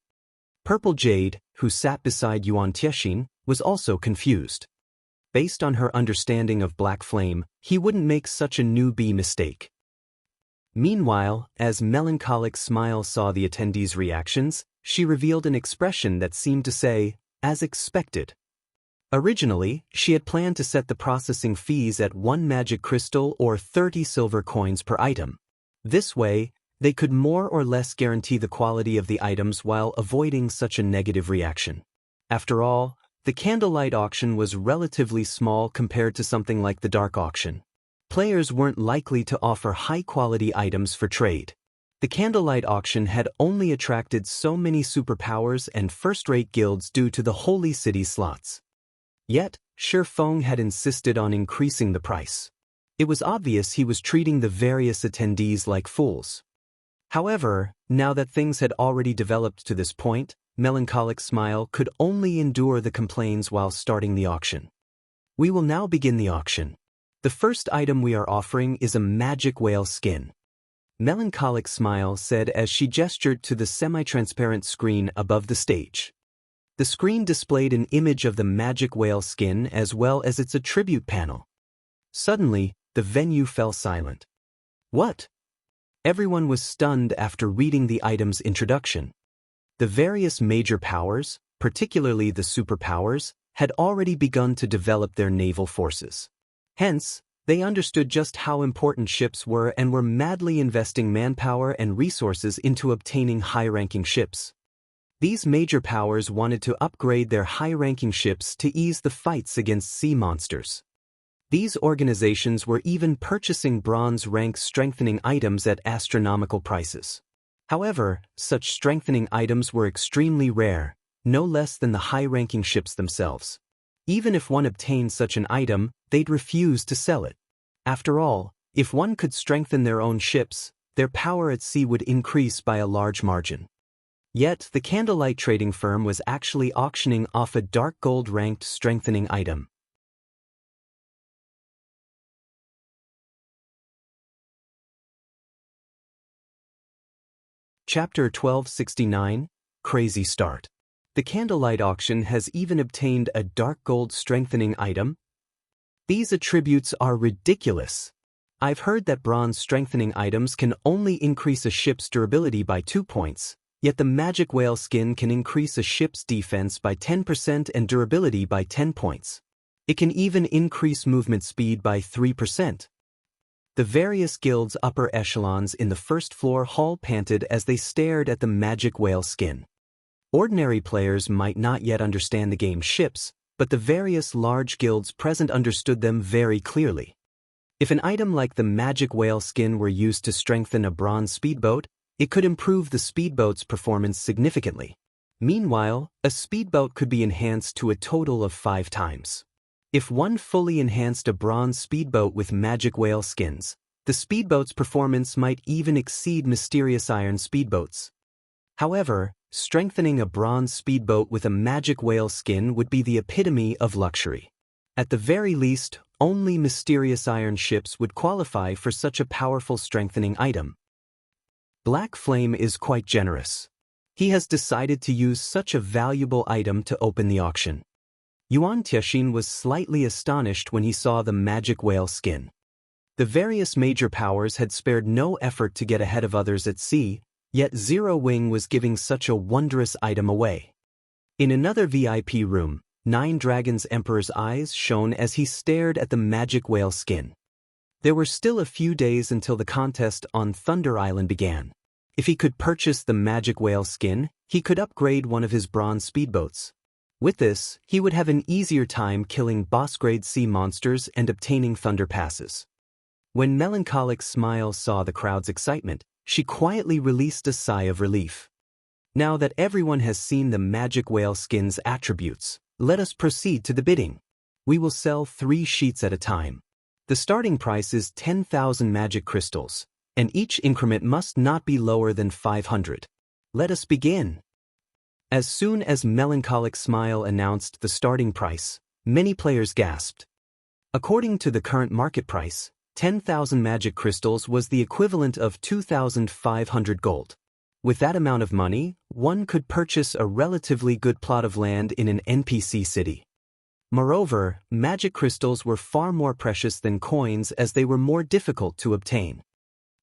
Purple Jade, who sat beside Yuan Tiexin, was also confused. Based on her understanding of Black Flame, he wouldn't make such a newbie mistake. Meanwhile, as Melancholic Smile saw the attendees' reactions, she revealed an expression that seemed to say, as expected. Originally, she had planned to set the processing fees at 1 magic crystal or 30 silver coins per item. This way, they could more or less guarantee the quality of the items while avoiding such a negative reaction. After all, the Candlelight auction was relatively small compared to something like the Dark auction. Players weren't likely to offer high-quality items for trade. The Candlelight auction had only attracted so many superpowers and first-rate guilds due to the Holy City slots. Yet, Shi Feng had insisted on increasing the price. It was obvious he was treating the various attendees like fools. However, now that things had already developed to this point, Melancholic Smile could only endure the complaints while starting the auction. We will now begin the auction. The first item we are offering is a magic whale skin. Melancholic Smile said as she gestured to the semi-transparent screen above the stage. The screen displayed an image of the magic whale skin as well as its attribute panel. Suddenly, the venue fell silent. What? Everyone was stunned after reading the item's introduction. The various major powers, particularly the superpowers, had already begun to develop their naval forces. Hence, they understood just how important ships were and were madly investing manpower and resources into obtaining high-ranking ships. These major powers wanted to upgrade their high-ranking ships to ease the fights against sea monsters. These organizations were even purchasing bronze rank strengthening items at astronomical prices. However, such strengthening items were extremely rare, no less than the high-ranking ships themselves. Even if one obtained such an item, they'd refuse to sell it. After all, if one could strengthen their own ships, their power at sea would increase by a large margin. Yet, the candlelight trading firm was actually auctioning off a dark gold ranked strengthening item. Chapter 1269, Crazy Start. The candlelight auction has even obtained a dark gold strengthening item. These attributes are ridiculous. I've heard that bronze strengthening items can only increase a ship's durability by 2 points, yet the magic whale skin can increase a ship's defense by 10% and durability by 10 points. It can even increase movement speed by 3%. The various guilds' upper echelons in the first floor hall panted as they stared at the magic whale skin. Ordinary players might not yet understand the game's ships, but the various large guilds present understood them very clearly. If an item like the magic whale skin were used to strengthen a bronze speedboat, it could improve the speedboat's performance significantly. Meanwhile, a speedboat could be enhanced to a total of 5 times. If one fully enhanced a bronze speedboat with magic whale skins, the speedboat's performance might even exceed mysterious iron speedboats. However, strengthening a bronze speedboat with a magic whale skin would be the epitome of luxury. At the very least, only mysterious iron ships would qualify for such a powerful strengthening item. Black Flame is quite generous. He has decided to use such a valuable item to open the auction. Yuan Tianxin was slightly astonished when he saw the magic whale skin. The various major powers had spared no effort to get ahead of others at sea, yet Zero Wing was giving such a wondrous item away. In another VIP room, Nine Dragons Emperor's eyes shone as he stared at the magic whale skin. There were still a few days until the contest on Thunder Island began. If he could purchase the magic whale skin, he could upgrade one of his bronze speedboats. With this, he would have an easier time killing boss-grade sea monsters and obtaining thunder passes. When Melancholic Smile saw the crowd's excitement, she quietly released a sigh of relief. Now that everyone has seen the magic whale skin's attributes, let us proceed to the bidding. We will sell 3 sheets at a time. The starting price is 10,000 magic crystals, and each increment must not be lower than 500. Let us begin. As soon as Melancholic Smile announced the starting price, many players gasped. According to the current market price, 10,000 magic crystals was the equivalent of 2,500 gold. With that amount of money, one could purchase a relatively good plot of land in an NPC city. Moreover, magic crystals were far more precious than coins as they were more difficult to obtain.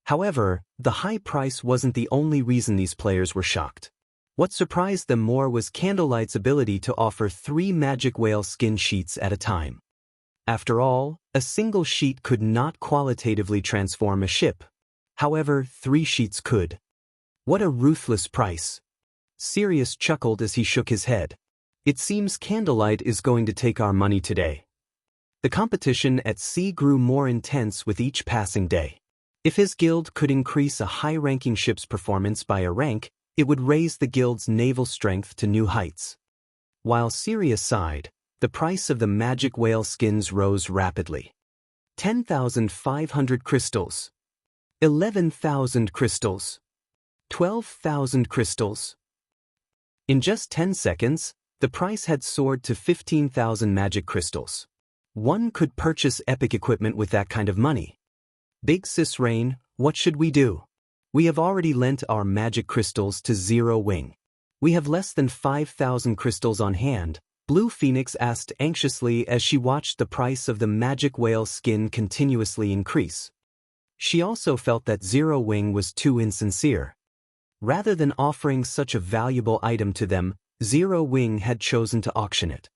However, the high price wasn't the only reason these players were shocked. What surprised them more was Candlelight's ability to offer 3 magic whale skin sheets at a time. After all, a single sheet could not qualitatively transform a ship. However, 3 sheets could. What a ruthless price. Sirius chuckled as he shook his head. It seems Candlelight is going to take our money today. The competition at sea grew more intense with each passing day. If his guild could increase a high-ranking ship's performance by a rank, it would raise the guild's naval strength to new heights. While Sirius sighed, the price of the magic whale skins rose rapidly. 10,500 crystals. 11,000 crystals. 12,000 crystals. In just 10 seconds, the price had soared to 15,000 magic crystals. One could purchase epic equipment with that kind of money. Big Sis Rain, what should we do? We have already lent our magic crystals to Zero Wing. We have less than 5,000 crystals on hand, Blue Phoenix asked anxiously as she watched the price of the magic whale skin continuously increase. She also felt that Zero Wing was too insincere. Rather than offering such a valuable item to them, Zero Wing had chosen to auction it.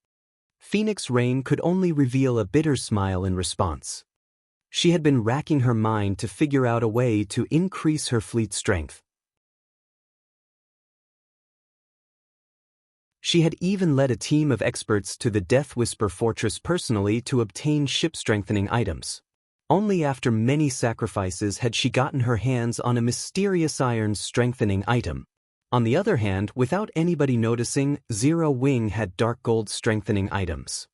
Phoenix Rain could only reveal a bitter smile in response. She had been racking her mind to figure out a way to increase her fleet strength. She had even led a team of experts to the Death Whisper Fortress personally to obtain ship-strengthening items. Only after many sacrifices had she gotten her hands on a mysterious iron-strengthening item. On the other hand, without anybody noticing, Zero Wing had dark gold strengthening items.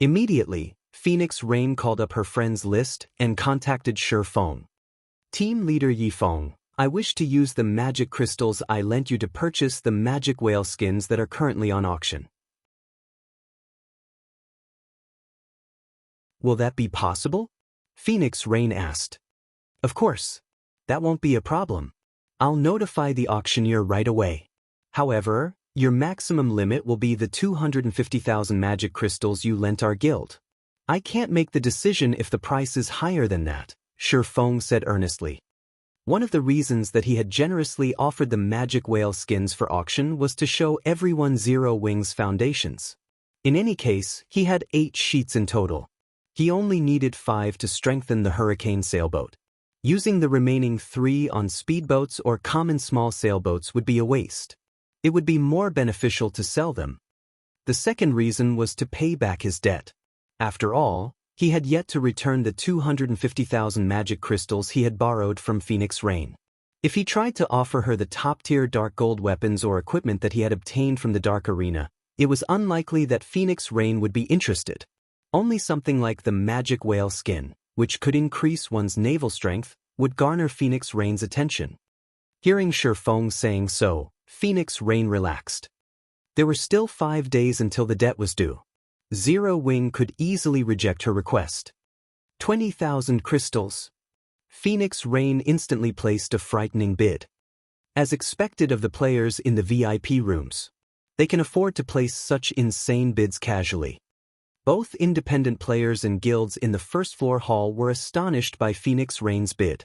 Immediately, Phoenix Rain called up her friends list and contacted Feng. Team leader Yifeng, I wish to use the magic crystals I lent you to purchase the magic whale skins that are currently on auction. Will that be possible? Phoenix Rain asked. Of course. That won't be a problem. I'll notify the auctioneer right away. However, your maximum limit will be the 250,000 magic crystals you lent our guild. I can't make the decision if the price is higher than that, Feng said earnestly. One of the reasons that he had generously offered the magic whale skins for auction was to show everyone Zero Wing's foundations. In any case, he had 8 sheets in total. He only needed 5 to strengthen the hurricane sailboat. Using the remaining 3 on speedboats or common small sailboats would be a waste. It would be more beneficial to sell them. The second reason was to pay back his debt. After all, he had yet to return the 250,000 magic crystals he had borrowed from Phoenix Rain. If he tried to offer her the top-tier dark gold weapons or equipment that he had obtained from the Dark Arena, it was unlikely that Phoenix Rain would be interested. Only something like the magic whale skin, which could increase one's naval strength, would garner Phoenix Rain's attention. Hearing Feng saying so, Phoenix Rain relaxed. There were still 5 days until the debt was due. Zero Wing could easily reject her request. 20,000 crystals. Phoenix Rain instantly placed a frightening bid. As expected of the players in the VIP rooms, they can afford to place such insane bids casually. Both independent players and guilds in the first-floor hall were astonished by Phoenix Rain's bid.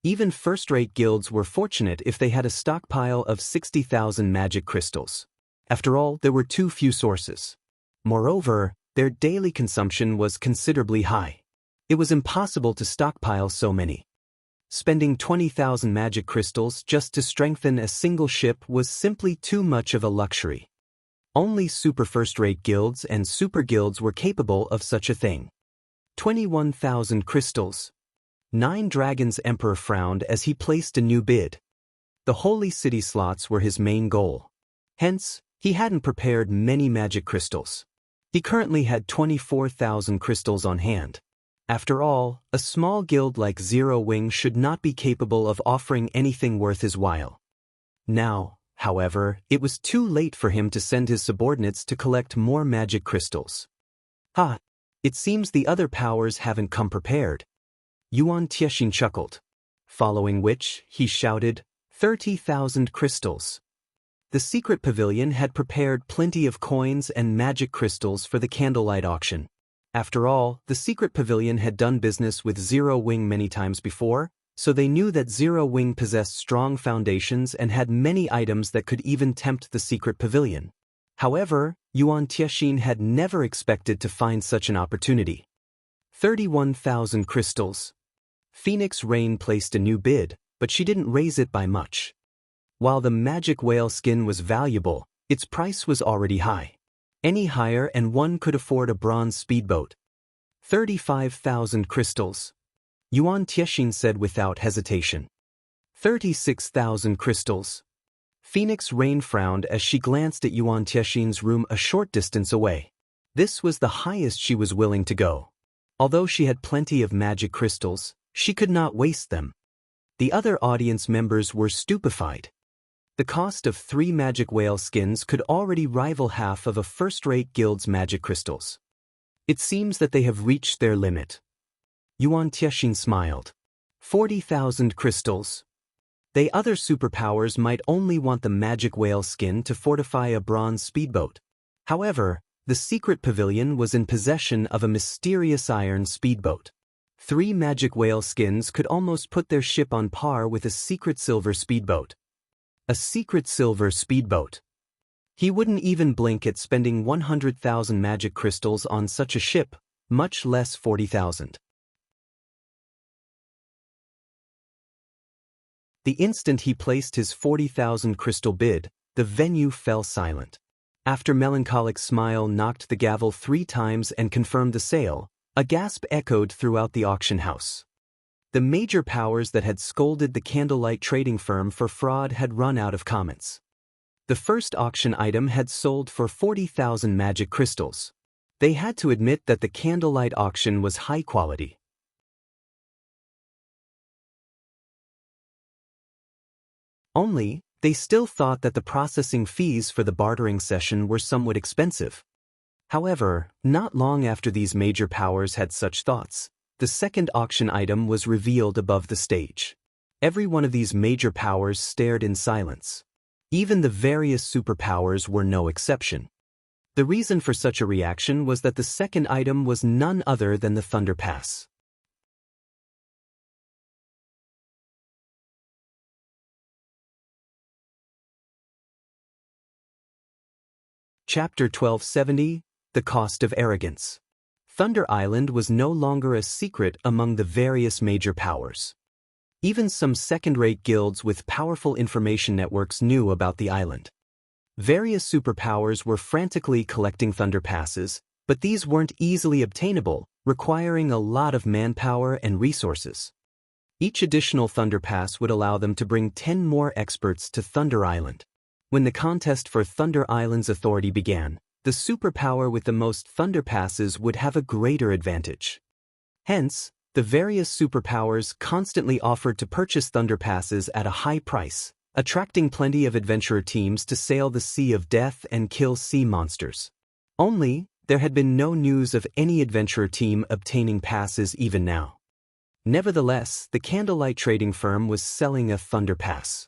Even first-rate guilds were fortunate if they had a stockpile of 60,000 magic crystals. After all, there were too few sources. Moreover, their daily consumption was considerably high. It was impossible to stockpile so many. Spending 20,000 magic crystals just to strengthen a single ship was simply too much of a luxury. Only super first-rate guilds and super guilds were capable of such a thing. 21,000 crystals. 9 Dragons Emperor frowned as he placed a new bid. The Holy City slots were his main goal. Hence, he hadn't prepared many magic crystals. He currently had 24,000 crystals on hand. After all, a small guild like Zero Wing should not be capable of offering anything worth his while. Now, however, it was too late for him to send his subordinates to collect more magic crystals. It seems the other powers haven't come prepared. Yuan Tiexin chuckled. Following which, he shouted, 30,000 crystals. The secret pavilion had prepared plenty of coins and magic crystals for the candlelight auction. After all, the secret pavilion had done business with Zero Wing many times before, so they knew that Zero Wing possessed strong foundations and had many items that could even tempt the secret pavilion. However, Yuan Tiexin had never expected to find such an opportunity. 31,000 crystals. Phoenix Rain placed a new bid, but she didn't raise it by much. While the magic whale skin was valuable, its price was already high. Any higher and one could afford a bronze speedboat. 35,000 crystals. Yuan Tiexin said without hesitation. 36,000 crystals. Phoenix Rain frowned as she glanced at Yuan Tiexin's room a short distance away. This was the highest she was willing to go. Although she had plenty of magic crystals, she could not waste them. The other audience members were stupefied. The cost of 3 magic whale skins could already rival half of a first-rate guild's magic crystals. It seems that they have reached their limit. Yuan Tiexin smiled. 40,000 crystals. The other superpowers might only want the magic whale skin to fortify a bronze speedboat. However, the secret pavilion was in possession of a mysterious iron speedboat. 3 magic whale skins could almost put their ship on par with a secret silver speedboat. A secret silver speedboat. He wouldn't even blink at spending 100,000 magic crystals on such a ship, much less 40,000. The instant he placed his 40,000 crystal bid, the venue fell silent. After Melancholic's smile knocked the gavel 3 times and confirmed the sale, a gasp echoed throughout the auction house. The major powers that had scolded the candlelight trading firm for fraud had run out of comments. The first auction item had sold for 40,000 magic crystals. They had to admit that the candlelight auction was high quality. Only, they still thought that the processing fees for the bartering session were somewhat expensive. However, not long after these major powers had such thoughts, the second auction item was revealed above the stage. Every one of these major powers stared in silence. Even the various superpowers were no exception. The reason for such a reaction was that the second item was none other than the Thunder Pass. Chapter 1270, The Cost of Arrogance. Thunder Island was no longer a secret among the various major powers. Even some second-rate guilds with powerful information networks knew about the island. Various superpowers were frantically collecting Thunder Passes, but these weren't easily obtainable, requiring a lot of manpower and resources. Each additional Thunder Pass would allow them to bring 10 more experts to Thunder Island. When the contest for Thunder Island's authority began, the superpower with the most Thunder Passes would have a greater advantage. Hence, the various superpowers constantly offered to purchase Thunder Passes at a high price, attracting plenty of adventurer teams to sail the Sea of Death and kill sea monsters. Only, there had been no news of any adventurer team obtaining passes even now. Nevertheless, the candlelight trading firm was selling a Thunder Pass.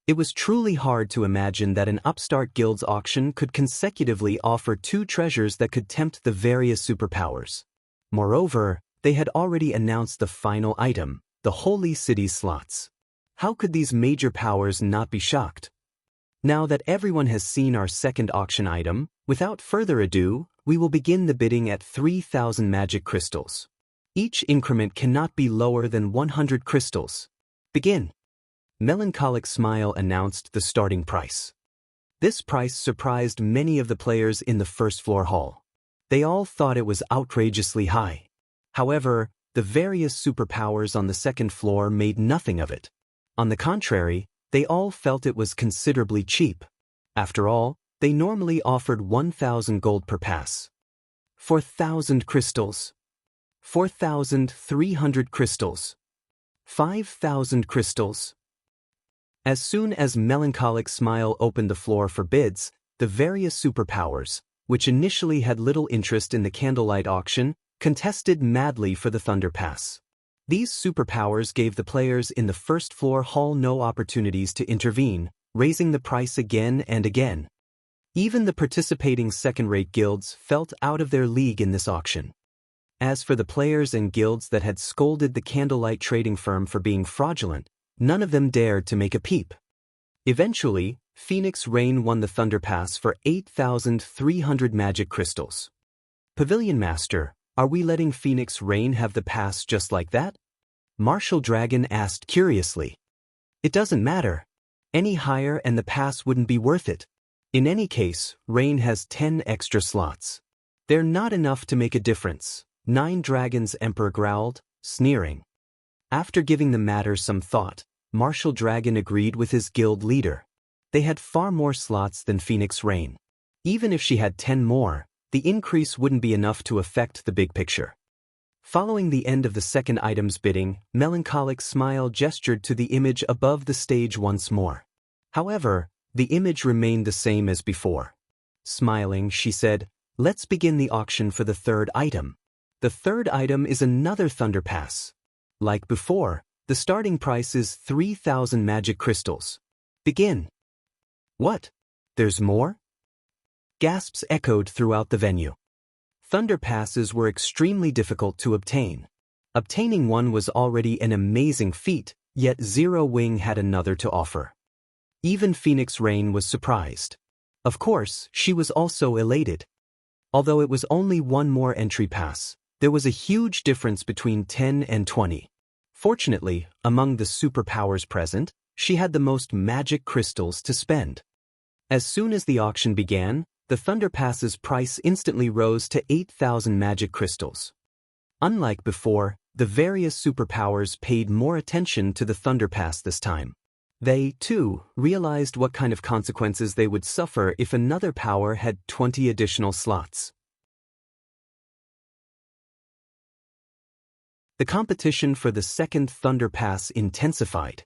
It was truly hard to imagine that an upstart guild's auction could consecutively offer 2 treasures that could tempt the various superpowers. Moreover, they had already announced the final item, the Holy City slots. How could these major powers not be shocked? Now that everyone has seen our second auction item, without further ado, we will begin the bidding at 3,000 magic crystals. Each increment cannot be lower than 100 crystals. Begin. Melancholic smile announced the starting price. This price surprised many of the players in the first floor hall. They all thought it was outrageously high. However, the various superpowers on the second floor made nothing of it. On the contrary, they all felt it was considerably cheap. After all, they normally offered 1,000 gold per pass. 4,000 crystals. 4,300 crystals. 5,000 crystals. As soon as Melancholic Smile opened the floor for bids, the various superpowers, which initially had little interest in the candlelight auction, contested madly for the Thunder Pass. These superpowers gave the players in the first floor hall no opportunities to intervene, raising the price again and again. Even the participating second-rate guilds felt out of their league in this auction. As for the players and guilds that had scolded the candlelight trading firm for being fraudulent, none of them dared to make a peep. Eventually, Phoenix Rain won the Thunder Pass for 8,300 magic crystals. Pavilion Master, are we letting Phoenix Rain have the pass just like that? Martial Dragon asked curiously. It doesn't matter. Any higher and the pass wouldn't be worth it. In any case, Rain has 10 extra slots. They're not enough to make a difference, 9 Dragons Emperor growled, sneering. After giving the matter some thought, Martial Dragon agreed with his guild leader. They had far more slots than Phoenix Rain. Even if she had 10 more, the increase wouldn't be enough to affect the big picture. Following the end of the second item's bidding, Melancholic Smile gestured to the image above the stage once more. However, the image remained the same as before. Smiling, she said, "Let's begin the auction for the third item." The third item is another Thunder Pass. Like before, the starting price is 3,000 magic crystals. Begin. What? There's more? Gasps echoed throughout the venue. Thunder Passes were extremely difficult to obtain. Obtaining one was already an amazing feat, yet Zero Wing had another to offer. Even Phoenix Rain was surprised. Of course, she was also elated. Although it was only one more entry pass, there was a huge difference between 10 and 20. Fortunately, among the superpowers present, she had the most magic crystals to spend. As soon as the auction began, the Thunder Pass's price instantly rose to 8,000 magic crystals. Unlike before, the various superpowers paid more attention to the Thunder Pass this time. They, too, realized what kind of consequences they would suffer if another power had 20 additional slots. The competition for the second Thunder Pass intensified.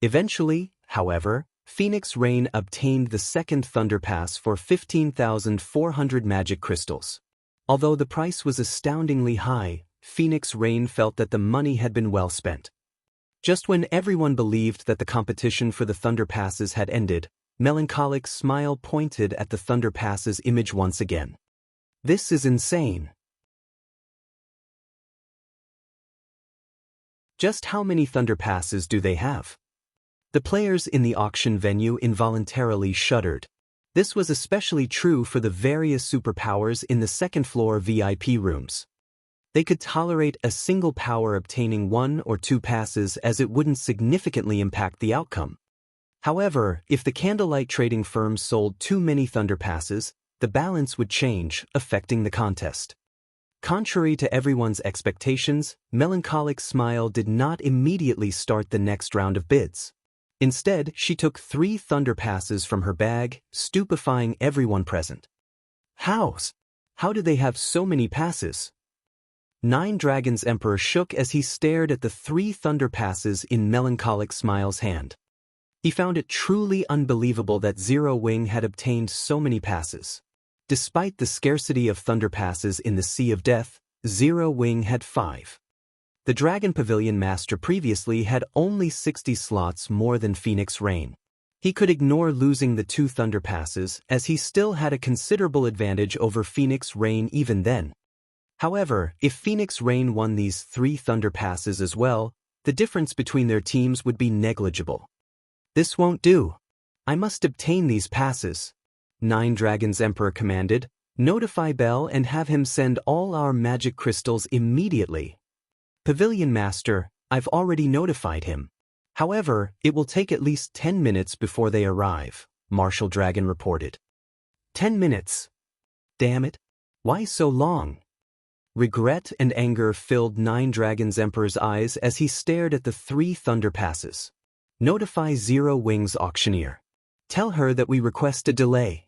Eventually, however, Phoenix Rain obtained the second Thunder Pass for 15,400 magic crystals. Although the price was astoundingly high, Phoenix Rain felt that the money had been well spent. Just when everyone believed that the competition for the Thunder Passes had ended, Melancholic's smile pointed at the Thunder Pass's image once again. "This is insane." Just how many Thunder Passes do they have? The players in the auction venue involuntarily shuddered. This was especially true for the various superpowers in the second-floor VIP rooms. They could tolerate a single power obtaining 1 or 2 passes as it wouldn't significantly impact the outcome. However, if the candlelight trading firms sold too many Thunder Passes, the balance would change, affecting the contest. Contrary to everyone's expectations, Melancholic's smile did not immediately start the next round of bids. Instead, she took 3 Thunder Passes from her bag, stupefying everyone present. How do they have so many passes? Nine Dragons Emperor shook as he stared at the 3 Thunder Passes in Melancholic Smile's hand. He found it truly unbelievable that Zero Wing had obtained so many passes. Despite the scarcity of Thunder Passes in the Sea of Death, Zero Wing had 5. The Dragon Pavilion Master previously had only 60 slots more than Phoenix Rain. He could ignore losing the 2 Thunder Passes as he still had a considerable advantage over Phoenix Rain even then. However, if Phoenix Rain won these 3 Thunder Passes as well, the difference between their teams would be negligible. "This won't do. I must obtain these passes," Nine Dragons Emperor commanded. "Notify Bell and have him send all our magic crystals immediately." "Pavilion Master, I've already notified him. However, it will take at least 10 minutes before they arrive," Martial Dragon reported. 10 minutes? Damn it. Why so long? Regret and anger filled Nine Dragons Emperor's eyes as he stared at the 3 Thunder Passes. "Notify Zero Wing's auctioneer. Tell her that we request a delay."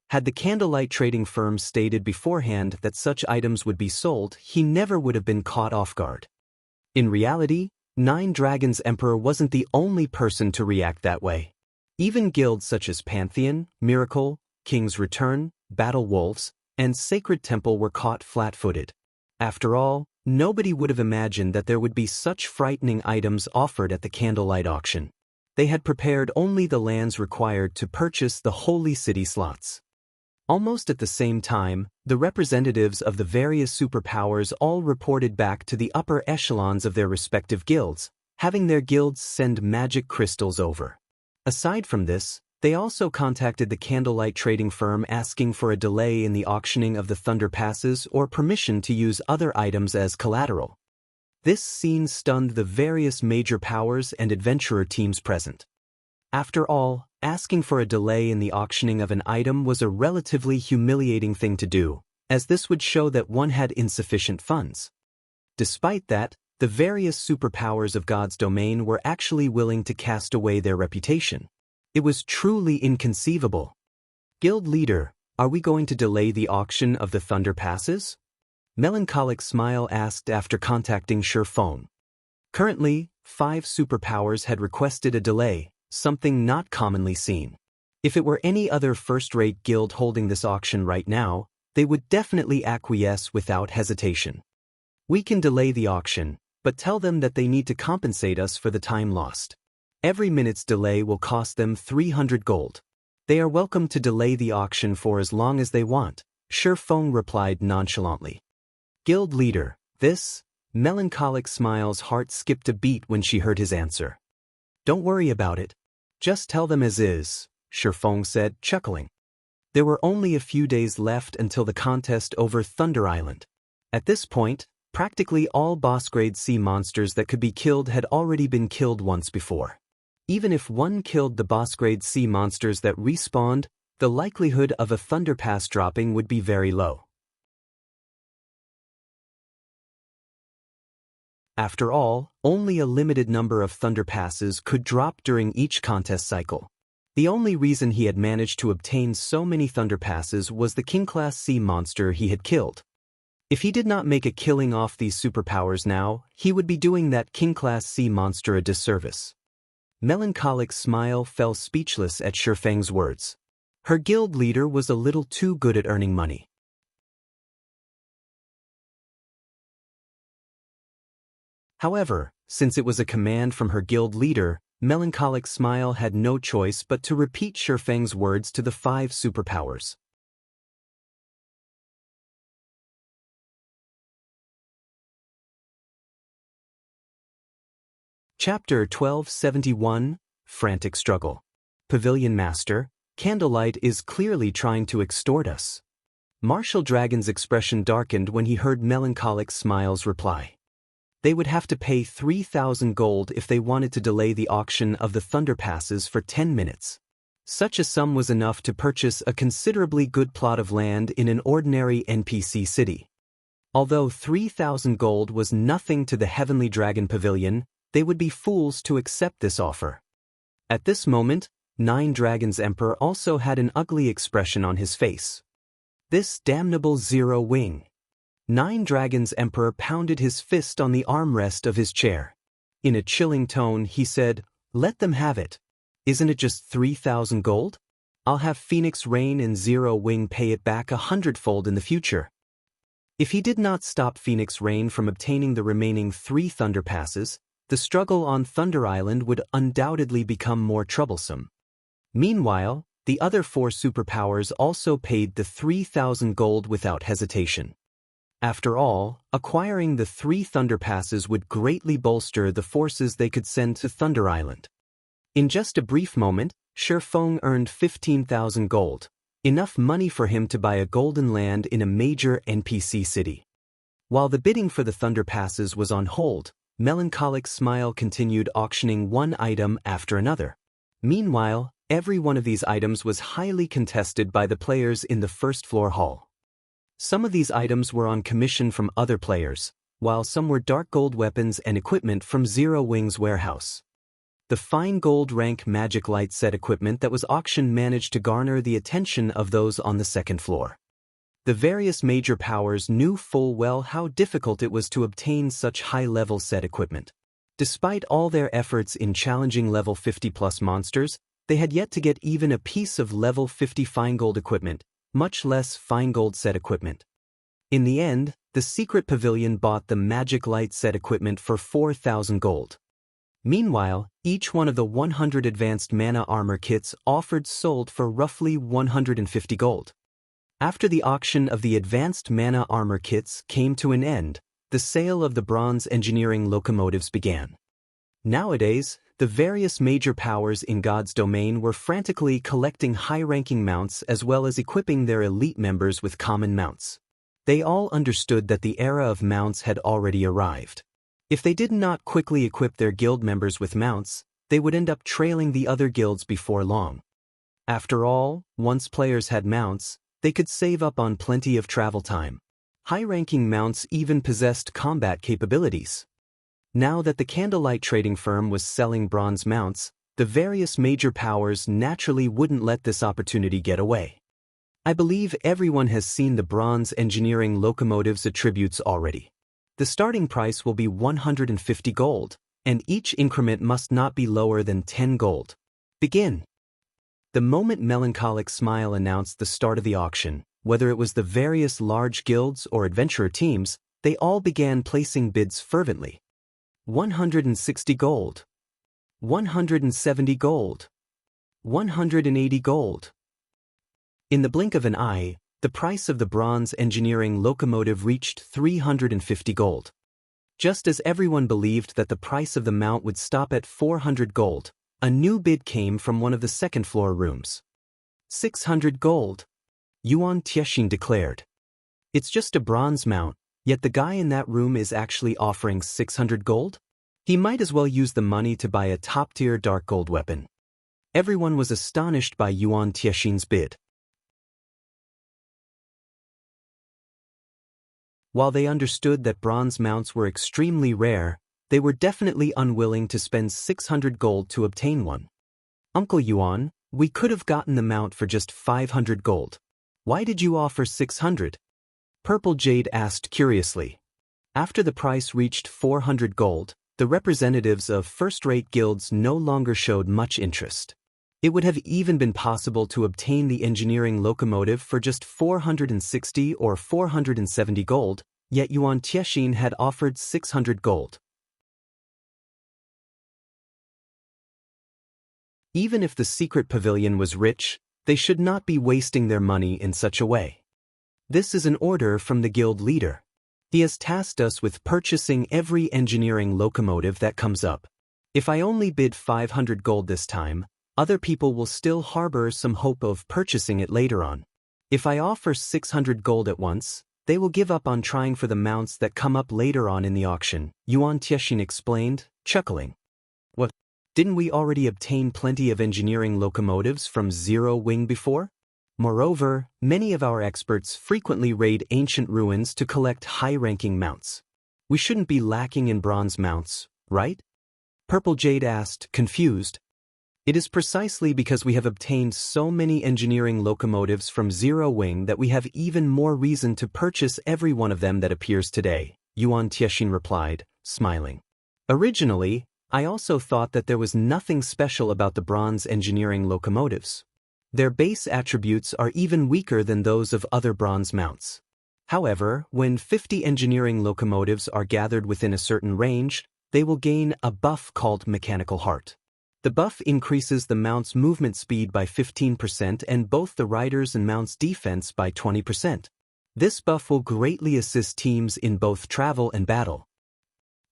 Had the candlelight trading firm stated beforehand that such items would be sold, he never would have been caught off guard. In reality, Nine Dragons Emperor wasn't the only person to react that way. Even guilds such as Pantheon, Miracle, King's Return, Battle Wolves, and Sacred Temple were caught flat-footed. After all, nobody would have imagined that there would be such frightening items offered at the candlelight auction. They had prepared only the lands required to purchase the Holy City slots. Almost at the same time, the representatives of the various superpowers all reported back to the upper echelons of their respective guilds, having their guilds send magic crystals over. Aside from this, they also contacted the candlelight trading firm asking for a delay in the auctioning of the Thunder Passes or permission to use other items as collateral. This scene stunned the various major powers and adventurer teams present. After all, asking for a delay in the auctioning of an item was a relatively humiliating thing to do, as this would show that one had insufficient funds. Despite that, the various superpowers of God's domain were actually willing to cast away their reputation. It was truly inconceivable. "Guild leader, are we going to delay the auction of the Thunder Passes?" Melancholic Smile asked after contacting Sure Phone. Currently, 5 superpowers had requested a delay, something not commonly seen. If it were any other first-rate guild holding this auction right now, they would definitely acquiesce without hesitation. We can delay the auction, but tell them that they need to compensate us for the time lost. Every minute's delay will cost them 300 gold. They are welcome to delay the auction for as long as they want, Shifeng replied nonchalantly. Guild leader, this? Melancholic Smile's heart skipped a beat when she heard his answer. Don't worry about it. Just tell them as is, Shifeng said, chuckling. There were only a few days left until the contest over Thunder Island. At this point, practically all boss-grade sea monsters that could be killed had already been killed once before. Even if one killed the boss-grade sea monsters that respawned, the likelihood of a Thunder Pass dropping would be very low. After all, only a limited number of Thunder Passes could drop during each contest cycle. The only reason he had managed to obtain so many Thunder Passes was the King-class sea monster he had killed. If he did not make a killing off these superpowers now, he would be doing that King-class sea monster a disservice. Melancholic Smile fell speechless at Shifeng's words. Her guild leader was a little too good at earning money. However, since it was a command from her guild leader, Melancholic Smile had no choice but to repeat Shifeng's words to the 5 superpowers. Chapter 1271, Frantic Struggle. Pavilion Master, Candlelight is clearly trying to extort us. Martial Dragon's expression darkened when he heard Melancholic Smile's reply. They would have to pay 3,000 gold if they wanted to delay the auction of the Thunder Passes for 10 minutes. Such a sum was enough to purchase a considerably good plot of land in an ordinary NPC city. Although 3,000 gold was nothing to the Heavenly Dragon Pavilion, they would be fools to accept this offer. At this moment, Nine Dragons Emperor also had an ugly expression on his face. This damnable Zero Wing. Nine Dragons Emperor pounded his fist on the armrest of his chair. In a chilling tone he said, "Let them have it. Isn't it just 3,000 gold? I'll have Phoenix Rain and Zero Wing pay it back 100-fold in the future." If he did not stop Phoenix Rain from obtaining the remaining 3 Thunder Passes, the struggle on Thunder Island would undoubtedly become more troublesome. Meanwhile, the other 4 superpowers also paid the 3,000 gold without hesitation. After all, acquiring the 3 Thunder Passes would greatly bolster the forces they could send to Thunder Island. In just a brief moment, Shifeng earned 15,000 gold, enough money for him to buy a golden land in a major NPC city. While the bidding for the Thunder Passes was on hold, Melancholic Smile continued auctioning one item after another. Meanwhile, every one of these items was highly contested by the players in the first-floor hall. Some of these items were on commission from other players, while some were dark gold weapons and equipment from Zero Wing's warehouse. The fine gold rank magic light set equipment that was auctioned managed to garner the attention of those on the second floor. The various major powers knew full well how difficult it was to obtain such high-level set equipment. Despite all their efforts in challenging level 50+ monsters, they had yet to get even a piece of level 50 fine gold equipment, much less fine gold set equipment. In the end, the secret pavilion bought the magic light set equipment for 4,000 gold. Meanwhile, each one of the 100 advanced mana armor kits offered sold for roughly 150 gold. After the auction of the advanced mana armor kits came to an end, the sale of the bronze engineering locomotives began. Nowadays, the various major powers in God's domain were frantically collecting high-ranking mounts as well as equipping their elite members with common mounts. They all understood that the era of mounts had already arrived. If they did not quickly equip their guild members with mounts, they would end up trailing the other guilds before long. After all, once players had mounts, they could save up on plenty of travel time. High-ranking mounts even possessed combat capabilities. Now that the Candlelight trading firm was selling bronze mounts, the various major powers naturally wouldn't let this opportunity get away. I believe everyone has seen the bronze engineering locomotives attributes already. The starting price will be 150 gold, and each increment must not be lower than 10 gold. Begin. The moment Melancholic Smile announced the start of the auction, whether it was the various large guilds or adventurer teams, they all began placing bids fervently. 160 gold. 170 gold. 180 gold. In the blink of an eye, the price of the bronze engineering locomotive reached 350 gold. Just as everyone believed that the price of the mount would stop at 400 gold, a new bid came from one of the second-floor rooms. 600 gold. Yuan Tiexin declared. It's just a bronze mount, yet the guy in that room is actually offering 600 gold? He might as well use the money to buy a top-tier dark gold weapon. Everyone was astonished by Yuan Tiexin's bid. While they understood that bronze mounts were extremely rare, they were definitely unwilling to spend 600 gold to obtain one. Uncle Yuan, we could have gotten the mount for just 500 gold. Why did you offer 600? Purple Jade asked curiously. After the price reached 400 gold, the representatives of first-rate guilds no longer showed much interest. It would have even been possible to obtain the engineering locomotive for just 460 or 470 gold, yet Yuan Tiexin had offered 600 gold. Even if the secret pavilion was rich, they should not be wasting their money in such a way. This is an order from the guild leader. He has tasked us with purchasing every engineering locomotive that comes up. If I only bid 500 gold this time, other people will still harbor some hope of purchasing it later on. If I offer 600 gold at once, they will give up on trying for the mounts that come up later on in the auction, Yuan Tiexin explained, chuckling. What? Didn't we already obtain plenty of engineering locomotives from Zero Wing before? Moreover, many of our experts frequently raid ancient ruins to collect high-ranking mounts. We shouldn't be lacking in bronze mounts, right? Purple Jade asked, confused. It is precisely because we have obtained so many engineering locomotives from Zero Wing that we have even more reason to purchase every one of them that appears today, Yuan Tiexin replied, smiling. Originally, I also thought that there was nothing special about the bronze engineering locomotives. Their base attributes are even weaker than those of other bronze mounts. However, when 50 engineering locomotives are gathered within a certain range, they will gain a buff called Mechanical Heart. The buff increases the mount's movement speed by 15% and both the rider's and mount's defense by 20%. This buff will greatly assist teams in both travel and battle.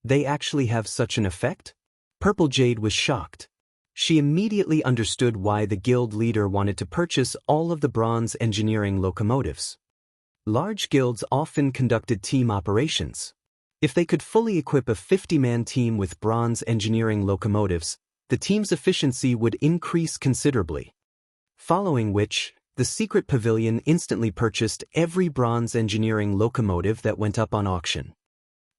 They actually have such an effect? Purple Jade was shocked. She immediately understood why the guild leader wanted to purchase all of the bronze engineering locomotives. Large guilds often conducted team operations. If they could fully equip a 50-man team with bronze engineering locomotives, the team's efficiency would increase considerably. Following which, the secret pavilion instantly purchased every bronze engineering locomotive that went up on auction.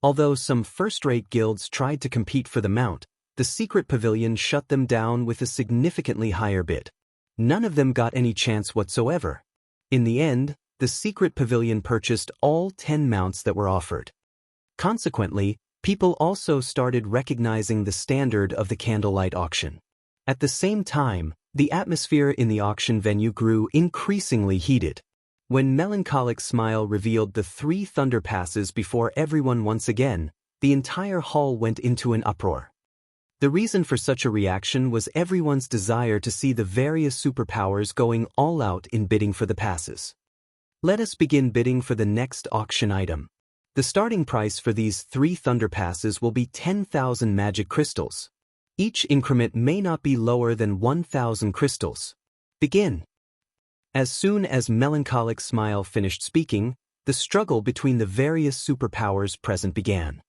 Although some first-rate guilds tried to compete for the mount, the secret pavilion shut them down with a significantly higher bid. None of them got any chance whatsoever. In the end, the secret pavilion purchased all 10 mounts that were offered. Consequently, people also started recognizing the standard of the candlelight auction. At the same time, the atmosphere in the auction venue grew increasingly heated. When Melancholic Smile revealed the 3 thunder passes before everyone once again, the entire hall went into an uproar. The reason for such a reaction was everyone's desire to see the various superpowers going all out in bidding for the passes. Let us begin bidding for the next auction item. The starting price for these 3 thunder passes will be 10,000 magic crystals. Each increment may not be lower than 1,000 crystals. Begin. As soon as Melancholic Smile finished speaking, the struggle between the various superpowers present began.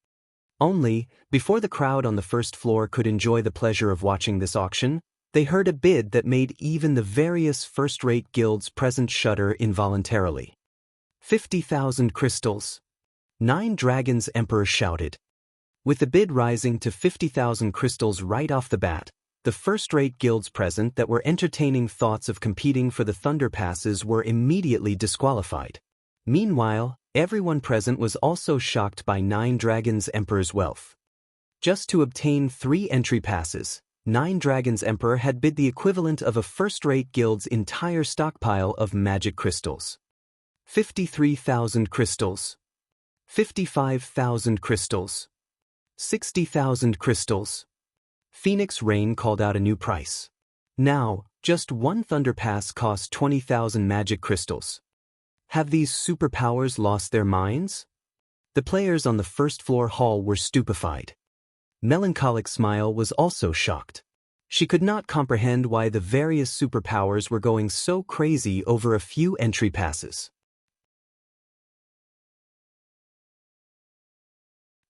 Only, before the crowd on the first floor could enjoy the pleasure of watching this auction, they heard a bid that made even the various first-rate guilds present shudder involuntarily. 50,000 crystals. 9 Dragons Emperor shouted. With the bid rising to 50,000 crystals right off the bat, the first-rate guilds present that were entertaining thoughts of competing for the Thunder Passes were immediately disqualified. Meanwhile, everyone present was also shocked by 9 Dragons Emperor's wealth. Just to obtain 3 entry passes, Nine Dragons Emperor had bid the equivalent of a first-rate guild's entire stockpile of magic crystals. 53,000 crystals. 55,000 crystals. 60,000 crystals. Phoenix Rain called out a new price. Now, just one Thunder Pass costs 20,000 magic crystals. Have these superpowers lost their minds? The players on the first-floor hall were stupefied. Melancholic Smile was also shocked. She could not comprehend why the various superpowers were going so crazy over a few entry passes.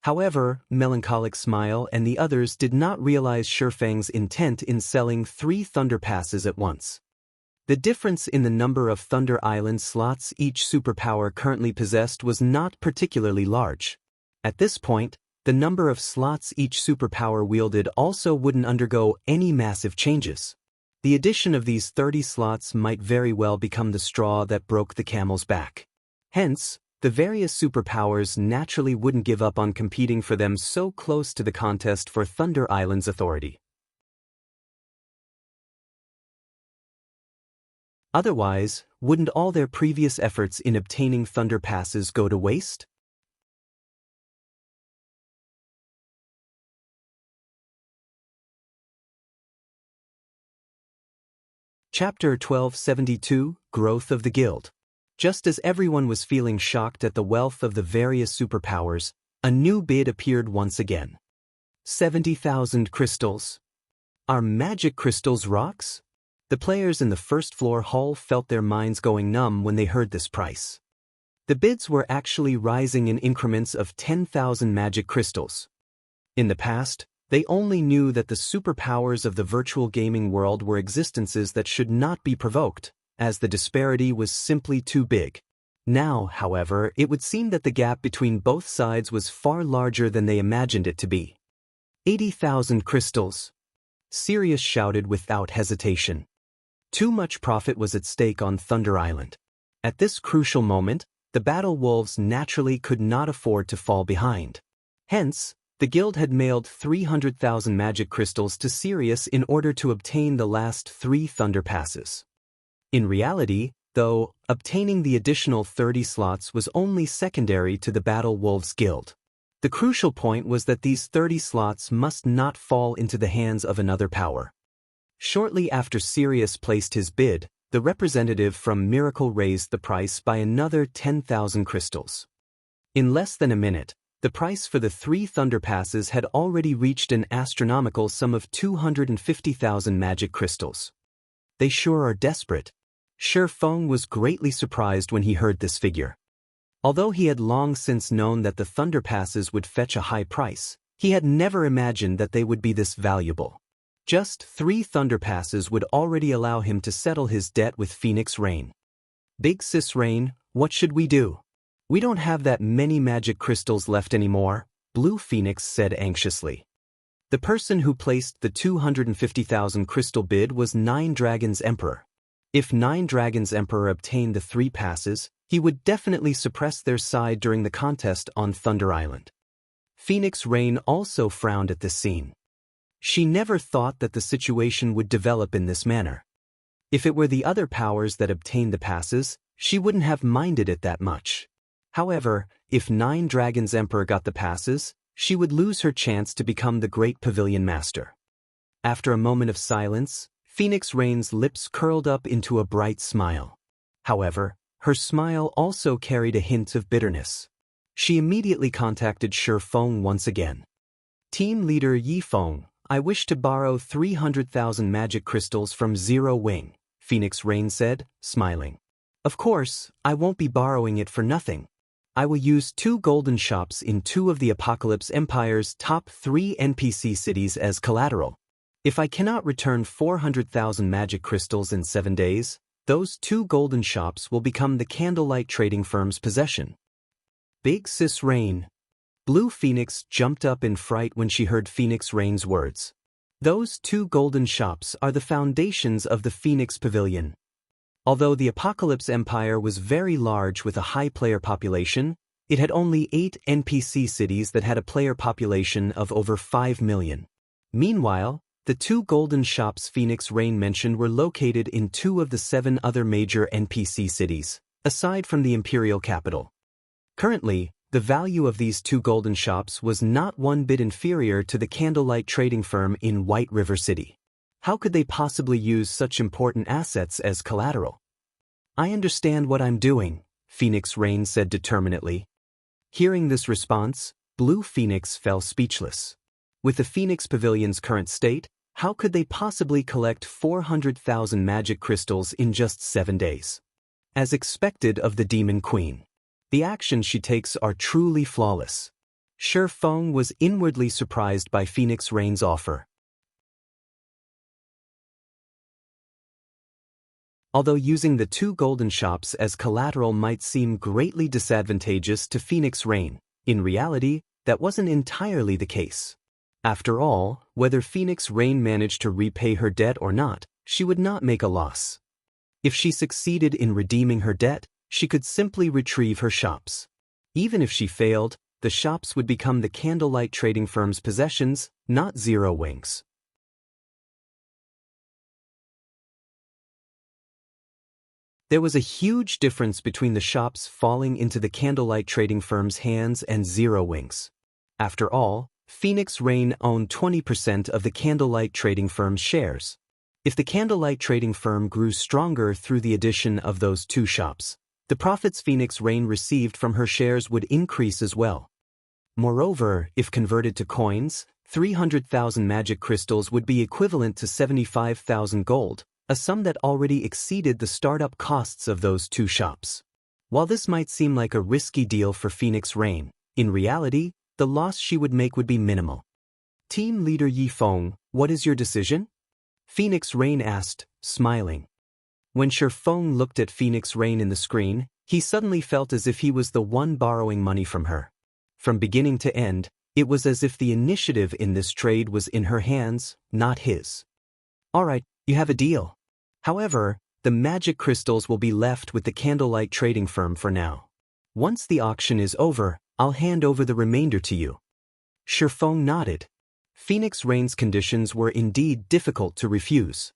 However, Melancholic Smile and the others did not realize Shifeng's intent in selling 3 Thunder Passes at once. The difference in the number of Thunder Island slots each superpower currently possessed was not particularly large. At this point, the number of slots each superpower wielded also wouldn't undergo any massive changes. The addition of these 30 slots might very well become the straw that broke the camel's back. Hence, the various superpowers naturally wouldn't give up on competing for them so close to the contest for Thunder Island's authority. Otherwise, wouldn't all their previous efforts in obtaining Thunder Passes go to waste? Chapter 1272, Growth of the Guild. Just as everyone was feeling shocked at the wealth of the various superpowers, a new bid appeared once again. 70,000 crystals. Are magic crystals rocks? The players in the first-floor hall felt their minds going numb when they heard this price. The bids were actually rising in increments of 10,000 magic crystals. In the past, they only knew that the superpowers of the virtual gaming world were existences that should not be provoked, as the disparity was simply too big. Now, however, it would seem that the gap between both sides was far larger than they imagined it to be. 80,000 crystals. Sirius shouted without hesitation. Too much profit was at stake on Thunder Island. At this crucial moment, the Battle Wolves naturally could not afford to fall behind. Hence, the guild had mailed 300,000 magic crystals to Sirius in order to obtain the last 3 Thunder Passes. In reality, though, obtaining the additional 30 slots was only secondary to the Battle Wolves Guild. The crucial point was that these 30 slots must not fall into the hands of another power. Shortly after Sirius placed his bid, the representative from Miracle raised the price by another 10,000 crystals. In less than a minute, the price for the 3 Thunder Passes had already reached an astronomical sum of 250,000 magic crystals. They sure are desperate. Shifeng was greatly surprised when he heard this figure. Although he had long since known that the Thunder Passes would fetch a high price, he had never imagined that they would be this valuable. Just 3 Thunder Passes would already allow him to settle his debt with Phoenix Rain. Big Sis Rain, what should we do? We don't have that many magic crystals left anymore, Blue Phoenix said anxiously. The person who placed the 250,000 crystal bid was Nine Dragons Emperor. If Nine Dragons Emperor obtained the 3 passes, he would definitely suppress their side during the contest on Thunder Island. Phoenix Rain also frowned at this scene. She never thought that the situation would develop in this manner. If it were the other powers that obtained the passes, she wouldn't have minded it that much. However, if Nine Dragons Emperor got the passes, she would lose her chance to become the Great Pavilion Master. After a moment of silence, Phoenix Rain's lips curled up into a bright smile. However, her smile also carried a hint of bitterness. She immediately contacted Shifeng once again. Team leader Yifeng, I wish to borrow 300,000 magic crystals from Zero Wing, Phoenix Rain said, smiling. Of course, I won't be borrowing it for nothing. I will use 2 golden shops in 2 of the Apocalypse Empire's top 3 NPC cities as collateral. If I cannot return 400,000 magic crystals in 7 days, those 2 golden shops will become the Candlelight Trading Firm's possession. Big Sis Rain. Blue Phoenix jumped up in fright when she heard Phoenix Rain's words. Those 2 golden shops are the foundations of the Phoenix Pavilion. Although the Apocalypse Empire was very large with a high player population, it had only 8 NPC cities that had a player population of over 5 million. Meanwhile, The 2 golden shops Phoenix Rain mentioned were located in 2 of the 7 other major NPC cities, aside from the imperial capital. Currently, the value of these 2 golden shops was not one bit inferior to the candlelight trading firm in White River City. How could they possibly use such important assets as collateral? I understand what I'm doing, Phoenix Rain said determinedly. Hearing this response, Blue Phoenix fell speechless. With the Phoenix Pavilion's current state, how could they possibly collect 400,000 magic crystals in just 7 days? As expected of the Demon Queen, the actions she takes are truly flawless. Shi Feng was inwardly surprised by Phoenix Rain's offer. Although using the 2 golden shops as collateral might seem greatly disadvantageous to Phoenix Rain, in reality, that wasn't entirely the case. After all, whether Phoenix Rain managed to repay her debt or not, she would not make a loss. If she succeeded in redeeming her debt, she could simply retrieve her shops. Even if she failed, the shops would become the candlelight trading firm's possessions, not Zero Wing's. There was a huge difference between the shops falling into the candlelight trading firm's hands and Zero Wing's. After all, Phoenix Rain owned 20% of the candlelight trading firm's shares. If the candlelight trading firm grew stronger through the addition of those 2 shops, the profits Phoenix Rain received from her shares would increase as well. Moreover, if converted to coins, 300,000 magic crystals would be equivalent to 75,000 gold, a sum that already exceeded the startup costs of those 2 shops. While this might seem like a risky deal for Phoenix Rain, in reality, the loss she would make would be minimal. Team leader Yi Feng, what is your decision? Phoenix Rain asked, smiling. When Shi Feng looked at Phoenix Rain in the screen, he suddenly felt as if he was the one borrowing money from her. From beginning to end, it was as if the initiative in this trade was in her hands, not his. Alright, you have a deal. However, the magic crystals will be left with the candlelight trading firm for now. Once the auction is over, I'll hand over the remainder to you. Shi Feng nodded. Phoenix Rain's conditions were indeed difficult to refuse.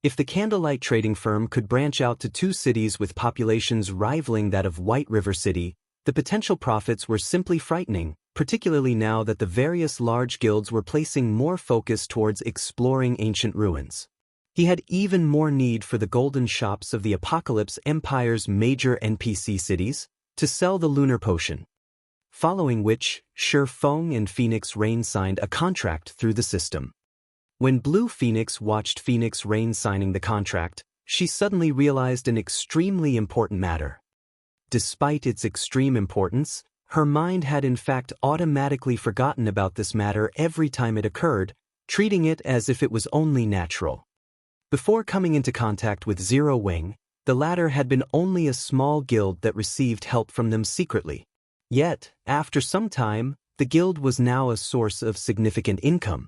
If the candlelight trading firm could branch out to 2 cities with populations rivaling that of White River City, the potential profits were simply frightening, particularly now that the various large guilds were placing more focus towards exploring ancient ruins. He had even more need for the golden shops of the Apocalypse Empire's major NPC cities to sell the lunar potion. Following which, Shi Feng and Phoenix Rain signed a contract through the system. When Blue Phoenix watched Phoenix Rain signing the contract, she suddenly realized an extremely important matter. Despite its extreme importance, her mind had in fact automatically forgotten about this matter every time it occurred, treating it as if it was only natural. Before coming into contact with Zero Wing, the latter had been only a small guild that received help from them secretly. Yet, after some time, the guild was now a source of significant income.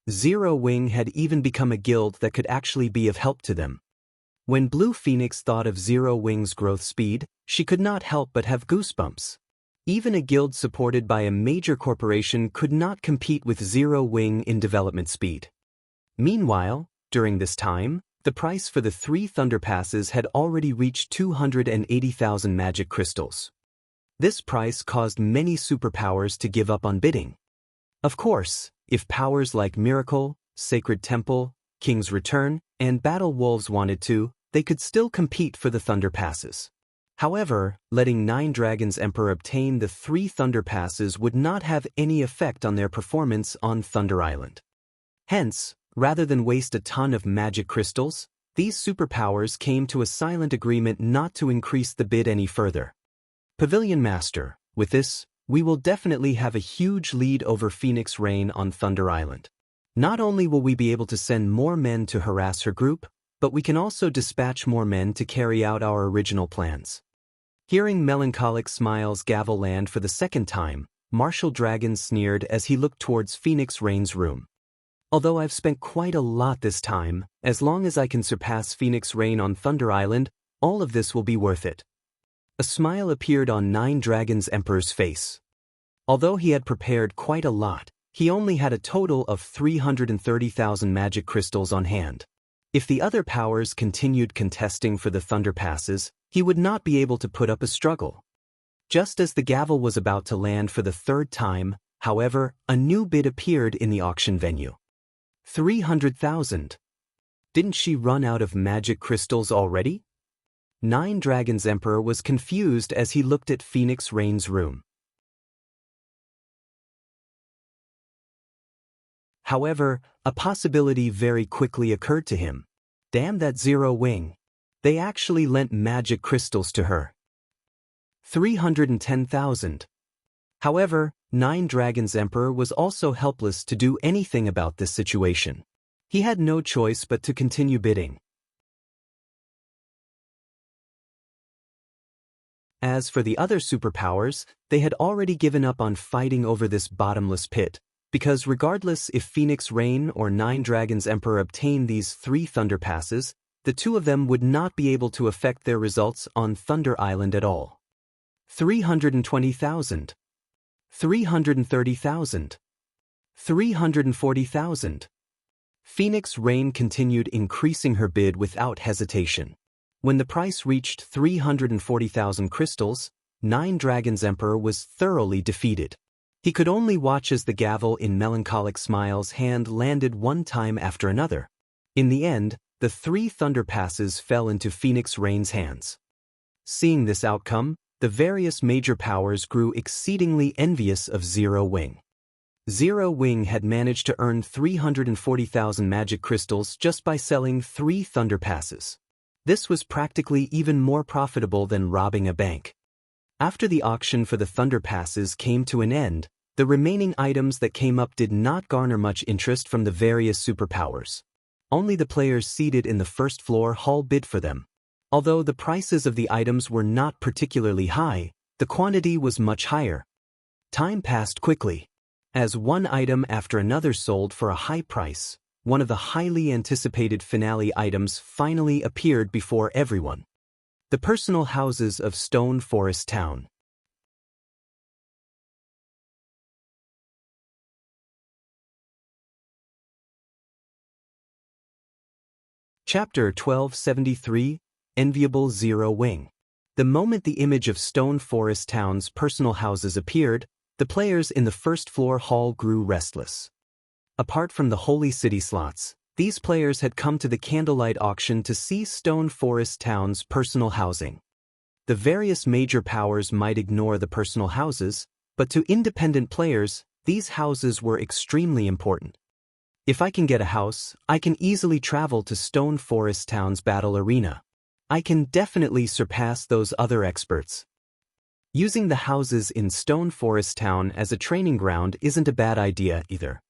Zero Wing had even become a guild that could actually be of help to them. When Blue Phoenix thought of Zero Wing's growth speed, she could not help but have goosebumps. Even a guild supported by a major corporation could not compete with Zero Wing in development speed. Meanwhile, during this time, the price for the 3 Thunder Passes had already reached 280,000 magic crystals. This price caused many superpowers to give up on bidding. Of course, if powers like Miracle, Sacred Temple, King's Return, and Battle Wolves wanted to, they could still compete for the Thunder Passes. However, letting 9 Dragons Emperor obtain the 3 Thunder Passes would not have any effect on their performance on Thunder Island. Hence, rather than waste a ton of magic crystals, these superpowers came to a silent agreement not to increase the bid any further. Pavilion Master, with this, we will definitely have a huge lead over Phoenix Rain on Thunder Island. Not only will we be able to send more men to harass her group, but we can also dispatch more men to carry out our original plans. Hearing Melancholic Smiles gavel land for the second time, Martial Dragon sneered as he looked towards Phoenix Rain's room. Although I've spent quite a lot this time, as long as I can surpass Phoenix Rain on Thunder Island, all of this will be worth it. A smile appeared on 9 Dragons Emperor's face. Although he had prepared quite a lot, He only had a total of 330,000 magic crystals on hand. If the other powers continued contesting for the Thunder Passes, he would not be able to put up a struggle. Just as the gavel was about to land for the third time, however, a new bid appeared in the auction venue. 300,000. Didn't she run out of magic crystals already? Nine Dragons Emperor was confused as he looked at Phoenix Rain's room. However, a possibility very quickly occurred to him. Damn that Zero Wing. They actually lent magic crystals to her. 310,000. However, Nine Dragons Emperor was also helpless to do anything about this situation. He had no choice but to continue bidding. As for the other superpowers, they had already given up on fighting over this bottomless pit, because regardless if Phoenix Rain or Nine Dragons Emperor obtained these 3 Thunder Passes, the two of them would not be able to affect their results on Thunder Island at all. 320,000. 330,000. 340,000. Phoenix Rain continued increasing her bid without hesitation. When the price reached 340,000 crystals, Nine Dragons Emperor was thoroughly defeated. He could only watch as the gavel in Melancholic Smile's hand landed one time after another. In the end, the 3 Thunder Passes fell into Phoenix Rain's hands. Seeing this outcome, the various major powers grew exceedingly envious of Zero Wing. Zero Wing had managed to earn 340,000 magic crystals just by selling 3 Thunder Passes. This was practically even more profitable than robbing a bank. After the auction for the Thunder Passes came to an end, the remaining items that came up did not garner much interest from the various superpowers. Only the players seated in the first floor hall bid for them. Although the prices of the items were not particularly high, the quantity was much higher. Time passed quickly. As one item after another sold for a high price, one of the highly anticipated finale items finally appeared before everyone. The personal houses of Stone Forest Town. Chapter 1273, Enviable Zero Wing. The moment the image of Stone Forest Town's personal houses appeared, the players in the first floor hall grew restless. Apart from the Holy City slots, these players had come to the candlelight auction to see Stone Forest Town's personal housing. The various major powers might ignore the personal houses, but to independent players, these houses were extremely important. If I can get a house, I can easily travel to Stone Forest Town's battle arena. I can definitely surpass those other experts. Using the houses in Stone Forest Town as a training ground isn't a bad idea either.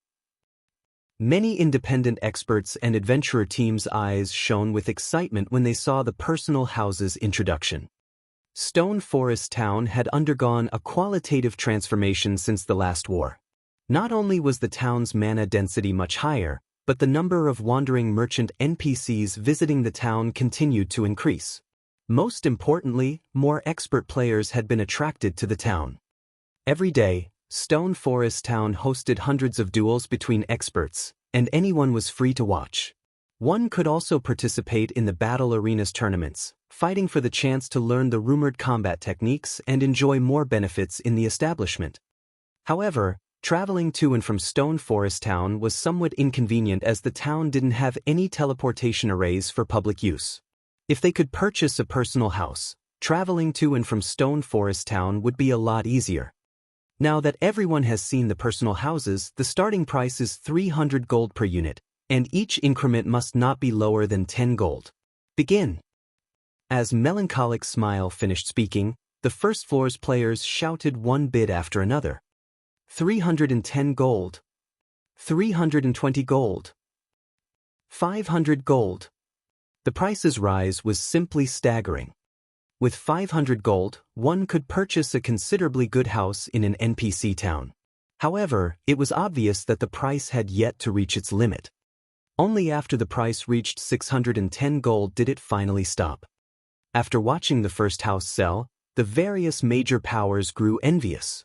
Many independent experts and adventurer teams' eyes shone with excitement when they saw the personal houses introduction. Stone Forest Town had undergone a qualitative transformation since the last war. Not only was the town's mana density much higher, but the number of wandering merchant NPCs visiting the town continued to increase. Most importantly, more expert players had been attracted to the town. Every day, Stone Forest Town hosted hundreds of duels between experts, and anyone was free to watch. One could also participate in the Battle Arenas tournaments, fighting for the chance to learn the rumored combat techniques and enjoy more benefits in the establishment. However, traveling to and from Stone Forest Town was somewhat inconvenient as the town didn't have any teleportation arrays for public use. If they could purchase a personal house, traveling to and from Stone Forest Town would be a lot easier. Now that everyone has seen the personal houses, the starting price is 300 gold per unit, and each increment must not be lower than 10 gold. Begin. As Melancholic Smile finished speaking, the first floor's players shouted one bid after another. 310 gold. 320 gold. 500 gold. The price's rise was simply staggering. With 500 gold, one could purchase a considerably good house in an NPC town. However, it was obvious that the price had yet to reach its limit. Only after the price reached 610 gold did it finally stop. After watching the first house sell, the various major powers grew envious.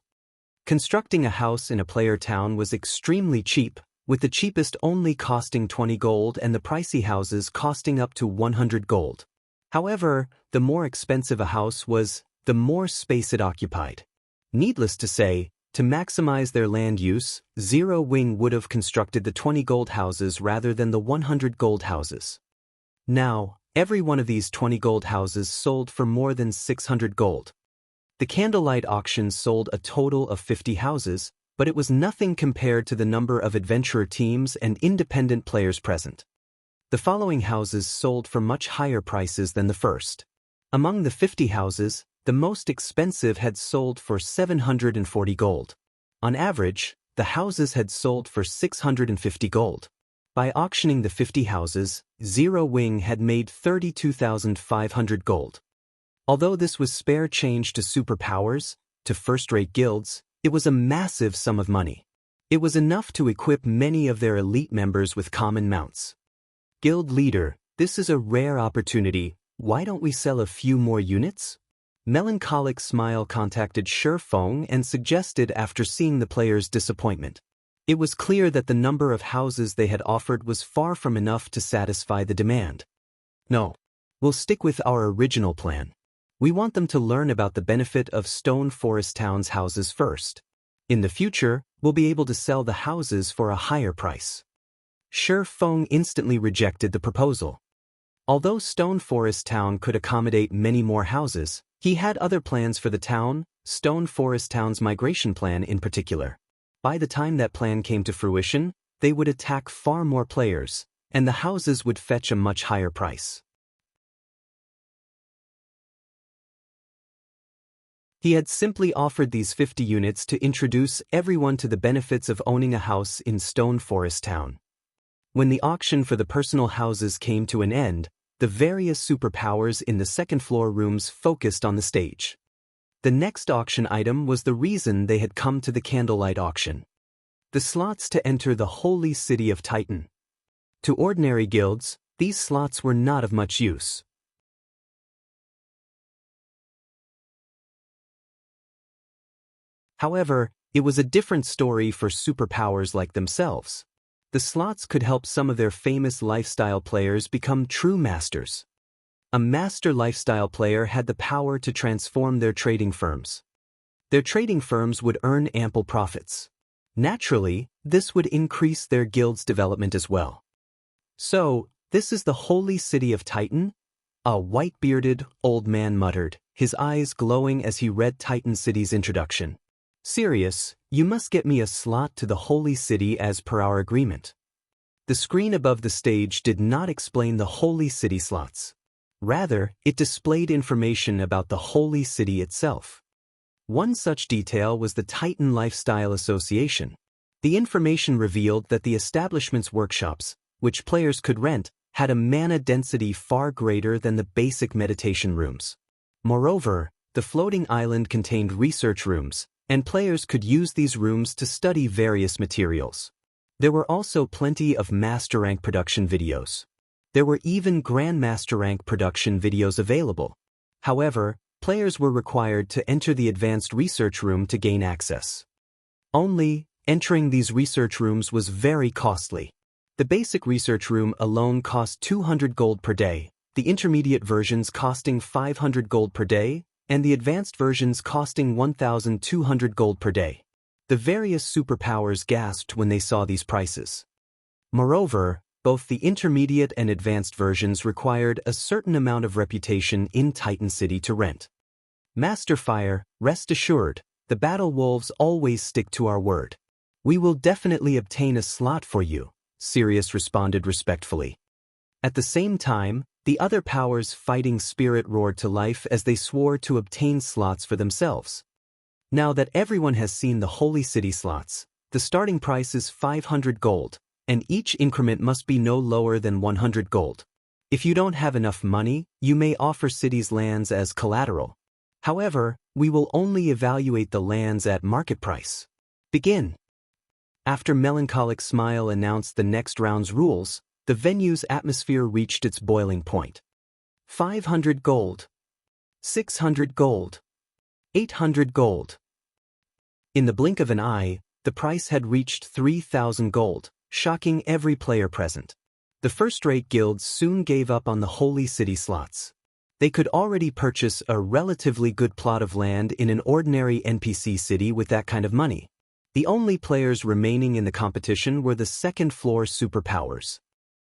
Constructing a house in a player town was extremely cheap, with the cheapest only costing 20 gold and the pricey houses costing up to 100 gold. However, the more expensive a house was, the more space it occupied. Needless to say, to maximize their land use, Zero Wing would have constructed the 20 gold houses rather than the 100 gold houses. Now, every one of these 20 gold houses sold for more than 600 gold. The candlelight auction sold a total of 50 houses, but it was nothing compared to the number of adventurer teams and independent players present. The following houses sold for much higher prices than the first. Among the 50 houses, the most expensive had sold for 740 gold. On average, the houses had sold for 650 gold. By auctioning the 50 houses, Zero Wing had made 32,500 gold. Although this was spare change to superpowers, to first-rate guilds, it was a massive sum of money. It was enough to equip many of their elite members with common mounts. Guild leader, this is a rare opportunity. Why don't we sell a few more units? Melancholic Smile contacted Feng and suggested after seeing the players' disappointment. It was clear that the number of houses they had offered was far from enough to satisfy the demand. No, we'll stick with our original plan. We want them to learn about the benefit of Stone Forest Town's houses first. In the future, we'll be able to sell the houses for a higher price. Feng instantly rejected the proposal. Although Stone Forest Town could accommodate many more houses, he had other plans for the town, Stone Forest Town's migration plan in particular. By the time that plan came to fruition, they would attack far more players, and the houses would fetch a much higher price. He had simply offered these 50 units to introduce everyone to the benefits of owning a house in Stone Forest Town. When the auction for the personal houses came to an end, the various superpowers in the second-floor rooms focused on the stage. The next auction item was the reason they had come to the candlelight auction. The slots to enter the holy city of Titan. To ordinary guilds, these slots were not of much use. However, it was a different story for superpowers like themselves. The slots could help some of their famous lifestyle players become true masters. A master lifestyle player had the power to transform their trading firms. Their trading firms would earn ample profits. Naturally, this would increase their guild's development as well. So, this is the holy city of Titan? A white-bearded, old man muttered, his eyes glowing as he read Titan City's introduction. Sirius, you must get me a slot to the holy city as per our agreement. The screen above the stage did not explain the holy city slots. Rather, it displayed information about the holy city itself. One such detail was the Titan Lifestyle Association. The information revealed that the establishment's workshops, which players could rent, had a mana density far greater than the basic meditation rooms. Moreover, the floating island contained research rooms, and players could use these rooms to study various materials. There were also plenty of Master Rank production videos. There were even Grandmaster Rank production videos available. However, players were required to enter the advanced research room to gain access. Only, entering these research rooms was very costly. The basic research room alone cost 200 gold per day, the intermediate versions costing 500 gold per day, and the advanced versions costing 1,200 gold per day. The various superpowers gasped when they saw these prices. Moreover, both the intermediate and advanced versions required a certain amount of reputation in Titan City to rent. Master Fire, rest assured, the Battle Wolves always stick to our word. We will definitely obtain a slot for you, Sirius responded respectfully. At the same time, the other powers' fighting spirit roared to life as they swore to obtain slots for themselves. Now that everyone has seen the Holy City slots, the starting price is 500 gold, and each increment must be no lower than 100 gold. If you don't have enough money, you may offer cities' lands as collateral. However, we will only evaluate the lands at market price. Begin. After Melancholic Smile announced the next round's rules, the venue's atmosphere reached its boiling point. 500 gold. 600 gold. 800 gold. In the blink of an eye, the price had reached 3,000 gold, shocking every player present. The first-rate guilds soon gave up on the Holy City slots. They could already purchase a relatively good plot of land in an ordinary NPC city with that kind of money. The only players remaining in the competition were the second-floor superpowers.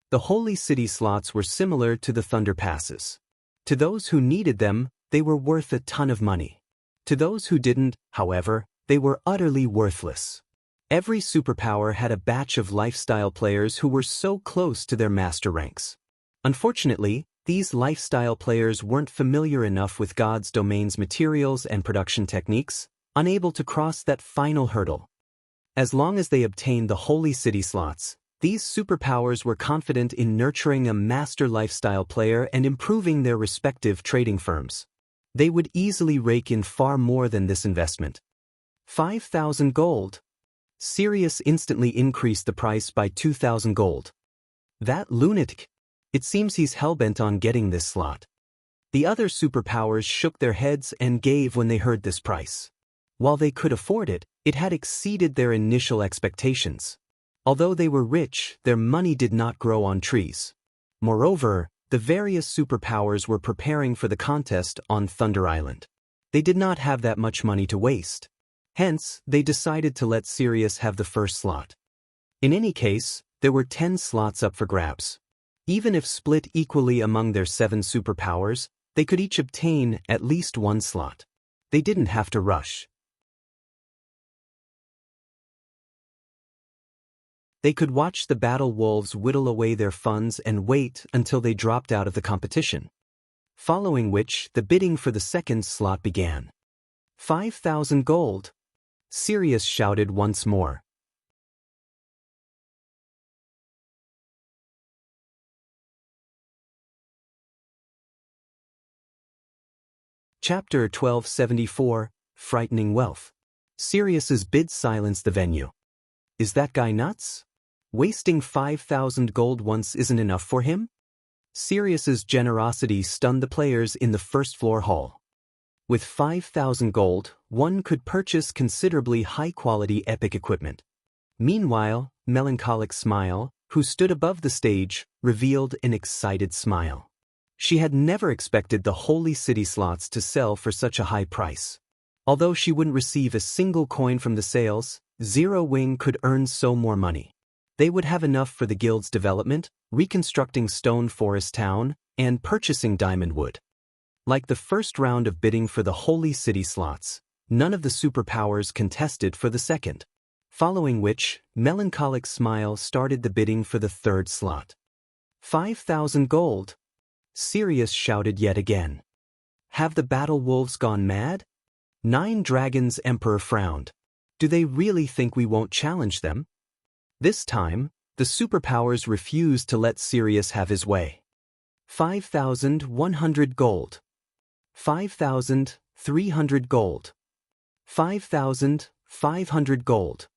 The Holy City slots were similar to the Thunder Passes. To those who needed them, they were worth a ton of money. To those who didn't, however, they were utterly worthless. Every superpower had a batch of lifestyle players who were so close to their master ranks. Unfortunately, these lifestyle players weren't familiar enough with God's domain's materials and production techniques, unable to cross that final hurdle. As long as they obtained the Holy City slots, these superpowers were confident in nurturing a master lifestyle player and improving their respective trading firms. They would easily rake in far more than this investment. 5,000 gold. Sirius instantly increased the price by 2,000 gold. That Lunatic. It seems he's hellbent on getting this slot. The other superpowers shook their heads and gave when they heard this price. While they could afford it, it had exceeded their initial expectations. Although they were rich, their money did not grow on trees. Moreover, the various superpowers were preparing for the contest on Thunder Island. They did not have that much money to waste. Hence, they decided to let Sirius have the first slot. In any case, there were 10 slots up for grabs. Even if split equally among their 7 superpowers, they could each obtain at least one slot. They didn't have to rush. They could watch the battle wolves whittle away their funds and wait until they dropped out of the competition. Following which, the bidding for the second slot began. 5,000 gold. Sirius shouted once more. Chapter 1274, Frightening Wealth. Sirius's bid silenced the venue. Is that guy nuts? Wasting 5,000 gold once isn't enough for him? Sirius's generosity stunned the players in the first-floor hall. With 5,000 gold, one could purchase considerably high-quality epic equipment. Meanwhile, Melancholic Smile, who stood above the stage, revealed an excited smile. She had never expected the Holy City slots to sell for such a high price. Although she wouldn't receive a single coin from the sales, Zero Wing could earn so more money. They would have enough for the guild's development, reconstructing Stone Forest Town, and purchasing diamond wood. Like the first round of bidding for the Holy City slots, none of the superpowers contested for the second. Following which, Melancholic Smile started the bidding for the third slot. 5,000 gold. Sirius shouted yet again. Have the battle wolves gone mad? 9 Dragons Emperor frowned. Do they really think we won't challenge them? This time, the superpowers refused to let Sirius have his way. 5,100 gold. 5,300 gold. 5,500 gold.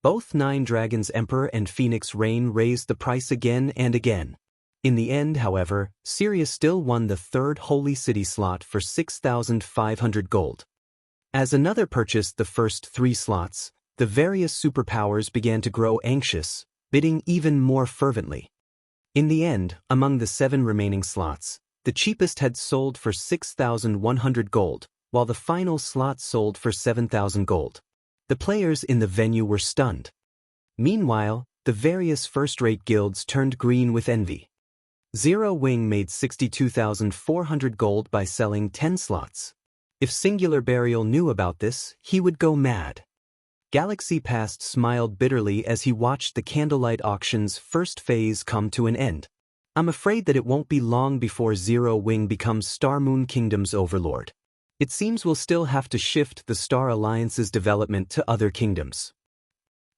Both 9 Dragons Emperor and Phoenix Rain raised the price again and again. In the end, however, Sirius still won the third Holy City slot for 6,500 gold. As another purchased the first 3 slots, the various superpowers began to grow anxious, bidding even more fervently. In the end, among the 7 remaining slots, the cheapest had sold for 6,100 gold, while the final slot sold for 7,000 gold. The players in the venue were stunned. Meanwhile, the various first-rate guilds turned green with envy. Zero Wing made 62,400 gold by selling 10 slots. If Singular Burial knew about this, he would go mad. Galaxy Past smiled bitterly as he watched the Candlelight Auction's first phase come to an end. I'm afraid that it won't be long before Zero Wing becomes Star Moon Kingdom's overlord. It seems we'll still have to shift the Star Alliance's development to other kingdoms.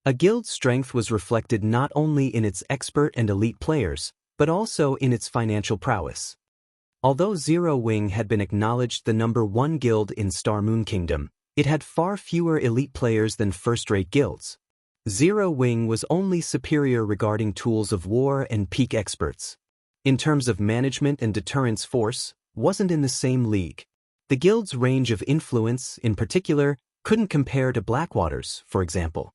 A guild's strength was reflected not only in its expert and elite players, but also in its financial prowess. Although Zero Wing had been acknowledged the #1 guild in Star Moon Kingdom, it had far fewer elite players than first-rate guilds. Zero Wing was only superior regarding tools of war and peak experts. In terms of management and deterrence force, wasn't in the same league. The guild's range of influence, in particular, couldn't compare to Blackwater's, for example.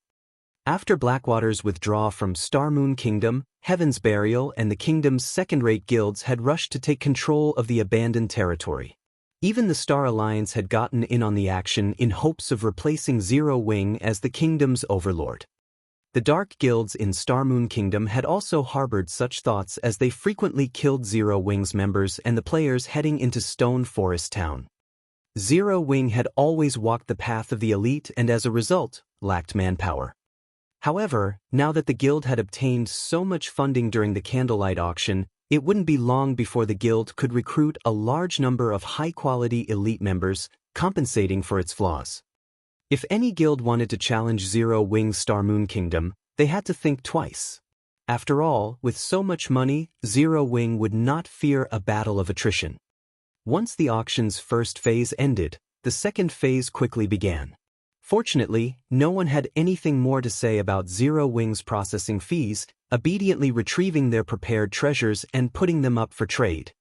After Blackwater's withdrawal from Starmoon Kingdom, Heaven's Burial and the kingdom's second-rate guilds had rushed to take control of the abandoned territory. Even the Star Alliance had gotten in on the action in hopes of replacing Zero Wing as the kingdom's overlord. The Dark Guilds in Starmoon Kingdom had also harbored such thoughts as they frequently killed Zero Wing's members and the players heading into Stone Forest Town. Zero Wing had always walked the path of the elite and as a result, lacked manpower. However, now that the guild had obtained so much funding during the candlelight auction, it wouldn't be long before the guild could recruit a large number of high-quality elite members, compensating for its flaws. If any guild wanted to challenge Zero Wing's Starmoon Kingdom, they had to think twice. After all, with so much money, Zero Wing would not fear a battle of attrition. Once the auction's first phase ended, the second phase quickly began. Fortunately, no one had anything more to say about Zero Wing's processing fees, obediently retrieving their prepared treasures and putting them up for trade.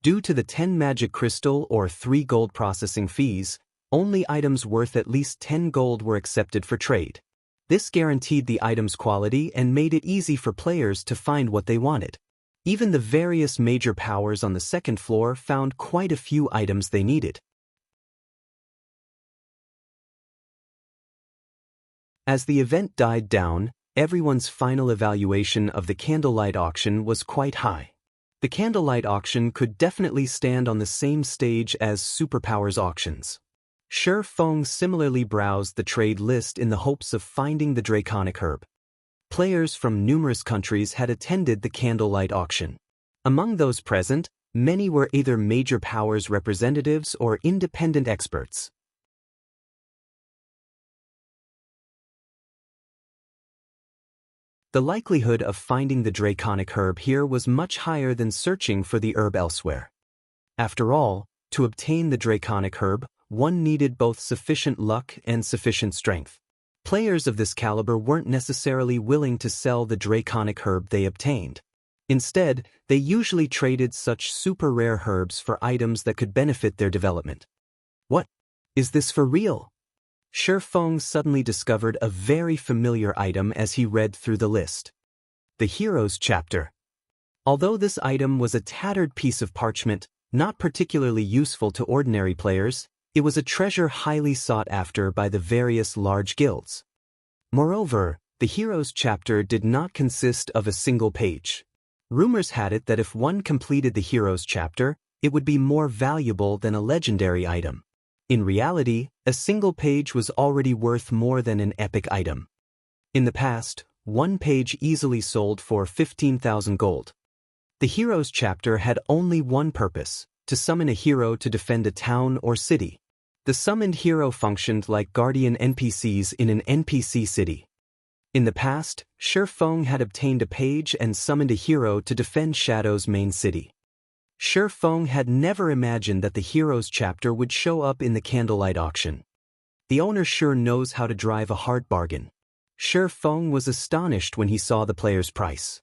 Due to the 10 magic crystal or 3 gold processing fees, only items worth at least 10 gold were accepted for trade. This guaranteed the item's quality and made it easy for players to find what they wanted. Even the various major powers on the second floor found quite a few items they needed. As the event died down, everyone's final evaluation of the candlelight auction was quite high. The candlelight auction could definitely stand on the same stage as superpowers auctions. Shi Feng similarly browsed the trade list in the hopes of finding the draconic herb. Players from numerous countries had attended the candlelight auction. Among those present, many were either major powers representatives or independent experts. The likelihood of finding the draconic herb here was much higher than searching for the herb elsewhere. After all, to obtain the draconic herb, one needed both sufficient luck and sufficient strength. Players of this caliber weren't necessarily willing to sell the draconic herb they obtained. Instead, they usually traded such super rare herbs for items that could benefit their development. What? Is this for real? Shi Feng suddenly discovered a very familiar item as he read through the list. The Heroes chapter. Although this item was a tattered piece of parchment, not particularly useful to ordinary players, it was a treasure highly sought after by the various large guilds. Moreover, the Heroes chapter did not consist of a single page. Rumors had it that if one completed the Heroes chapter, it would be more valuable than a legendary item. In reality, a single page was already worth more than an epic item. In the past, one page easily sold for 15,000 gold. The Heroes chapter had only one purpose: to summon a hero to defend a town or city. The summoned hero functioned like guardian NPCs in an NPC city. In the past, Shi Feng had obtained a page and summoned a hero to defend Shadow's main city. Shi Feng had never imagined that the Heroes chapter would show up in the candlelight auction. The owner sure knows how to drive a hard bargain. Shi Feng was astonished when he saw the player's price.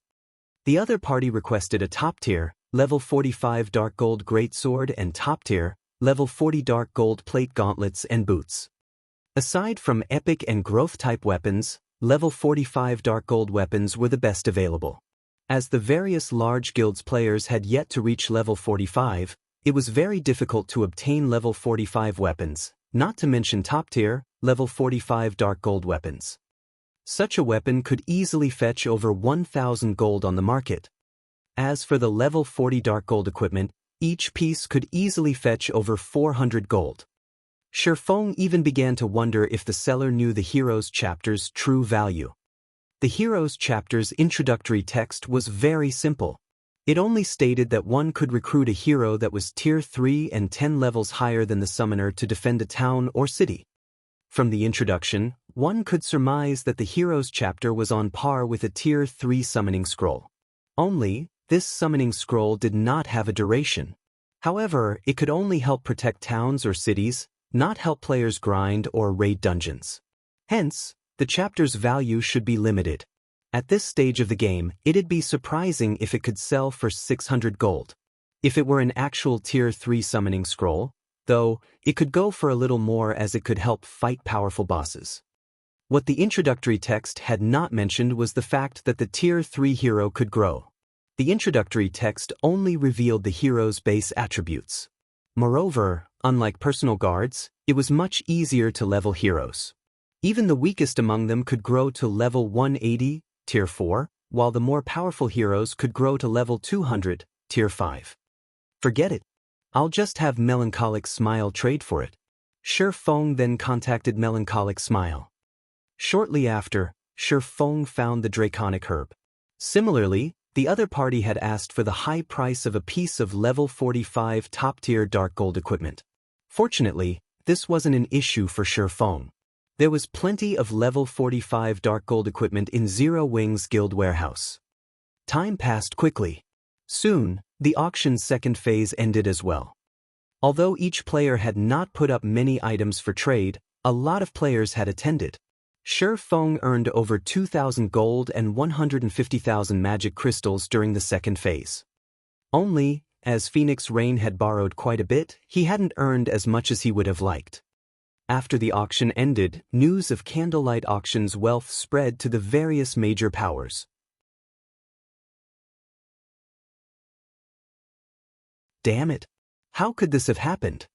The other party requested a top-tier, level 45 dark gold greatsword and top-tier, level 40 dark gold plate gauntlets and boots. Aside from epic and growth-type weapons, level 45 dark gold weapons were the best available. As the various large guilds players had yet to reach level 45, it was very difficult to obtain level 45 weapons, not to mention top-tier, level 45 dark gold weapons. Such a weapon could easily fetch over 1,000 gold on the market. As for the level 40 dark gold equipment, each piece could easily fetch over 400 gold. Shi Feng even began to wonder if the seller knew the Heroes chapter's true value. The Heroes chapter's introductory text was very simple. It only stated that one could recruit a hero that was tier 3 and 10 levels higher than the summoner to defend a town or city. From the introduction, one could surmise that the Heroes chapter was on par with a tier 3 summoning scroll. Only, this summoning scroll did not have a duration. However, it could only help protect towns or cities, not help players grind or raid dungeons. Hence, the chapter's value should be limited. At this stage of the game, it'd be surprising if it could sell for 600 gold. If it were an actual tier 3 summoning scroll, though it could go for a little more as it could help fight powerful bosses. What the introductory text had not mentioned was the fact that the Tier 3 hero could grow. The introductory text only revealed the hero's base attributes. Moreover, unlike personal guards, it was much easier to level heroes. Even the weakest among them could grow to level 180, Tier 4, while the more powerful heroes could grow to level 200, Tier 5. Forget it. I'll just have Melancholic Smile trade for it. Shi Feng then contacted Melancholic Smile. Shortly after, Shi Feng found the Draconic Herb. Similarly, the other party had asked for the high price of a piece of level 45 top-tier dark gold equipment. Fortunately, this wasn't an issue for Shi Feng. There was plenty of level 45 dark gold equipment in Zero Wing's guild warehouse. Time passed quickly. Soon, the auction's second phase ended as well. Although each player had not put up many items for trade, a lot of players had attended. Shi Feng earned over 2,000 gold and 150,000 magic crystals during the second phase. Only, as Phoenix Rain had borrowed quite a bit, he hadn't earned as much as he would have liked. After the auction ended, news of Candlelight Auction's wealth spread to the various major powers. Damn it! How could this have happened?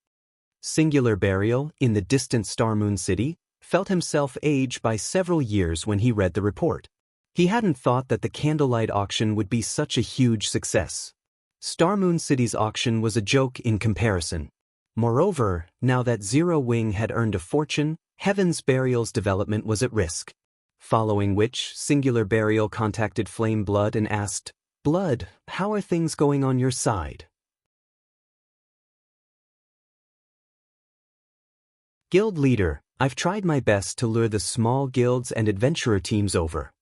Singular Burial, in the distant Starmoon City, felt himself age by several years when he read the report. He hadn't thought that the Candlelight Auction would be such a huge success. Starmoon City's auction was a joke in comparison. Moreover, now that Zero Wing had earned a fortune, Heaven's Burial's development was at risk. Following which, Singular Burial contacted Flame Blood and asked, "Blood, how are things going on your side?" Guild Leader, I've tried my best to lure the small guilds and adventurer teams over.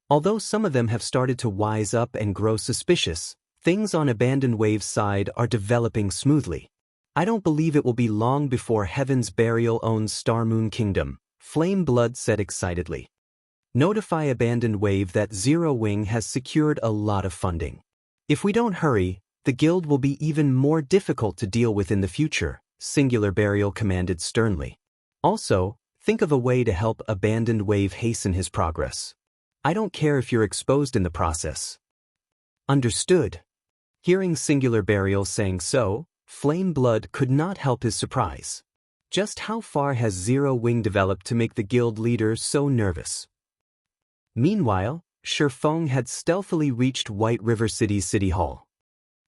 Although some of them have started to wise up and grow suspicious, things on Abandoned Wave's side are developing smoothly. I don't believe it will be long before Heaven's Burial owns Starmoon Kingdom, Flame Blood said excitedly. Notify Abandoned Wave that Zero Wing has secured a lot of funding. If we don't hurry, the guild will be even more difficult to deal with in the future, Singular Burial commanded sternly. Also, think of a way to help Abandoned Wave hasten his progress. I don't care if you're exposed in the process. Understood. Hearing Singular Burial saying so, Flame Blood could not help his surprise. Just how far has Zero Wing developed to make the guild leader so nervous? Meanwhile, Shi Feng had stealthily reached White River City's City Hall.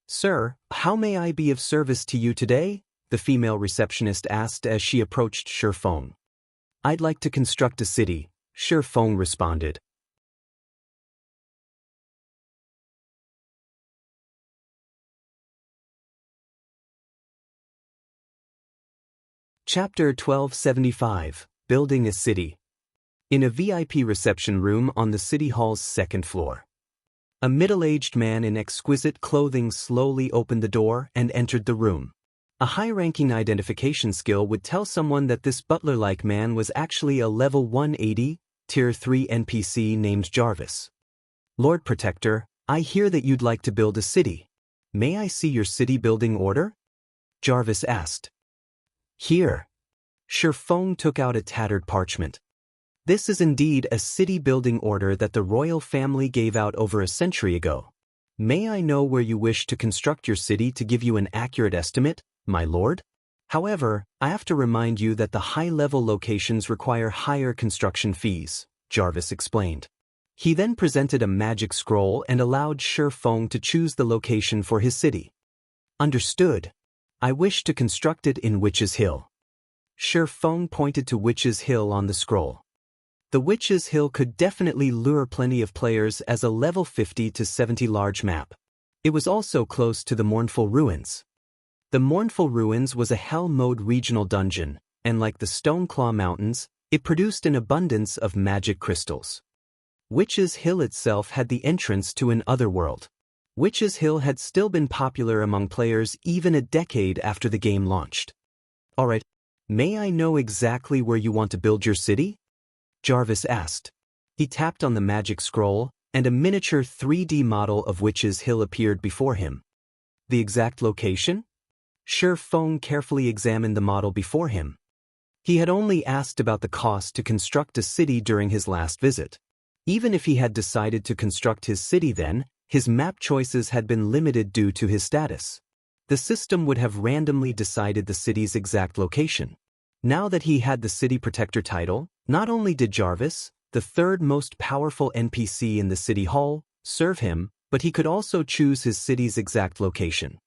"Sir, how may I be of service to you today?" the female receptionist asked as she approached Shi Feng. "I'd like to construct a city," Shi Feng responded. Chapter 1275, Building a City. In a VIP reception room on the City Hall's second floor. A middle-aged man in exquisite clothing slowly opened the door and entered the room. A high-ranking identification skill would tell someone that this butler-like man was actually a level 180, Tier 3 NPC named Jarvis. "Lord Protector, I hear that you'd like to build a city. May I see your city building order?" Jarvis asked. "Here." Shi Feng took out a tattered parchment. "This is indeed a city building order that the royal family gave out over a century ago. May I know where you wish to construct your city to give you an accurate estimate, my lord? However, I have to remind you that the high-level locations require higher construction fees," Jarvis explained. He then presented a magic scroll and allowed Shi Feng to choose the location for his city. "Understood. I wish to construct it in Witch's Hill." Shi Feng pointed to Witch's Hill on the scroll. The Witch's Hill could definitely lure plenty of players as a level 50 to 70 large map. It was also close to the Mournful Ruins. The Mournful Ruins was a Hell Mode regional dungeon, and like the Stoneclaw Mountains, it produced an abundance of magic crystals. Witch's Hill itself had the entrance to an otherworld. Witch's Hill had still been popular among players even a decade after the game launched. "Alright, may I know exactly where you want to build your city?" Jarvis asked. He tapped on the magic scroll, and a miniature 3D model of Witch's Hill appeared before him. "The exact location?" Shi Feng carefully examined the model before him. He had only asked about the cost to construct a city during his last visit. Even if he had decided to construct his city then, his map choices had been limited due to his status. The system would have randomly decided the city's exact location. Now that he had the City Protector title, not only did Jarvis, the third most powerful NPC in the city hall, serve him, but he could also choose his city's exact location.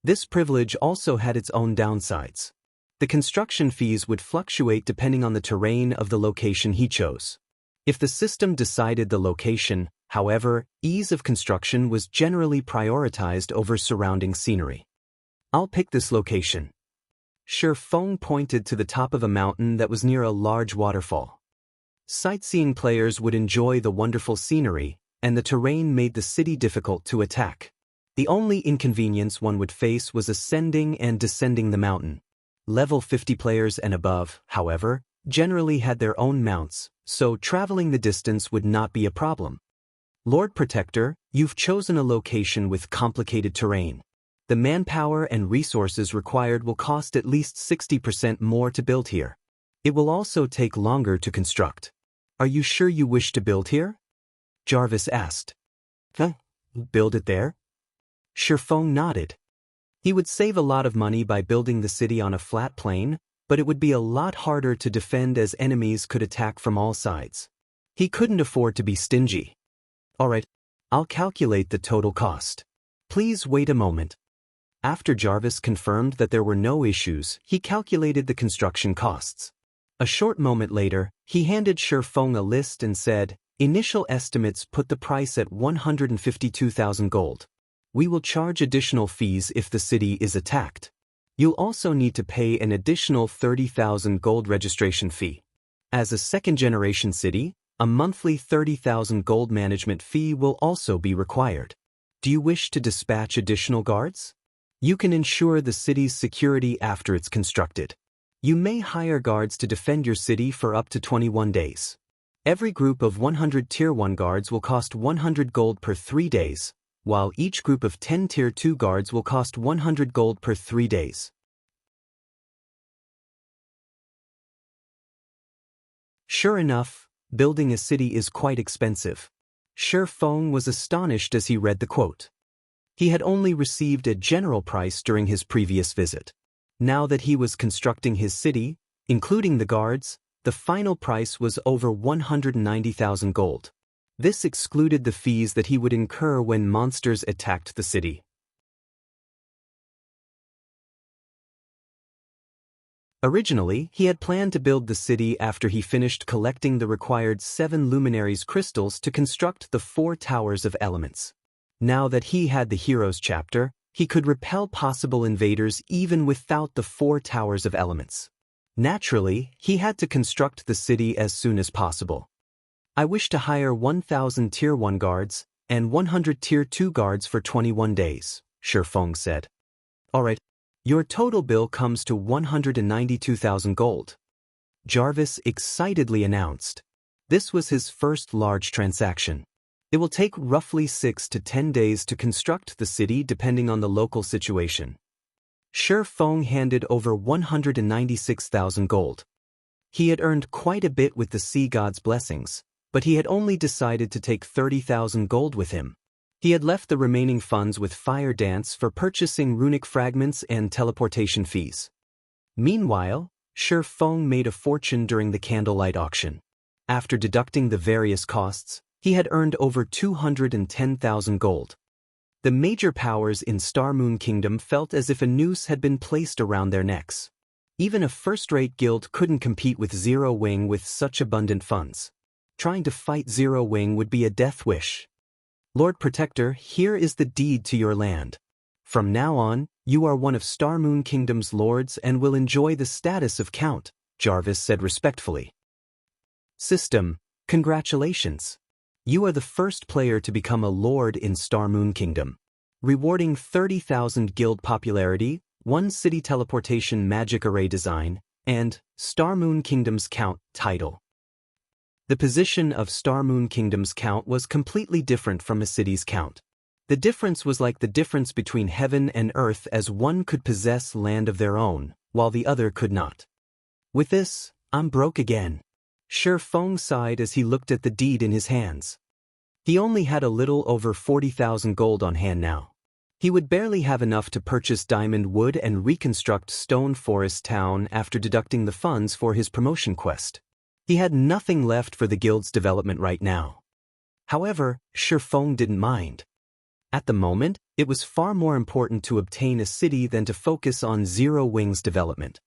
This privilege also had its own downsides. The construction fees would fluctuate depending on the terrain of the location he chose. If the system decided the location, however, ease of construction was generally prioritized over surrounding scenery. I'll pick this location. Shi Feng pointed to the top of a mountain that was near a large waterfall. Sightseeing players would enjoy the wonderful scenery, and the terrain made the city difficult to attack. The only inconvenience one would face was ascending and descending the mountain. Level 50 players and above, however, generally had their own mounts, so traveling the distance would not be a problem. Lord Protector, you've chosen a location with complicated terrain. The manpower and resources required will cost at least 60% more to build here. It will also take longer to construct. Are you sure you wish to build here? Jarvis asked. Build it there? Shi Feng nodded. He would save a lot of money by building the city on a flat plain, but it would be a lot harder to defend as enemies could attack from all sides. He couldn't afford to be stingy. Alright, I'll calculate the total cost. Please wait a moment. After Jarvis confirmed that there were no issues, he calculated the construction costs. A short moment later, he handed Shi Feng a list and said, "Initial estimates put the price at 152,000 gold. We will charge additional fees if the city is attacked. You'll also need to pay an additional 30,000 gold registration fee. As a second-generation city, a monthly 30,000 gold management fee will also be required. Do you wish to dispatch additional guards? You can ensure the city's security after it's constructed. You may hire guards to defend your city for up to 21 days. Every group of 100 Tier 1 guards will cost 100 gold per 3 days, while each group of 10 Tier 2 guards will cost 100 gold per 3 days. Sure enough, building a city is quite expensive. Shi Feng was astonished as he read the quote. He had only received a general price during his previous visit. Now that he was constructing his city, including the guards, the final price was over 190,000 gold. This excluded the fees that he would incur when monsters attacked the city. Originally, he had planned to build the city after he finished collecting the required 7 luminaries crystals to construct the 4 towers of elements. Now that he had the Heroes chapter, he could repel possible invaders even without the 4 towers of elements. Naturally, he had to construct the city as soon as possible. I wish to hire 1,000 Tier 1 guards and 100 Tier 2 guards for 21 days, Shi Feng said. Alright, your total bill comes to 192,000 gold. Jarvis excitedly announced. This was his first large transaction. It will take roughly 6 to 10 days to construct the city depending on the local situation. Shi Feng handed over 196,000 gold. He had earned quite a bit with the Sea God's blessings, but he had only decided to take 30,000 gold with him. He had left the remaining funds with Fire Dance for purchasing runic fragments and teleportation fees. Meanwhile, Shi Feng made a fortune during the candlelight auction. After deducting the various costs, he had earned over 210,000 gold. The major powers in Star Moon Kingdom felt as if a noose had been placed around their necks. Even a first-rate guild couldn't compete with Zero Wing with such abundant funds. Trying to fight Zero Wing would be a death wish. Lord Protector, here is the deed to your land. From now on, you are one of Star Moon Kingdom's lords and will enjoy the status of Count, Jarvis said respectfully. System, congratulations. You are the first player to become a lord in Star Moon Kingdom. Rewarding 30,000 guild popularity, 1 city teleportation magic array design, and Star Moon Kingdom's Count title. The position of Star Moon Kingdom's Count was completely different from a city's Count. The difference was like the difference between heaven and earth, as one could possess land of their own, while the other could not. With this, I'm broke again. Shi Feng sighed as he looked at the deed in his hands. He only had a little over 40,000 gold on hand now. He would barely have enough to purchase diamond wood and reconstruct Stone Forest Town after deducting the funds for his promotion quest. He had nothing left for the guild's development right now. However, Shi Feng didn't mind. At the moment, it was far more important to obtain a city than to focus on Zero Wing's development.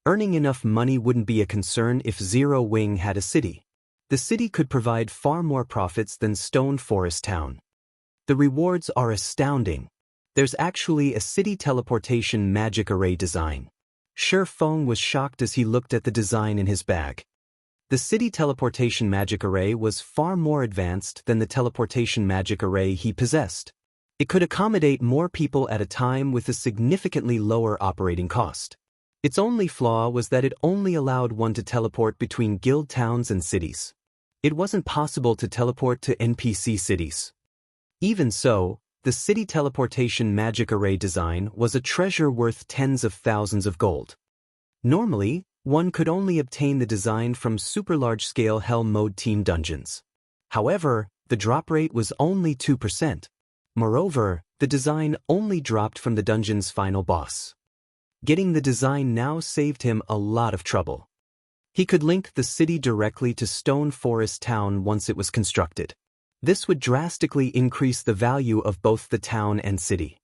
Earning enough money wouldn't be a concern if Zero Wing had a city. The city could provide far more profits than Stone Forest Town. The rewards are astounding. There's actually a city teleportation magic array design. Shi Feng was shocked as he looked at the design in his bag. The city teleportation magic array was far more advanced than the teleportation magic array he possessed. It could accommodate more people at a time with a significantly lower operating cost. Its only flaw was that it only allowed one to teleport between guild towns and cities. It wasn't possible to teleport to NPC cities. Even so, the city teleportation magic array design was a treasure worth tens of thousands of gold. Normally, one could only obtain the design from super large-scale Hell Mode team dungeons. However, the drop rate was only 2%. Moreover, the design only dropped from the dungeon's final boss. Getting the design now saved him a lot of trouble. He could link the city directly to Stone Forest Town once it was constructed. This would drastically increase the value of both the town and city.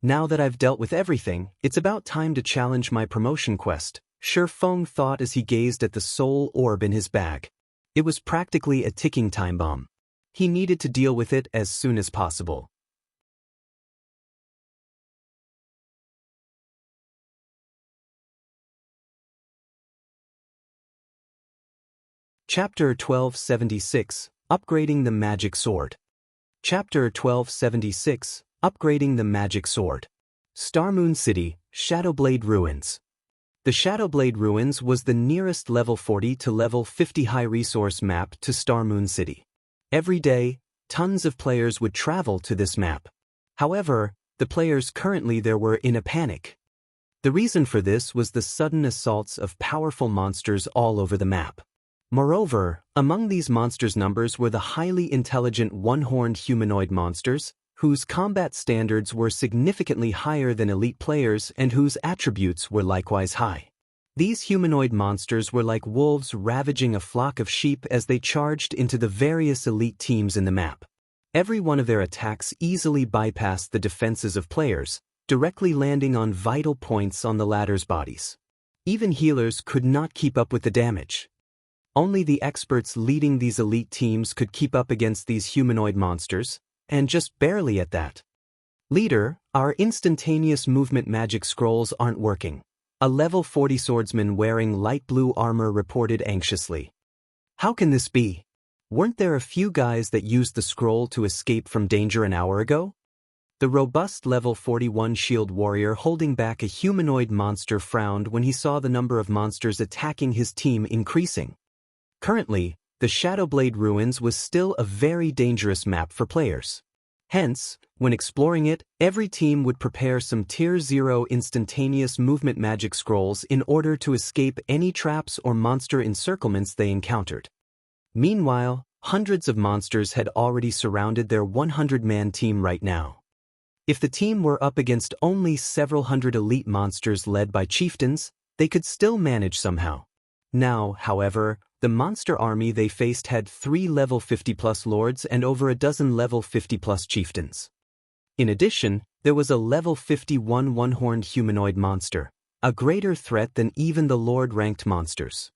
Now that I've dealt with everything, it's about time to challenge my promotion quest, Shi Feng thought as he gazed at the soul orb in his bag. It was practically a ticking time bomb. He needed to deal with it as soon as possible. Chapter 1276, Upgrading the Magic Sword. Chapter 1276, Upgrading the Magic Sword. Starmoon City, Shadowblade Ruins. The Shadowblade Ruins was the nearest level 40 to level 50 high-resource map to Starmoon City. Every day, tons of players would travel to this map. However, the players currently there were in a panic. The reason for this was the sudden assaults of powerful monsters all over the map. Moreover, among these monsters' numbers were the highly intelligent one-horned humanoid monsters, whose combat standards were significantly higher than elite players and whose attributes were likewise high. These humanoid monsters were like wolves ravaging a flock of sheep as they charged into the various elite teams in the map. Every one of their attacks easily bypassed the defenses of players, directly landing on vital points on the latter's bodies. Even healers could not keep up with the damage. Only the experts leading these elite teams could keep up against these humanoid monsters, and just barely at that. Leader, our instantaneous movement magic scrolls aren't working. A level 40 swordsman wearing light blue armor reported anxiously. How can this be? Weren't there a few guys that used the scroll to escape from danger an hour ago? The robust level 41 shield warrior holding back a humanoid monster frowned when he saw the number of monsters attacking his team increasing. Currently, the Shadowblade Ruins was still a very dangerous map for players. Hence, when exploring it, every team would prepare some Tier 0 instantaneous movement magic scrolls in order to escape any traps or monster encirclements they encountered. Meanwhile, hundreds of monsters had already surrounded their 100-man team right now. If the team were up against only several hundred elite monsters led by chieftains, they could still manage somehow. Now, however, the monster army they faced had 3 level 50+ lords and over a dozen level 50+ chieftains. In addition, there was a level 51 one-horned humanoid monster, a greater threat than even the lord-ranked monsters.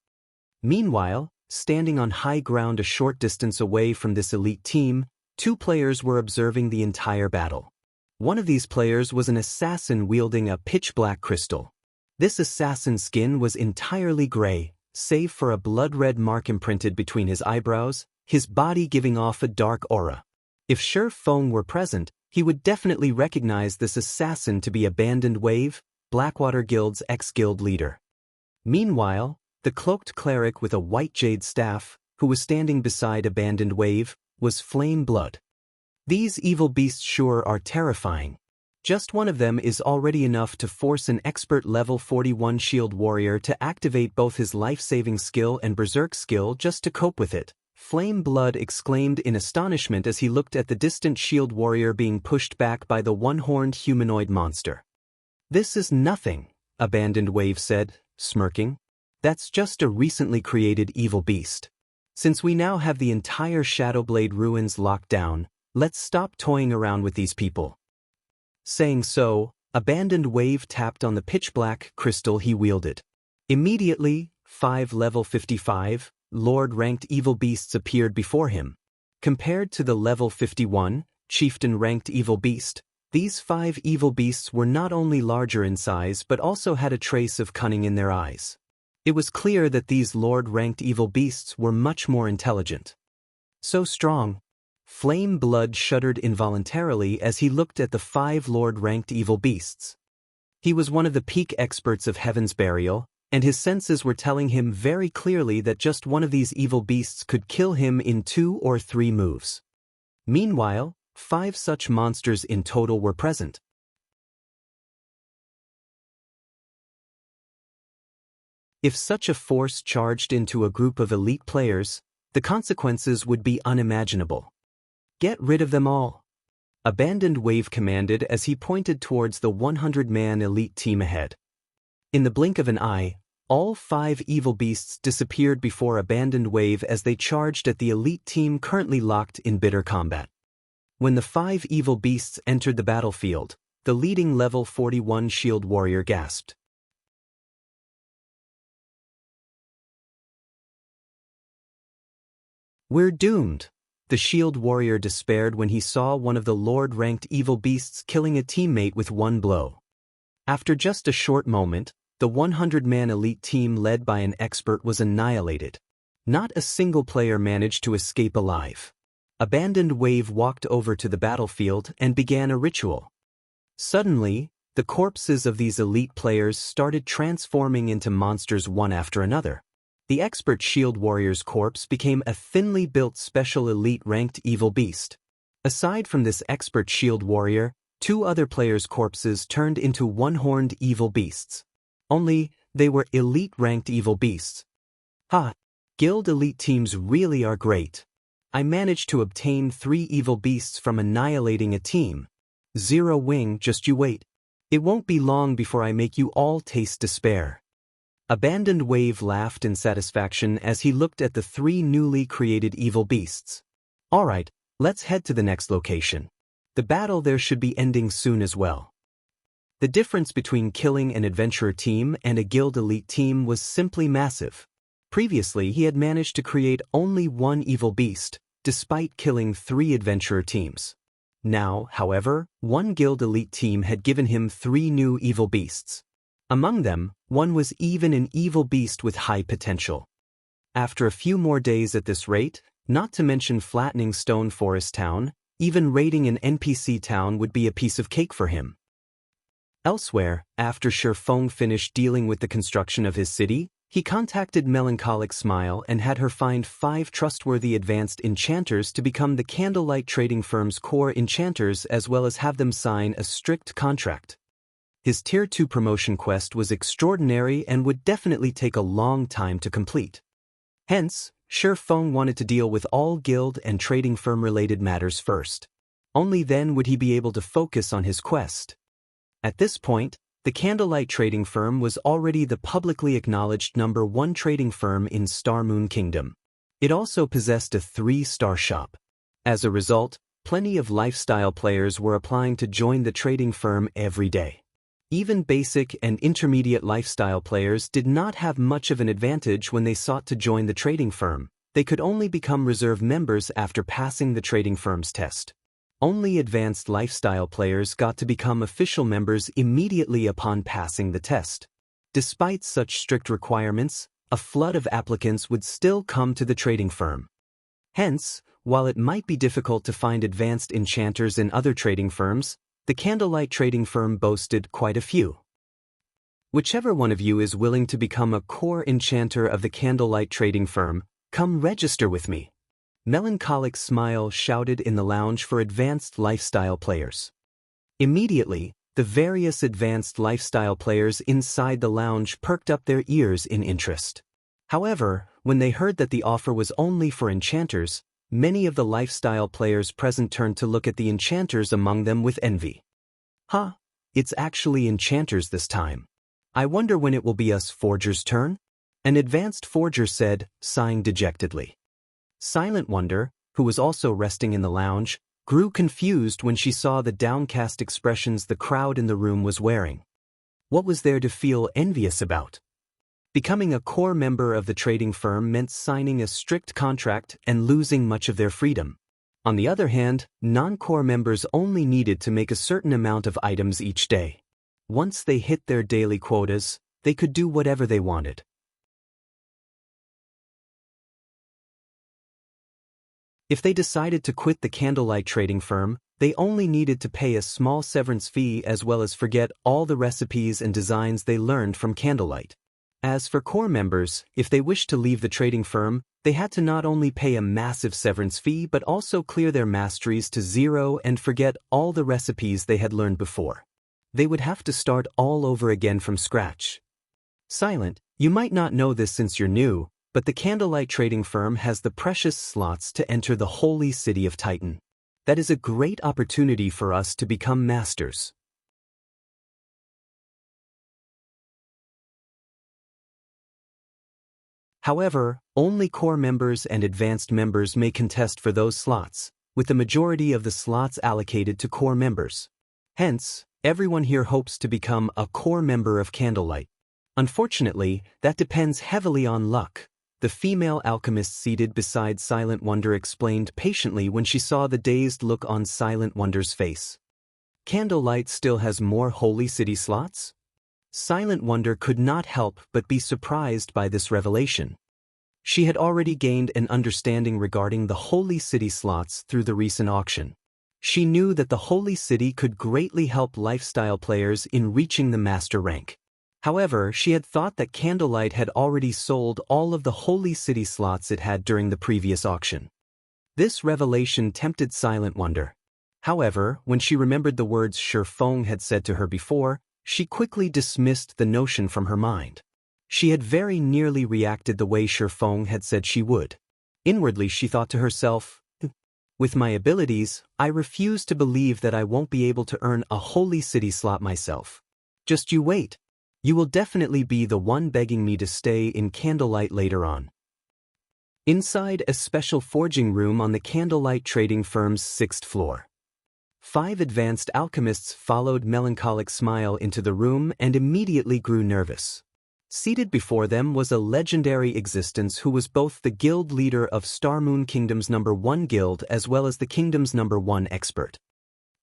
Meanwhile, standing on high ground a short distance away from this elite team, 2 players were observing the entire battle. One of these players was an assassin wielding a pitch-black crystal. This assassin's skin was entirely gray, save for a blood-red mark imprinted between his eyebrows, his body giving off a dark aura. If Shi Feng were present, he would definitely recognize this assassin to be Abandoned Wave, Blackwater Guild's ex-guild leader. Meanwhile, the cloaked cleric with a white jade staff, who was standing beside Abandoned Wave, was Flame Blood. These evil beasts sure are terrifying. Just one of them is already enough to force an expert level 41 shield warrior to activate both his life-saving skill and berserk skill just to cope with it. Flame Blood exclaimed in astonishment as he looked at the distant shield warrior being pushed back by the one-horned humanoid monster. This is nothing, Abandoned Wave said, smirking. That's just a recently created evil beast. Since we now have the entire Shadowblade ruins locked down, let's stop toying around with these people. Saying so, Abandoned Wave tapped on the pitch-black crystal he wielded. Immediately, 5 level 55, Lord-ranked evil beasts appeared before him. Compared to the level 51, Chieftain-ranked evil beast, these 5 evil beasts were not only larger in size but also had a trace of cunning in their eyes. It was clear that these Lord-ranked evil beasts were much more intelligent. So strong. Flame Blood shuddered involuntarily as he looked at the 5 Lord-ranked evil beasts. He was one of the peak experts of Heaven's Burial, and his senses were telling him very clearly that just one of these evil beasts could kill him in 2 or 3 moves. Meanwhile, 5 such monsters in total were present. If such a force charged into a group of elite players, the consequences would be unimaginable. Get rid of them all. Abandoned Wave commanded as he pointed towards the 100-man elite team ahead. In the blink of an eye, all 5 evil beasts disappeared before Abandoned Wave as they charged at the elite team currently locked in bitter combat. When the 5 evil beasts entered the battlefield, the leading level 41 shield warrior gasped. We're doomed. The shield warrior despaired when he saw one of the Lord-ranked evil beasts killing a teammate with one blow. After just a short moment, the 100-man elite team led by an expert was annihilated. Not a single player managed to escape alive. Abandoned Wave walked over to the battlefield and began a ritual. Suddenly, the corpses of these elite players started transforming into monsters one after another. The expert shield warrior's corpse became a thinly built special elite-ranked evil beast. Aside from this expert shield warrior, 2 other players' corpses turned into one-horned evil beasts. Only, they were elite-ranked evil beasts. Ha! Guild elite teams really are great. I managed to obtain 3 evil beasts from annihilating a team. Zero Wing, just you wait. It won't be long before I make you all taste despair. Abandoned Wave laughed in satisfaction as he looked at the 3 newly created evil beasts. Alright, let's head to the next location. The battle there should be ending soon as well. The difference between killing an adventurer team and a guild elite team was simply massive. Previously he had managed to create only 1 evil beast, despite killing 3 adventurer teams. Now, however, 1 guild elite team had given him 3 new evil beasts. Among them, one was even an evil beast with high potential. After a few more days at this rate, not to mention flattening Stone Forest Town, even raiding an NPC town would be a piece of cake for him. Elsewhere, after Shifeng finished dealing with the construction of his city, he contacted Melancholic Smile and had her find 5 trustworthy advanced enchanters to become the Candlelight Trading Firm's core enchanters as well as have them sign a strict contract. His Tier 2 promotion quest was extraordinary and would definitely take a long time to complete. Hence, Shifeng wanted to deal with all guild and trading firm-related matters first. Only then would he be able to focus on his quest. At this point, the Candlelight Trading Firm was already the publicly acknowledged #1 trading firm in Star Moon Kingdom. It also possessed a 3-star shop. As a result, plenty of lifestyle players were applying to join the trading firm every day. Even basic and intermediate lifestyle players did not have much of an advantage when they sought to join the trading firm. They could only become reserve members after passing the trading firm's test. Only advanced lifestyle players got to become official members immediately upon passing the test. Despite such strict requirements, a flood of applicants would still come to the trading firm. Hence, while it might be difficult to find advanced enchanters in other trading firms, the Candlelight Trading Firm boasted quite a few. Whichever one of you is willing to become a core enchanter of the Candlelight Trading Firm, come register with me. Melancholic smile shouted in the lounge for advanced lifestyle players. Immediately, the various advanced lifestyle players inside the lounge perked up their ears in interest. However, when they heard that the offer was only for enchanters, many of the lifestyle players present turned to look at the enchanters among them with envy. Huh, it's actually enchanters this time. I wonder when it will be us forgers' turn? An advanced forger said, sighing dejectedly. Silent Wonder, who was also resting in the lounge, grew confused when she saw the downcast expressions the crowd in the room was wearing. What was there to feel envious about? Becoming a core member of the trading firm meant signing a strict contract and losing much of their freedom. On the other hand, non-core members only needed to make a certain amount of items each day. Once they hit their daily quotas, they could do whatever they wanted. If they decided to quit the candlelight trading firm, they only needed to pay a small severance fee as well as forget all the recipes and designs they learned from candlelight. As for core members, if they wished to leave the trading firm, they had to not only pay a massive severance fee but also clear their masteries to zero and forget all the recipes they had learned before. They would have to start all over again from scratch. Silent, you might not know this since you're new, but the candlelight trading firm has the precious slots to enter the holy city of Titan. That is a great opportunity for us to become masters. However, only core members and advanced members may contest for those slots, with the majority of the slots allocated to core members. Hence, everyone here hopes to become a core member of Candlelight. Unfortunately, that depends heavily on luck. The female alchemist seated beside Silent Wonder explained patiently when she saw the dazed look on Silent Wonder's face. Candlelight still has more Holy City slots? Silent Wonder could not help but be surprised by this revelation. She had already gained an understanding regarding the Holy City slots through the recent auction. She knew that the Holy City could greatly help lifestyle players in reaching the master rank. However, she had thought that Candlelight had already sold all of the Holy City slots it had during the previous auction. This revelation tempted Silent Wonder. However, when she remembered the words Feng had said to her before, she quickly dismissed the notion from her mind. She had very nearly reacted the way Feng had said she would. Inwardly she thought to herself, with my abilities, I refuse to believe that I won't be able to earn a Holy City slot myself. Just you wait. You will definitely be the one begging me to stay in Candlelight later on. Inside a special forging room on the Candlelight trading firm's 6th floor. 5 advanced alchemists followed Melancholic Smile into the room and immediately grew nervous. Seated before them was a legendary existence who was both the guild leader of Starmoon Kingdom's #1 guild as well as the kingdom's #1 expert.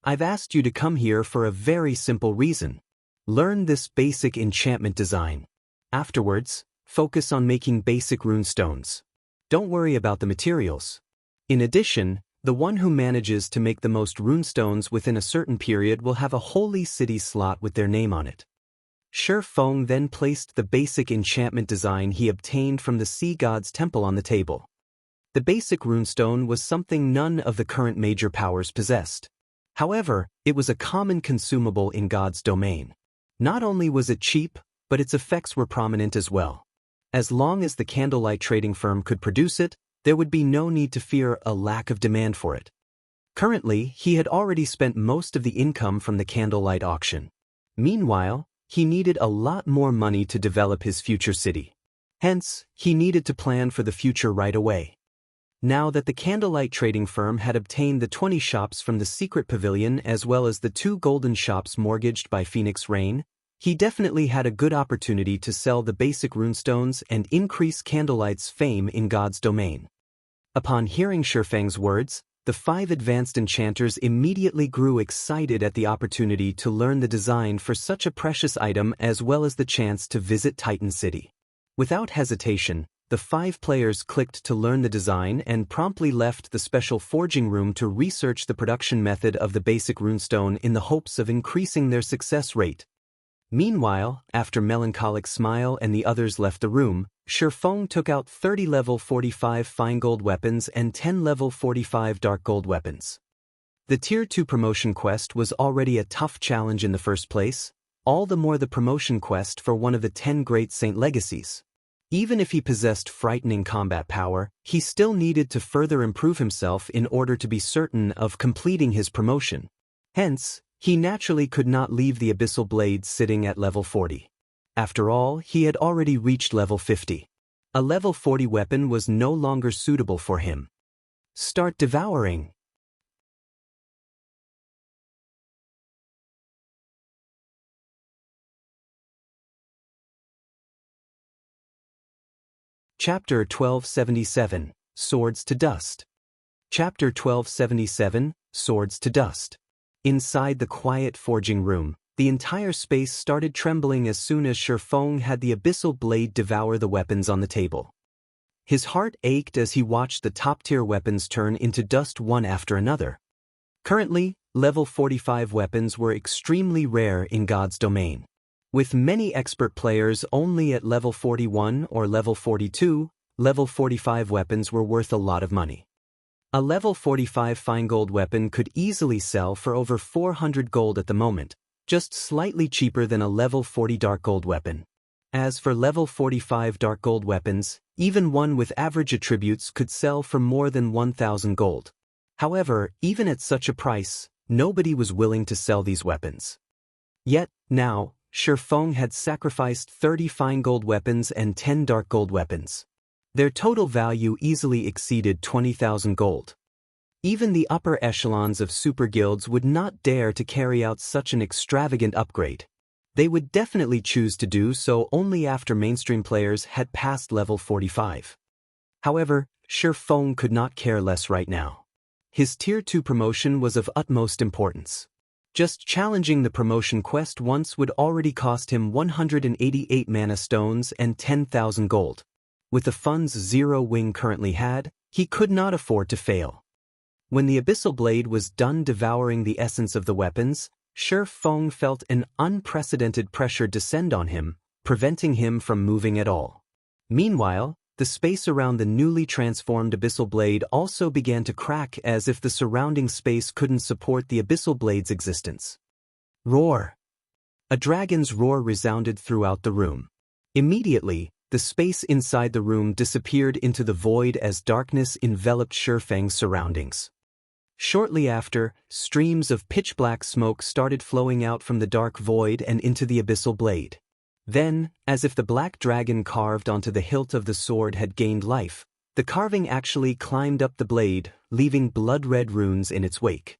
I've asked you to come here for a very simple reason. Learn this basic enchantment design. Afterwards, focus on making basic runestones. Don't worry about the materials. In addition, the one who manages to make the most runestones within a certain period will have a Holy City slot with their name on it. Feng then placed the basic enchantment design he obtained from the Sea God's temple on the table. The basic runestone was something none of the current major powers possessed. However, it was a common consumable in God's domain. Not only was it cheap, but its effects were prominent as well. As long as the Candlelight trading firm could produce it, there would be no need to fear a lack of demand for it. Currently, he had already spent most of the income from the Candlelight auction. Meanwhile, he needed a lot more money to develop his future city. Hence, he needed to plan for the future right away. Now that the Candlelight trading firm had obtained the 20 shops from the secret pavilion as well as the 2 golden shops mortgaged by Phoenix Rain, he definitely had a good opportunity to sell the basic runestones and increase Candlelight's fame in God's domain. Upon hearing Feng's words, the 5 advanced enchanters immediately grew excited at the opportunity to learn the design for such a precious item as well as the chance to visit Titan City. Without hesitation, the 5 players clicked to learn the design and promptly left the special forging room to research the production method of the basic runestone in the hopes of increasing their success rate. Meanwhile, after Melancholic Smile and the others left the room, Shifeng took out 30 level 45 fine gold weapons and 10 level 45 dark gold weapons. The Tier 2 promotion quest was already a tough challenge in the first place, all the more the promotion quest for one of the 10 great saint legacies. Even if he possessed frightening combat power, he still needed to further improve himself in order to be certain of completing his promotion. Hence, he naturally could not leave the Abyssal Blade sitting at level 40. After all, he had already reached level 50. A level 40 weapon was no longer suitable for him. Start devouring. Chapter 1277, Swords to Dust. Chapter 1277, Swords to Dust. Inside the quiet forging room, the entire space started trembling as soon as Shifeng had the Abyssal Blade devour the weapons on the table. His heart ached as he watched the top-tier weapons turn into dust one after another. Currently, level 45 weapons were extremely rare in God's domain. With many expert players only at level 41 or level 42, level 45 weapons were worth a lot of money. A level 45 fine gold weapon could easily sell for over 400 gold at the moment, just slightly cheaper than a level 40 dark gold weapon. As for level 45 dark gold weapons, even one with average attributes could sell for more than 1,000 gold. However, even at such a price, nobody was willing to sell these weapons. Yet, now, Shifeng had sacrificed 30 fine gold weapons and 10 dark gold weapons. Their total value easily exceeded 20,000 gold. Even the upper echelons of super guilds would not dare to carry out such an extravagant upgrade. They would definitely choose to do so only after mainstream players had passed level 45. However, Shifeng could not care less right now. His Tier 2 promotion was of utmost importance. Just challenging the promotion quest once would already cost him 188 mana stones and 10,000 gold. With the funds Zero Wing currently had, he could not afford to fail. When the Abyssal Blade was done devouring the essence of the weapons, Shifeng felt an unprecedented pressure descend on him, preventing him from moving at all. Meanwhile, the space around the newly transformed Abyssal Blade also began to crack as if the surrounding space couldn't support the Abyssal Blade's existence. Roar! A dragon's roar resounded throughout the room. Immediately, the space inside the room disappeared into the void as darkness enveloped Shifeng's surroundings. Shortly after, streams of pitch-black smoke started flowing out from the dark void and into the Abyssal Blade. Then, as if the black dragon carved onto the hilt of the sword had gained life, the carving actually climbed up the blade, leaving blood-red runes in its wake.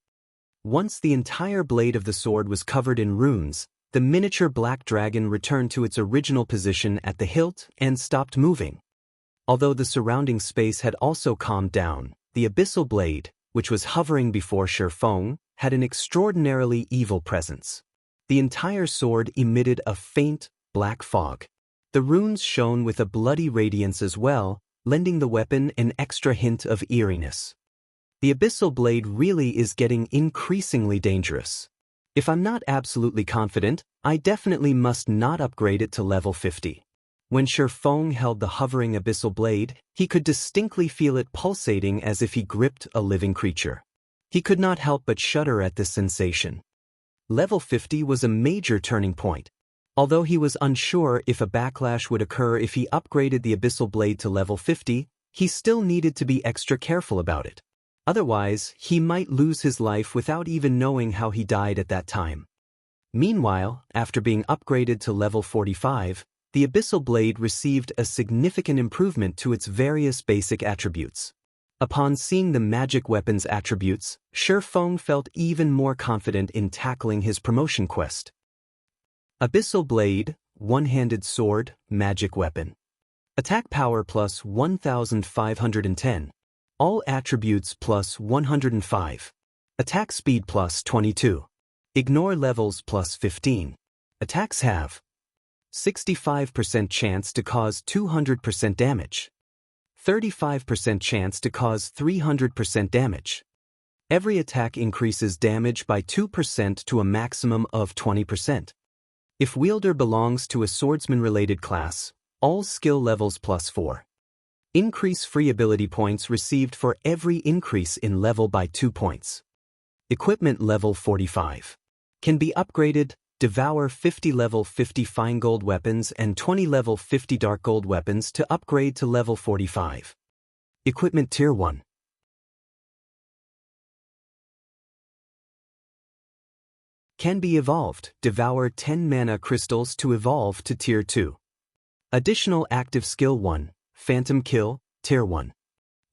Once the entire blade of the sword was covered in runes, the miniature black dragon returned to its original position at the hilt and stopped moving. Although the surrounding space had also calmed down, the Abyssal Blade, which was hovering before Shifeng, had an extraordinarily evil presence. The entire sword emitted a faint, black fog. The runes shone with a bloody radiance as well, lending the weapon an extra hint of eeriness. The Abyssal Blade really is getting increasingly dangerous. If I'm not absolutely confident, I definitely must not upgrade it to level 50. When Shifeng held the hovering Abyssal Blade, he could distinctly feel it pulsating as if he gripped a living creature. He could not help but shudder at this sensation. Level 50 was a major turning point. Although he was unsure if a backlash would occur if he upgraded the Abyssal Blade to level 50, he still needed to be extra careful about it. Otherwise, he might lose his life without even knowing how he died at that time. Meanwhile, after being upgraded to level 45, the Abyssal Blade received a significant improvement to its various basic attributes. Upon seeing the magic weapon's attributes, Shifeng felt even more confident in tackling his promotion quest. Abyssal Blade, one-handed sword, magic weapon. Attack power plus 1510. All attributes plus 105. Attack speed plus 22. Ignore levels plus 15. Attacks have 65% chance to cause 200% damage. 35% chance to cause 300% damage. Every attack increases damage by 2% to a maximum of 20%. If wielder belongs to a swordsman-related class, all skill levels +4. Increase free ability points received for every increase in level by 2 points. Equipment level 45. Can be upgraded, devour 50 level 50 fine gold weapons and 20 level 50 dark gold weapons to upgrade to level 45. Equipment Tier 1. Can be evolved, devour 10 mana crystals to evolve to Tier 2. Additional active skill 1, Phantom Kill, Tier 1.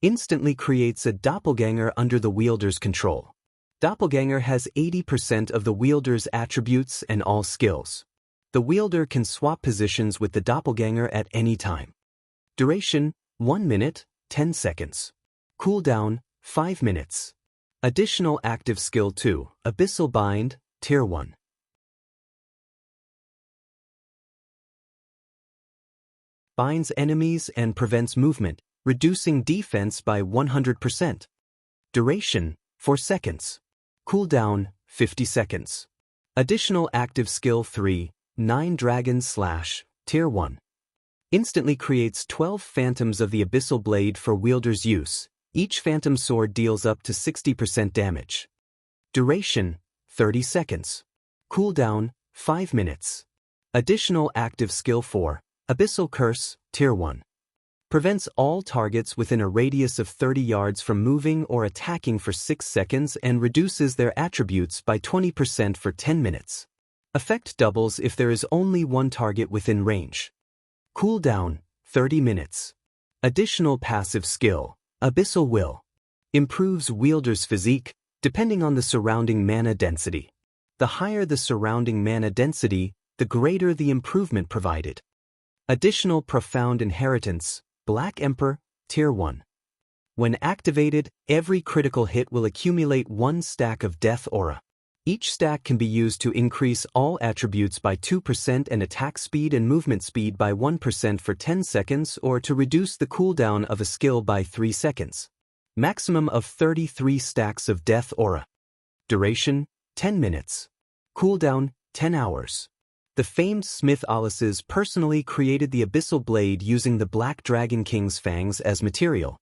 Instantly creates a doppelganger under the wielder's control. Doppelganger has 80% of the wielder's attributes and all skills. The wielder can swap positions with the doppelganger at any time. Duration, 1 minute, 10 seconds. Cooldown, 5 minutes. Additional active skill 2, Abyssal Bind, Tier 1. Binds enemies and prevents movement, reducing defense by 100%. Duration, 4 seconds. Cooldown, 50 seconds. Additional active skill 3, 9 Dragon Slash, Tier 1. Instantly creates 12 phantoms of the Abyssal Blade for wielder's use. Each phantom sword deals up to 60% damage. Duration, 30 seconds. Cooldown, 5 minutes. Additional active skill 4, Abyssal Curse, Tier 1. Prevents all targets within a radius of 30 yards from moving or attacking for 6 seconds and reduces their attributes by 20% for 10 minutes. Effect doubles if there is only one target within range. Cooldown, 30 minutes. Additional passive skill, Abyssal Will. Improves wielder's physique, depending on the surrounding mana density. The higher the surrounding mana density, the greater the improvement provided. Additional Profound Inheritance, Black Emperor, Tier 1. When activated, every critical hit will accumulate 1 stack of Death Aura. Each stack can be used to increase all attributes by 2% and attack speed and movement speed by 1% for 10 seconds or to reduce the cooldown of a skill by 3 seconds. Maximum of 33 stacks of Death Aura. Duration, 10 minutes. Cooldown, 10 hours. The famed Smith Alices personally created the Abyssal Blade using the Black Dragon King's fangs as material.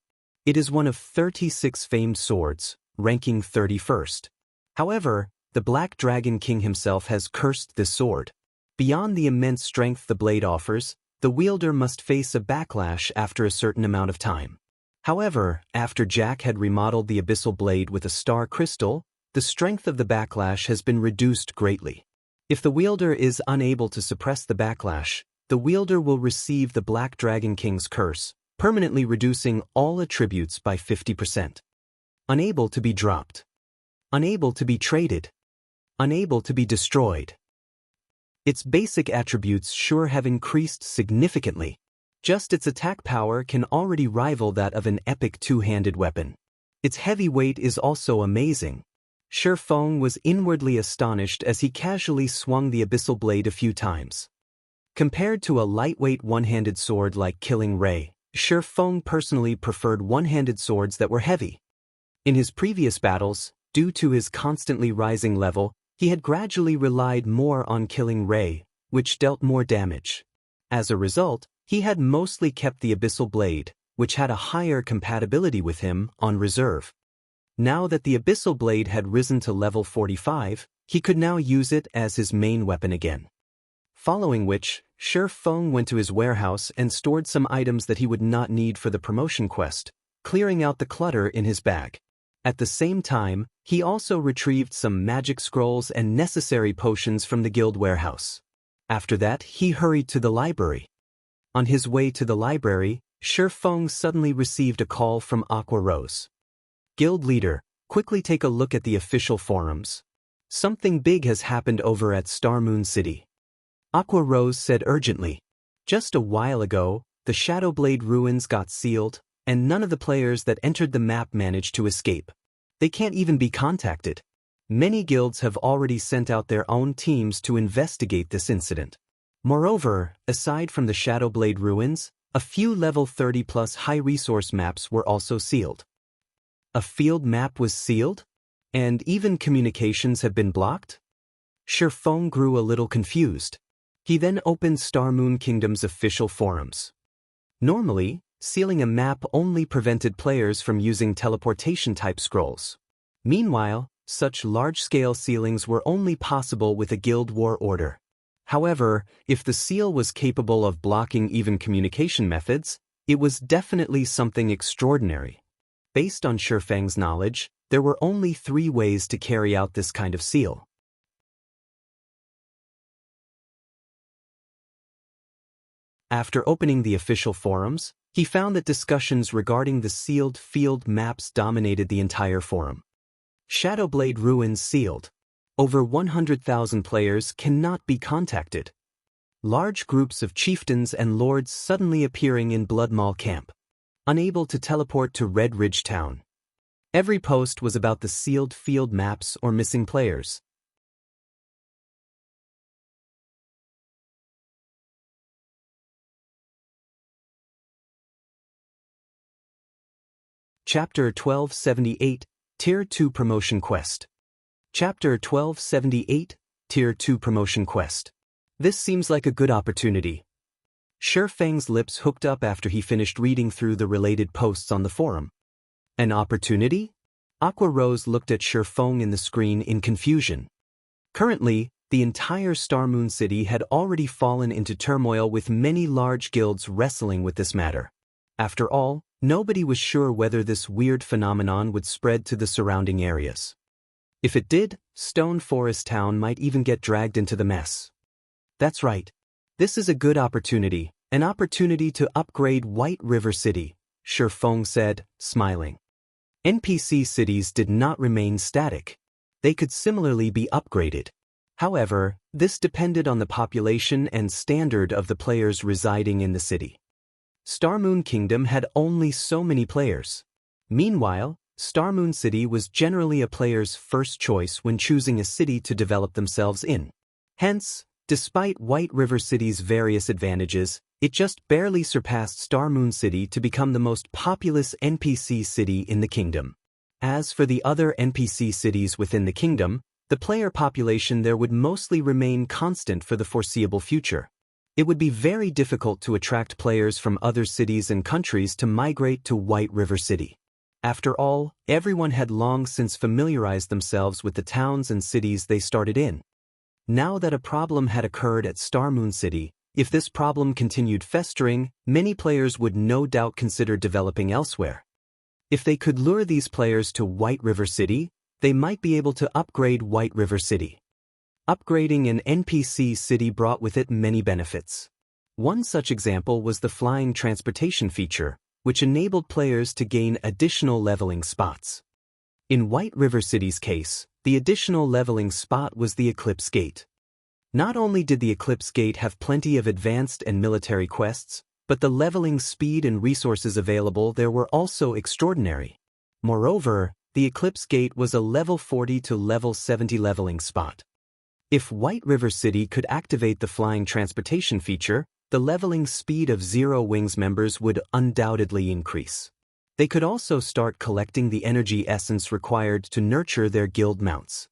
It is one of 36 famed swords, ranking 31st. However, the Black Dragon King himself has cursed this sword. Beyond the immense strength the blade offers, the wielder must face a backlash after a certain amount of time. However, after Jack had remodeled the Abyssal Blade with a star crystal, the strength of the backlash has been reduced greatly. If the wielder is unable to suppress the backlash, the wielder will receive the Black Dragon King's curse, permanently reducing all attributes by 50%. Unable to be dropped. Unable to be traded. Unable to be destroyed. Its basic attributes sure have increased significantly. Just its attack power can already rival that of an epic two-handed weapon. Its heavy weight is also amazing. Shi Feng was inwardly astonished as he casually swung the Abyssal Blade a few times. Compared to a lightweight one-handed sword like Killing Ray, Shi Feng personally preferred one-handed swords that were heavy. In his previous battles, due to his constantly rising level, he had gradually relied more on Killing Ray, which dealt more damage. As a result, he had mostly kept the Abyssal Blade, which had a higher compatibility with him, on reserve. Now that the Abyssal Blade had risen to level 45, he could now use it as his main weapon again. Following which, Shi Feng went to his warehouse and stored some items that he would not need for the promotion quest, clearing out the clutter in his bag. At the same time, he also retrieved some magic scrolls and necessary potions from the guild warehouse. After that, he hurried to the library. On his way to the library, Shi Feng suddenly received a call from Aqua Rose. Guild leader, quickly take a look at the official forums. Something big has happened over at Star Moon City. Aqua Rose said urgently. Just a while ago, the Shadowblade ruins got sealed, and none of the players that entered the map managed to escape. They can't even be contacted. Many guilds have already sent out their own teams to investigate this incident. Moreover, aside from the Shadowblade ruins, a few level 30+ high-resource maps were also sealed. A field map was sealed? And even communications have been blocked? Shi Feng grew a little confused. He then opened Star Moon Kingdom's official forums. Normally, sealing a map only prevented players from using teleportation-type scrolls. Meanwhile, such large-scale sealings were only possible with a guild war order. However, if the seal was capable of blocking even communication methods, it was definitely something extraordinary. Based on Shifeng's knowledge, there were only 3 ways to carry out this kind of seal. After opening the official forums, he found that discussions regarding the sealed field maps dominated the entire forum. Shadowblade Ruins sealed. Over 100,000 players cannot be contacted. Large groups of chieftains and lords suddenly appearing in Bloodmaw camp. Unable to teleport to Red Ridge Town. Every post was about the sealed field maps or missing players. Chapter 1278, Tier 2 Promotion Quest. Chapter 1278, Tier 2 Promotion Quest. This seems like a good opportunity. Shifeng's lips hooked up after he finished reading through the related posts on the forum. An opportunity? Aqua Rose looked at Shifeng in the screen in confusion. Currently, the entire Star Moon City had already fallen into turmoil with many large guilds wrestling with this matter. After all, nobody was sure whether this weird phenomenon would spread to the surrounding areas. If it did, Stone Forest Town might even get dragged into the mess. That's right. This is a good opportunity, an opportunity to upgrade White River City, Shifeng said, smiling. NPC cities did not remain static. They could similarly be upgraded. However, this depended on the population and standard of the players residing in the city. Star Moon Kingdom had only so many players. Meanwhile, Star Moon City was generally a player's first choice when choosing a city to develop themselves in. Hence, despite White River City's various advantages, it just barely surpassed Star Moon City to become the most populous NPC city in the kingdom. As for the other NPC cities within the kingdom, the player population there would mostly remain constant for the foreseeable future. It would be very difficult to attract players from other cities and countries to migrate to White River City. After all, everyone had long since familiarized themselves with the towns and cities they started in. Now that a problem had occurred at Star Moon City, if this problem continued festering, many players would no doubt consider developing elsewhere. If they could lure these players to White River City, they might be able to upgrade White River City. Upgrading an NPC city brought with it many benefits. One such example was the flying transportation feature, which enabled players to gain additional leveling spots. In White River City's case, the additional leveling spot was the Eclipse Gate. Not only did the Eclipse Gate have plenty of advanced and military quests, but the leveling speed and resources available there were also extraordinary. Moreover, the Eclipse Gate was a level 40 to level 70 leveling spot. If White River City could activate the flying transportation feature, the leveling speed of Zero Wings members would undoubtedly increase. They could also start collecting the energy essence required to nurture their guild mounts.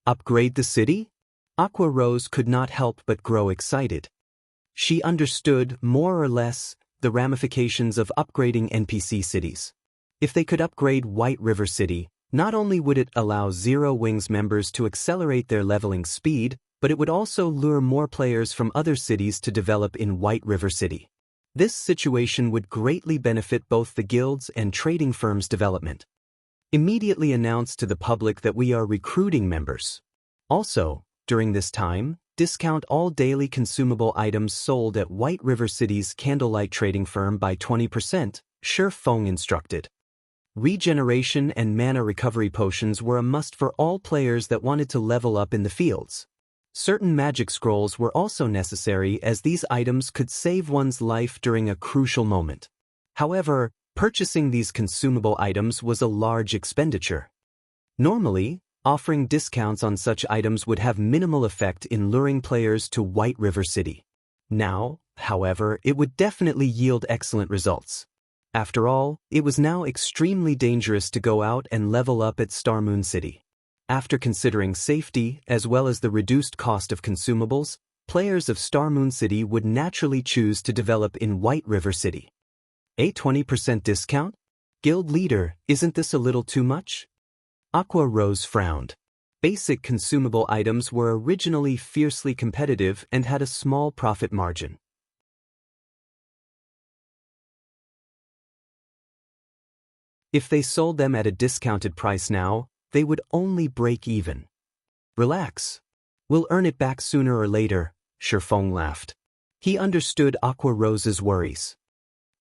Upgrade the city? Aqua Rose could not help but grow excited. She understood, more or less, the ramifications of upgrading NPC cities. If they could upgrade White River City, not only would it allow Zero Wings members to accelerate their leveling speed, but it would also lure more players from other cities to develop in White River City. This situation would greatly benefit both the guilds and trading firms' development. Immediately announce to the public that we are recruiting members. Also, during this time, discount all daily consumable items sold at White River City's Candlelight Trading Firm by 20%, Shifeng instructed. Regeneration and mana recovery potions were a must for all players that wanted to level up in the fields. Certain magic scrolls were also necessary as these items could save one's life during a crucial moment. However, purchasing these consumable items was a large expenditure. Normally, offering discounts on such items would have minimal effect in luring players to White River City. Now, however, it would definitely yield excellent results. After all, it was now extremely dangerous to go out and level up at Star Moon City. After considering safety as well as the reduced cost of consumables, players of Star Moon City would naturally choose to develop in White River City. A 20% discount? Guild leader, isn't this a little too much? Aqua Rose frowned. Basic consumable items were originally fiercely competitive and had a small profit margin. If they sold them at a discounted price now, they would only break even. Relax. We'll earn it back sooner or later, Shifeng laughed. He understood Aqua Rose's worries.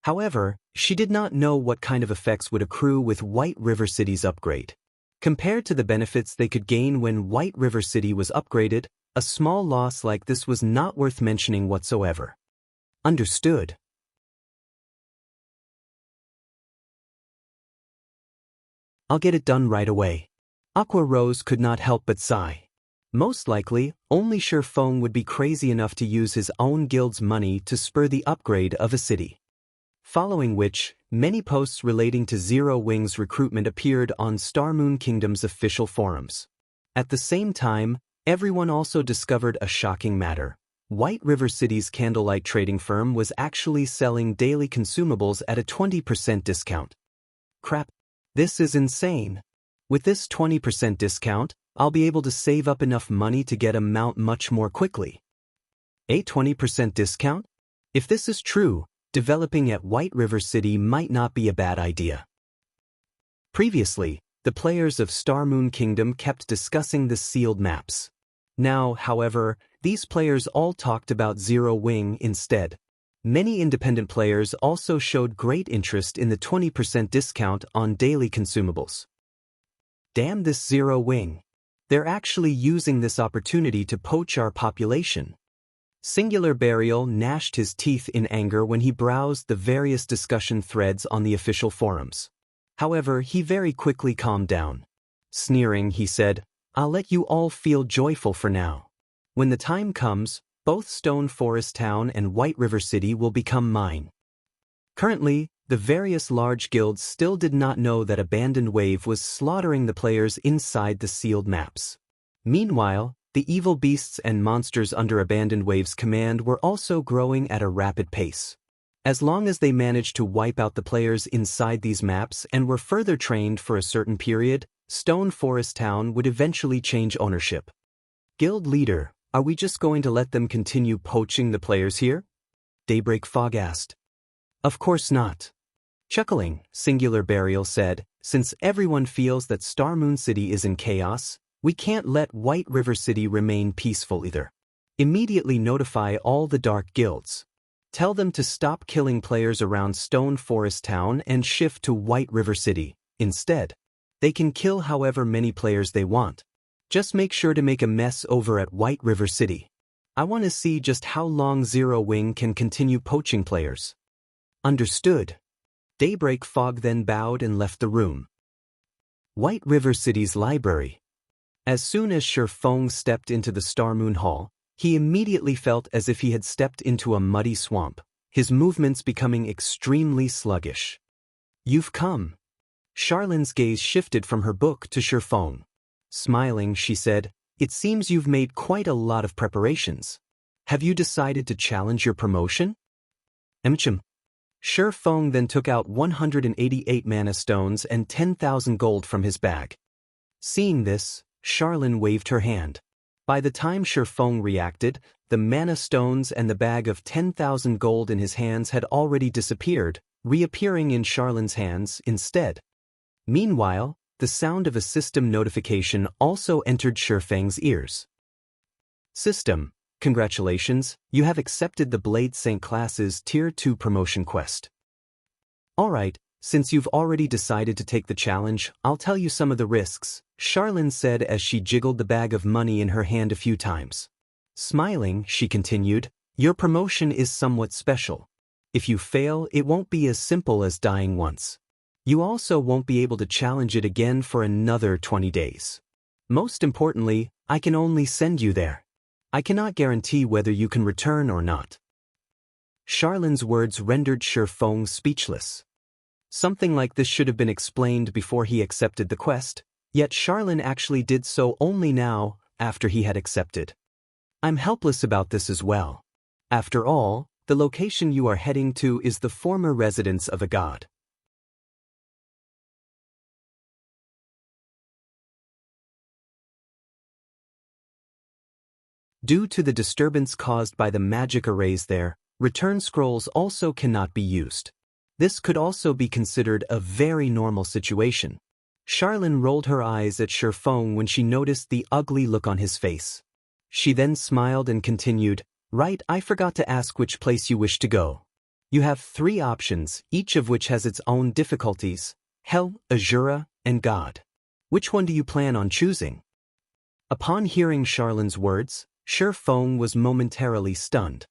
However, she did not know what kind of effects would accrue with White River City's upgrade. Compared to the benefits they could gain when White River City was upgraded, a small loss like this was not worth mentioning whatsoever. Understood. I'll get it done right away. Aqua Rose could not help but sigh. Most likely, only Shifeng would be crazy enough to use his own guild's money to spur the upgrade of a city. Following which, many posts relating to Zero Wing's recruitment appeared on Star Moon Kingdom's official forums. At the same time, everyone also discovered a shocking matter. White River City's candlelight trading firm was actually selling daily consumables at a 20% discount. Crap. This is insane. With this 20% discount, I'll be able to save up enough money to get a mount much more quickly. A 20% discount? If this is true, developing at White River City might not be a bad idea. Previously, the players of Star Moon Kingdom kept discussing the sealed maps. Now, however, these players all talked about Zero Wing instead. Many independent players also showed great interest in the 20% discount on daily consumables. Damn this Zero Wing. They're actually using this opportunity to poach our population. Singular Burial gnashed his teeth in anger when he browsed the various discussion threads on the official forums. However, he very quickly calmed down. Sneering, he said, "I'll let you all feel joyful for now. When the time comes, both Stone Forest Town and White River City will become mine." Currently, the various large guilds still did not know that Abandoned Wave was slaughtering the players inside the sealed maps. Meanwhile, the evil beasts and monsters under Abandoned Wave's command were also growing at a rapid pace. As long as they managed to wipe out the players inside these maps and were further trained for a certain period, Stone Forest Town would eventually change ownership. Guild leader, are we just going to let them continue poaching the players here? Daybreak Fog asked. Of course not. Chuckling, Singular Burial said, since everyone feels that Star Moon City is in chaos, we can't let White River City remain peaceful either. Immediately notify all the dark guilds. Tell them to stop killing players around Stone Forest Town and shift to White River City. Instead, they can kill however many players they want. Just make sure to make a mess over at White River City. I want to see just how long Zero Wing can continue poaching players. Understood. Daybreak Fog then bowed and left the room. White River City's library. As soon as Shifeng stepped into the Star Moon Hall, he immediately felt as if he had stepped into a muddy swamp, his movements becoming extremely sluggish. You've come. Charlene's gaze shifted from her book to Shifeng. Smiling, she said, "It seems you've made quite a lot of preparations. Have you decided to challenge your promotion?" Shifeng then took out 188 mana stones and 10,000 gold from his bag. Seeing this, Charlene waved her hand. By the time Shifeng reacted, the mana stones and the bag of 10,000 gold in his hands had already disappeared, reappearing in Charlene's hands instead. Meanwhile, the sound of a system notification also entered Shifeng's ears. System, congratulations, you have accepted the Blade Saint class's Tier 2 promotion quest. Alright, since you've already decided to take the challenge, I'll tell you some of the risks, Charlene said as she jiggled the bag of money in her hand a few times. Smiling, she continued, your promotion is somewhat special. If you fail, it won't be as simple as dying once. You also won't be able to challenge it again for another 20 days. Most importantly, I can only send you there. I cannot guarantee whether you can return or not. Charlene's words rendered Shifeng speechless. Something like this should have been explained before he accepted the quest, yet Charlene actually did so only now, after he had accepted. I'm helpless about this as well. After all, the location you are heading to is the former residence of a god. Due to the disturbance caused by the magic arrays there, return scrolls also cannot be used. This could also be considered a very normal situation. Charlene rolled her eyes at Shifeng when she noticed the ugly look on his face. She then smiled and continued, "Right, I forgot to ask which place you wish to go. You have 3 options, each of which has its own difficulties: Hell, Azura, and God. Which one do you plan on choosing?" Upon hearing Charlene's words, Shifeng was momentarily stunned.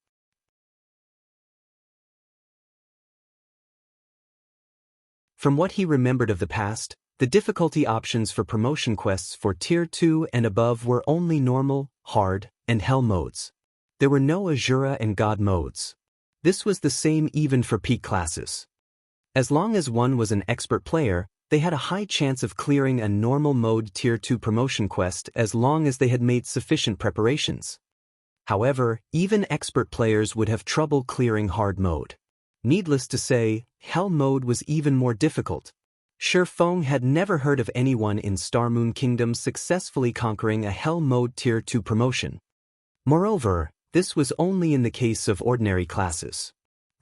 From what he remembered of the past, the difficulty options for promotion quests for Tier 2 and above were only normal, hard, and hell modes. There were no Azura and God modes. This was the same even for peak classes. As long as one was an expert player, they had a high chance of clearing a normal mode Tier 2 promotion quest as long as they had made sufficient preparations. However, even expert players would have trouble clearing hard mode. Needless to say, hell mode was even more difficult. Shifeng had never heard of anyone in Starmoon Kingdom successfully conquering a hell mode Tier 2 promotion. Moreover, this was only in the case of ordinary classes.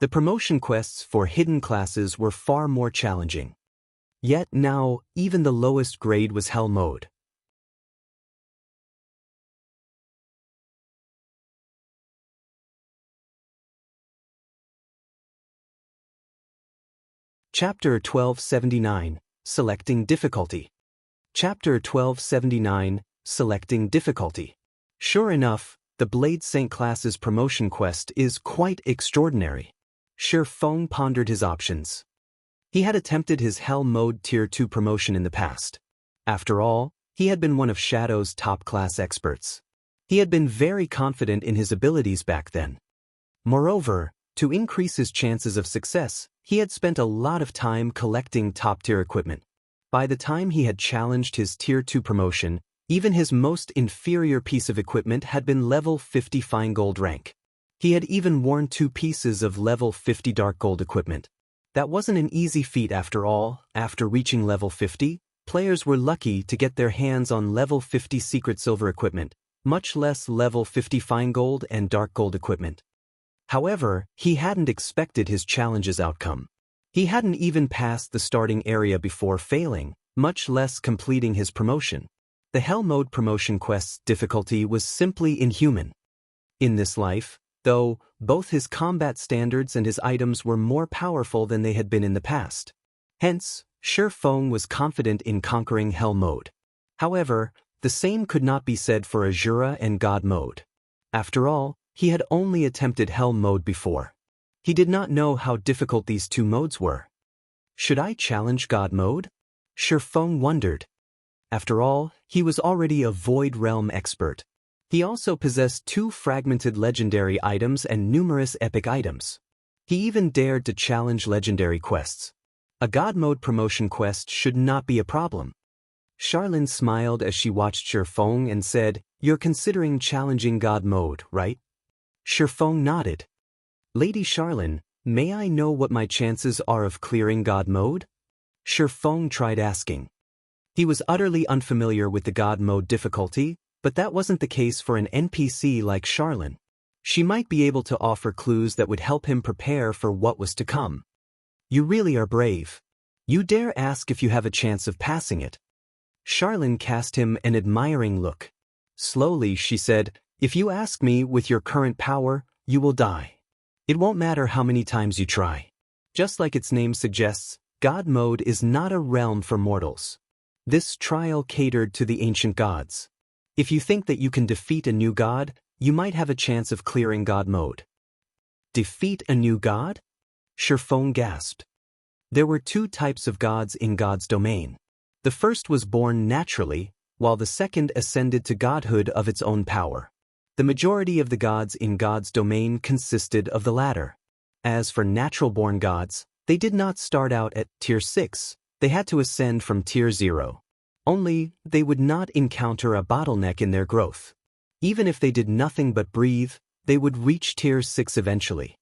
The promotion quests for hidden classes were far more challenging. Yet now, even the lowest grade was hell mode. Chapter 1279, Selecting Difficulty. Chapter 1279, Selecting Difficulty. Sure enough, the Blade Saint class's promotion quest is quite extraordinary. Shifeng pondered his options. He had attempted his Hell Mode Tier 2 promotion in the past. After all, he had been one of Shadow's top-class experts. He had been very confident in his abilities back then. Moreover, to increase his chances of success, he had spent a lot of time collecting top-tier equipment. By the time he had challenged his Tier 2 promotion, even his most inferior piece of equipment had been level 50 fine gold rank. He had even worn 2 pieces of level 50 dark gold equipment. That wasn't an easy feat after all. After reaching level 50, players were lucky to get their hands on level 50 secret silver equipment, much less level 50 fine gold and dark gold equipment. However, he hadn't expected his challenge's outcome. He hadn't even passed the starting area before failing, much less completing his promotion. The Hell Mode promotion quest's difficulty was simply inhuman. In this life, though, both his combat standards and his items were more powerful than they had been in the past. Hence, Shifeng was confident in conquering Hell Mode. However, the same could not be said for Azura and God Mode. After all, he had only attempted Hell Mode before. He did not know how difficult these 2 modes were. Should I challenge God Mode? Shifeng wondered. After all, he was already a Void Realm expert. He also possessed 2 fragmented legendary items and numerous epic items. He even dared to challenge legendary quests. A God Mode promotion quest should not be a problem. Charlene smiled as she watched Shifeng and said, "You're considering challenging God Mode, right?" Shifeng nodded. "Lady Charlene, may I know what my chances are of clearing God Mode?" Shifeng tried asking. He was utterly unfamiliar with the God Mode difficulty, but that wasn't the case for an NPC like Charlene. She might be able to offer clues that would help him prepare for what was to come. "You really are brave. You dare ask if you have a chance of passing it." Charlene cast him an admiring look. Slowly she said, "If you ask me with your current power, you will die. It won't matter how many times you try. Just like its name suggests, God Mode is not a realm for mortals. This trial catered to the ancient gods. If you think that you can defeat a new god, you might have a chance of clearing God Mode." Defeat a new god? Shifeng gasped. There were 2 types of gods in God's domain. The first was born naturally, while the second ascended to godhood of its own power. The majority of the gods in God's domain consisted of the latter. As for natural-born gods, they did not start out at Tier 6, they had to ascend from Tier 0. Only, they would not encounter a bottleneck in their growth. Even if they did nothing but breathe, they would reach Tier 6 eventually.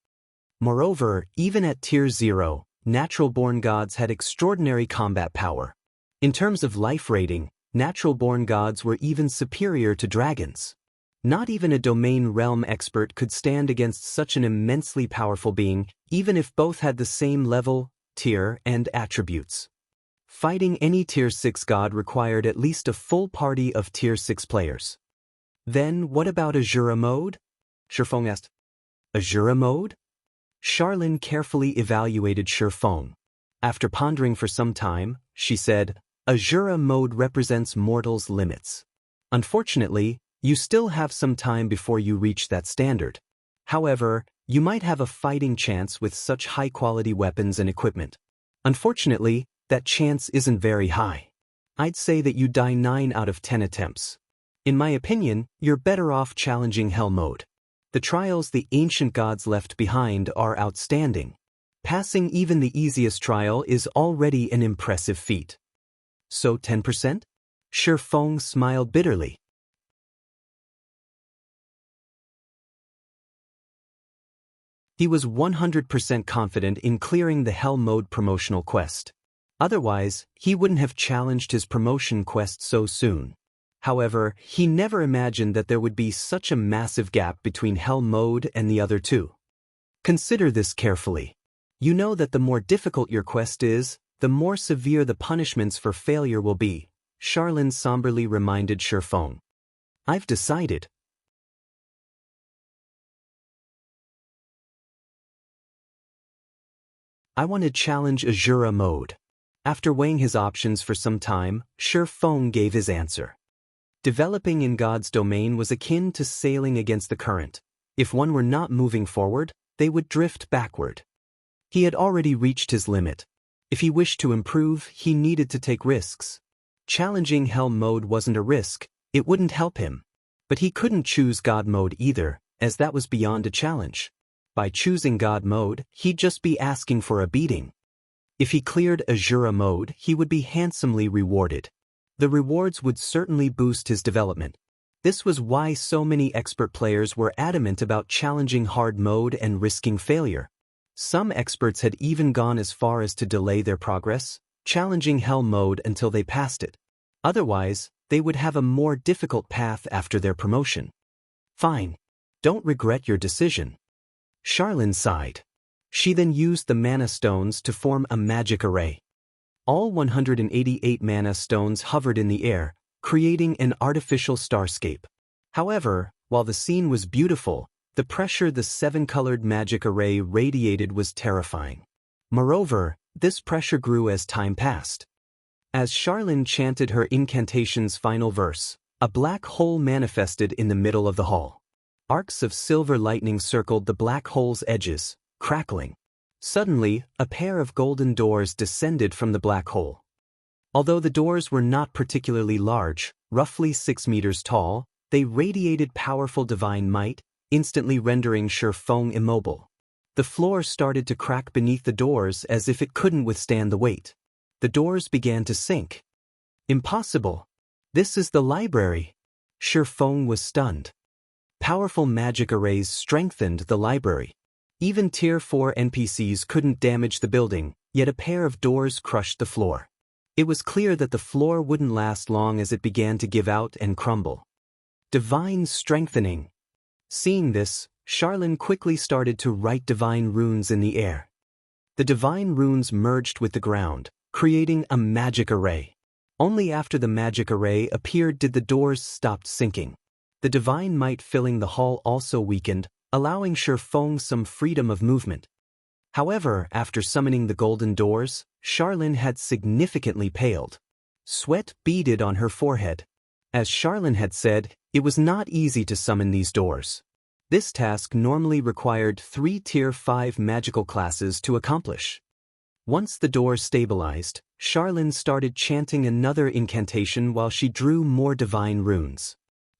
Moreover, even at Tier 0, natural-born gods had extraordinary combat power. In terms of life rating, natural-born gods were even superior to dragons. Not even a domain realm expert could stand against such an immensely powerful being, even if both had the same level, tier, and attributes. Fighting any Tier 6 god required at least a full party of Tier 6 players. Then what about Azura mode? Shifeng asked. Azura mode? Charlene carefully evaluated Shifeng. After pondering for some time, she said, Azura mode represents mortals' limits. Unfortunately, you still have some time before you reach that standard. However, you might have a fighting chance with such high-quality weapons and equipment. Unfortunately, that chance isn't very high. I'd say that you die 9 out of 10 attempts. In my opinion, you're better off challenging Hell mode. The trials the ancient gods left behind are outstanding. Passing even the easiest trial is already an impressive feat. So 10%? Shifeng smiled bitterly. He was 100% confident in clearing the Hell mode promotional quest. Otherwise, he wouldn't have challenged his promotion quest so soon. However, he never imagined that there would be such a massive gap between Hell mode and the other two. Consider this carefully. You know that the more difficult your quest is, the more severe the punishments for failure will be, Charlene somberly reminded Shifeng. I've decided. I want to challenge Azura mode. After weighing his options for some time, Shifeng gave his answer. Developing in God's domain was akin to sailing against the current. If one were not moving forward, they would drift backward. He had already reached his limit. If he wished to improve, he needed to take risks. Challenging Hell mode wasn't a risk, it wouldn't help him. But he couldn't choose God mode either, as that was beyond a challenge. By choosing God mode, he'd just be asking for a beating. If he cleared Azura mode, he would be handsomely rewarded. The rewards would certainly boost his development. This was why so many expert players were adamant about challenging hard mode and risking failure. Some experts had even gone as far as to delay their progress, challenging Hell mode until they passed it. Otherwise, they would have a more difficult path after their promotion. Fine. Don't regret your decision. Charlene sighed. She then used the mana stones to form a magic array. All 188 mana stones hovered in the air, creating an artificial starscape. However, while the scene was beautiful, the pressure the 7-colored magic array radiated was terrifying. Moreover, this pressure grew as time passed. As Charlene chanted her incantation's final verse, a black hole manifested in the middle of the hall. Arcs of silver lightning circled the black hole's edges, crackling. Suddenly, a pair of golden doors descended from the black hole. Although the doors were not particularly large, roughly 6 meters tall, they radiated powerful divine might, instantly rendering Shifeng immobile. The floor started to crack beneath the doors as if it couldn't withstand the weight. The doors began to sink. Impossible! This is the library! Shifeng was stunned. Powerful magic arrays strengthened the library. Even Tier 4 NPCs couldn't damage the building, yet a pair of doors crushed the floor. It was clear that the floor wouldn't last long as it began to give out and crumble. Divine strengthening. Seeing this, Charlene quickly started to write divine runes in the air. The divine runes merged with the ground, creating a magic array. Only after the magic array appeared did the doors stop sinking. The divine might filling the hall also weakened, allowing Shifeng some freedom of movement. However, after summoning the golden doors, Charlene had significantly paled. Sweat beaded on her forehead. As Charlene had said, it was not easy to summon these doors. This task normally required 3 Tier 5 magical classes to accomplish. Once the door stabilized, Charlene started chanting another incantation while she drew more divine runes.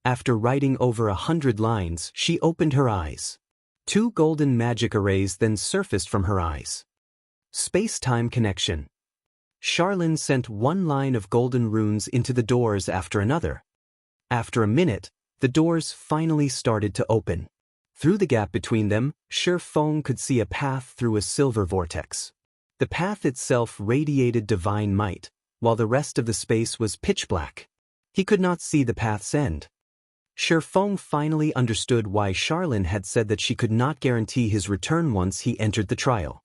After writing over 100 lines, she opened her eyes. 2 golden magic arrays then surfaced from her eyes. Space-time connection. Charlene sent 1 line of golden runes into the doors after another. After a minute, The doors finally started to open. Through the gap between them, Feng could see a path through a silver vortex. The path itself radiated divine might, while the rest of the space was pitch black. He could not see the path's end. Feng finally understood why Charlene had said that she could not guarantee his return once he entered the trial.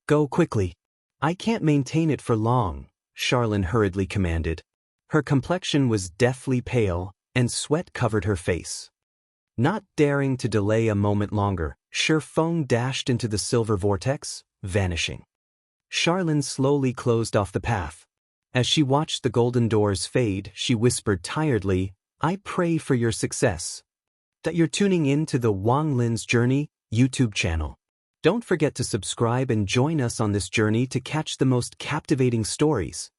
Go quickly. I can't maintain it for long, Charlene hurriedly commanded. Her complexion was deathly pale, and sweat covered her face. Not daring to delay a moment longer, Feng dashed into the silver vortex, vanishing. Charlene slowly closed off the path. As she watched the golden doors fade, she whispered tiredly, I pray for your success. That you're tuning in to the Wang Lin's Journey YouTube channel. Don't forget to subscribe and join us on this journey to catch the most captivating stories.